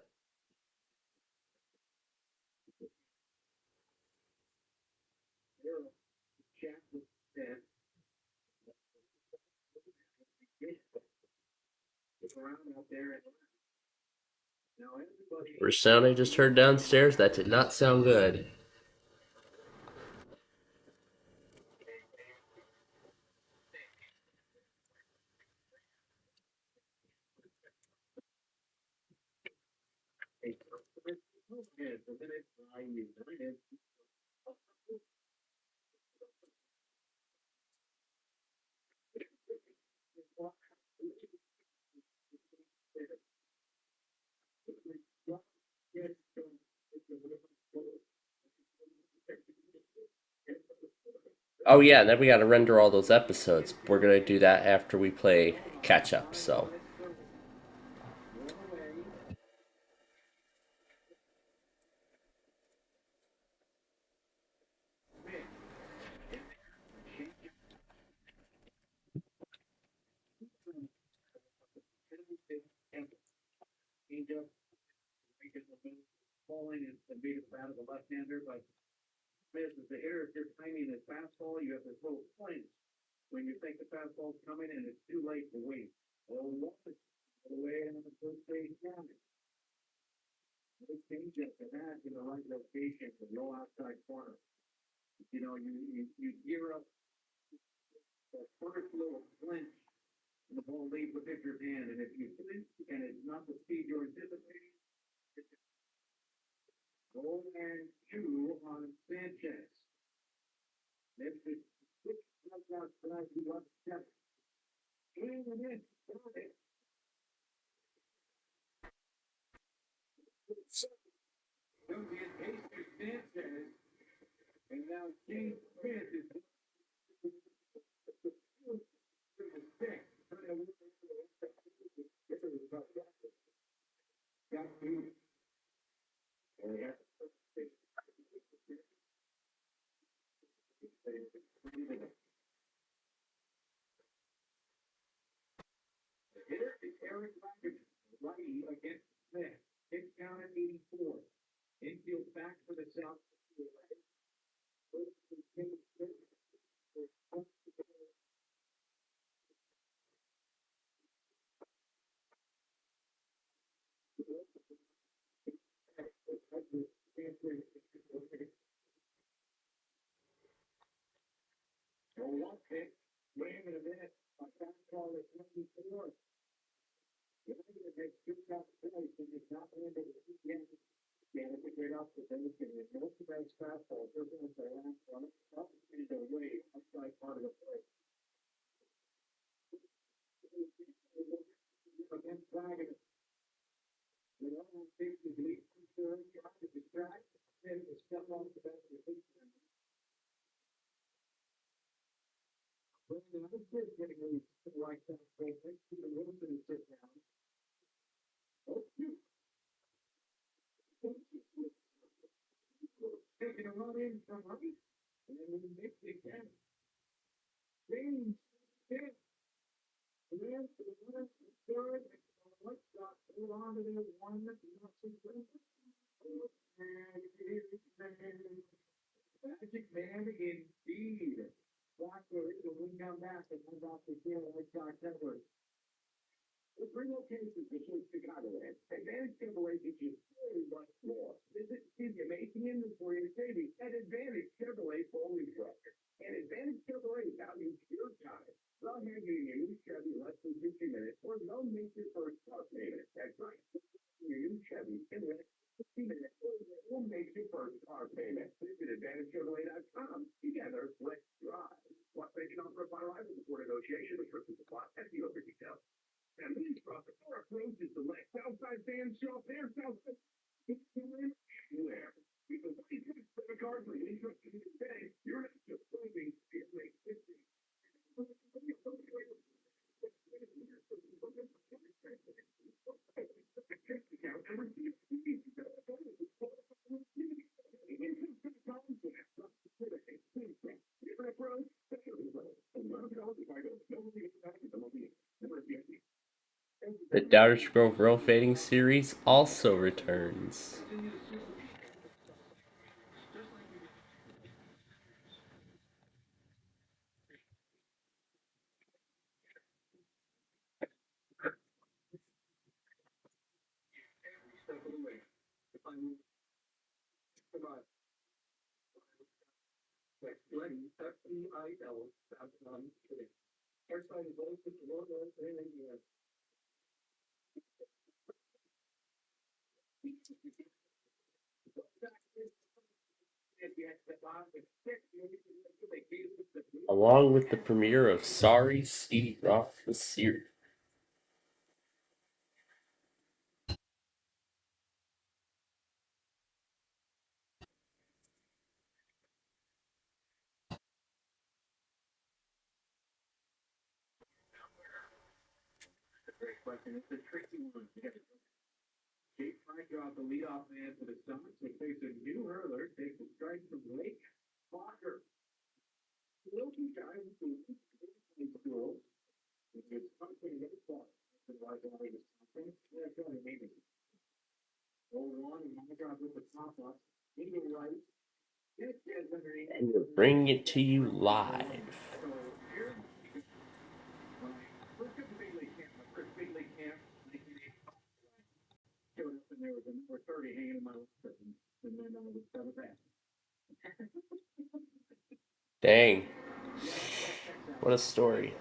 For sound I just heard downstairs, that did not sound good. Oh yeah, and then we gotta render all those episodes. We're gonna do that after we play catch up, so. beat the bat of a left-hander, but Smith is the hitter. If you're timing the fastball, you have this little flinch when you think the fastball's coming and it's too late to wait. Oh, what away on the first base corner. They change it to that in the right location with no outside corner. You know, you gear up the first little flinch and the ball leaves the pitcher's hand, and if you flinch and it's not the speed you're anticipating, it's 0-2 on Sanchez. This is 6 strikeouts tonight. He wants 7. And it's got it. Comes in Jesus Sanchez, and now James Smith is Here is Eric Wagner, righty against Smith. Pitch count at 84. Infield back for the South. One pitch, wait a minute. A fastball at 24. The negative makes 2 tough plays and it's not into the weekend. Yeah, it's a great opportunity. There's no bad fastball. They're going to say, up is away, outside part of the play. Against Wagner. The other pitch is lead concern, trying to distract, and to step off the back of the pitcher. But the other pitch getting released to the right side, so thanks to the Wilson to sit down. Oh, shoot. Taking a run in from right, and then we mix it again. James Smith. And then to the left, third, and let's stop. Hold on to the 1, Magic man indeed. Blackwood will come back and comes off the field like Josh Edwards. The three locations between Chicago and Advantage Chevrolet teaches very much more. Visit the amazing inventory and savings at Advantage Chevrolet Foley Truck. And Advantage Chevrolet values your time. They'll hand you your new Chevy in less than 50 minutes or they'll make your first car payment. That's right. Your new Chevy in less than 50 minutes or they'll make your first car payment. Visit AdvantageChevrolet.com. Together, let's drive. What they can offer a final item before negotiation with Christmas supply at the over details. And these profits are approaches to let Southside fans show up their Southside anywhere. Because if you have credit cards or interest in the bank, you're not just saving, you're making it. The Doubters Grove Roll Fading series also returns. Along with the premiere of Sorry, Steve Roth the series. Great question. It's a tricky one. Jake Frankoff, the leadoff man for the Summits, will face a new hurler, takes a strike from Blake Fokker. The local guy who school, which is something very far. The right alley is something. Yeah, it's really amazing. 0-1, and Frankoff with the top up. And we're bringing it to you live. Dang. What a story.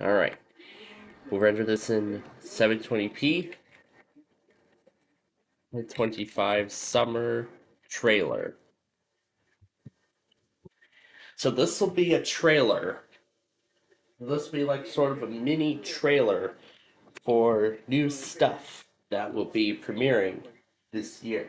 Alright. We'll render this in 720p. 25 summer trailer. So this will be a trailer. This will be like sort of a mini trailer for new stuff that will be premiering this year.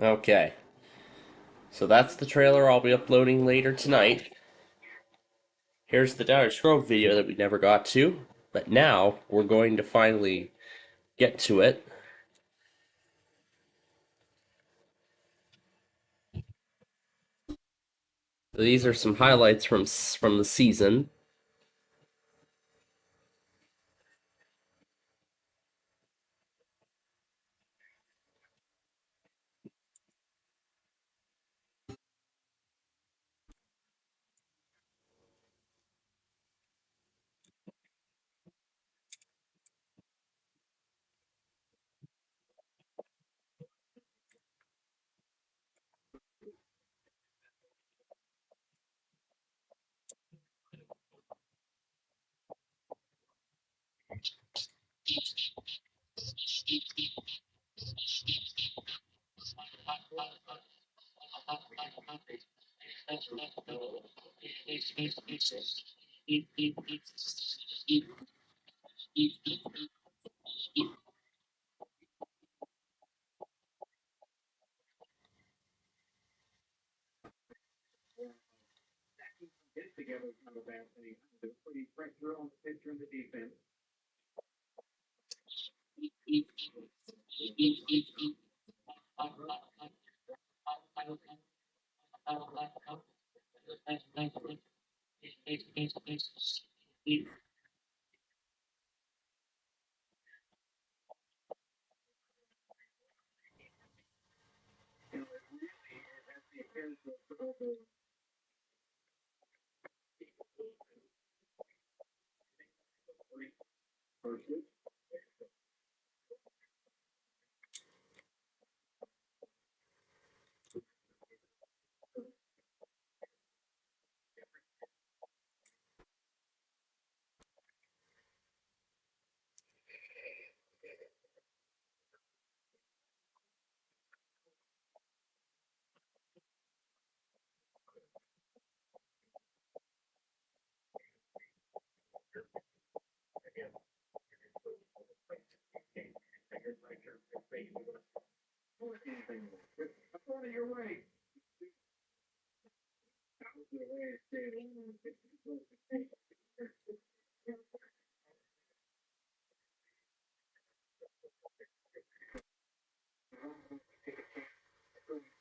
Okay. So that's the trailer I'll be uploading later tonight. Here's the Dire Scroll video that we never got to, but now we're going to finally get to it. These are some highlights from the season. Get together is not a bad thing. They're putting pressure on the pitcher and the defense.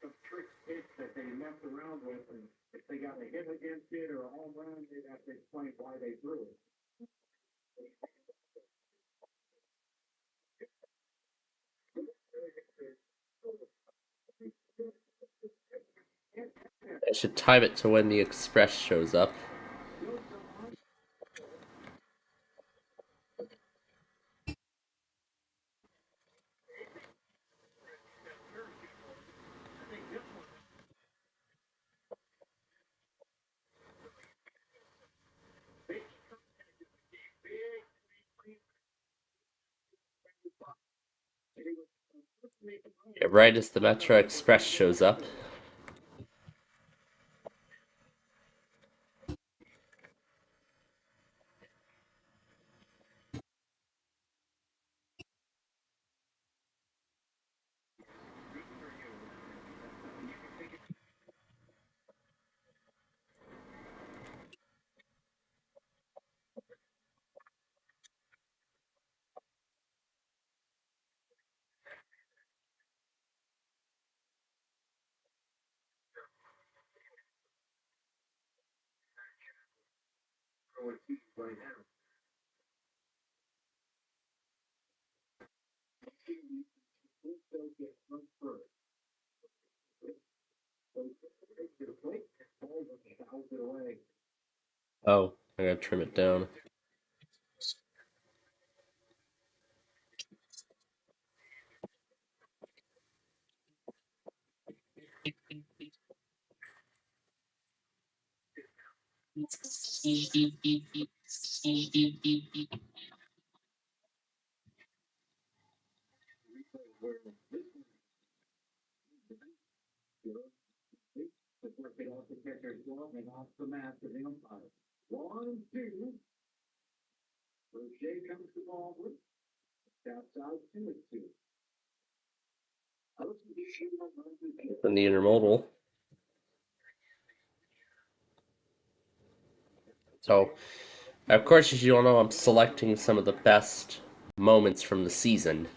Some trick hits that they messed around with, and if they got a hit against it or a home run, they'd have to explain why they threw it. I should time it to when the Express shows up. Yeah, right as the Metro Express shows up. Right now. Oh, I gotta trim it down. Work it off the catcher's glove and off the mat to the umpire. 1-2. Roche comes to ball with. Outside 2-2. in the intermodal. So, of course, as you all know, I'm selecting some of the best moments from the season.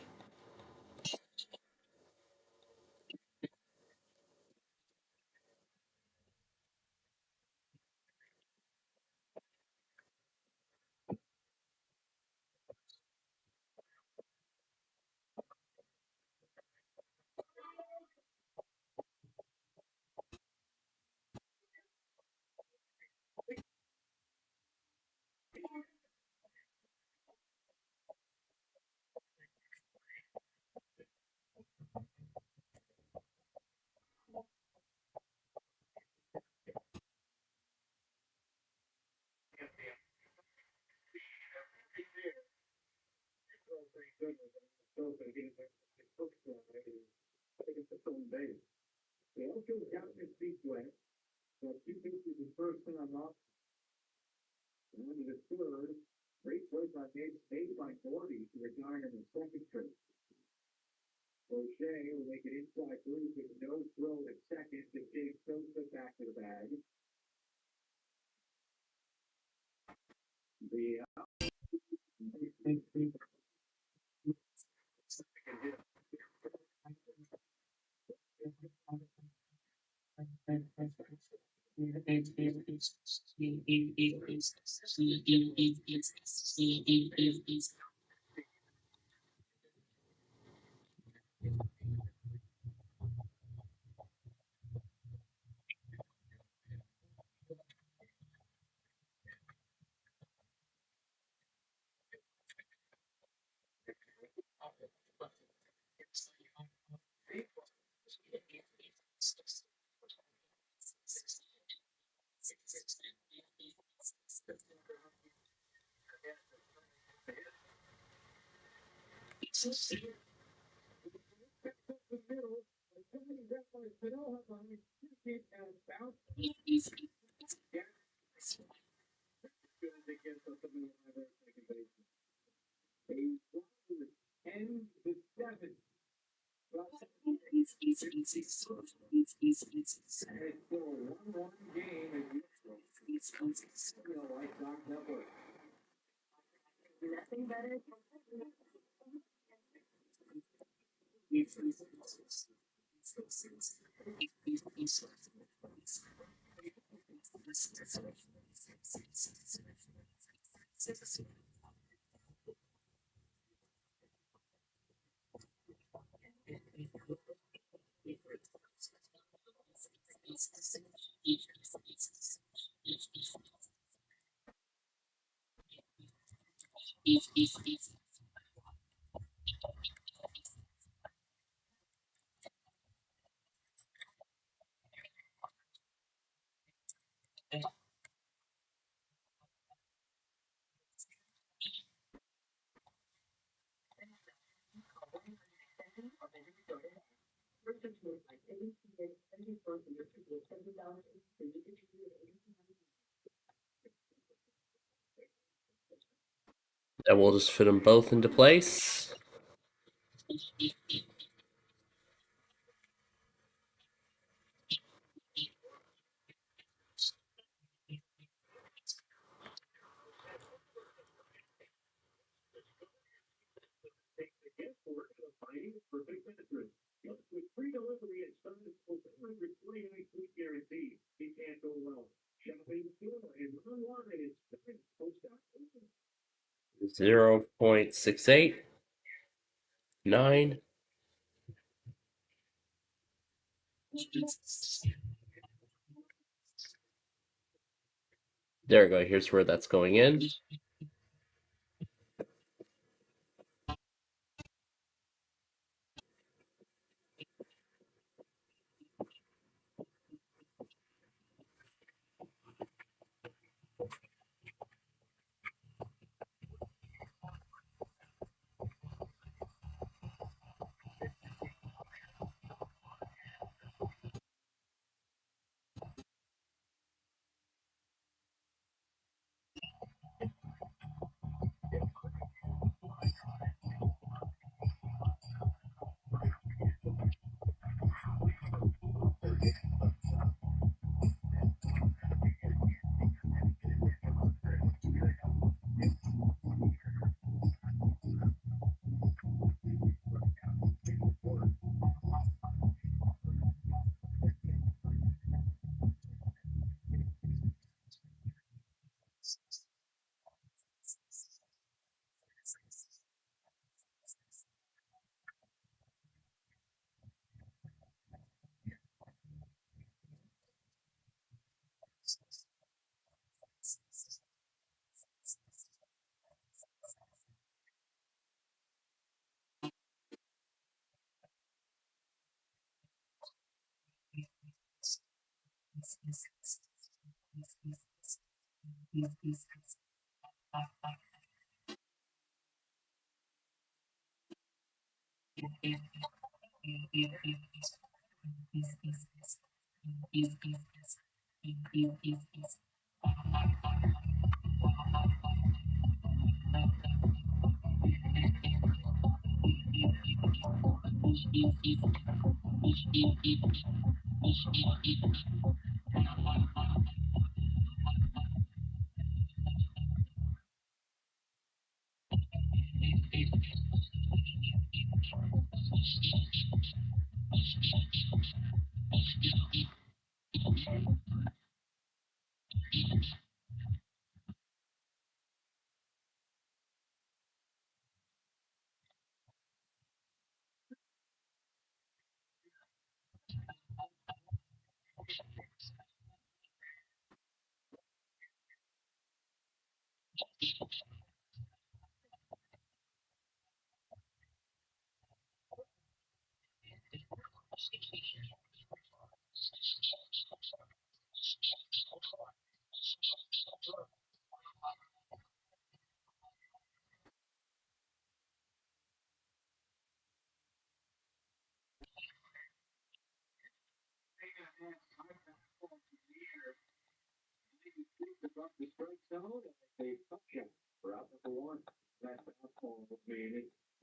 And we'll just fit them both into place. Zero 0.68 9. There we go. Here's where that's going in.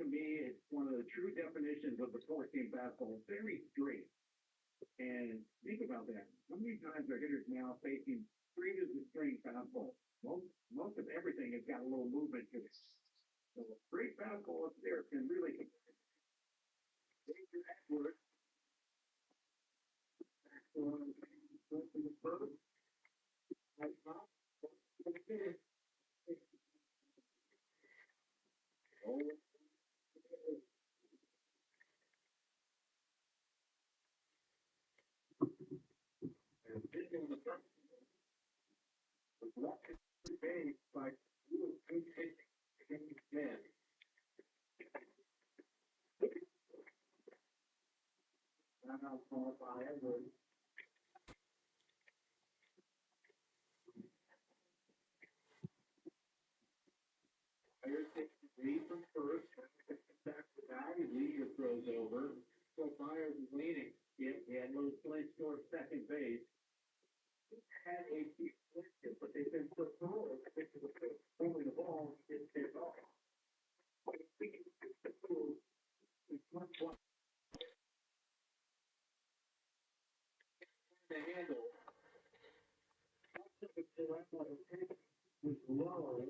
To me, it's one of the true definitions of the 14 fastball. Very straight. And think about that. How many times are hitters now facing straight as a straight fastball? Most of everything has got a little movement to it. So a straight fastball up there can really Danger Edwards. Throws over. So Myers is leading. He had no place towards second base. Had a deep blitzes, but they've been so slow. Only the ball is hit off. The handle. Was low.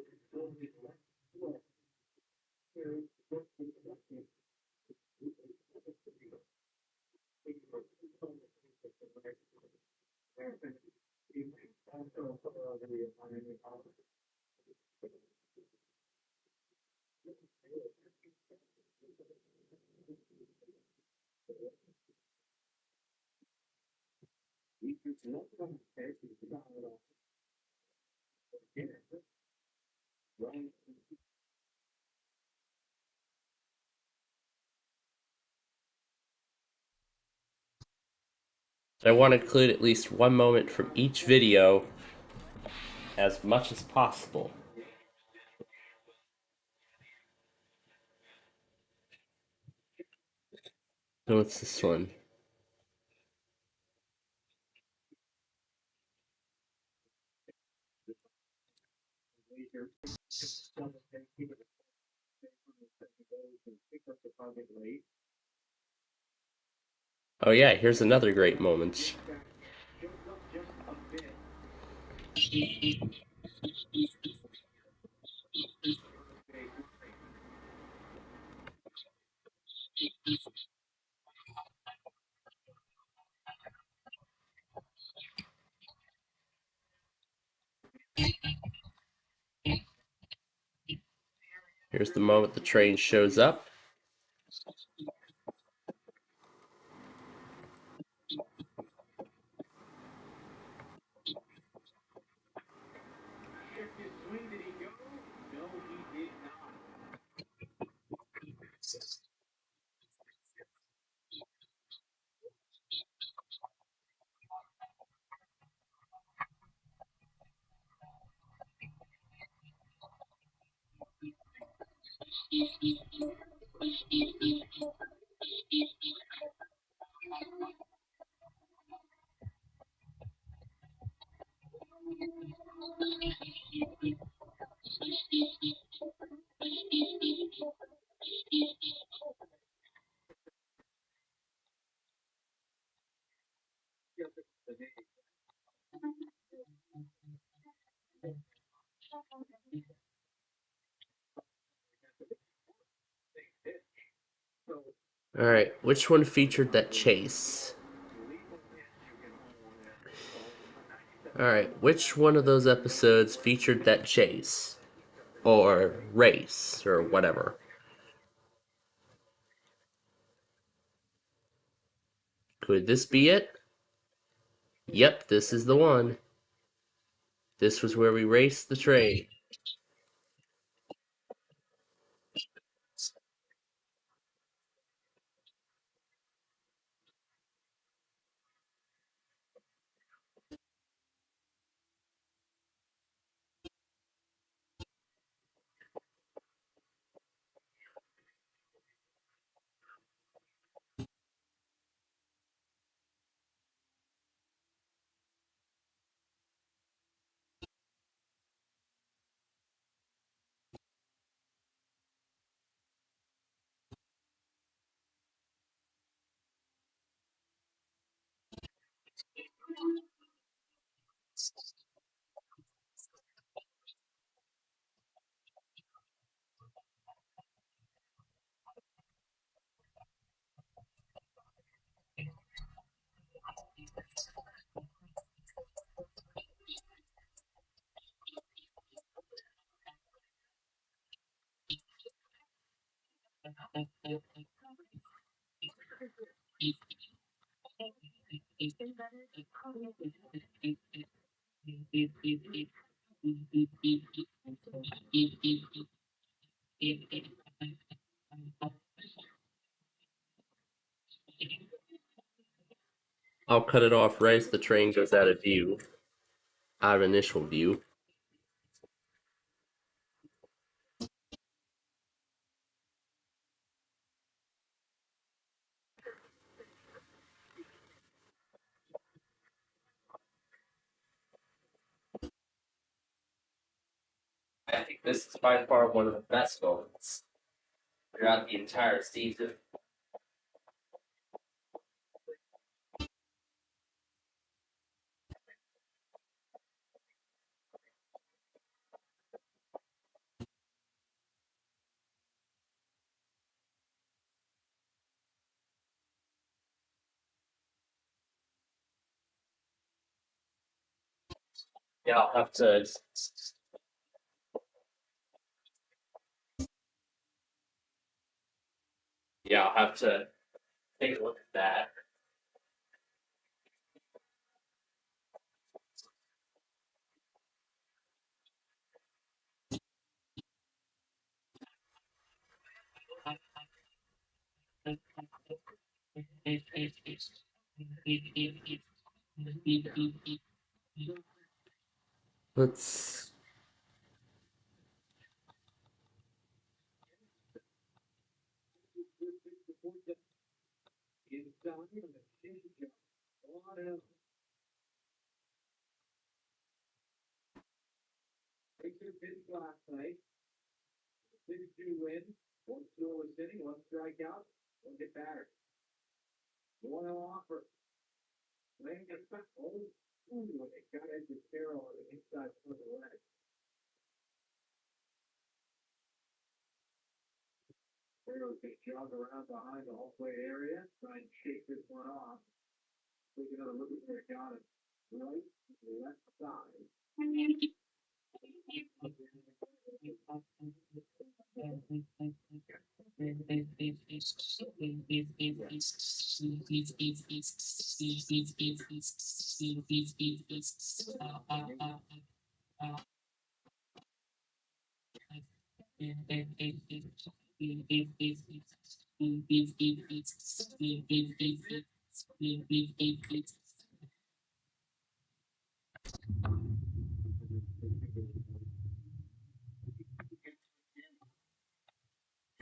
I want to include at least one moment from each video as much as possible. So what's this one? Oh yeah, here's another great moment. Here's the moment the train shows up. Alright, which one featured that chase? Alright, which one of those episodes featured that chase? Or race, or whatever. Could this be it? Yep, this is the one. This was where we raced the train. I'll cut it off right as the train goes out of view. Out of initial view. I think this is by far one of the best moments throughout the entire season. Yeah, I'll have to. Yeah, I'll have to take a look at that. Let's.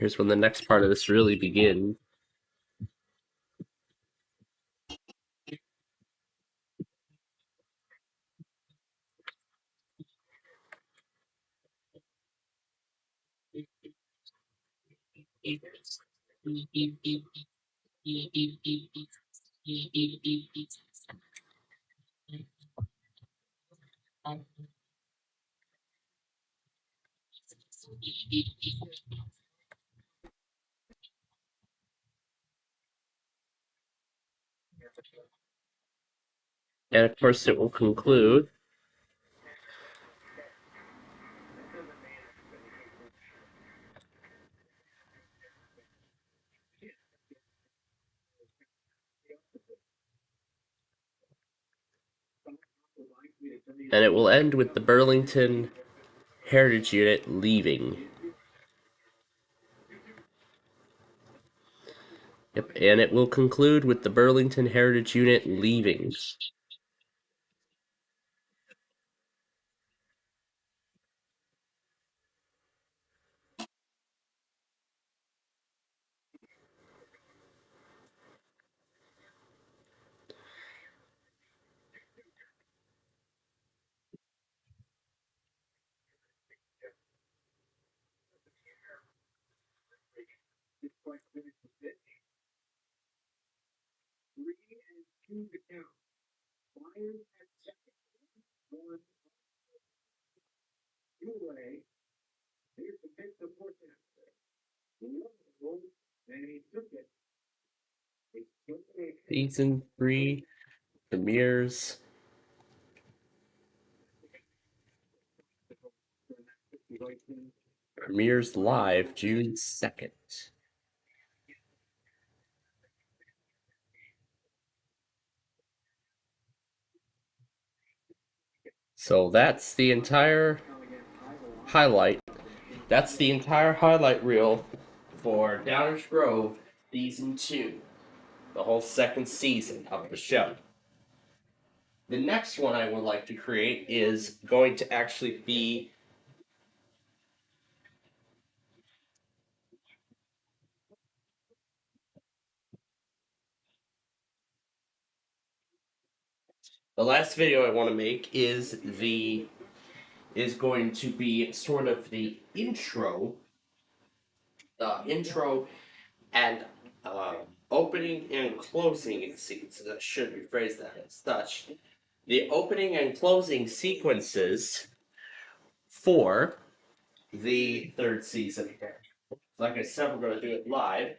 Here's when the next part of this really begins. And of course it will conclude and it will end with the Burlington Heritage Unit leaving. Yep, and it will conclude with the Burlington Heritage Unit leaving. Season 3 premieres live June 2nd. So that's the entire highlight. That's the entire highlight reel for Downers Grove Season 2. The whole second season of the show. The next one I would like to create is going to actually be the last video I want to make is going to be sort of the intro and opening and closing sequences. I should rephrase that as such. The opening and closing sequences for the third season. Like I said, we're going to do it live.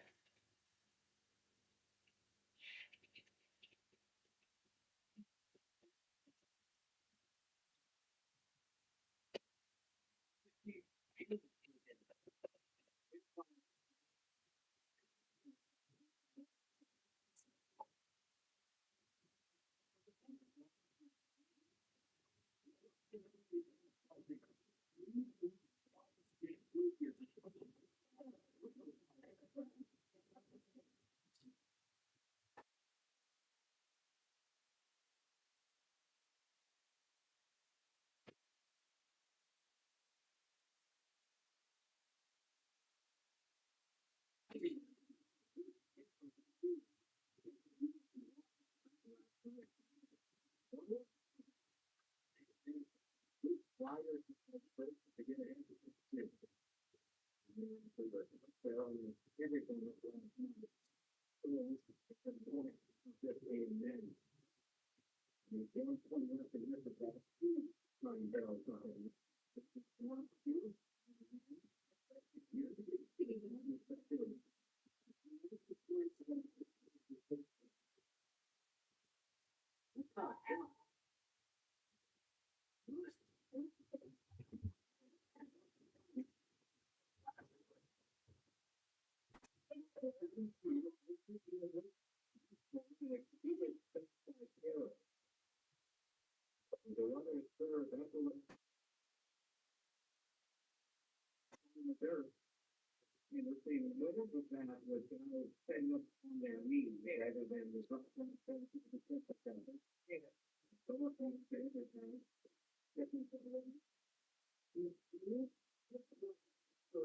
At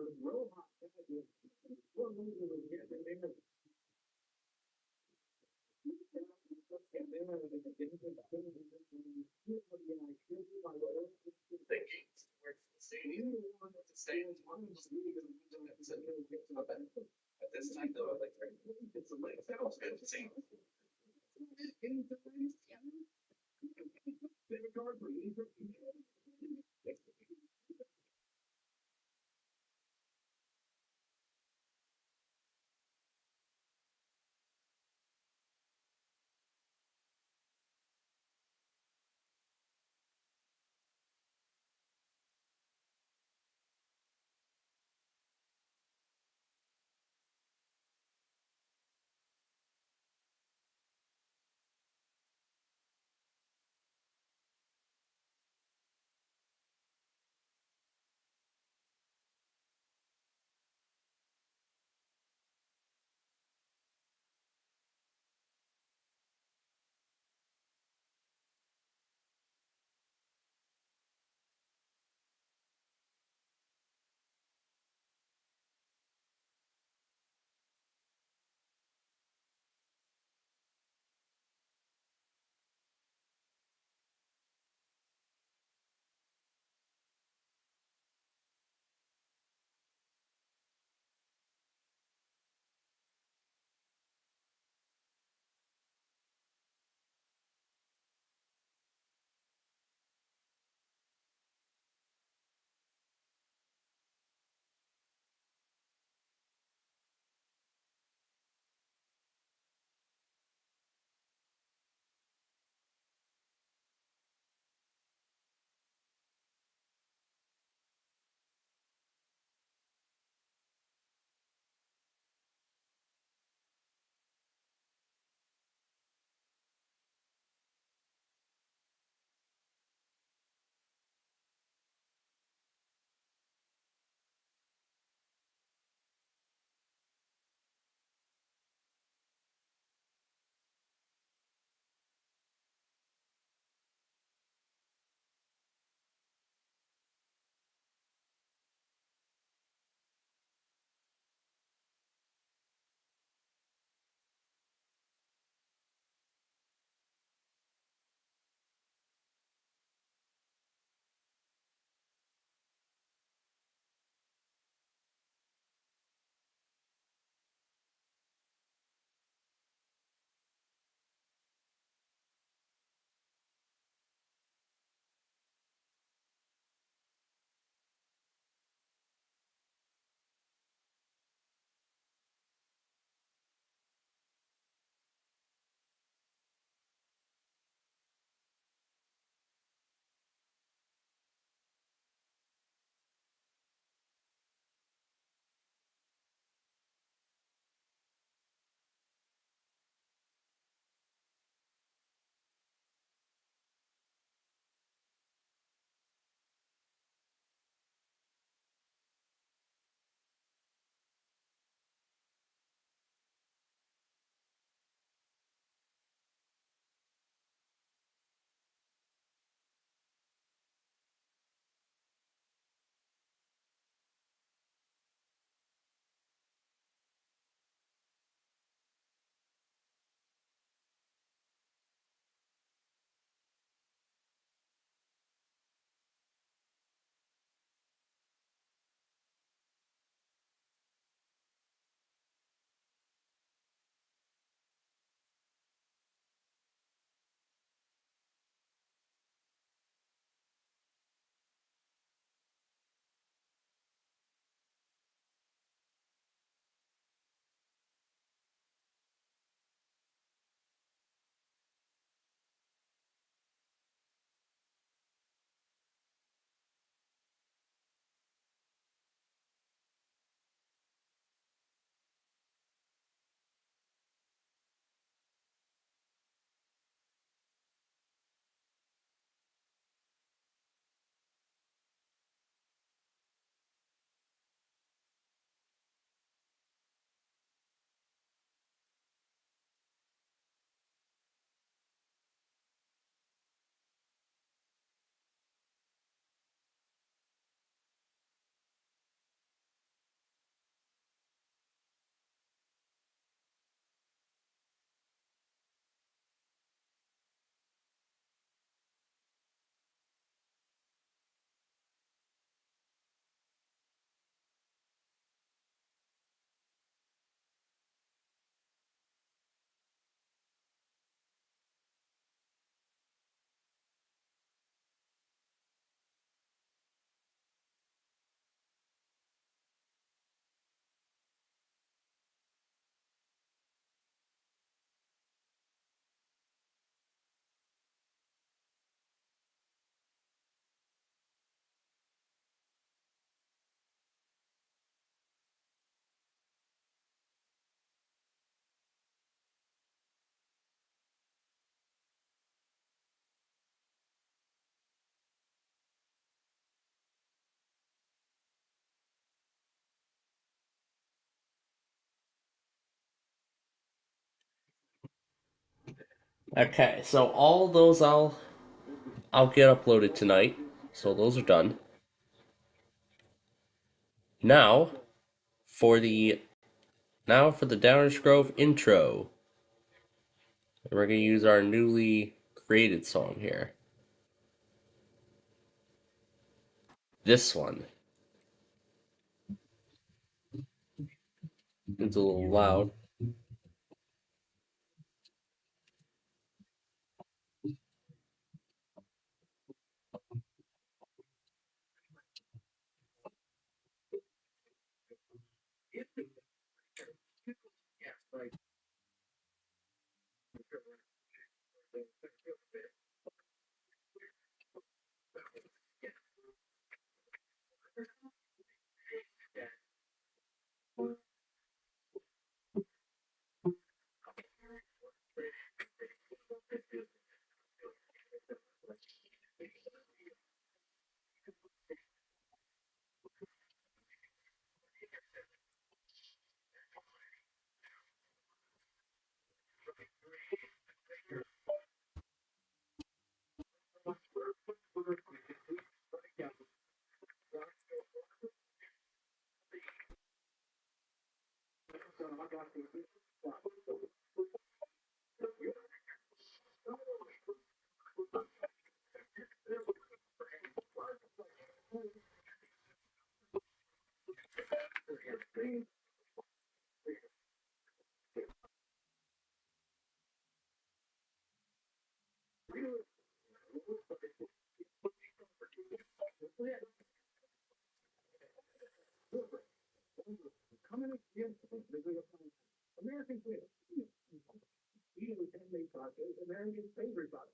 this time, though, I'd like to get some like sounds good to see. Okay, so all those I'll get uploaded tonight. So those are done. Now for the Downers Grove intro. We're gonna use our newly created song here. This one. It's a little loud.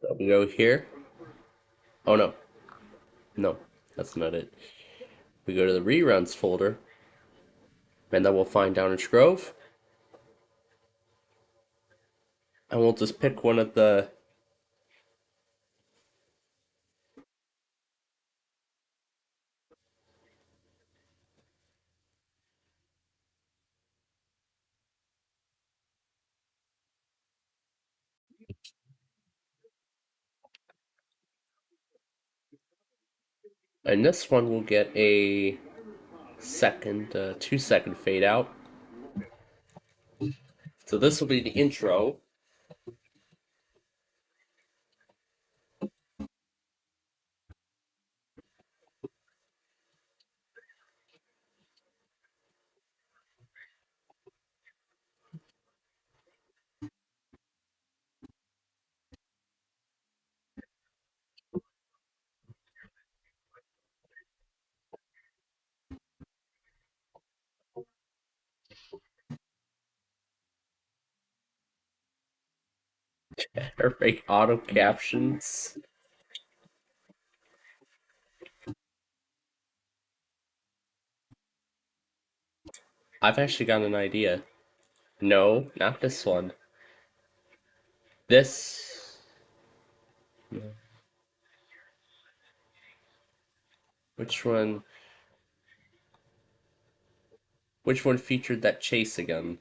So we go here. Oh no. No, that's not it. We go to the reruns folder, and then we'll find Downers Grove. And we'll just pick one of the and this one will get a second 2-second fade out. So this will be the intro. Perfect auto captions. I've actually got an idea. No, not this one. This. No. Which one? Which one featured that chase again?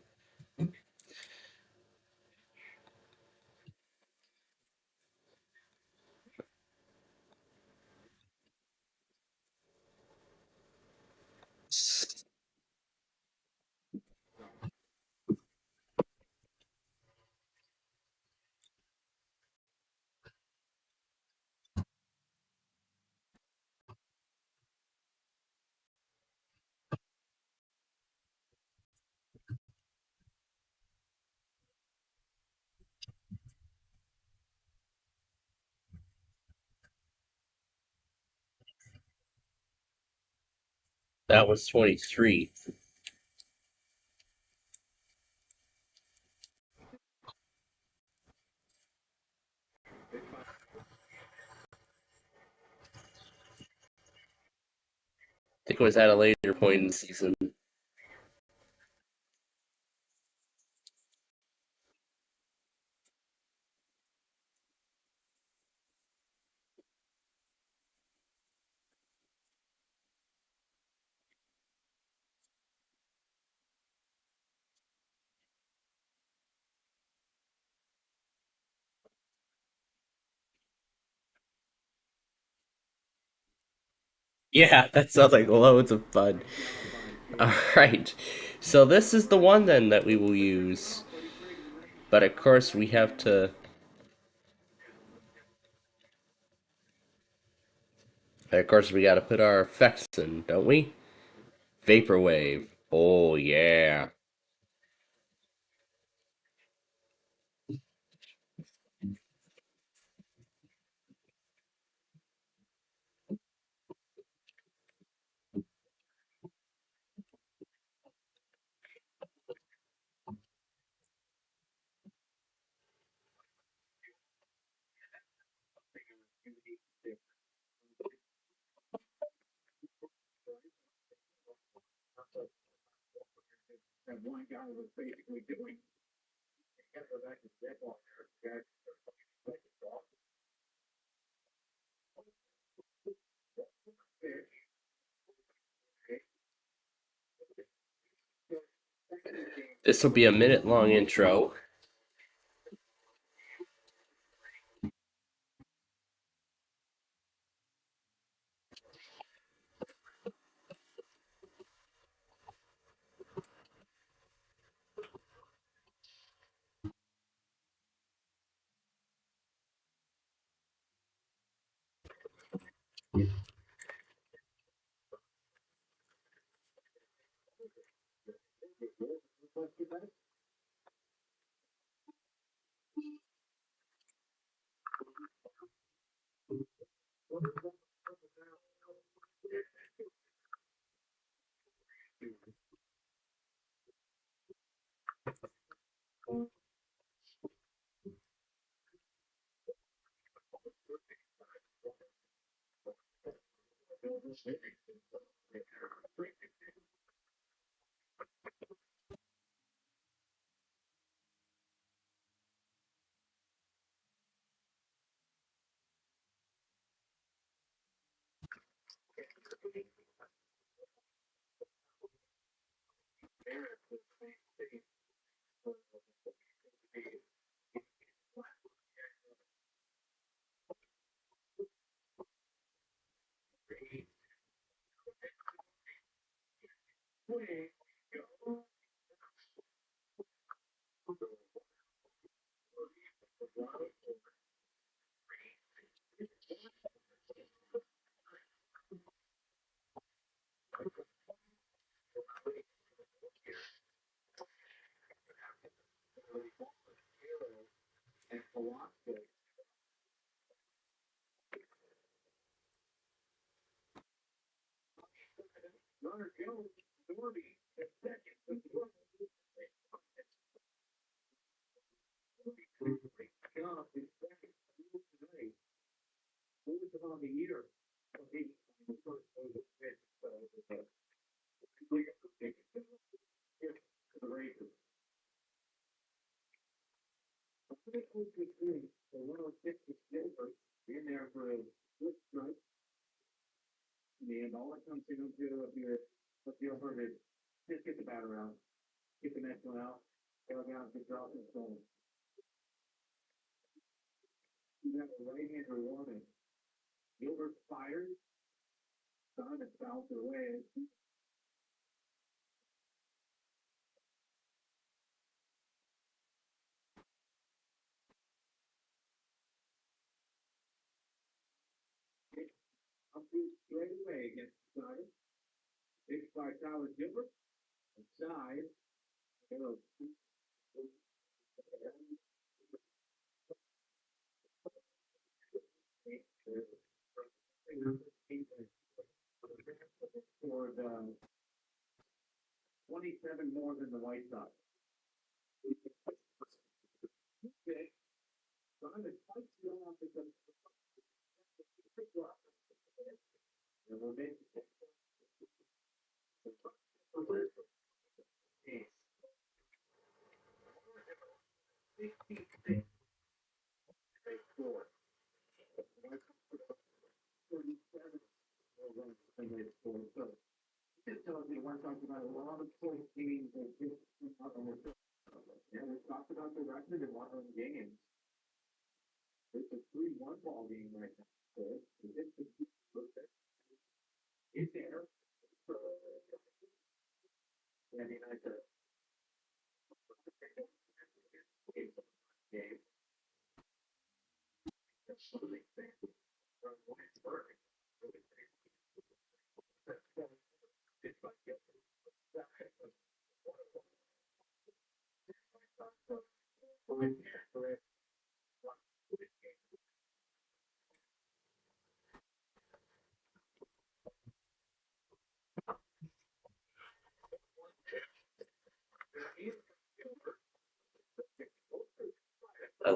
That was 23. I think it was at a later point in the season. Yeah, that sounds like loads of fun. Alright, so this is the one then that we will use. But of course we have to... Of course we gotta put our effects in, don't we? Vaporwave. Oh yeah. This will be a minute long intro.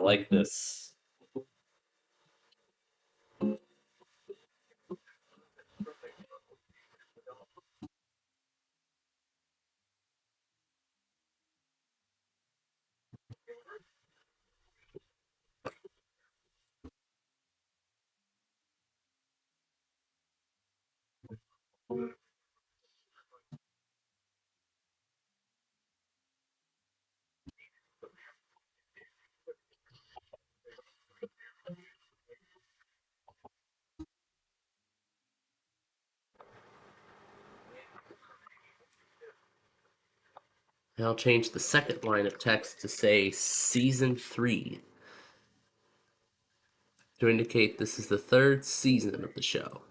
like this. And I'll change the second line of text to say Season 3 to indicate this is the third season of the show.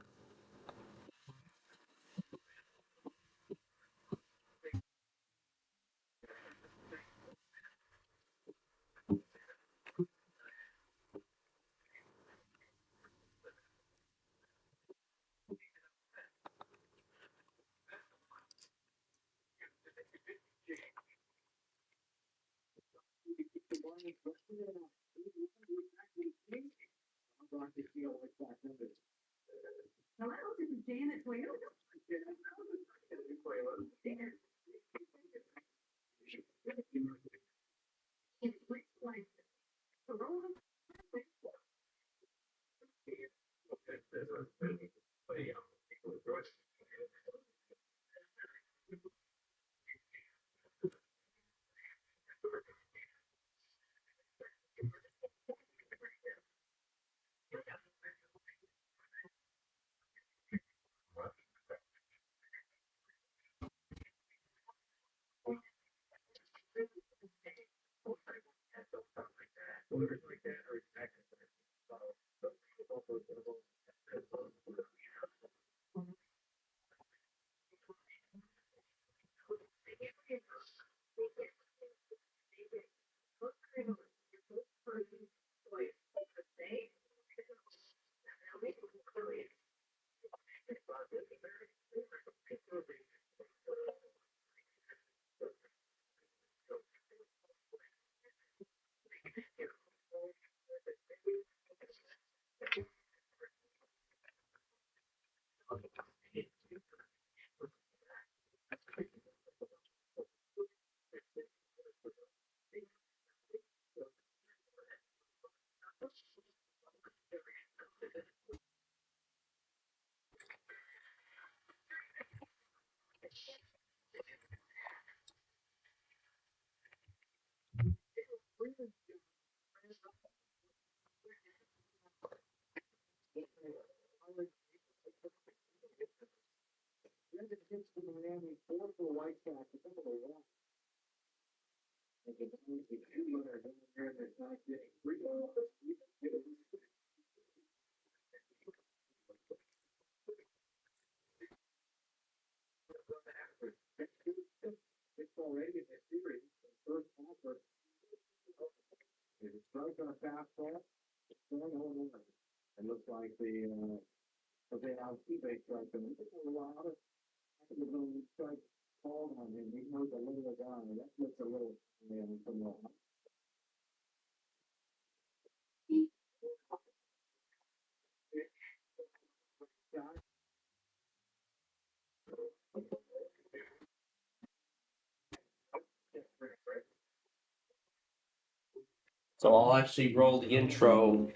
So I'll actually roll the intro.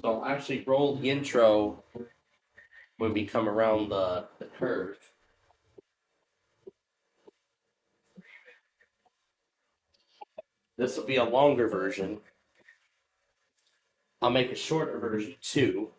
So I'll actually roll the intro when we come around the curve. This will be a longer version. I'll make a shorter version too.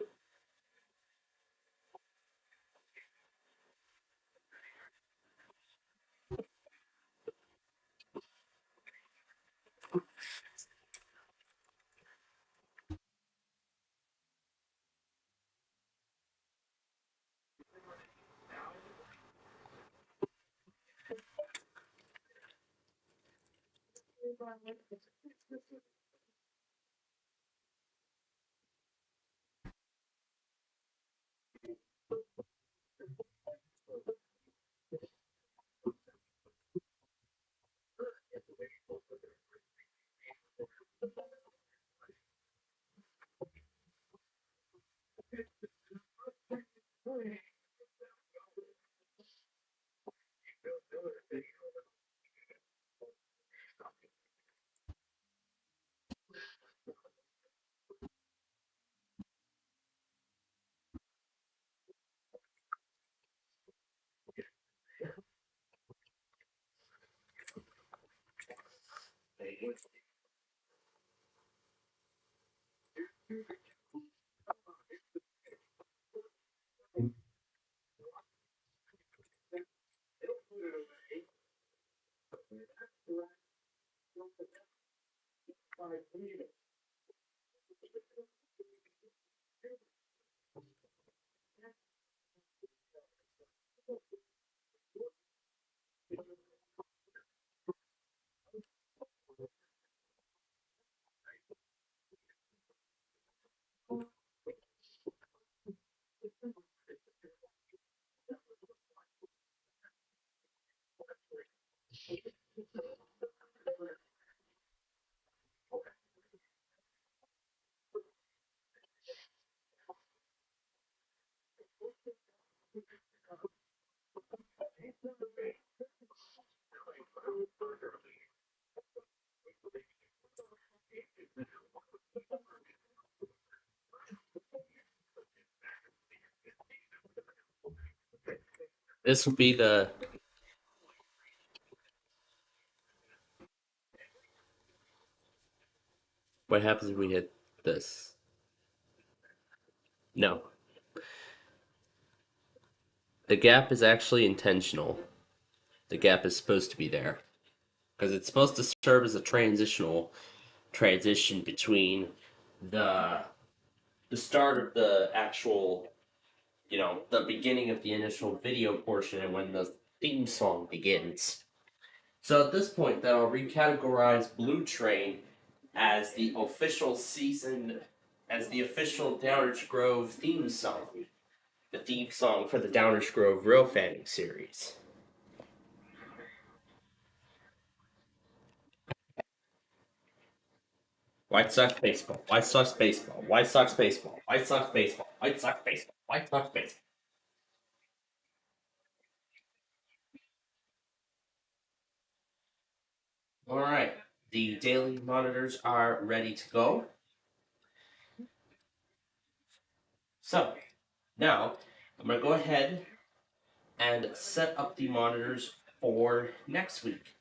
This would be the. What happens if we hit this? No. The gap is actually intentional. The gap is supposed to be there. Because it's supposed to serve as a transition between the start of the actual, the beginning of the initial video portion and when the theme song begins. So at this point, then I'll recategorize Blue Train as the official Downers Grove theme song. The theme song for the Downers Grove Real Fanning series. White Sox baseball, White Sox baseball, White Sox baseball, White Sox baseball, White Sox baseball, White Sox baseball. All right, the daily monitors are ready to go. So now I'm going to go ahead and set up the monitors for next week.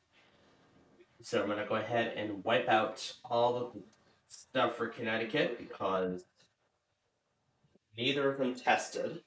So I'm going to go ahead and wipe out all the stuff for Connecticut because neither of them tested.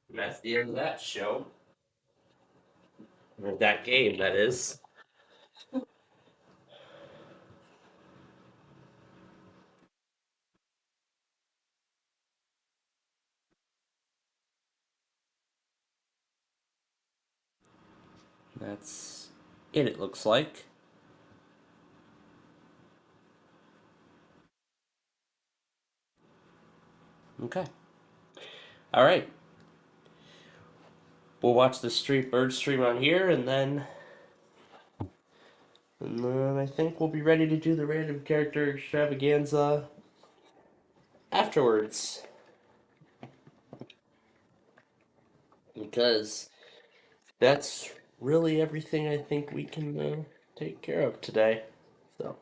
And that's the end of that show. Or that game, that is. That's it looks like. Okay. Alright. We'll watch the bird stream on here, and then I think we'll be ready to do the random character extravaganza afterwards. Because that's really everything I think we can take care of today. So.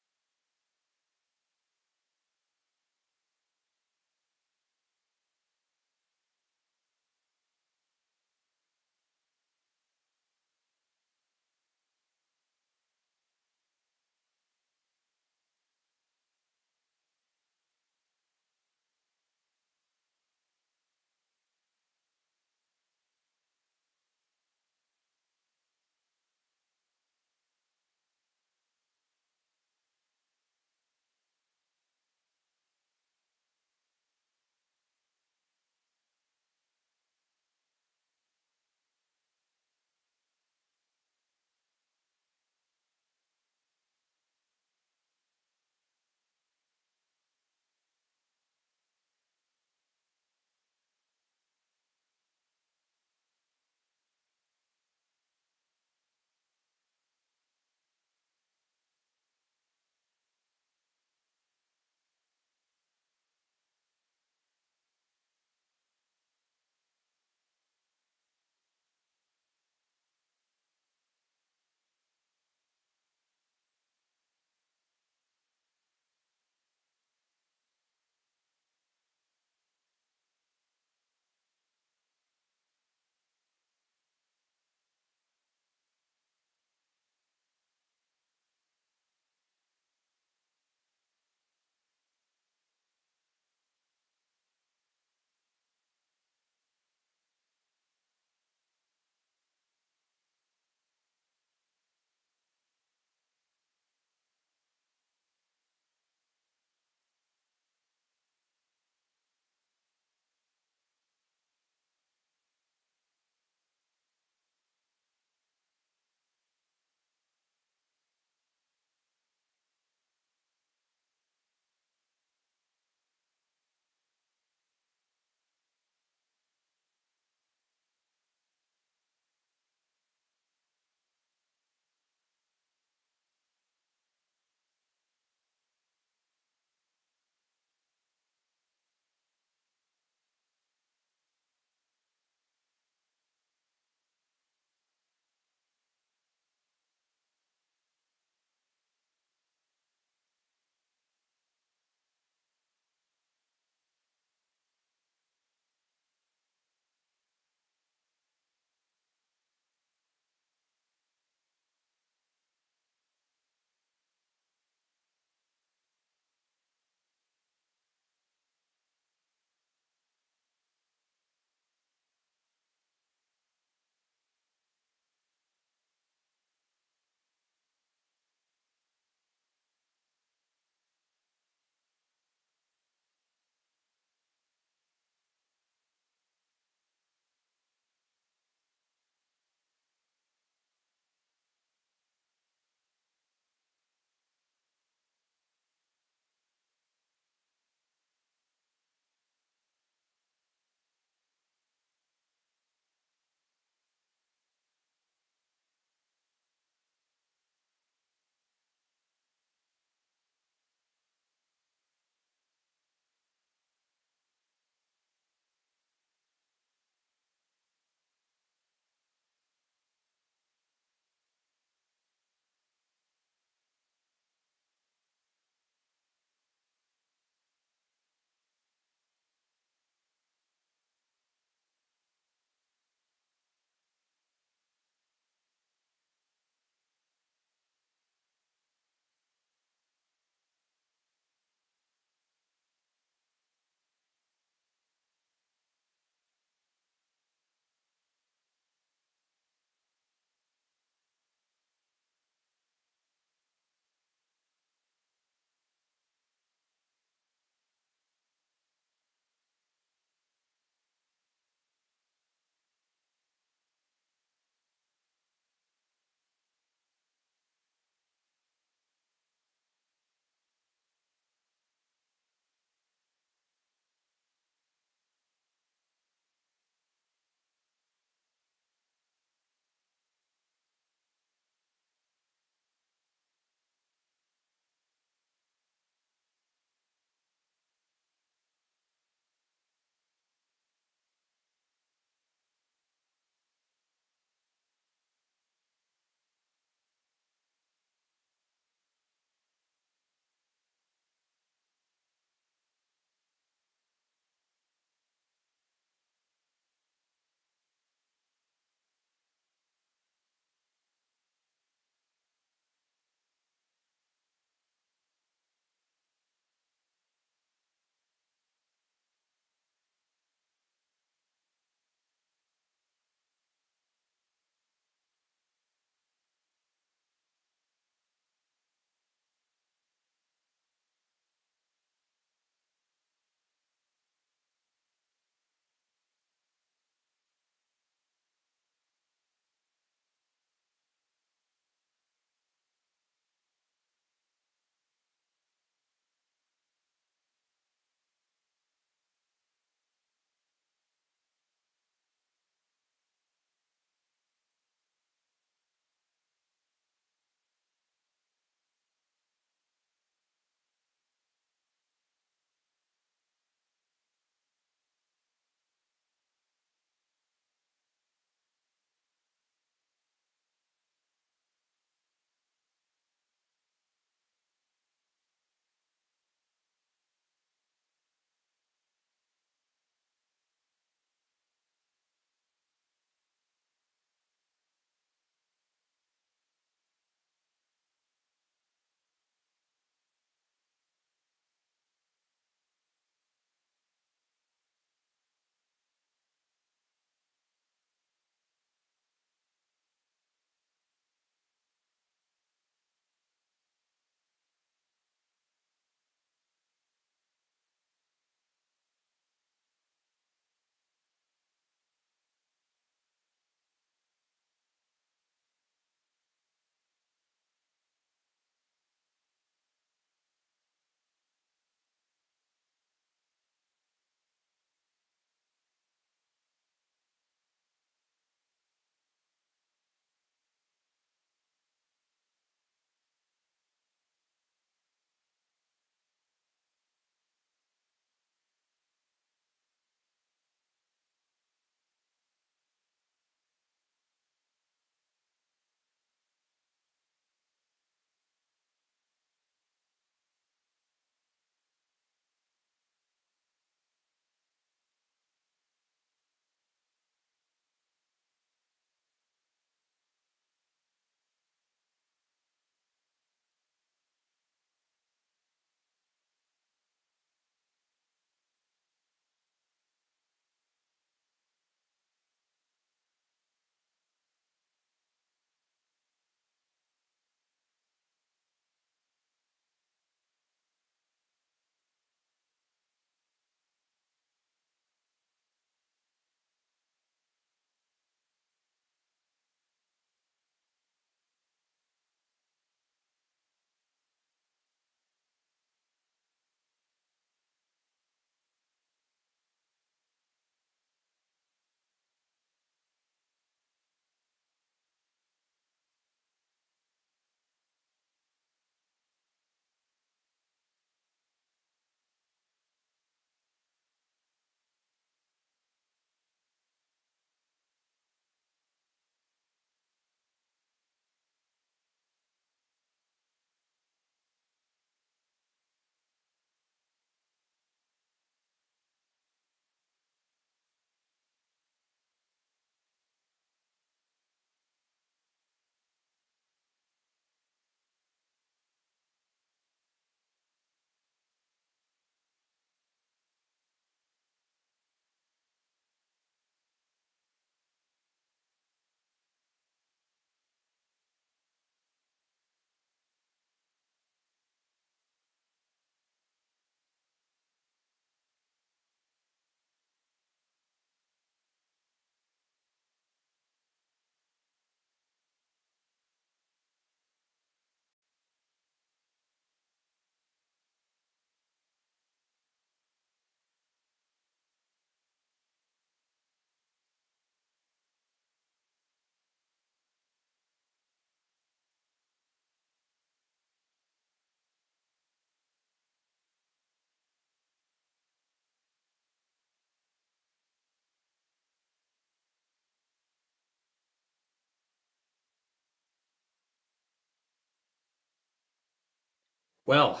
Well,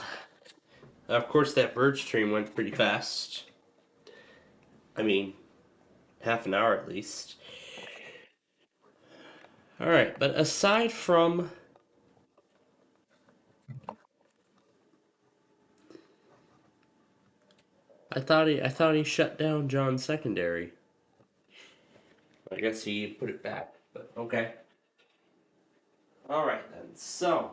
of course that bird stream went pretty fast. I mean, half an hour at least. Alright, but aside from I thought he shut down John's secondary. I guess he put it back, but okay. Alright then, so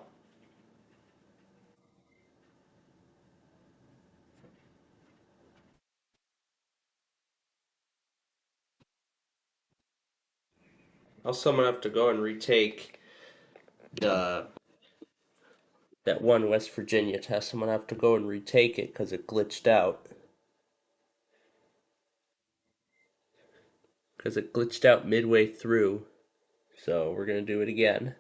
also I'm gonna have to go and retake the that one West Virginia test. I'm gonna have to go and retake it because it glitched out. Because it glitched out midway through. So we're gonna do it again.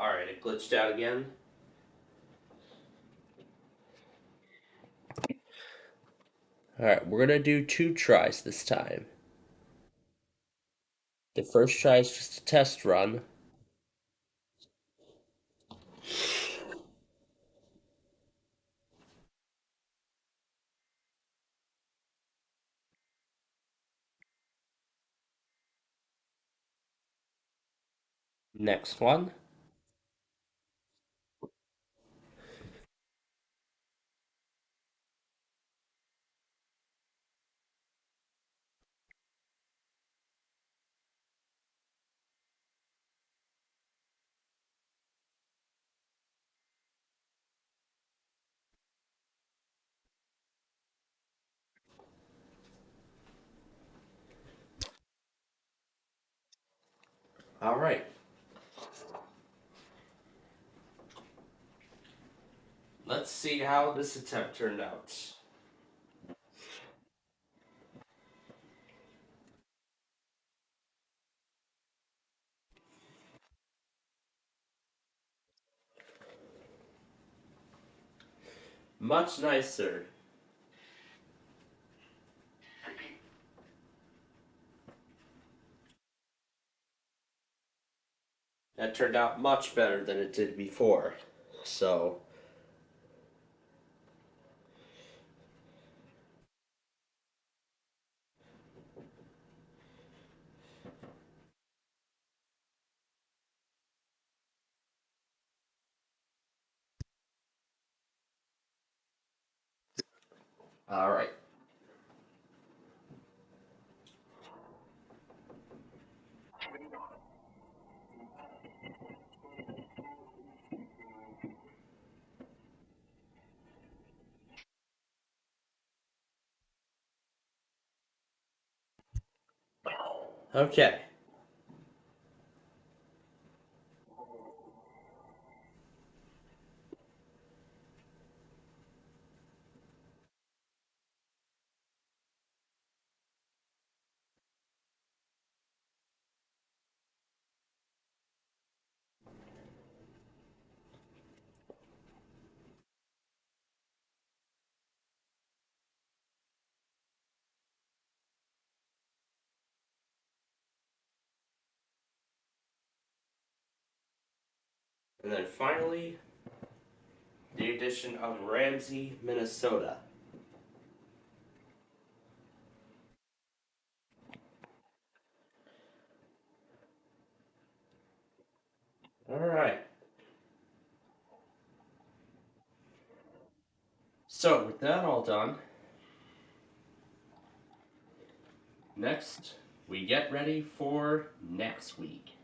Alright, it glitched out again. Alright, we're gonna do 2 tries this time. The first try is just a test run. Next one. Alright. Let's see how this attempt turned out. Much nicer. That turned out much better than it did before. So, alright. Okay. And then finally, the addition of Ramsey, Minnesota. Alright. So, with that all done, next, we get ready for next week.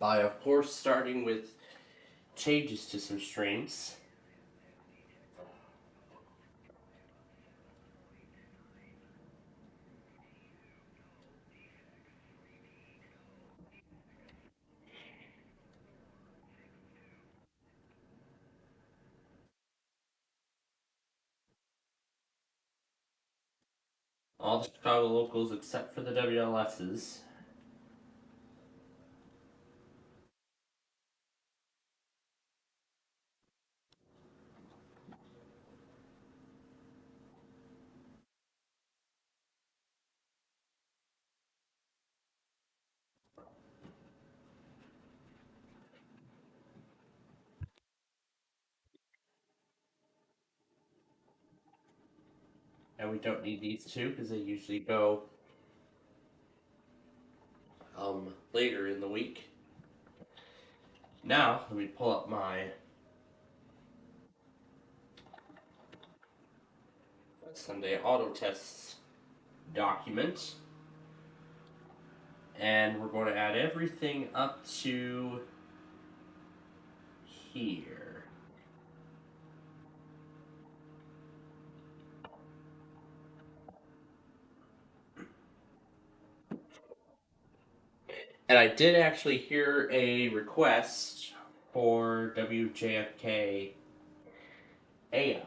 By, of course, starting with changes to some strings. all the Chicago locals except for the WLSs. And we don't need these two because they usually go later in the week. Now, let me pull up my Sunday auto tests document. And we're going to add everything up to here. And I did actually hear a request for WJFK AM.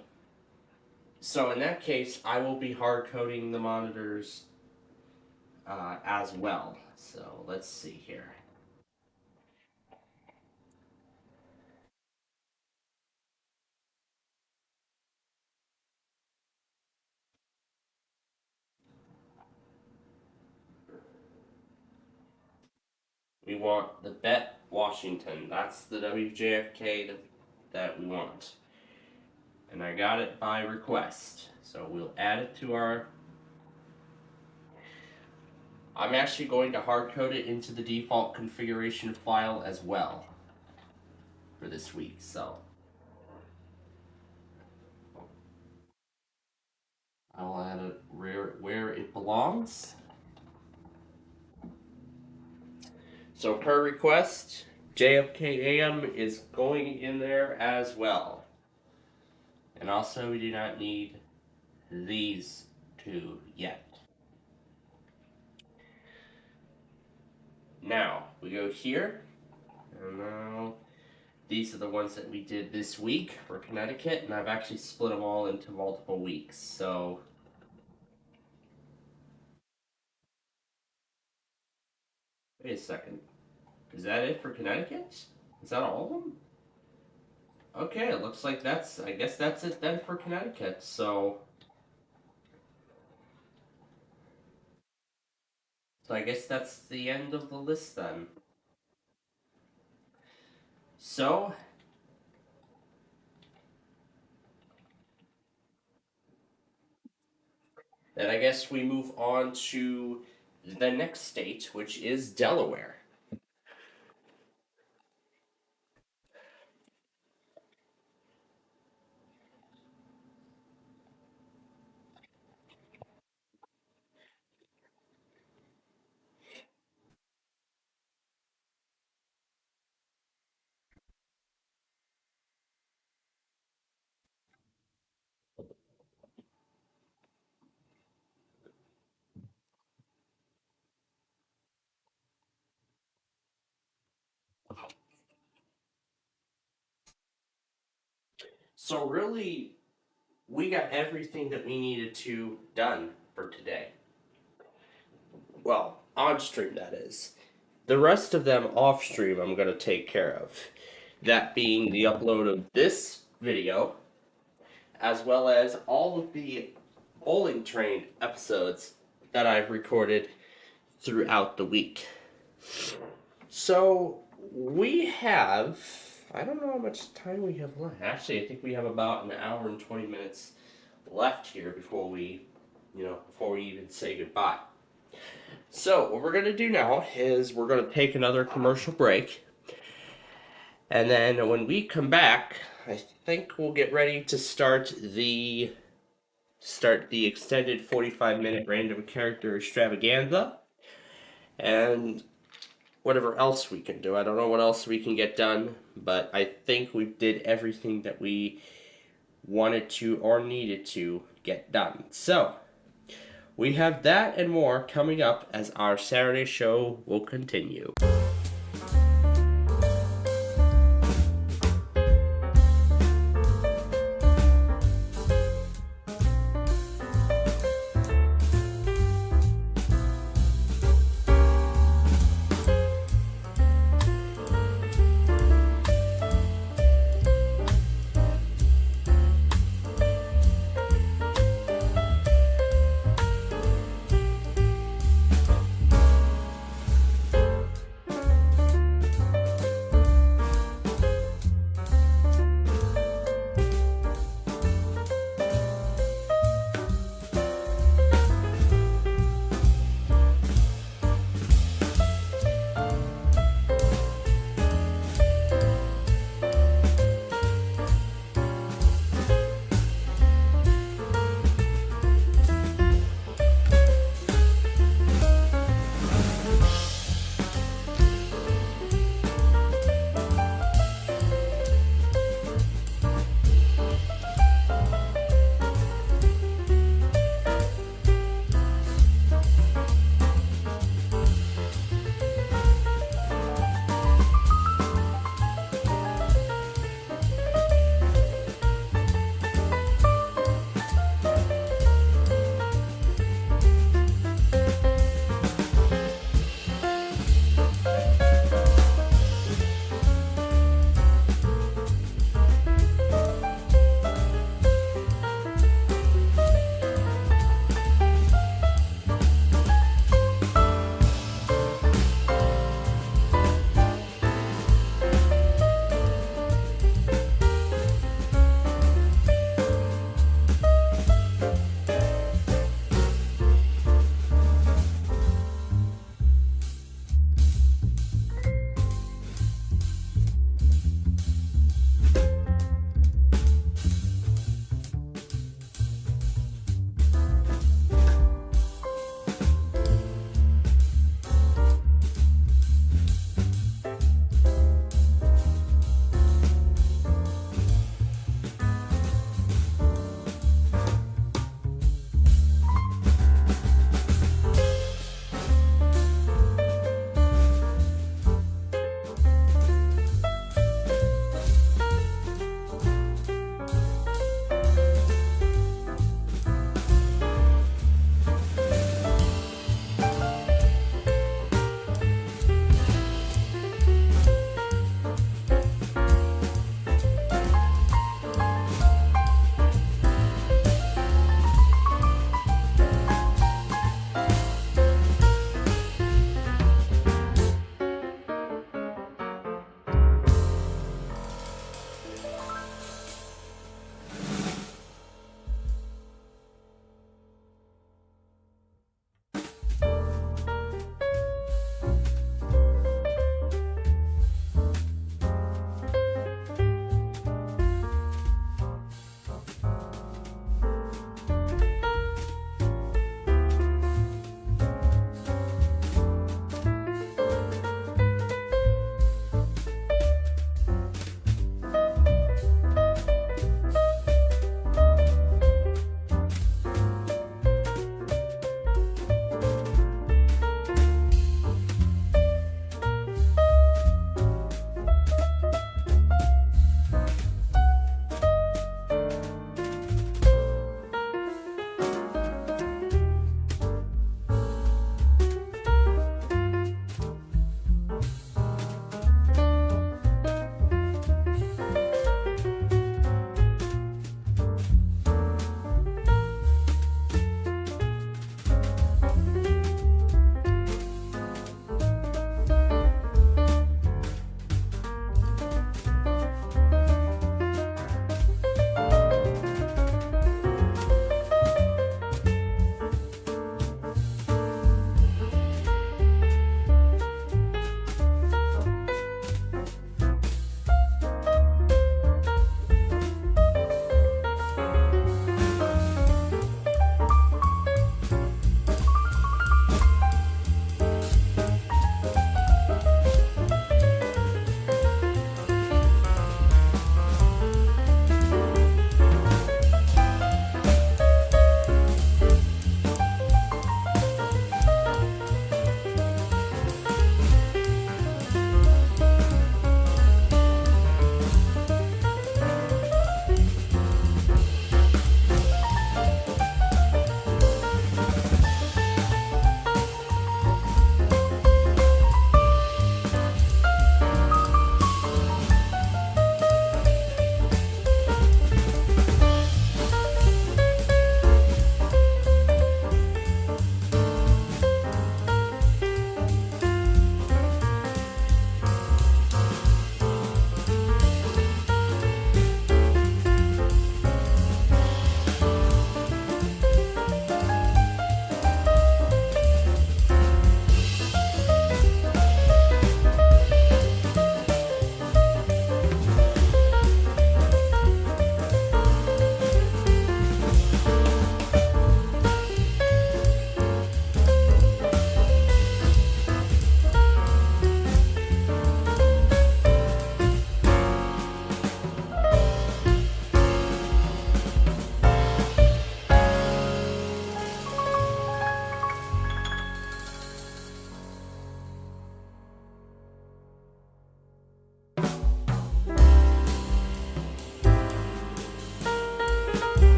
So in that case, I will be hard coding the monitors as well. So let's see here. We want the Bet Washington. That's the WJFK that we want. And I got it by request. So we'll add it to our... I'm actually going to hard code it into the default configuration file as well for this week, so I'll add it where it belongs. So per request, JFK AM is going in there as well. And also we do not need these two yet. Now, we go here, and now these are the ones that we did this week for Connecticut, and I've actually split them all into multiple weeks, so... Wait a second. Is that it for Connecticut? Is that all of them? Okay, it looks like I guess that's it then for Connecticut, so... So I guess that's the end of the list then. So... Then I guess we move on to the next state, which is Delaware. So really, we got everything that we needed to done for today. Well, on stream that is. The rest of them off stream I'm going to take care of. That being the upload of this video, as well as all of the bowling train episodes that I've recorded throughout the week. So, we have... I don't know how much time we have left. Actually, I think we have about an hour and 20 minutes left here before we even say goodbye. So, what we're going to do now is we're going to take another commercial break. And then when we come back, I think we'll get ready to start the extended 45-minute random character extravaganza. And whatever else we can do. I don't know what else we can get done, but I think we did everything that we wanted to or needed to get done. So, we have that and more coming up as our Saturday show will continue.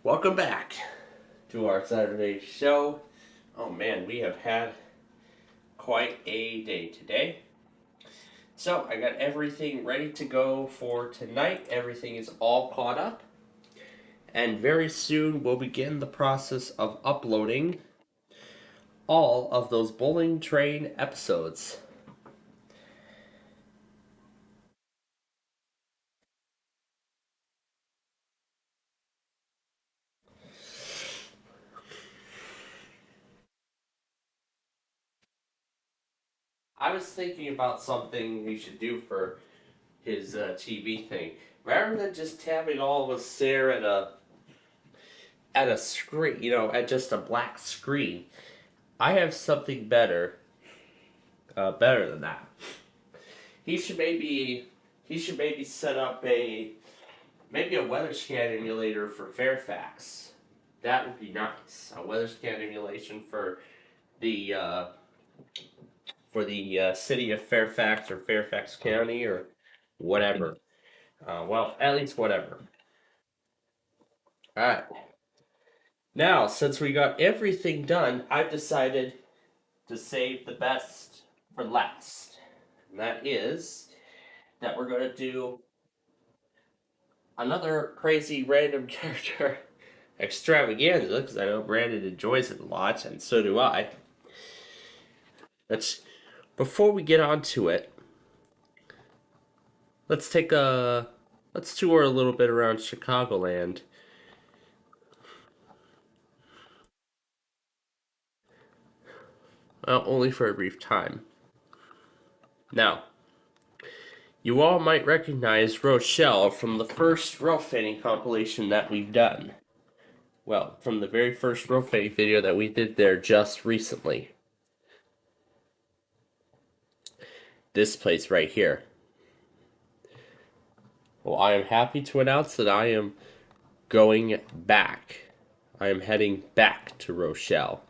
Welcome back to our Saturday show. Oh man, we have had quite a day today. So I got everything ready to go for tonight. Everything is all caught up. And very soon we'll begin the process of uploading all of those Bowling Train episodes. I was thinking about something we should do for his TV thing. Rather than just having all of us there at a screen, at just a black screen, I have something better than that. He should maybe set up a weather scan emulator for Fairfax. That would be nice. A weather scan emulation for the city of Fairfax or Fairfax County or whatever. Well, at least whatever. All right. Now, since we got everything done, I've decided to save the best for last. And that is that we're going to do another crazy random character extravaganza, because I know Brandon enjoys it a lot, and so do I. Before we get on to it, let's tour a little bit around Chicagoland. Well, only for a brief time. Now, you all might recognize Rochelle from the first rope fanning compilation that we've done. Well, from the very first rope fanning video that we did there just recently. This place right here. Well, I am happy to announce that I am going back. I am heading back to Rochelle.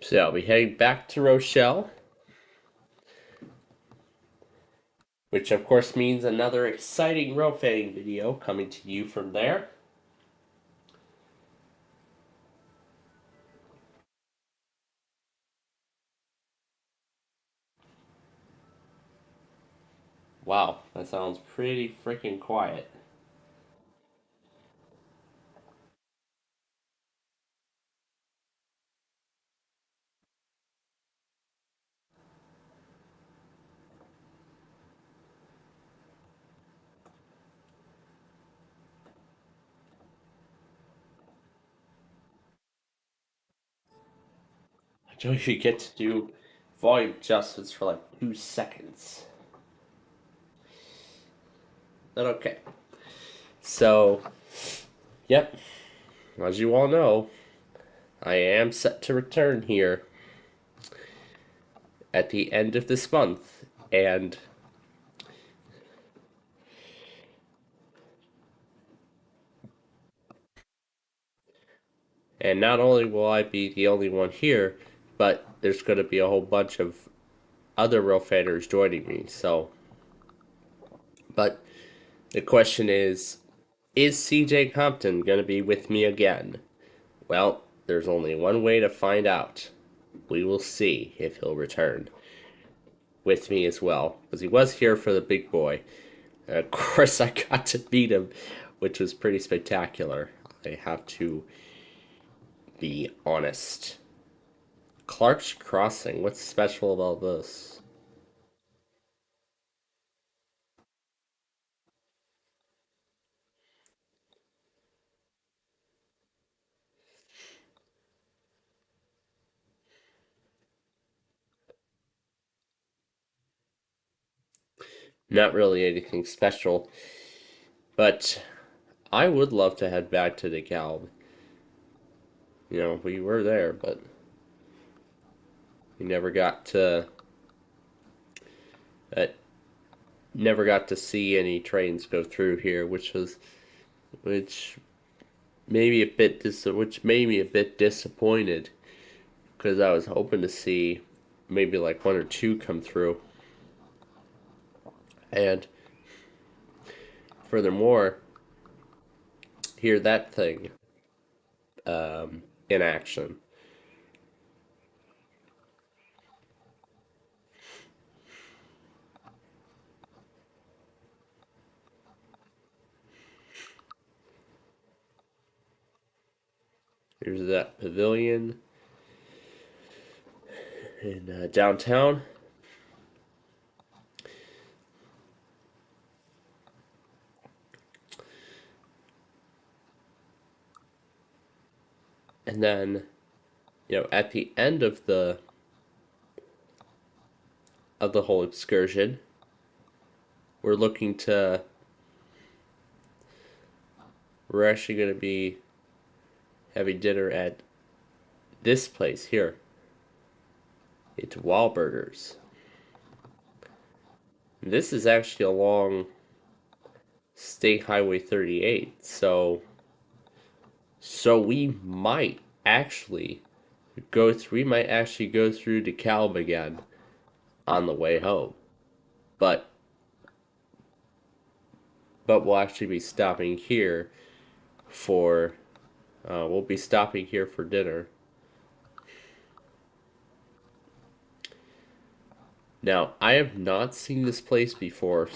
So I'll be heading back to Rochelle, which of course means another exciting rope fanning video coming to you from there. Wow, that sounds pretty freaking quiet. I don't even get to do volume adjustments for like 2 seconds. But okay. So, yep. As you all know, I am set to return here at the end of this month, and not only will I be the only one here, but there's going to be a whole bunch of other rope fanners joining me. So, but the question is CJ Compton going to be with me again? Well, there's only one way to find out. We will see if he'll return with me as well, because he was here for the big boy. Of course, I got to meet him, which was pretty spectacular. I have to be honest. Clark's Crossing, what's special about this? Not really anything special, but I would love to head back to DeKalb. We were there, but we never got to. But never got to see any trains go through here, which made me a bit disappointed, because I was hoping to see maybe like one or two come through. And furthermore, hear that thing in action. Here's that pavilion in downtown. And then, at the end of the whole excursion, we're actually going to be having dinner at this place here. It's Wahlburgers. This is actually along State Highway 38, so we might actually go through DeKalb again on the way home. But we'll actually be stopping here for dinner. Now, I have not seen this place before,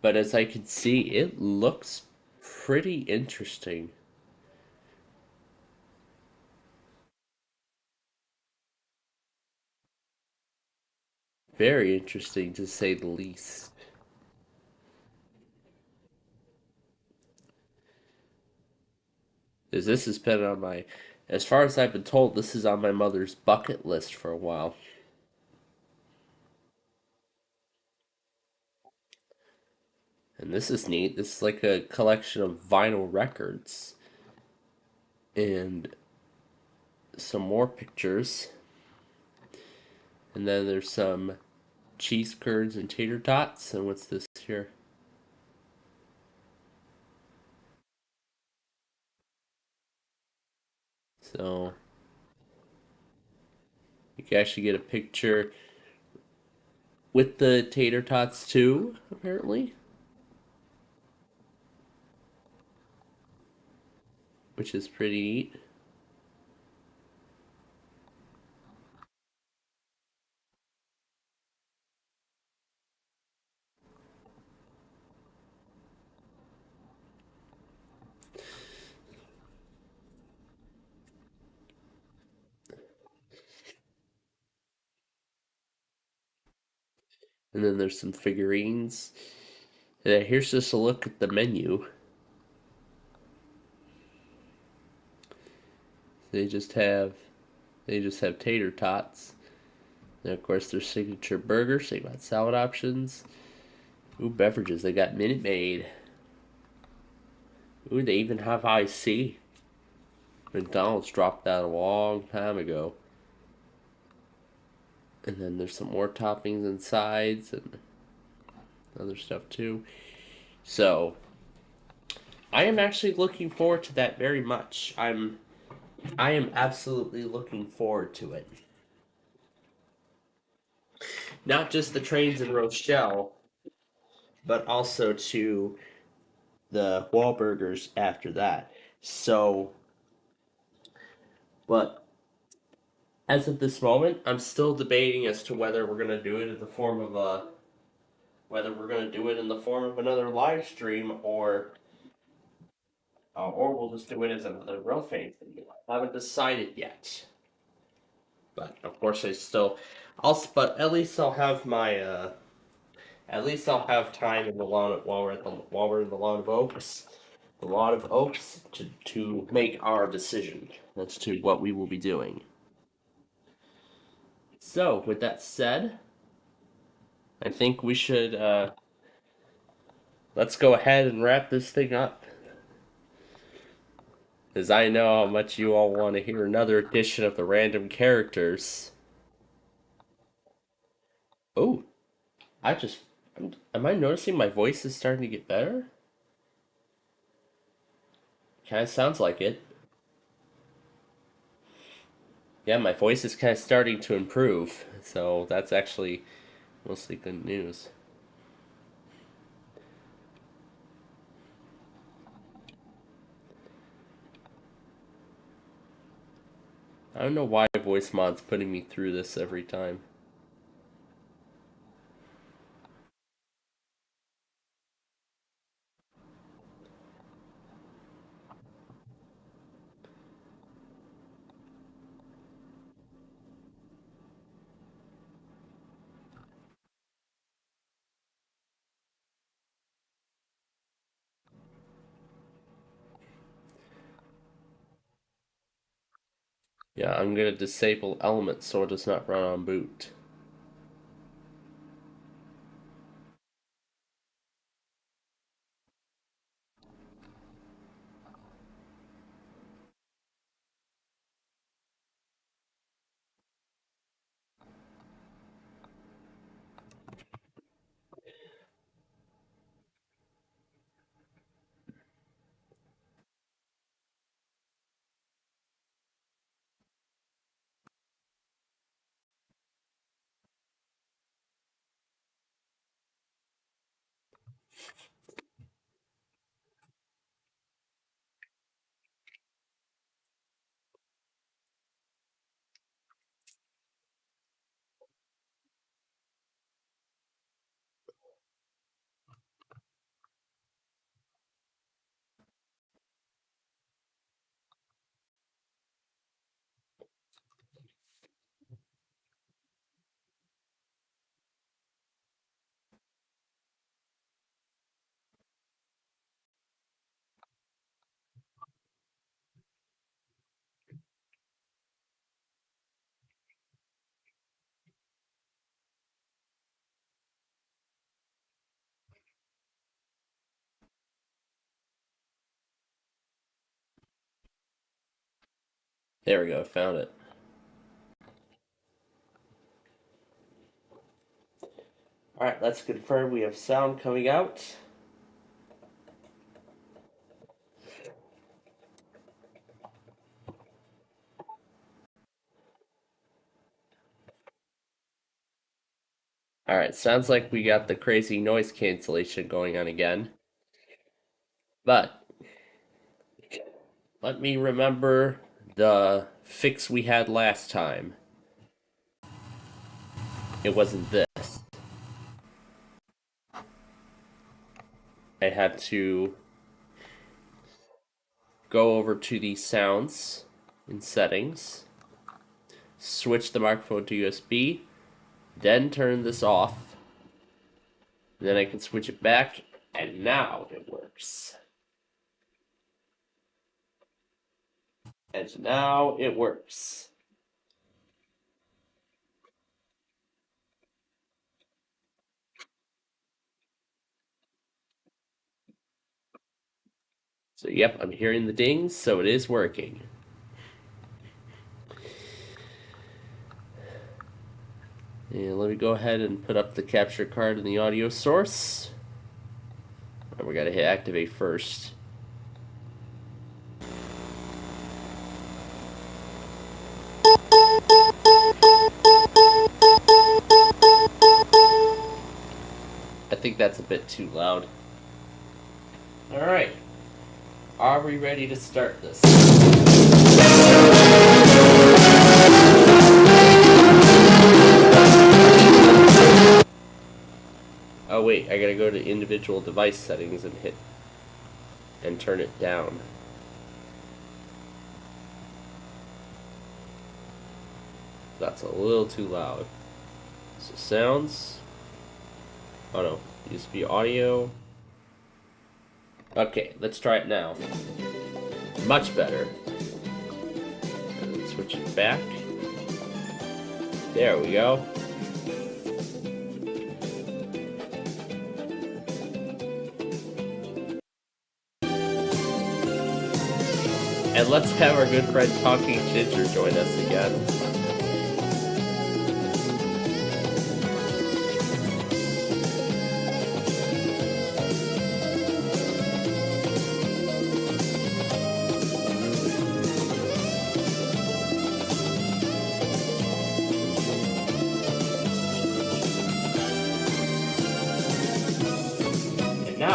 but as I can see, it looks pretty interesting. Very interesting, to say the least. As this has been on my, as far as I've been told, this is on my mother's bucket list for a while. And this is neat. This is like a collection of vinyl records. And some more pictures. And then there's some cheese curds and tater tots. And what's this here? So you can actually get a picture with the tater tots too, apparently. Which is pretty neat. And then there's some figurines. And here's just a look at the menu. They just have tater tots. And of course their signature burgers. They got salad options. Ooh, beverages. They got Minute Maid. Ooh, they even have IC. McDonald's dropped that a long time ago. And then there's some more toppings and sides and other stuff too. So I am actually looking forward to that very much. I am absolutely looking forward to it. Not just the trains in Rochelle, but also to the Wahlburgers after that. So, but as of this moment, I'm still debating as to whether we're gonna do it in the form of another live stream, or we'll just do it as another real fame video. I haven't decided yet. But of course, but at least I'll have my at least I'll have time in the lawn while we're in the lawn of oaks. The lawn of oaks to make our decision as to what we will be doing. So, with that said, I think we should let's go ahead and wrap this thing up. As I know how much you all want to hear another edition of the random characters. Oh, Am I noticing my voice is starting to get better? Kind of sounds like it. Yeah, my voice is kind of starting to improve, so that's actually mostly good news. I don't know why voice mod's putting me through this every time. Yeah, I'm gonna disable element so it does not run on boot. There we go, found it. Alright, let's confirm we have sound coming out. Alright, sounds like we got the crazy noise cancellation going on again. But let me remember the fix we had last time. It wasn't this. I had to go over to the sounds in settings, switch the microphone to USB, then turn this off. Then I can switch it back, and now it works. And now it works. So yep, I'm hearing the dings, so it is working. And let me go ahead and put up the capture card in the audio source. And we gotta hit activate first. I think that's a bit too loud. Alright. Are we ready to start this? Oh wait, I gotta go to individual device settings and hit and turn it down. That's a little too loud. So sounds. Oh no, USB audio. Okay, let's try it now. Much better. And then switch it back. There we go. And let's have our good friend Talking Ginger join us again.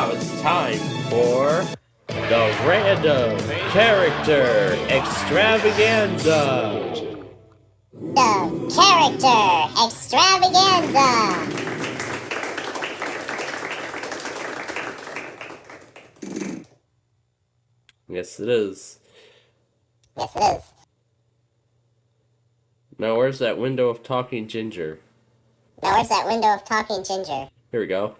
now it's time for the Random Character Extravaganza. The Character Extravaganza. Yes, it is. Yes, it is. Now, where's that window of talking ginger? Now, where's that window of talking ginger? Here we go.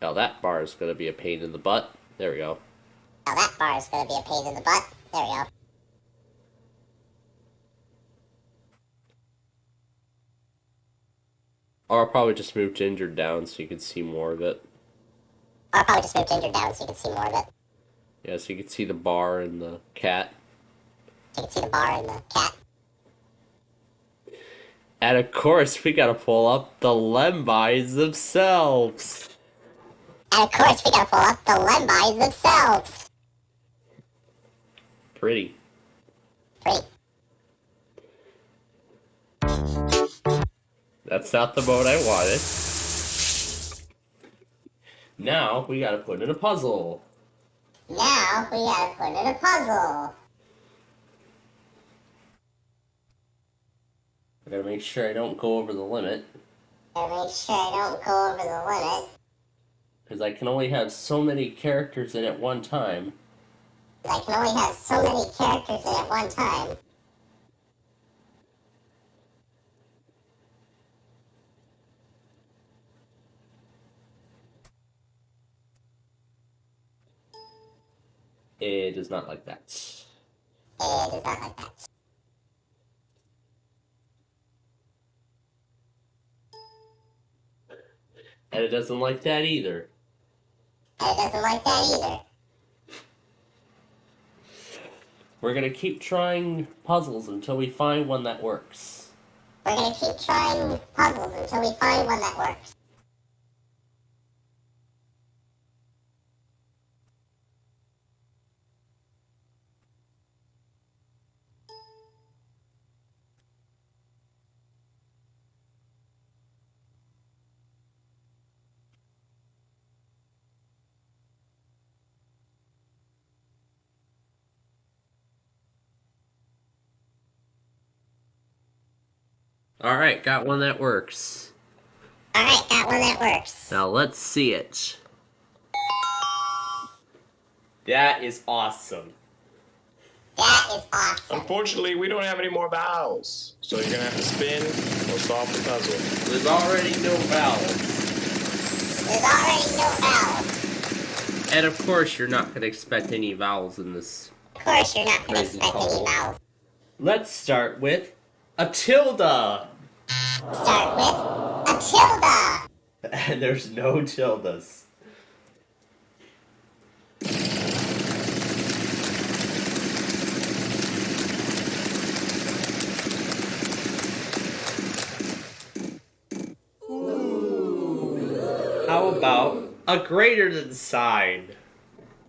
Now that bar is going to be a pain in the butt. There we go. Now, that bar is going to be a pain in the butt. There we go. Or I'll probably just move ginger down so you can see more of it. I'll probably just move ginger down so you can see more of it. Yeah, so you can see the bar and the cat. So you can see the bar and the cat. And of course, we gotta pull up the Lembis themselves. And of course, we gotta pull up the Lembis themselves. Pretty. Pretty. That's not the mode I wanted. Now, we gotta put in a puzzle. Now, we gotta put in a puzzle. I gotta make sure I don't go over the limit. Gotta make sure I don't go over the limit. Because I can only have so many characters in at one time. I can only have so many characters in at one time. It is not like that. It is not like that. And it doesn't like that either. And it doesn't like that either. We're gonna keep trying puzzles until we find one that works. We're gonna keep trying puzzles until we find one that works. Alright, got one that works. Alright, got one that works. Now let's see it. That is awesome. That is awesome. Unfortunately, we don't have any more vowels, so you're gonna have to spin or solve the puzzle. There's already no vowels. There's already no vowels. And of course, you're not gonna expect any vowels in this. Of course, you're not gonna crazy expect puzzle. any vowels. Let's start with a tilde. Start with a tilde. And there's no tildes. How about a greater than sign?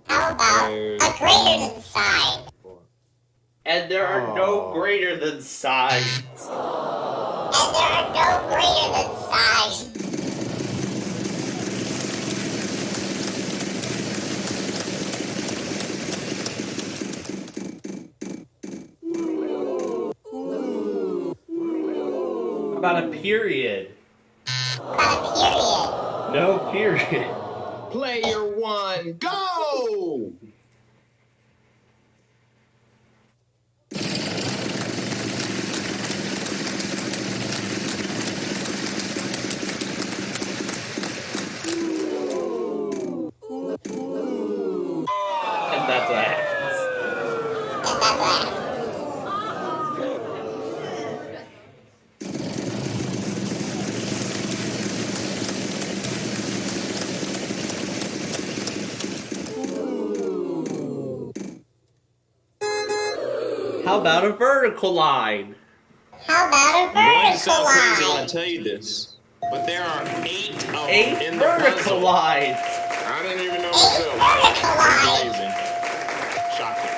How about a greater than sign? And there are no greater than signs. And there are no greater than signs. How about a period? About a period. No period. Player one, go! And that's what happens. And that's what happens. How about a vertical line? How about a I'm going to vertical sound crazy when I line? tell you this, but there are 8 of them 8 in the vertical puzzle. lines. I didn't even know 8 myself. vertical lines. Amazing. Shocking.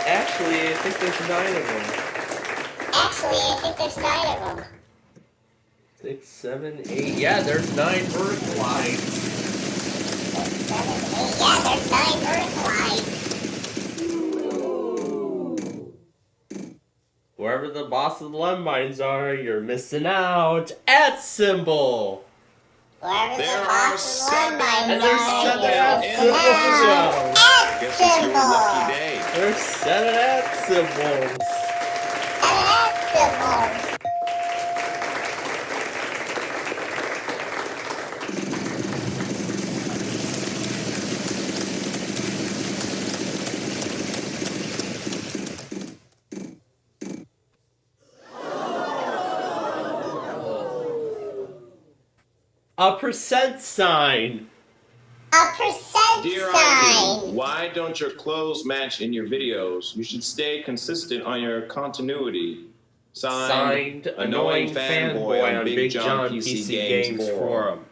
Actually, I think there's 9 of them. Actually, I think there's 9 of them. 6, 7, 8. Yeah, there's 9 vertical lines. 6, 7, 8. Yeah, there's 9 vertical lines. Wherever the boss of the landmines are, you're missing out. At symbol. Wherever There the are boss of the landmines And there's are, 7 you're at missing symbols as well. out. Guess it's your lucky day. There's 7 at symbols. 7 at symbols. A percent sign. A percent Dear sign. IT, why don't your clothes match in your videos? You should stay consistent on your continuity. Signed, annoying fanboy on Big John PC Games Forum.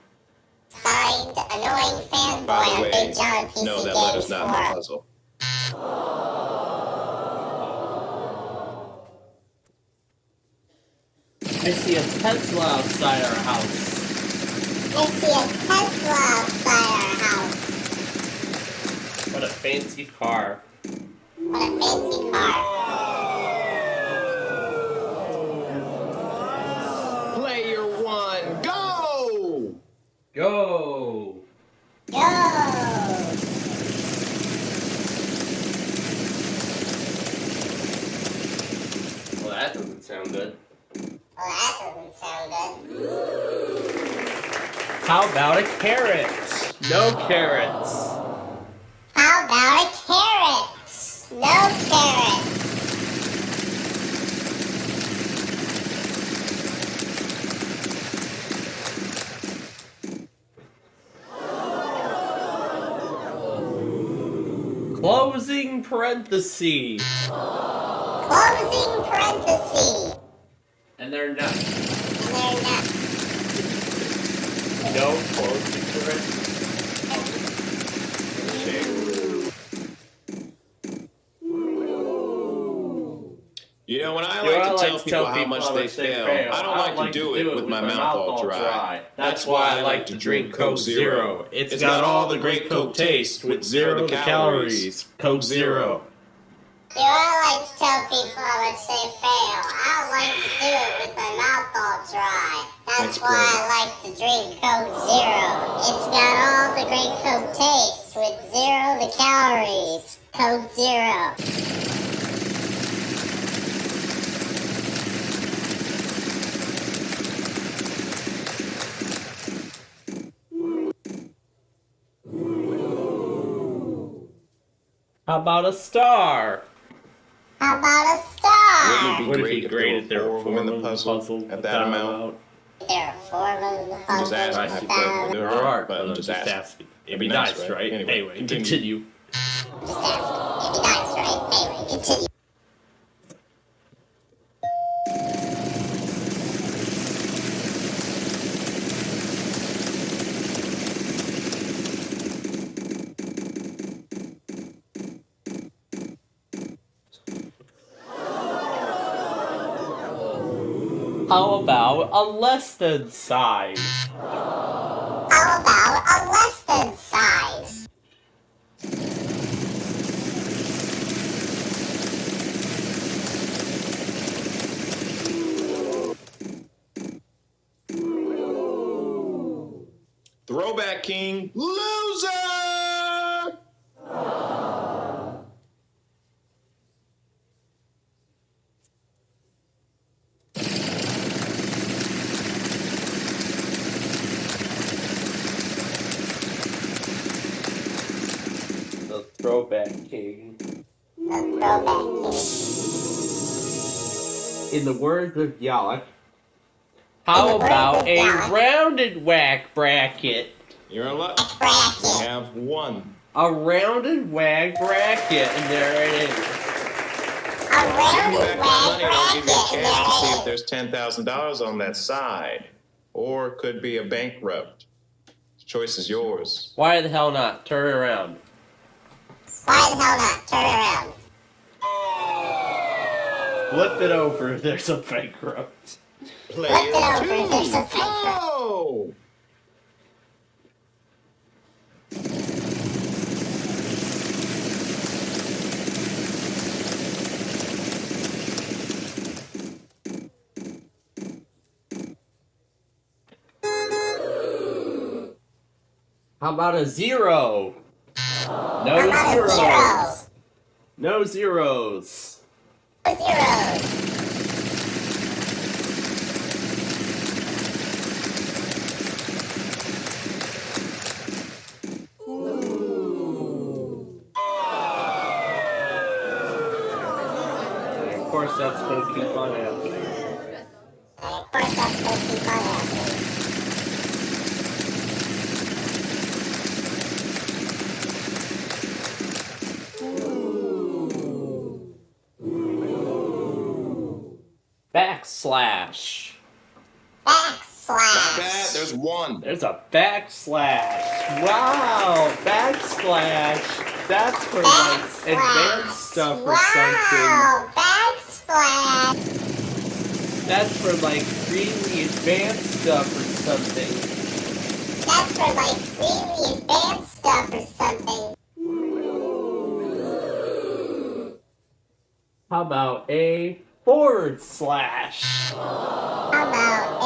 Signed, annoying fanboy By the on way, Big John PC no, that Games letter's not in the Forum. puzzle. I see a Tesla outside our house. I see a Tesla outside our house. What a fancy car. What a fancy car. Player 1, go! Go! Go! Well, that doesn't sound good. Well, that doesn't sound good. How about a carrot? No carrots. How about a carrot? No carrots. Closing parenthesis. Closing parenthesis. And they're not. And they're not. No closing parenthesis. You know, when I You know, like to tell people how much they fail, I don't like to do it with my mouth all dry. That's why I like to drink Coke Zero. It's got all the great Coke taste with 0 the calories. Coke Zero. You know, I like to tell people how much they fail. I don't like to do it with my mouth all dry. That's why I like to drink Coke Zero. It's got all the great Coke taste with 0 the calories. Coke Zero. How about a star? How about a star? Wouldn't it be great if there were 4 in the puzzle at that amount? There are 4 of them in the I'm puzzle. just asking hypothetically. There are, but I'm just asking. It'd be nice, right? Anyway, continue. Just asking. It'd be nice, right? Anyway, continue. How about a less than sign? How about a less than sign? Throwback King, loser! The Throwback King. The Throwback King. In the words of Yalak, how about a rounded whack bracket? You're in luck. Bracket. You have 1. A rounded whack bracket, and there it is. A rounded Back whack money, I'll give you a bracket. chance to see if there's $10,000 on that side. Or it could be a bankrupt. The choice is yours. Why the hell not? Turn it around. Why the hell not? Turn around. Flip it over, there's a bankrupt. Player 2, go! How about a 0? No zeros. No zeros. Of course, that's going to keep on happening. Backslash. Not bad, there's 1. There's a backslash. Wow, backslash. That's for like advanced stuff or something. Backslash. That's for like really advanced stuff or something. That's for like really advanced stuff or something. How about a /? How about a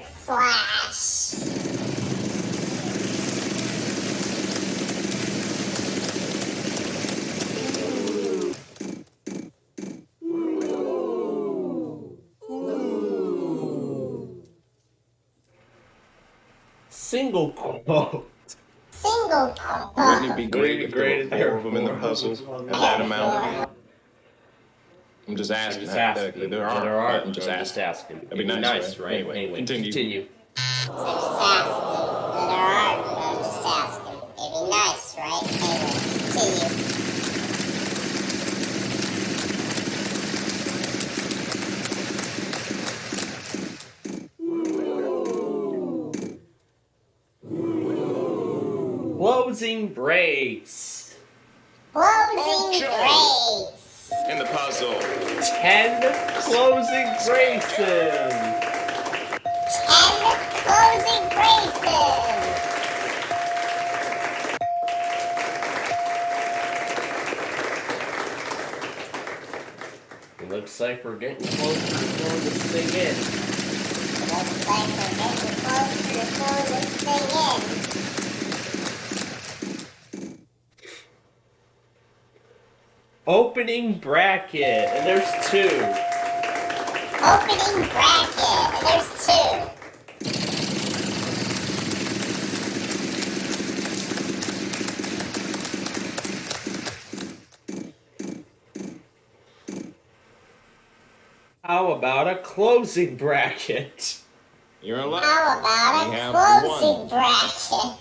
/? Single quote. Single quote. Wouldn't it be great if there were 4 of them in the puzzle at that amount? I'm just asking. Hypothetically, there are. I'm just asking. That'd be nice, right? Anyway, continue. I'm just asking. It'd be nice, right? Anyway, continue. Closing brace. Closing brace. In the puzzle. 10 closing braces. 10 closing braces. It looks like we're getting closer to filling this thing in. Looks like we're getting closer to filling this thing in. Opening bracket, and there's 2. Opening bracket, and there's 2. How about a closing bracket? You're in luck. How about a closing bracket?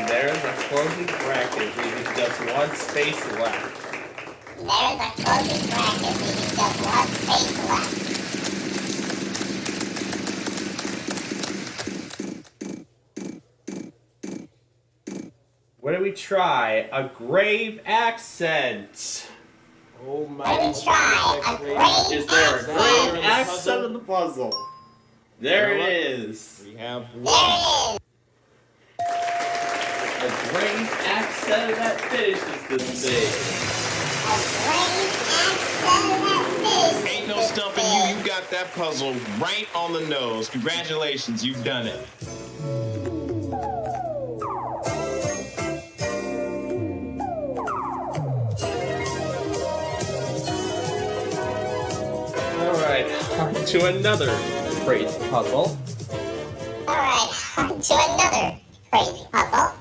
There's a closing bracket, leaving just 1 space left. There's a closing bracket, leaving just 1 space left. What do we try? A grave accent. Oh my Let me try a grave Is there a grave accent. accent in the puzzle? There it is. We have 1. There it is. A grave accent that finishes this thing. A grave accent that finishes Ain't no stumping you. You got that puzzle right on the nose. Congratulations, you've done it. Alright, on to another crazy puzzle. Alright, on to another crazy puzzle.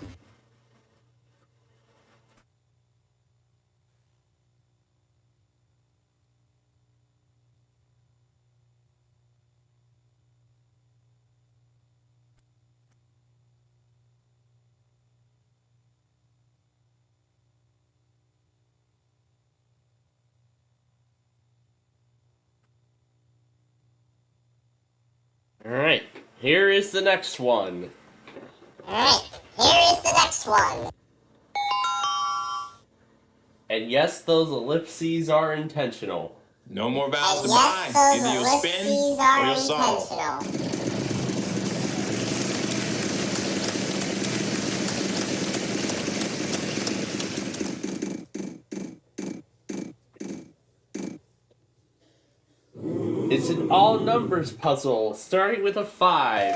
Alright, here is the next one. Alright, here is the next one. And yes, those ellipses are intentional. No more vowels to bind. Either you'll spin or you'll solve. It's an all numbers puzzle starting with a 5.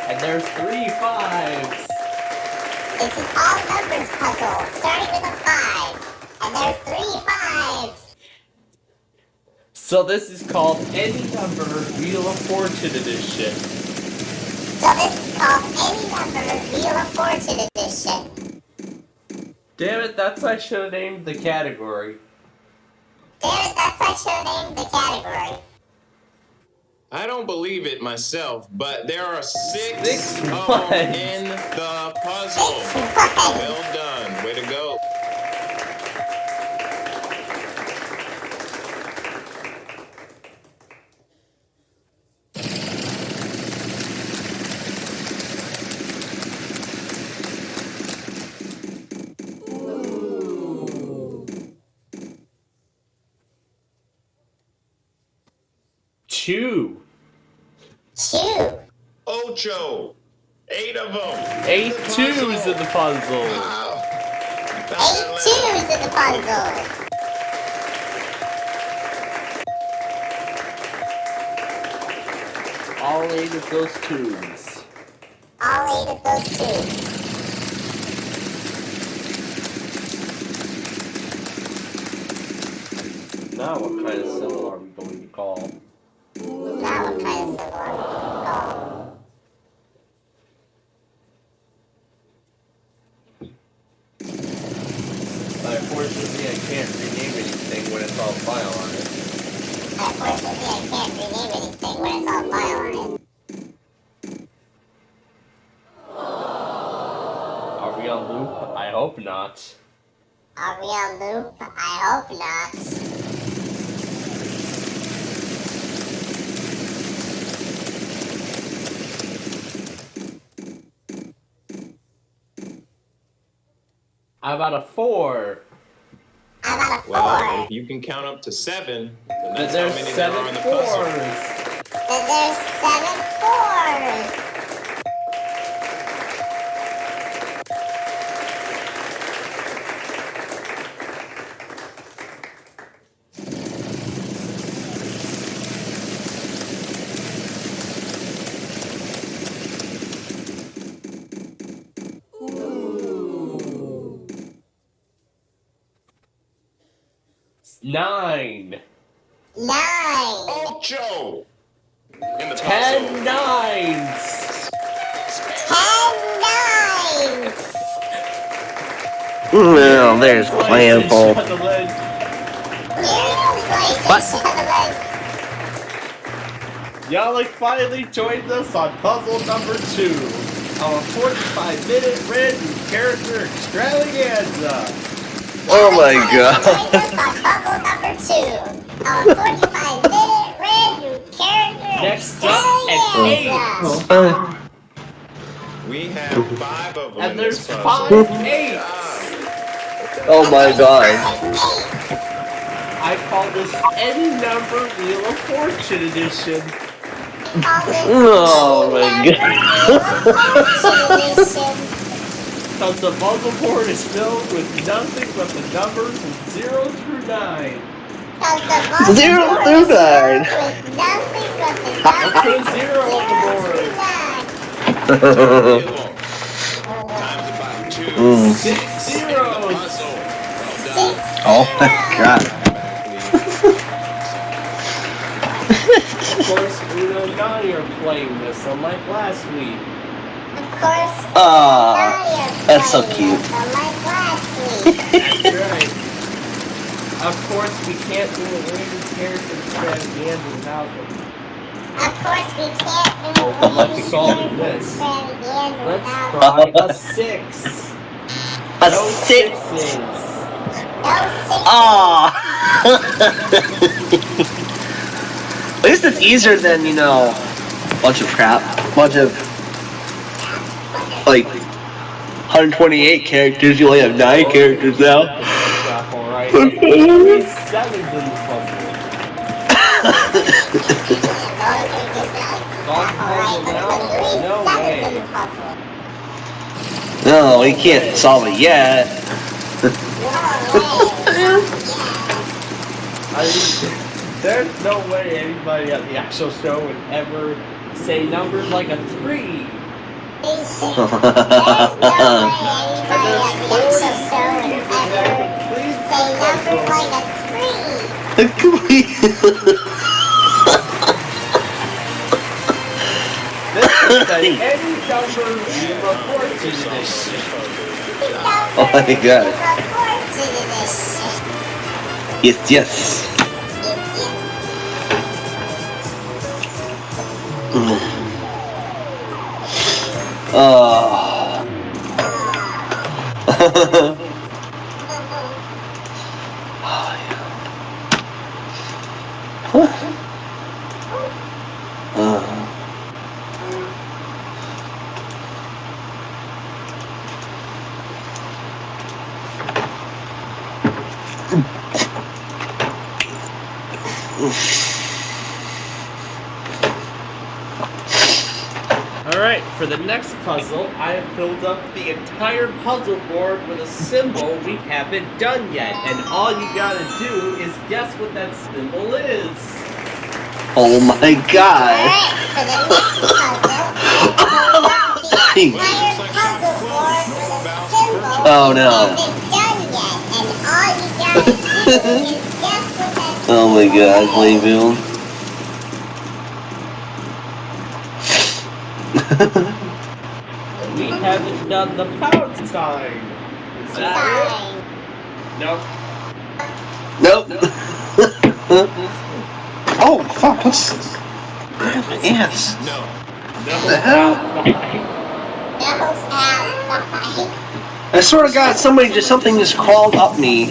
And there's 3 5s. It's an all numbers puzzle starting with a 5. And there's 3 5s. So this is called Any Number Wheel of Fortune Edition. Wheel of Fortune Edition. Damn it, I should have named the category. I don't believe it myself, but there are 6 of them in the puzzle. Well done. Way to go. Two. Ocho. 8 of them. 8 twos in the puzzle. Wow. 8 twos in the puzzle. All 8 of those twos. Now what kind of symbol are we going to call? Unfortunately, I can't rename anything when it's all file on it. Are we on loop? I hope not. How about a 4? Well, if you can count up to 7, then that's how many there are in the puzzle. There's 7 4s. Nine. Ocho. In the 10 nines. 10 9s. Well, there's Planful. Y'all finally joined us on puzzle number 2. Our 45-minute random character extravaganza. Oh my god. Puzzle number 2. Our 45-minute random character Next up at 8. We have 5 of them. And in there's this 5 puzzle. 8s. Oh my god. I call this Any Number Wheel of Fortune Edition. Oh my god. Because the puzzle board is filled with nothing but the numbers from 0 through 9. 0 through 9. Let's put a 0 on the board. Time's about 2. 6 zeros. Oh my god. Of course, Uno and Nani are playing this, unlike last week. That's so cute. That's right. Of course, we can't do a random character extravaganza without them. Let's solve this. Let's try a 6. A No 6. 6s. Aww. At least it's easier than, a bunch of crap. Bunch of, 128 characters, you only have 9 characters now. Alright. Three sevens in the puzzle. Solve the puzzle now? No way. No, we can't solve it yet. I mean, there's no way anybody at the actual show would ever say numbers like a 3. There's no way anybody at the actual show would ever say numbers like a 3. This is any number we report to this shit. Oh my god. Yes, yes. Alright, for the next puzzle, I have filled up the entire puzzle board with a symbol we haven't done yet, and all you gotta do is guess what that symbol is. Oh my god. Alright, for the next puzzle, the entire puzzle board with a symbol Oh no. haven't done yet, and all you gotta do is guess what that symbol Oh my god, Plainfield. We haven't done the pound sign. Is that it? Nope. Nope. Oh fuck, what's this? Yes. No. What the hell? I swear to god, something just crawled up me.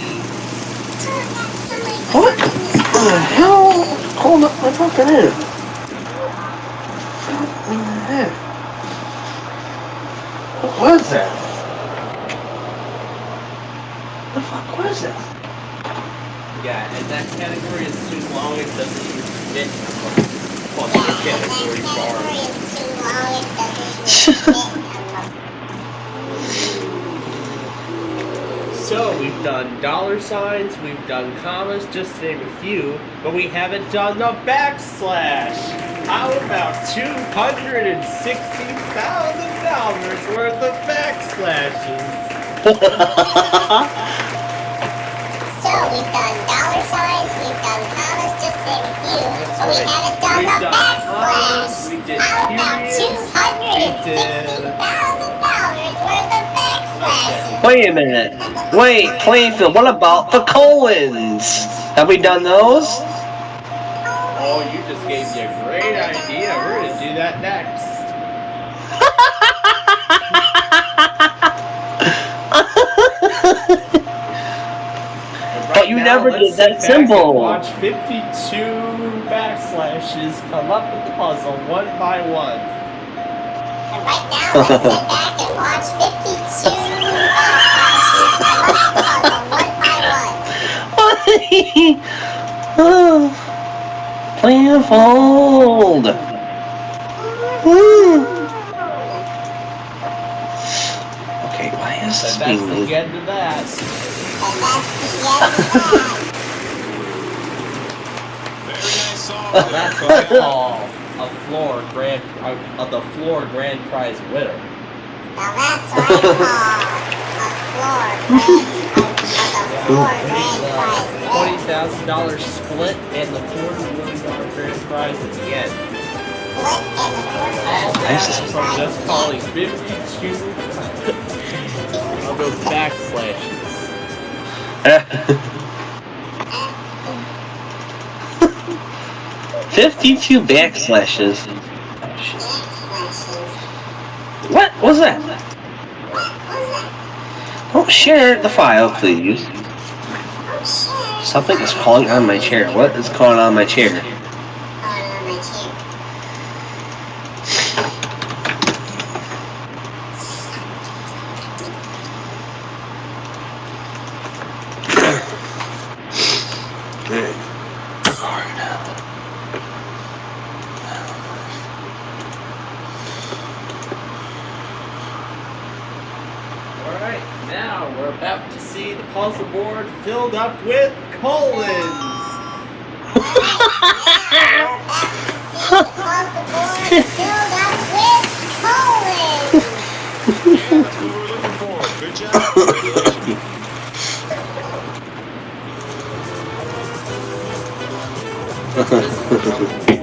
What the hell crawled up my fucking head? What the heck? What was that? What the fuck was that? Yeah, and that category is too long, it doesn't even fit on the category bar. So, we've done dollar signs, we've done commas, just to name a few, but we haven't done the backslash! How about $260,000 worth of backslashes? So we've done dollar signs, we've done commas, just to name a few, but we haven't done the backslash. How about $260,000 worth of backslashes? Wait a minute. Wait, Plainfield, what about the colons? Have we done those? Oh, you just gave me a great idea. We're gonna do that next. But you never did that symbol. Watch 52 backslashes come up with the puzzle one by one. And right now, let's sit back and watch 52 backslashes come up with the puzzle one by one. Plainfield. Okay, why is this That's being the end of that. That's what I call a the floor grand prize winner. Now that's what I call a $20,000 split and the $4 million grand prize at the end. All that from just calling 52 of those backslashes. 52 backslashes. What was that? Don't share the file, please. Something is crawling on my chair. What is crawling on my chair? about to see the puzzle board filled up with colons. That's what we're looking for. Good job. Congratulations.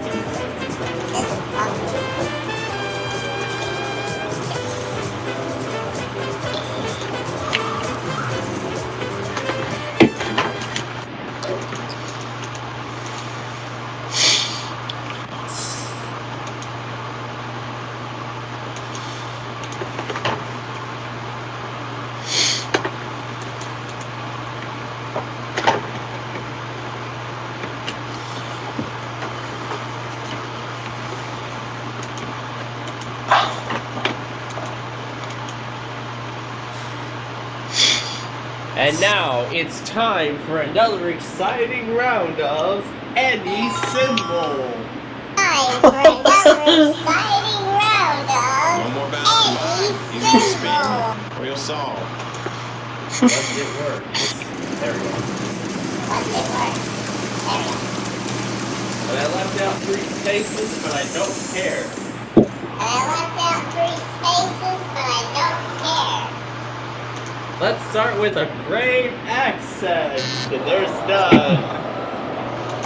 And now it's time for another exciting round of Any Symbol. Time for another exciting round of One more bounce. Easy spin. Real solve. Once it works. There we go. Once it works. There we go. And I left out 3 spaces, but I don't care. And I left out 3 spaces, but I don't care. Let's start with a grave accent. And there's none.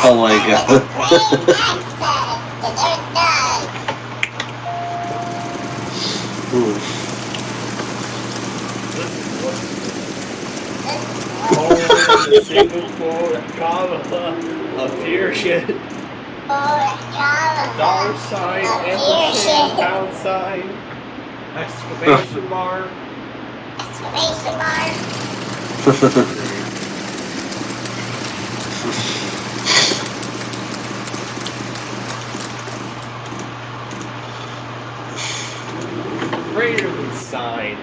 Oh my god. Grave accent, and there's none. A single quote, a comma, a period, dollar sign, ampersand, pound sign, exclamation mark. Exclamation mark. Greater than sign.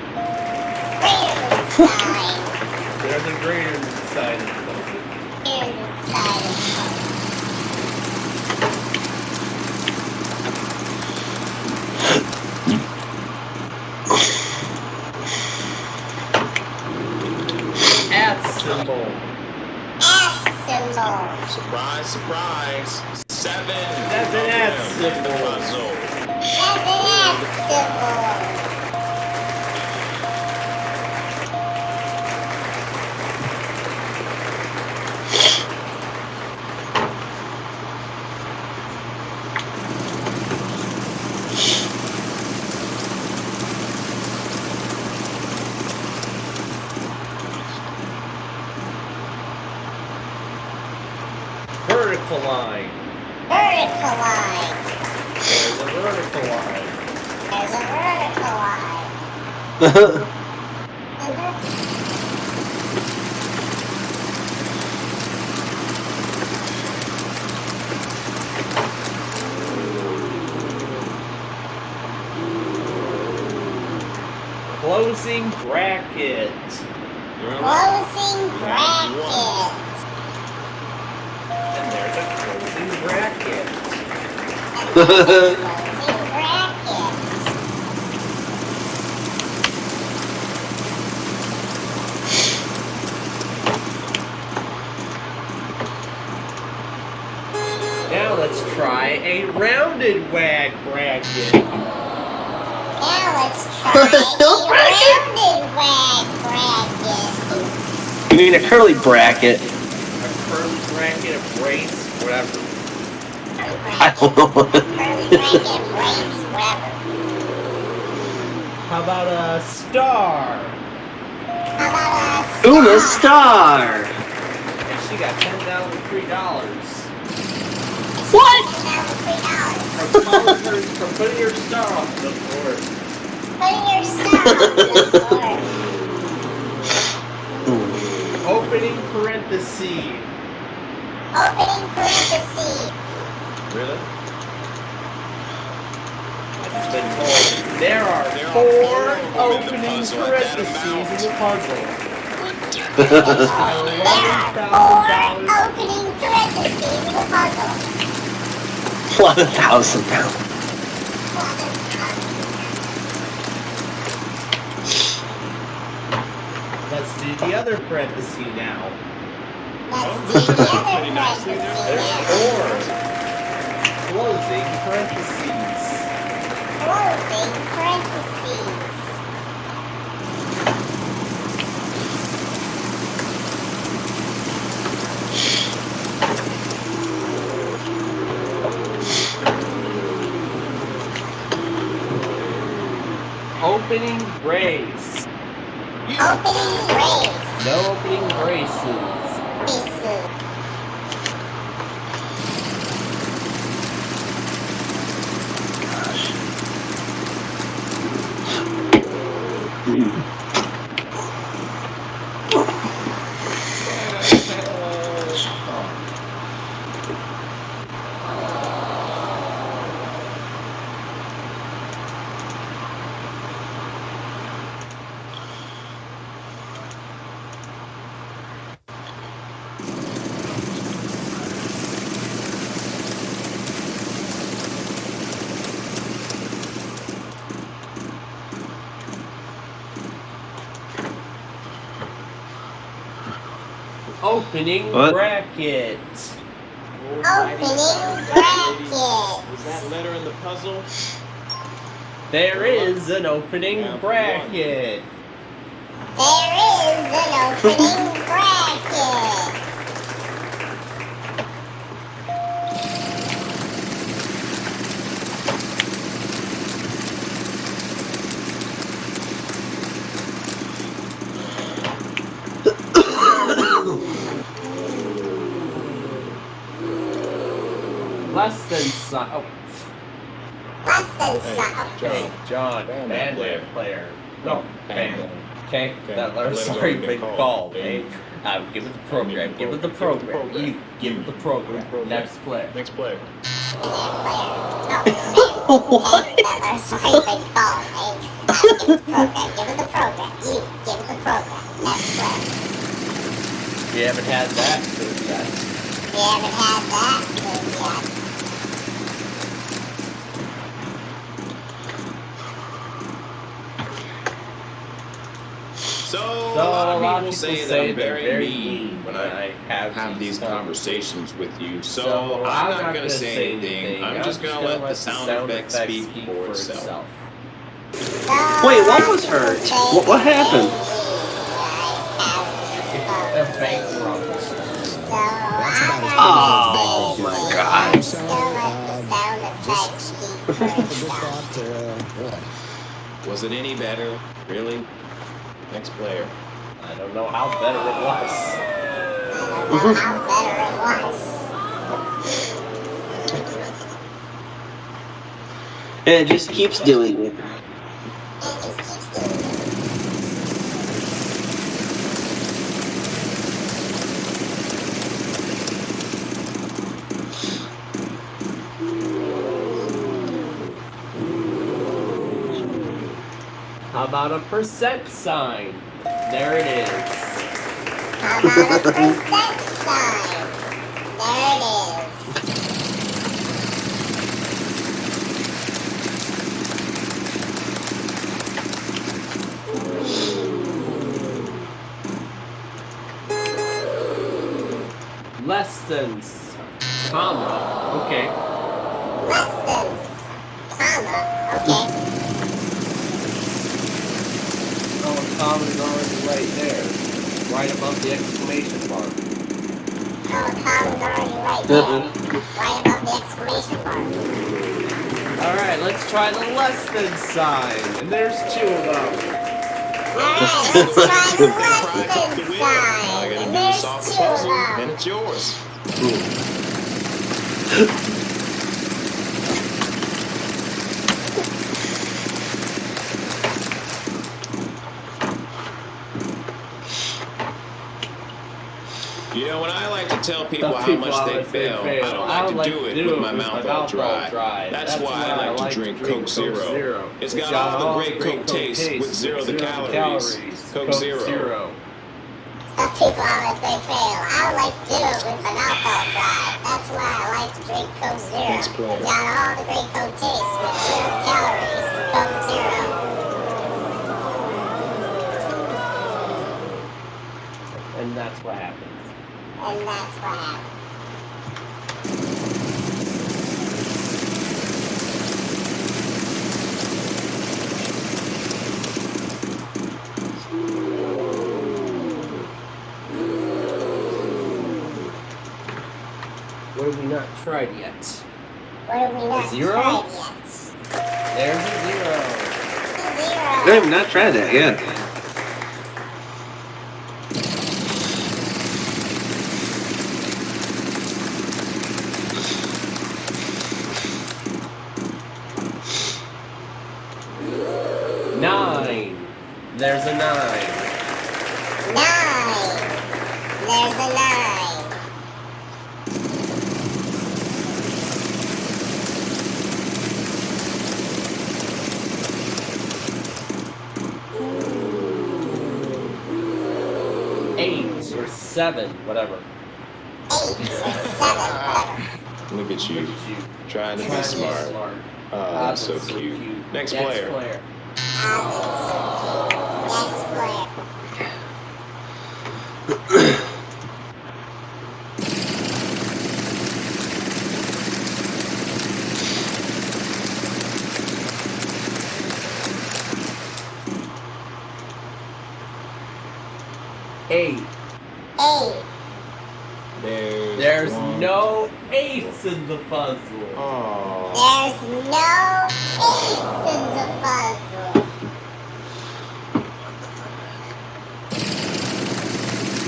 Greater than sign. There's a greater than sign. Greater than sign. At symbol. At symbol. Surprise, surprise. 7. That's an at symbol. Puzzle. That's an at symbol. Vertical line. Vertical line. There's a vertical line. There's a vertical line. Closing bracket. Closing bracket. And there's a closing bracket. Closing bracket. Now let's try a rounded wag bracket. Now let's try a rounded wag bracket. You mean a curly bracket? A curly bracket, a brace, whatever. I don't know. Curly bracket, brace, whatever. How about a star? How about a Ooh, a star! And she got $10,003. What? From putting your star on the board. Putting your star on the board. Opening parenthesis. Opening parenthesis. Really? I've just been told there are 4 opening parentheses in the puzzle. There are 4 opening parentheses in the puzzle. $11,000. Let's do do the other parenthesis now. Let's do the other Pretty nicely there. parentheses. Or closing parentheses. Closing parentheses. Opening brace. Opening brace. No opening braces. Braces. Opening What? bracket. Opening bracket. Was that letter in the puzzle? There is an opening bracket. There is an opening bracket. Less than sign. Oh, Less than sign. hey, John, band player. No, band. Okay, that letter's Let it already go, been call. called. Hey. Hey, give it the program. Give it the program. You give it the program. Next player. Next player. What? Letter's already been called. Hey, give it the program. Give it the program. You give it the program. Next play. You haven't had that food yet. We haven't had that food yet. So a lot of people say that I'm they're very mean when I have these conversations with you. So I'm not going to say anything. I'm just going to let the sound effect speak for itself. Wait, what was hurt? What happened? Oh my god. Was it any better? Really? Next player. I don't know how better it was. How better it was. It just keeps doing it. How about a percent sign? There it is. How about a percent sign? There it is. Less than, comma, okay. Less than, comma, okay. Oh, the comma's already right there. Right above the exclamation mark. Oh, the comma's already right there. Right above the exclamation mark. Alright, let's try the less than sign. And there's two of them. Alright, let's try the less than sign. And there's two of them. And it's yours. You know, when I like to tell people how much they fail, I don't like to do it with my mouth all dry. That's why I like to drink Coke Zero. It's got all the great Coke taste with zero the calories. Coke Zero. Some people always say fail. I like to do it with my mouth all dry. That's why I like to drink Coke Zero. It's got all the great Coke taste with zero calories. Coke Zero. that's what happens. And that's what happened. What have we not tried yet? What have we not Zero? tried yet? There's a zero. I have not tried that yet. Nine. There's a 9. 9. There's a 9. 8 or 7, whatever. 8 or 7, whatever. Look at you. Trying to be smart. Oh, that's so cute. Next player. Next player. Eight. 8. There's no 8s in the puzzle. Oh. There's no 8s in the puzzle.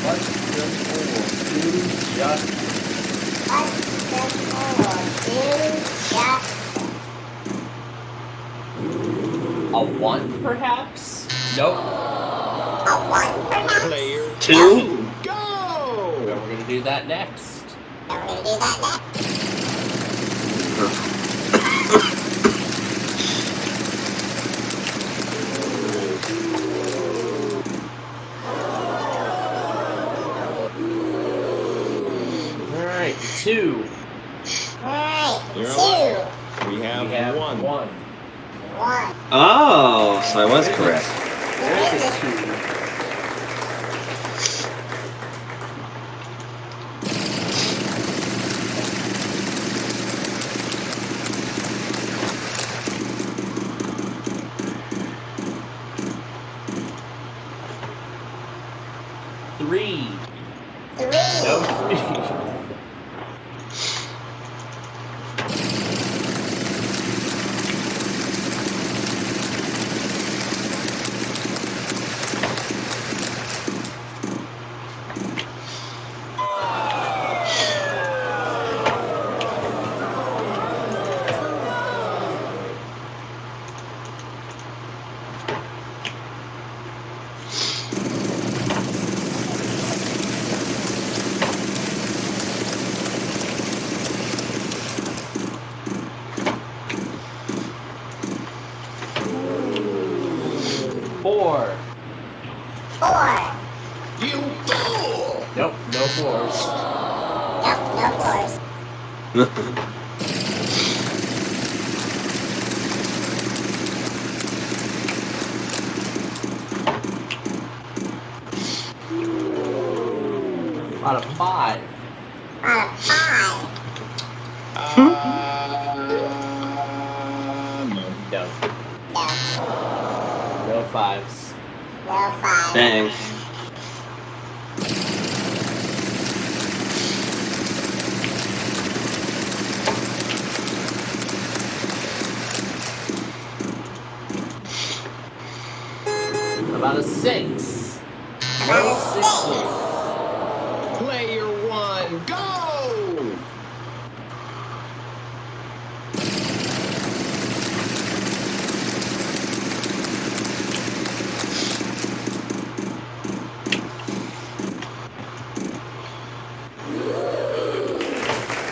What's simple? Do justice. What's simple? Do justice. A 1, perhaps? Nope. A 1, perhaps? Player 2. Go! We're gonna do that next. We're gonna do that next. Alright, 2. Alright, You're 2. We have 1. 1. Oh, so I was correct. There's a 2. Three. No 3. Four. 4. You fool! Nope, no 4s. Nope, no 4s. Out of 5. Out of 5. No. No. No. No 5s. No 5. Dang. About a 6. About a 6. Player 1, go!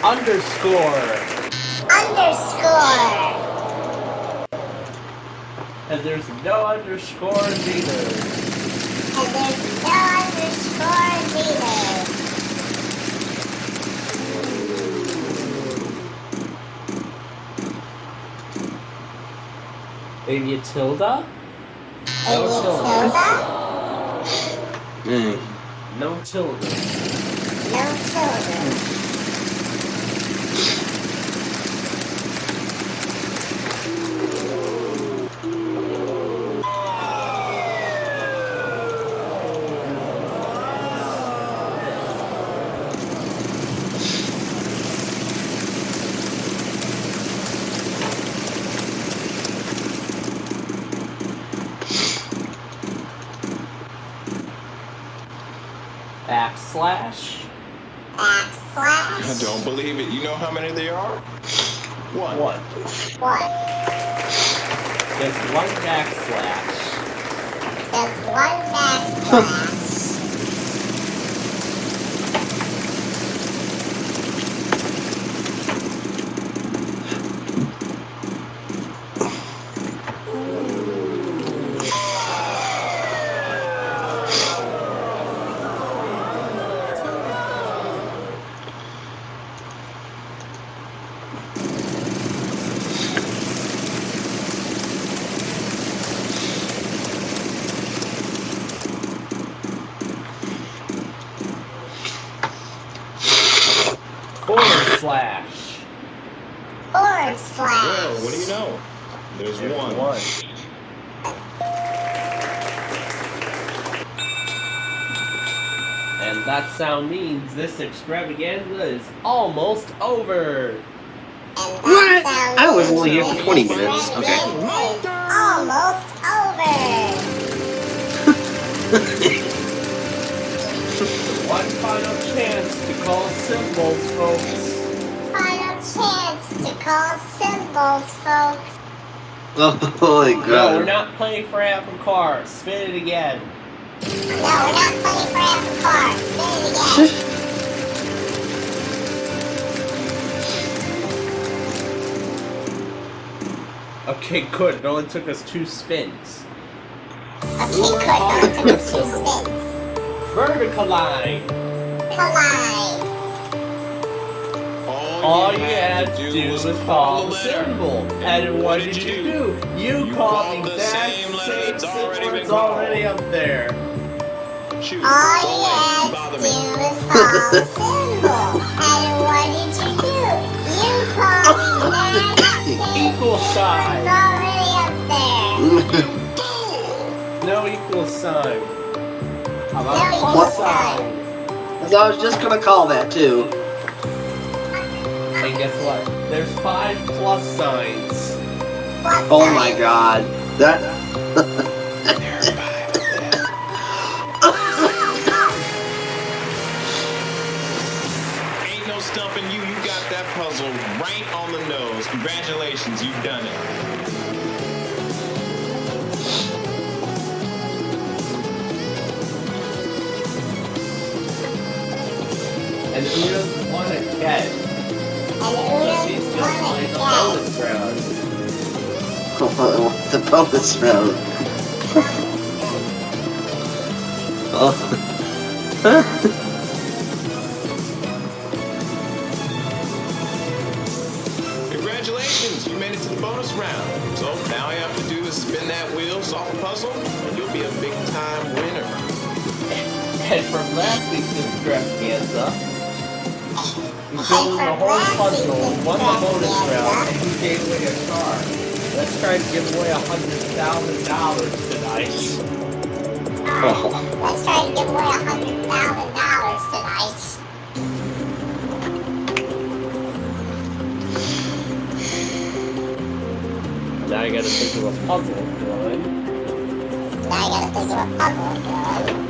Underscore. Underscore. And there's no underscores either. And there's no underscores either. Maybe a tilde? Maybe a tilde? No children. No children. Backslash. Backslash. I don't believe it. You know how many there are? One. What? There's one backslash. There's one backslash. Forward slash. Forward slash. Well, what do you know? There's one. And that sound means this extravaganza is almost over. What? I was only here for 20 minutes. Okay. Almost over. One final chance to call symbols, folks. Final chance to call symbols, folks. Oh my No, god. we're not playing for Apple Cars. Spin it again. No, we're not playing for Apple Cars. Say it again. Okay, good. It only took us 2 spins. Okay, good. No, it took us 2 spins. Vertical line. Collide. All you had to do was call the symbol. And what did you do? You called the exact same symbol that's already up there. All you had to do was call the symbol. And what did you do? You called the exact same Equal sign. that's already up there. No equal sign. How about No plus equal sign? I was just gonna call that too. And guess what? There's 5 plus signs. Oh my god. That. Ain't no stumping you. You got that puzzle right on the nose. Congratulations, you've done it. And Una's won again. She's just playing the bonus round. The bonus round. Oh. Congratulations, you made it to the bonus round. So now all you have to do is spin that wheel, solve the puzzle, and you'll be a big time winner. And from last week's extravaganza, you filled in the whole puzzle, won the bonus round, and you gave away a car. Let's try to give away $100,000 tonight. Let's try to give away $100,000 tonight. Now I gotta think of a puzzle, one. Now I gotta think of a puzzle, good.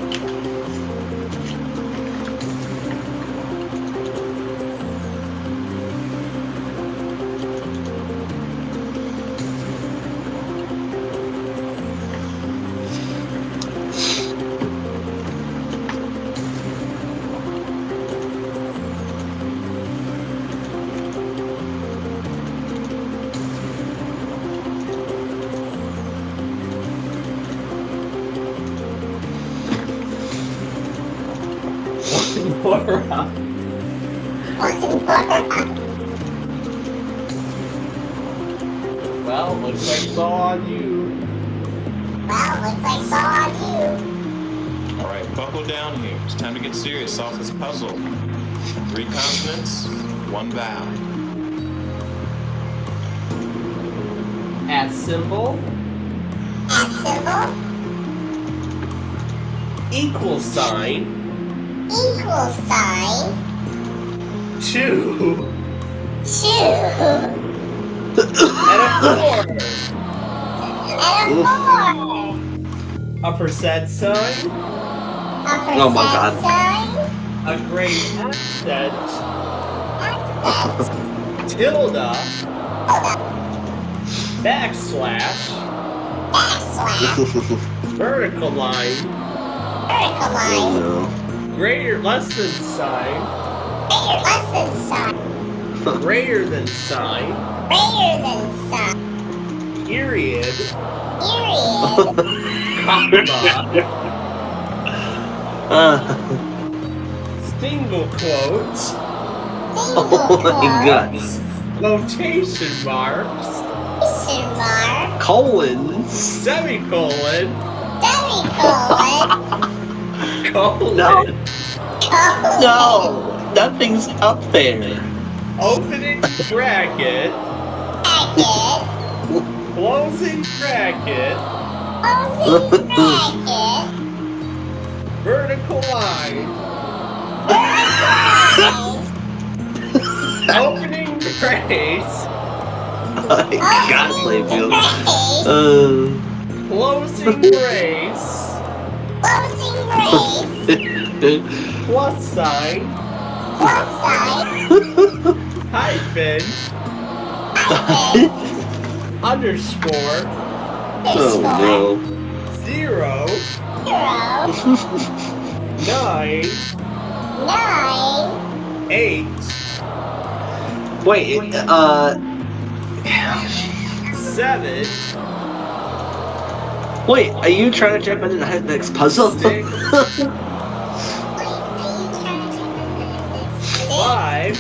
Well, looks like it's all on you. Well, looks like it's all on you. Alright, buckle down here. It's time to get serious. Solve this puzzle. 3 consonants, 1 vowel. At symbol. At symbol. Equal sign. Equal sign. 2. 2. And a 4. And a 4. A percent sign. A percent sign. A great accent. Tilde. Backslash. Vertical line. Vertical line. Greater less than sign. Greater less than sign. Greater than sign. Greater than sign. Period. Period. Comma. Single quote. Single quote. Quotation marks. Quotation mark. Colons. Semicolon. Semicolon. Colon. No. No. Nothing's up there. Opening bracket. Bracket. Closing bracket. Closing bracket. Vertical line. Vertical line. Opening brace. God, Plainfield. Closing brace. Closing brace. Plus sign. Plus sign. Hyphen. Underscore. Oh no. 0. 9. 9. 8. Wait, 7. Wait, are you trying to jump into the next puzzle? 6. 5.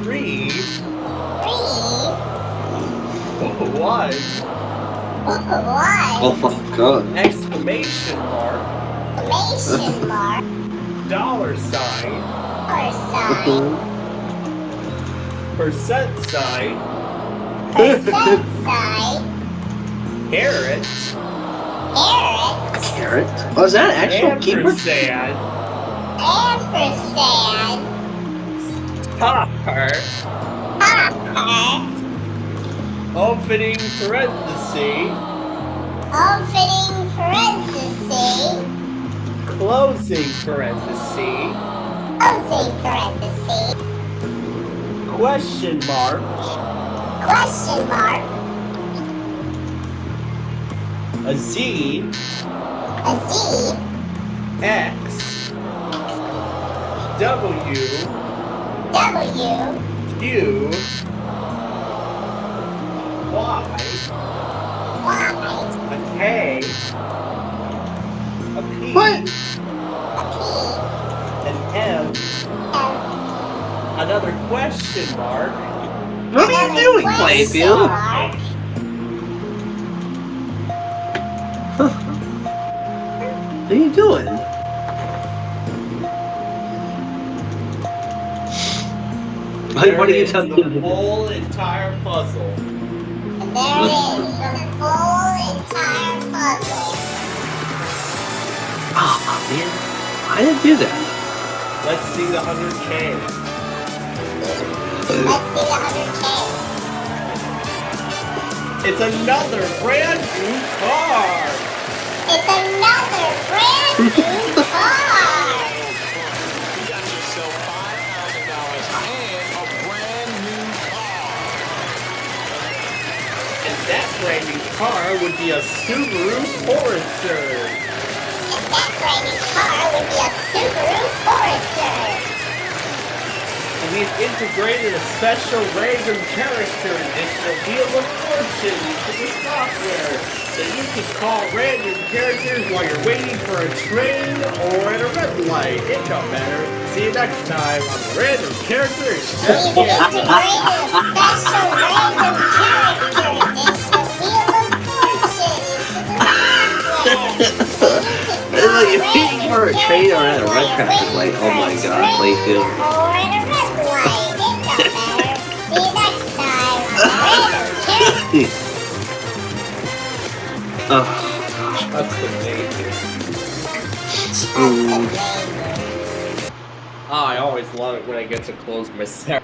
3. 1. Oh my god. Exclamation mark. Exclamation mark. Dollar sign. Dollar sign. Percent sign. Percent sign. Carrot. Carrot. Carrot? Oh, is that an actual keeper? Ampersand. Ampersand. Popper. Popper. Opening parenthesis. Opening parenthesis. Closing parenthesis. Closing parenthesis. Question mark. Question mark. A Z. A Z. X. W. W. Q. Y. Y. A K. A P. What? A P. An M. Another question mark. What are you doing, Plainfield? What are you doing? Like, what are you telling me? The whole entire puzzle. And there is the whole entire puzzle. Oh man, I didn't do that. Let's see the 100K. Let's see the 100K. It's another brand new car. It's another brand new car. You got yourself $5,000 and a brand new car. And that brand new car would be a Subaru Forester. And that brand new car would be a Subaru Forester. And we've integrated a special random character additional Wheel of Fortune into the software. So you can call random characters while you're waiting for a train or at a red light. It don't matter. See you next time on the Random Character Extravaganza. We've integrated a special random character additional Wheel of Fortune into the Oh, you're waiting for a train or at a red traffic light. Oh my god, Playfield. Or at a red light. It don't matter. See you next time. Red Oh, That's amazing. smooth. Oh, I always love it when I get to close my set.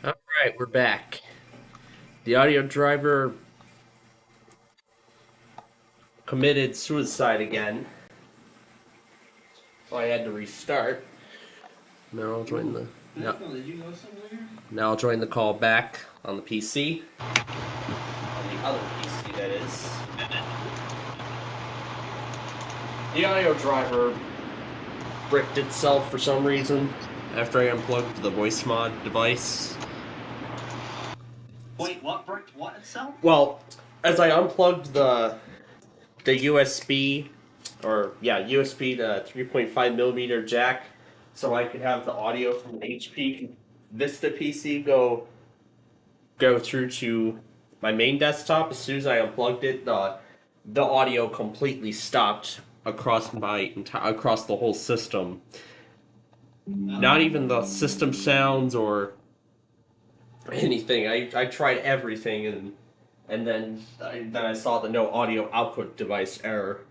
Alright, we're back. The audio driver committed suicide again. So I had to restart. Now I'll join the now I'll join the call back on the PC. On the other PC, that is. The audio driver bricked itself for some reason after I unplugged the voice mod device. Wait, what bricked what itself? Well, as I unplugged the USB, USB to 3.5 millimeter jack, so I could have the audio from the HP Vista PC go through to my main desktop. As soon as I unplugged it, the audio completely stopped across across the whole system. Not even the system sounds or anything. I tried everything, and then I saw the no audio output device error.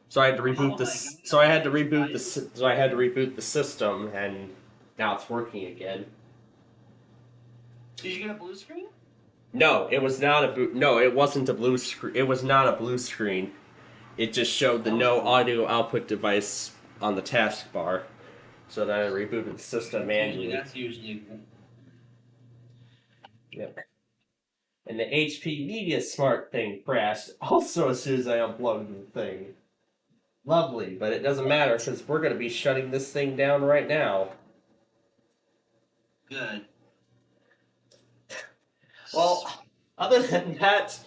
So I had to reboot this. So I had to reboot the. So I had to reboot the system, and now it's working again. Did you get a blue screen? No, it was not a boot. No, it wasn't a blue screen. It was not a blue screen. It just showed the no audio output device on the taskbar. So then I rebooted the system manually. That's usually. Yep. And the HP Media Smart thing crashed also as soon as I unplugged the thing. Lovely, but it doesn't matter since we're going to be shutting this thing down right now. Good. Well, other than that,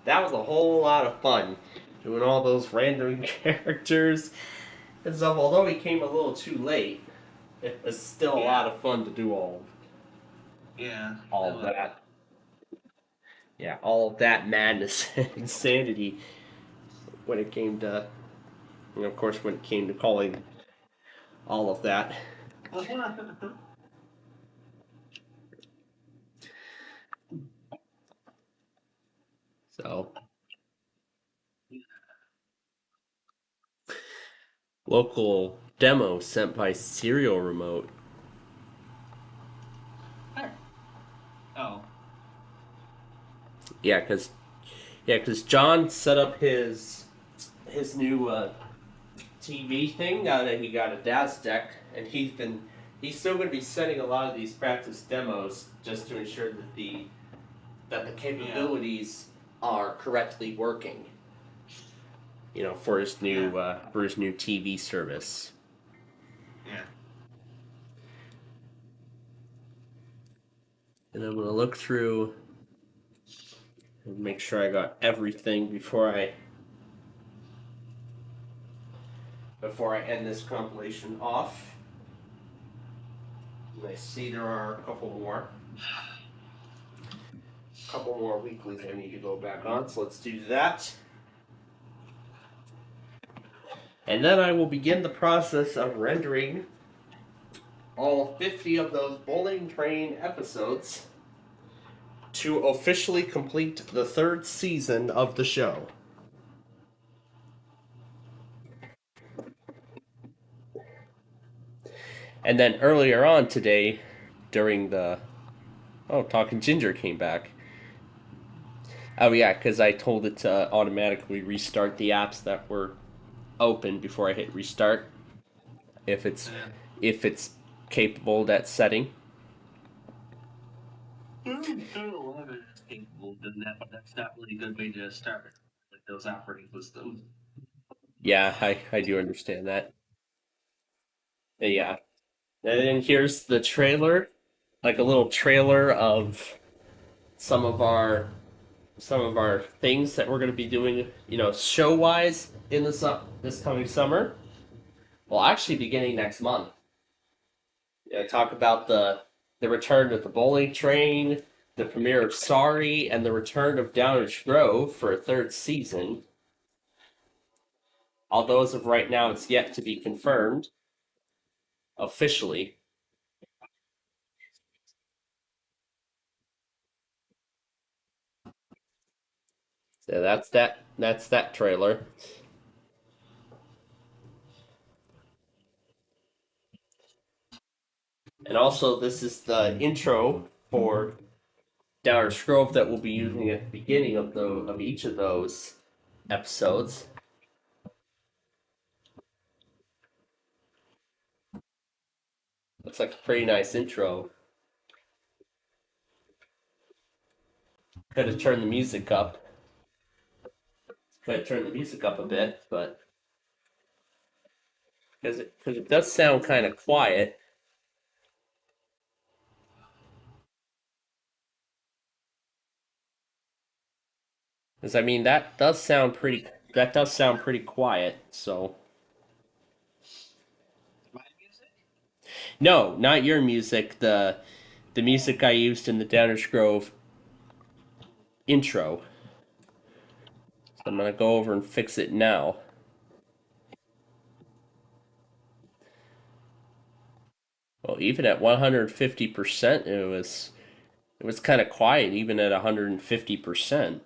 that was a whole lot of fun. Doing all those random characters and stuff. Although we came a little too late, it was still a lot of fun to do all of that. Yeah, all of that madness and insanity when it came to, and of course, when it came to calling all of that. So, local demo sent by Serial Remote. Oh. Yeah, cause John set up his new TV thing now that he got a DAS deck, and he's still going to be sending a lot of these practice demos just to ensure that the capabilities are correctly working. You know, for his new TV service. Yeah. And I'm gonna look through and make sure I got everything before I end this compilation off. And I see there are a couple more weeklies I need to go back on, so let's do that. And then I will begin the process of rendering all 50 of those Bowling Train episodes to officially complete the 3rd season of the show. And then earlier on today, during the... Oh, Talking Ginger came back. Oh yeah, because I told it to automatically restart the apps that were open before I hit restart. If it's capable of that setting. A lot of it is capable of doing that, but that's not really a good way to start with those operating systems. Yeah, I do understand that. Yeah. And then here's the trailer, like a little trailer of some of our things that we're going to be doing, you know, show-wise in this coming summer. Well, actually beginning next month. Yeah, talk about the return of the Bowling Train, the premiere of Sorry, and the return of Downers Grove for a 3rd season. Although as of right now, it's yet to be confirmed officially. So that's that trailer. And also, this is the intro for Downers Grove that we'll be using at the beginning of each of those episodes. Looks like a pretty nice intro. Could have turned the music up. A bit, but because it does sound kind of quiet. Because I mean that does sound pretty quiet. So no, not your music. The music I used in the Downers Grove intro. So I'm gonna go over and fix it now. Well, even at 150%, it was kind of quiet, even at 150%,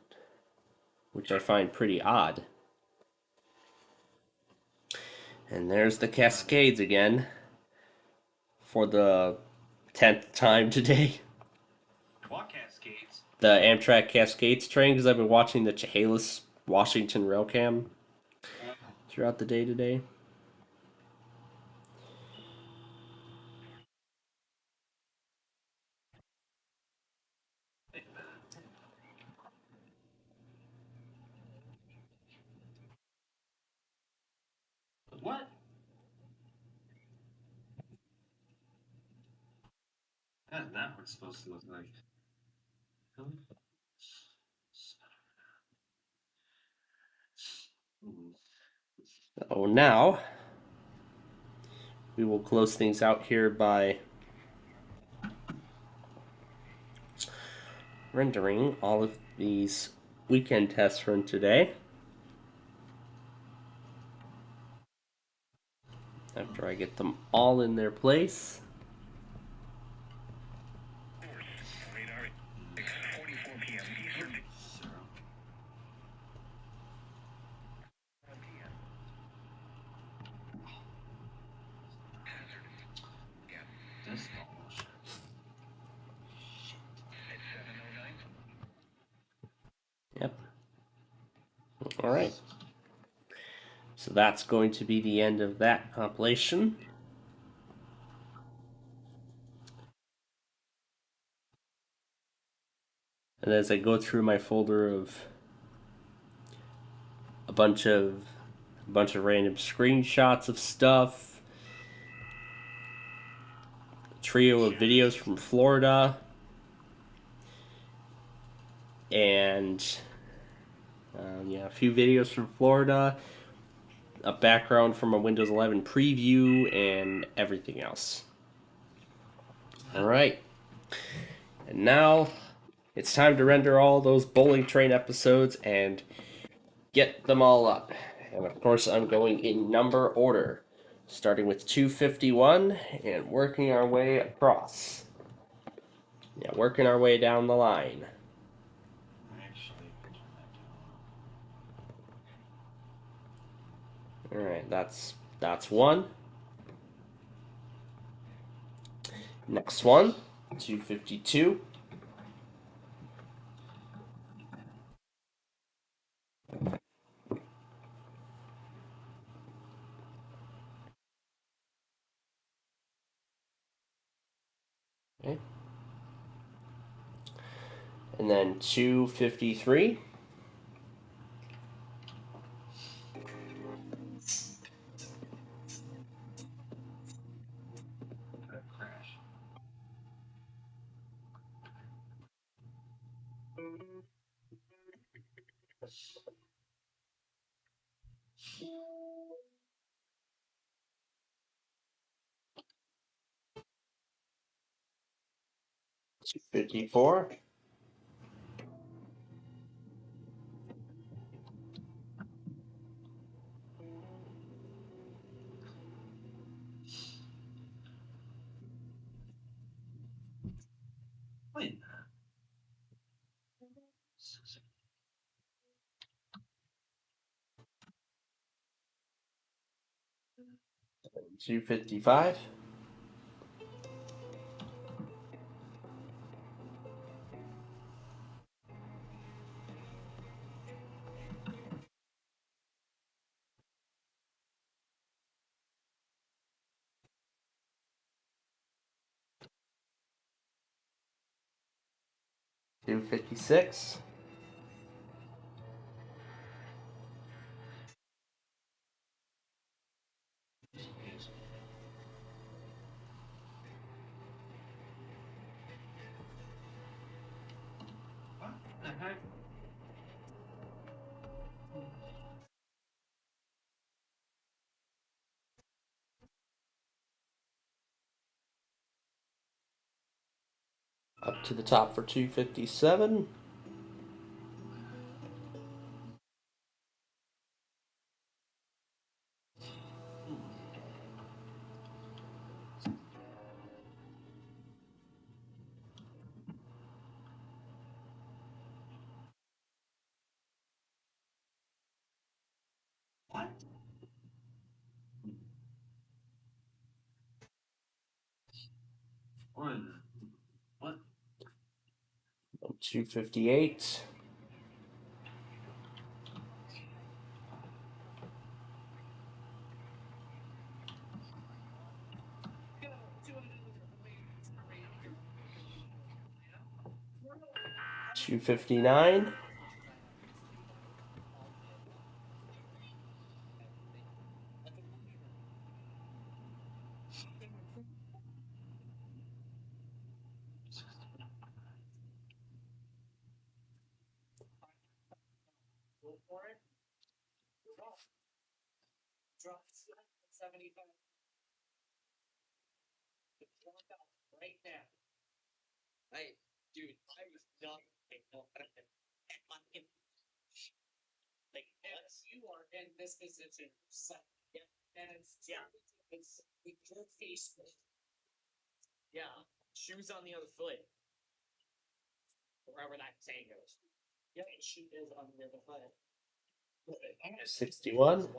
which I find pretty odd. And there's the Cascades again, for the 10th time today. What Cascades? The Amtrak Cascades train, because I've been watching the Chehalis Washington Railcam throughout the day today. What? That's not what it's supposed to look like. So now, we will close things out here by rendering all of these weekend tests from today. After I get them all in their place. All right. So that's going to be the end of that compilation. And as I go through my folder of a bunch of random screenshots of stuff, a trio of videos from Florida, and a few videos from Florida, a background from a Windows 11 preview, and everything else. All right. And now it's time to render all those Bowling Train episodes and get them all up. And of course, I'm going in number order, starting with 251 and working our way across. Yeah, working our way down the line. All right, that's one. Next one, 252. Okay. And then 253. Crash. Two 54. Wait. 255. $256. What the heck? Up to the top for 257. What? What? 258. $259. $61.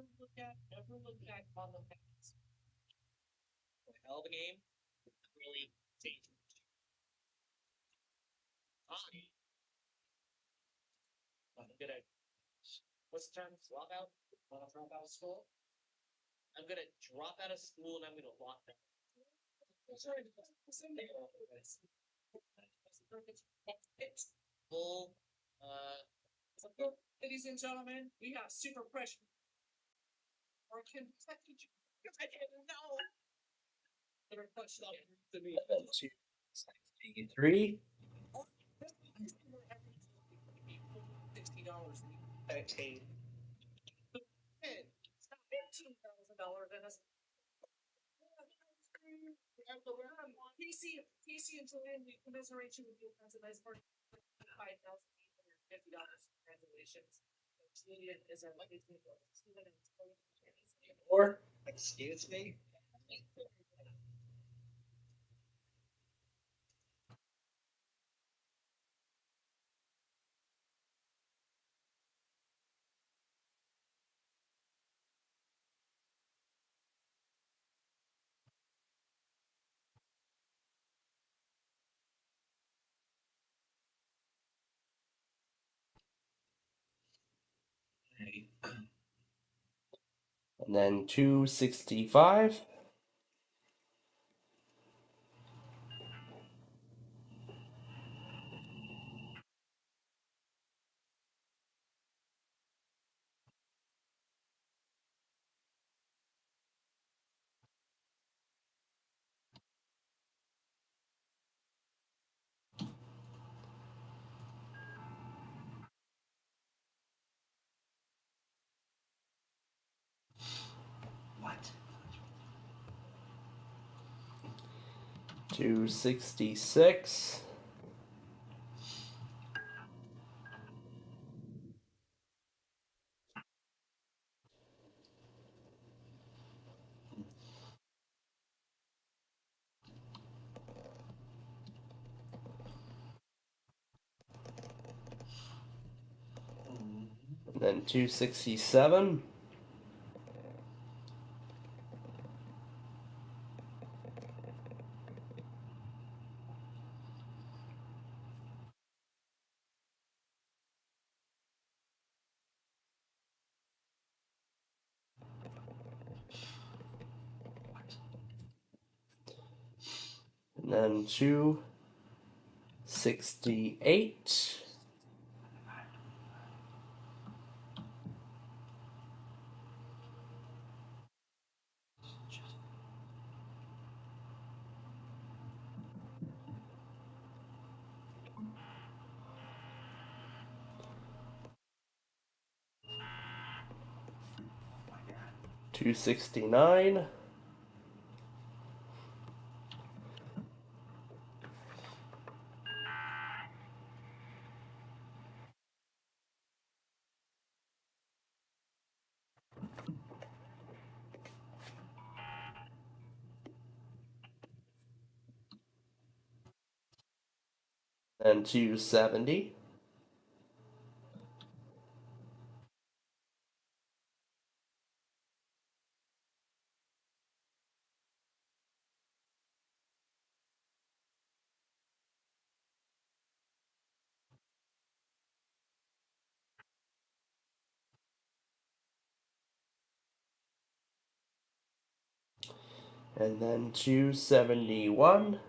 Never look back on the past. A hell of a game. Really dangerous. I'm gonna. What's the term? Drop out? Want to drop out of school? I'm gonna drop out of school and I'm gonna lock down. Full. Ladies and gentlemen, we got super pressure. Or can I didn't know. Never touched up to me. 263. $60. Okay. Stop $2,000 and us. PC and Julian, we commiserate you with your friends and nice party. $5,850. Congratulations. Julian is our lucky Or excuse me. and then 265. What? 266. And then 267. And then 268. Oh my god. 269. And 270. And then 271.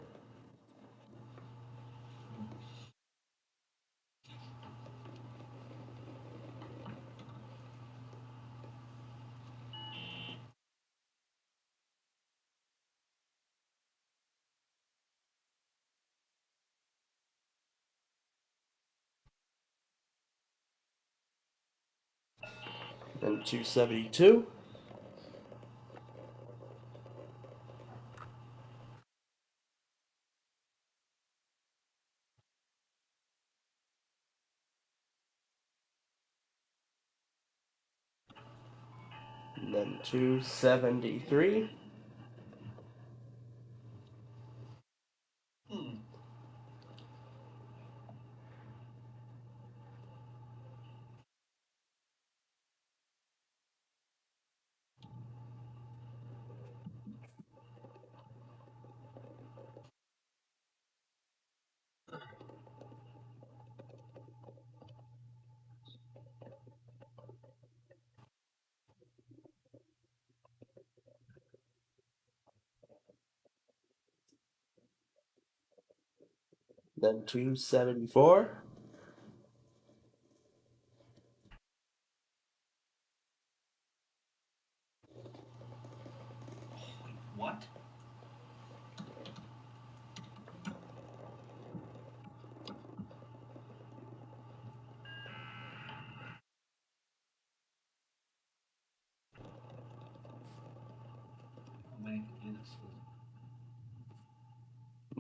And 272. And then 273. Then 274. What? Oh, man, goodness.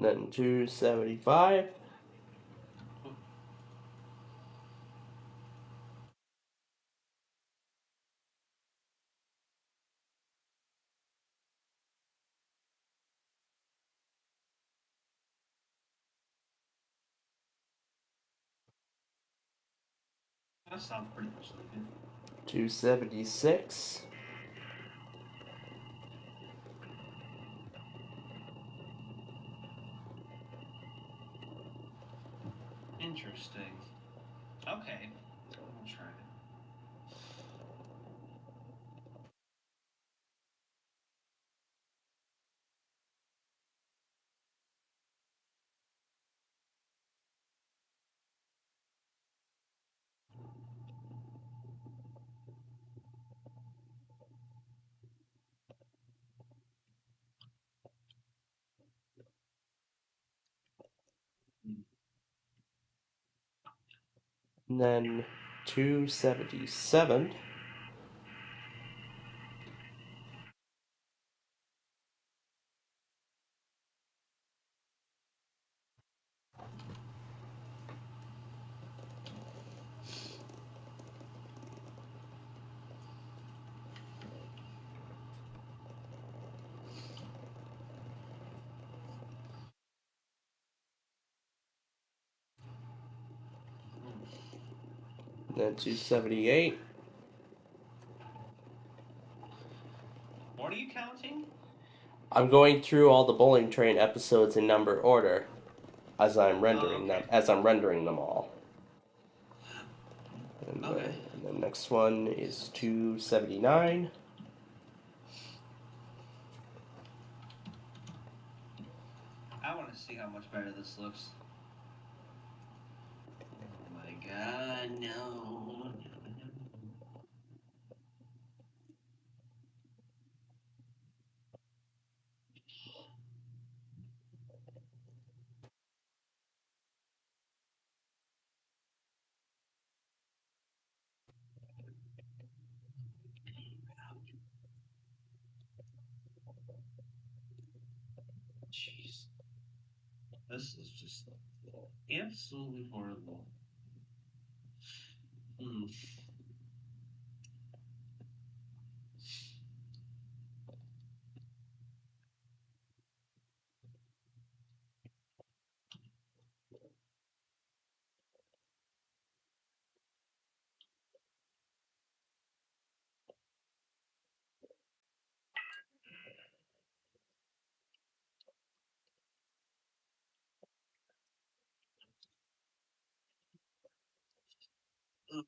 Then 275. That sounds pretty much like it. 276. Interesting. Okay. I'll try it. And then 277. And then 278. What are you counting? I'm going through all the Bowling Train episodes in number order as I'm rendering them. As I'm rendering them all. And the next one is 279. I want to see how much better this looks. Oh my god, no. Jeez. This is just absolutely horrible. Hmm. Ugh.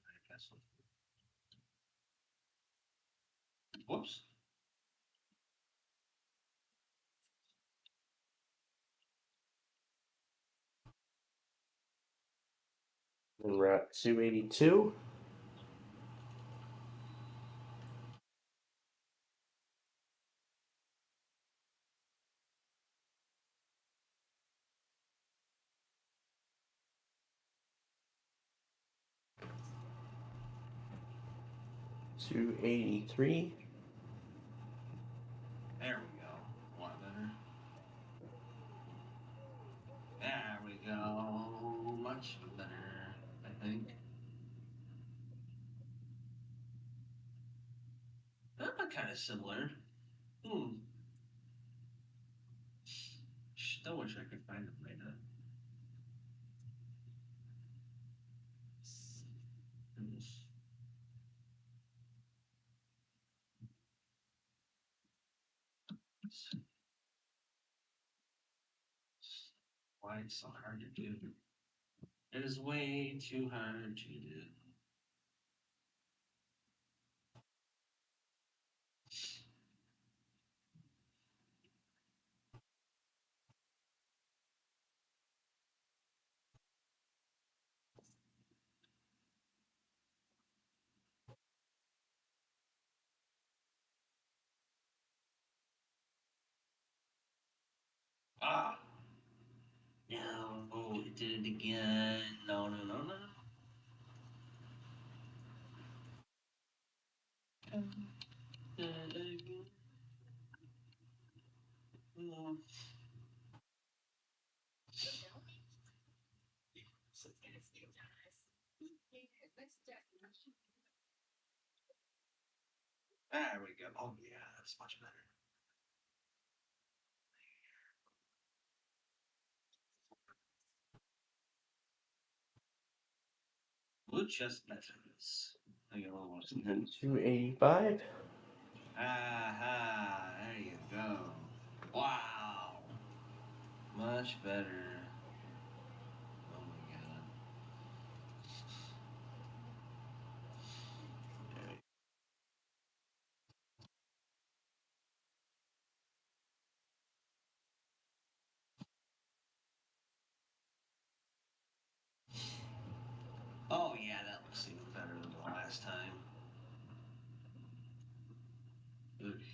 I guess. Whoops. And we're at 282. $283. There we go. A lot better. There we go. Much better, I think. Kind of similar. Still wish I could find them right now. Why it's so hard to do? It is way too hard to do. Ah! No, it did it again. No, no, no, no. There we go. Oh yeah, that's much better. Muchas letters. I got a little more. And then 285. Aha, there you go. Wow. Much better. Oh my god. Oh yeah, that looks even better than the last time. Oof.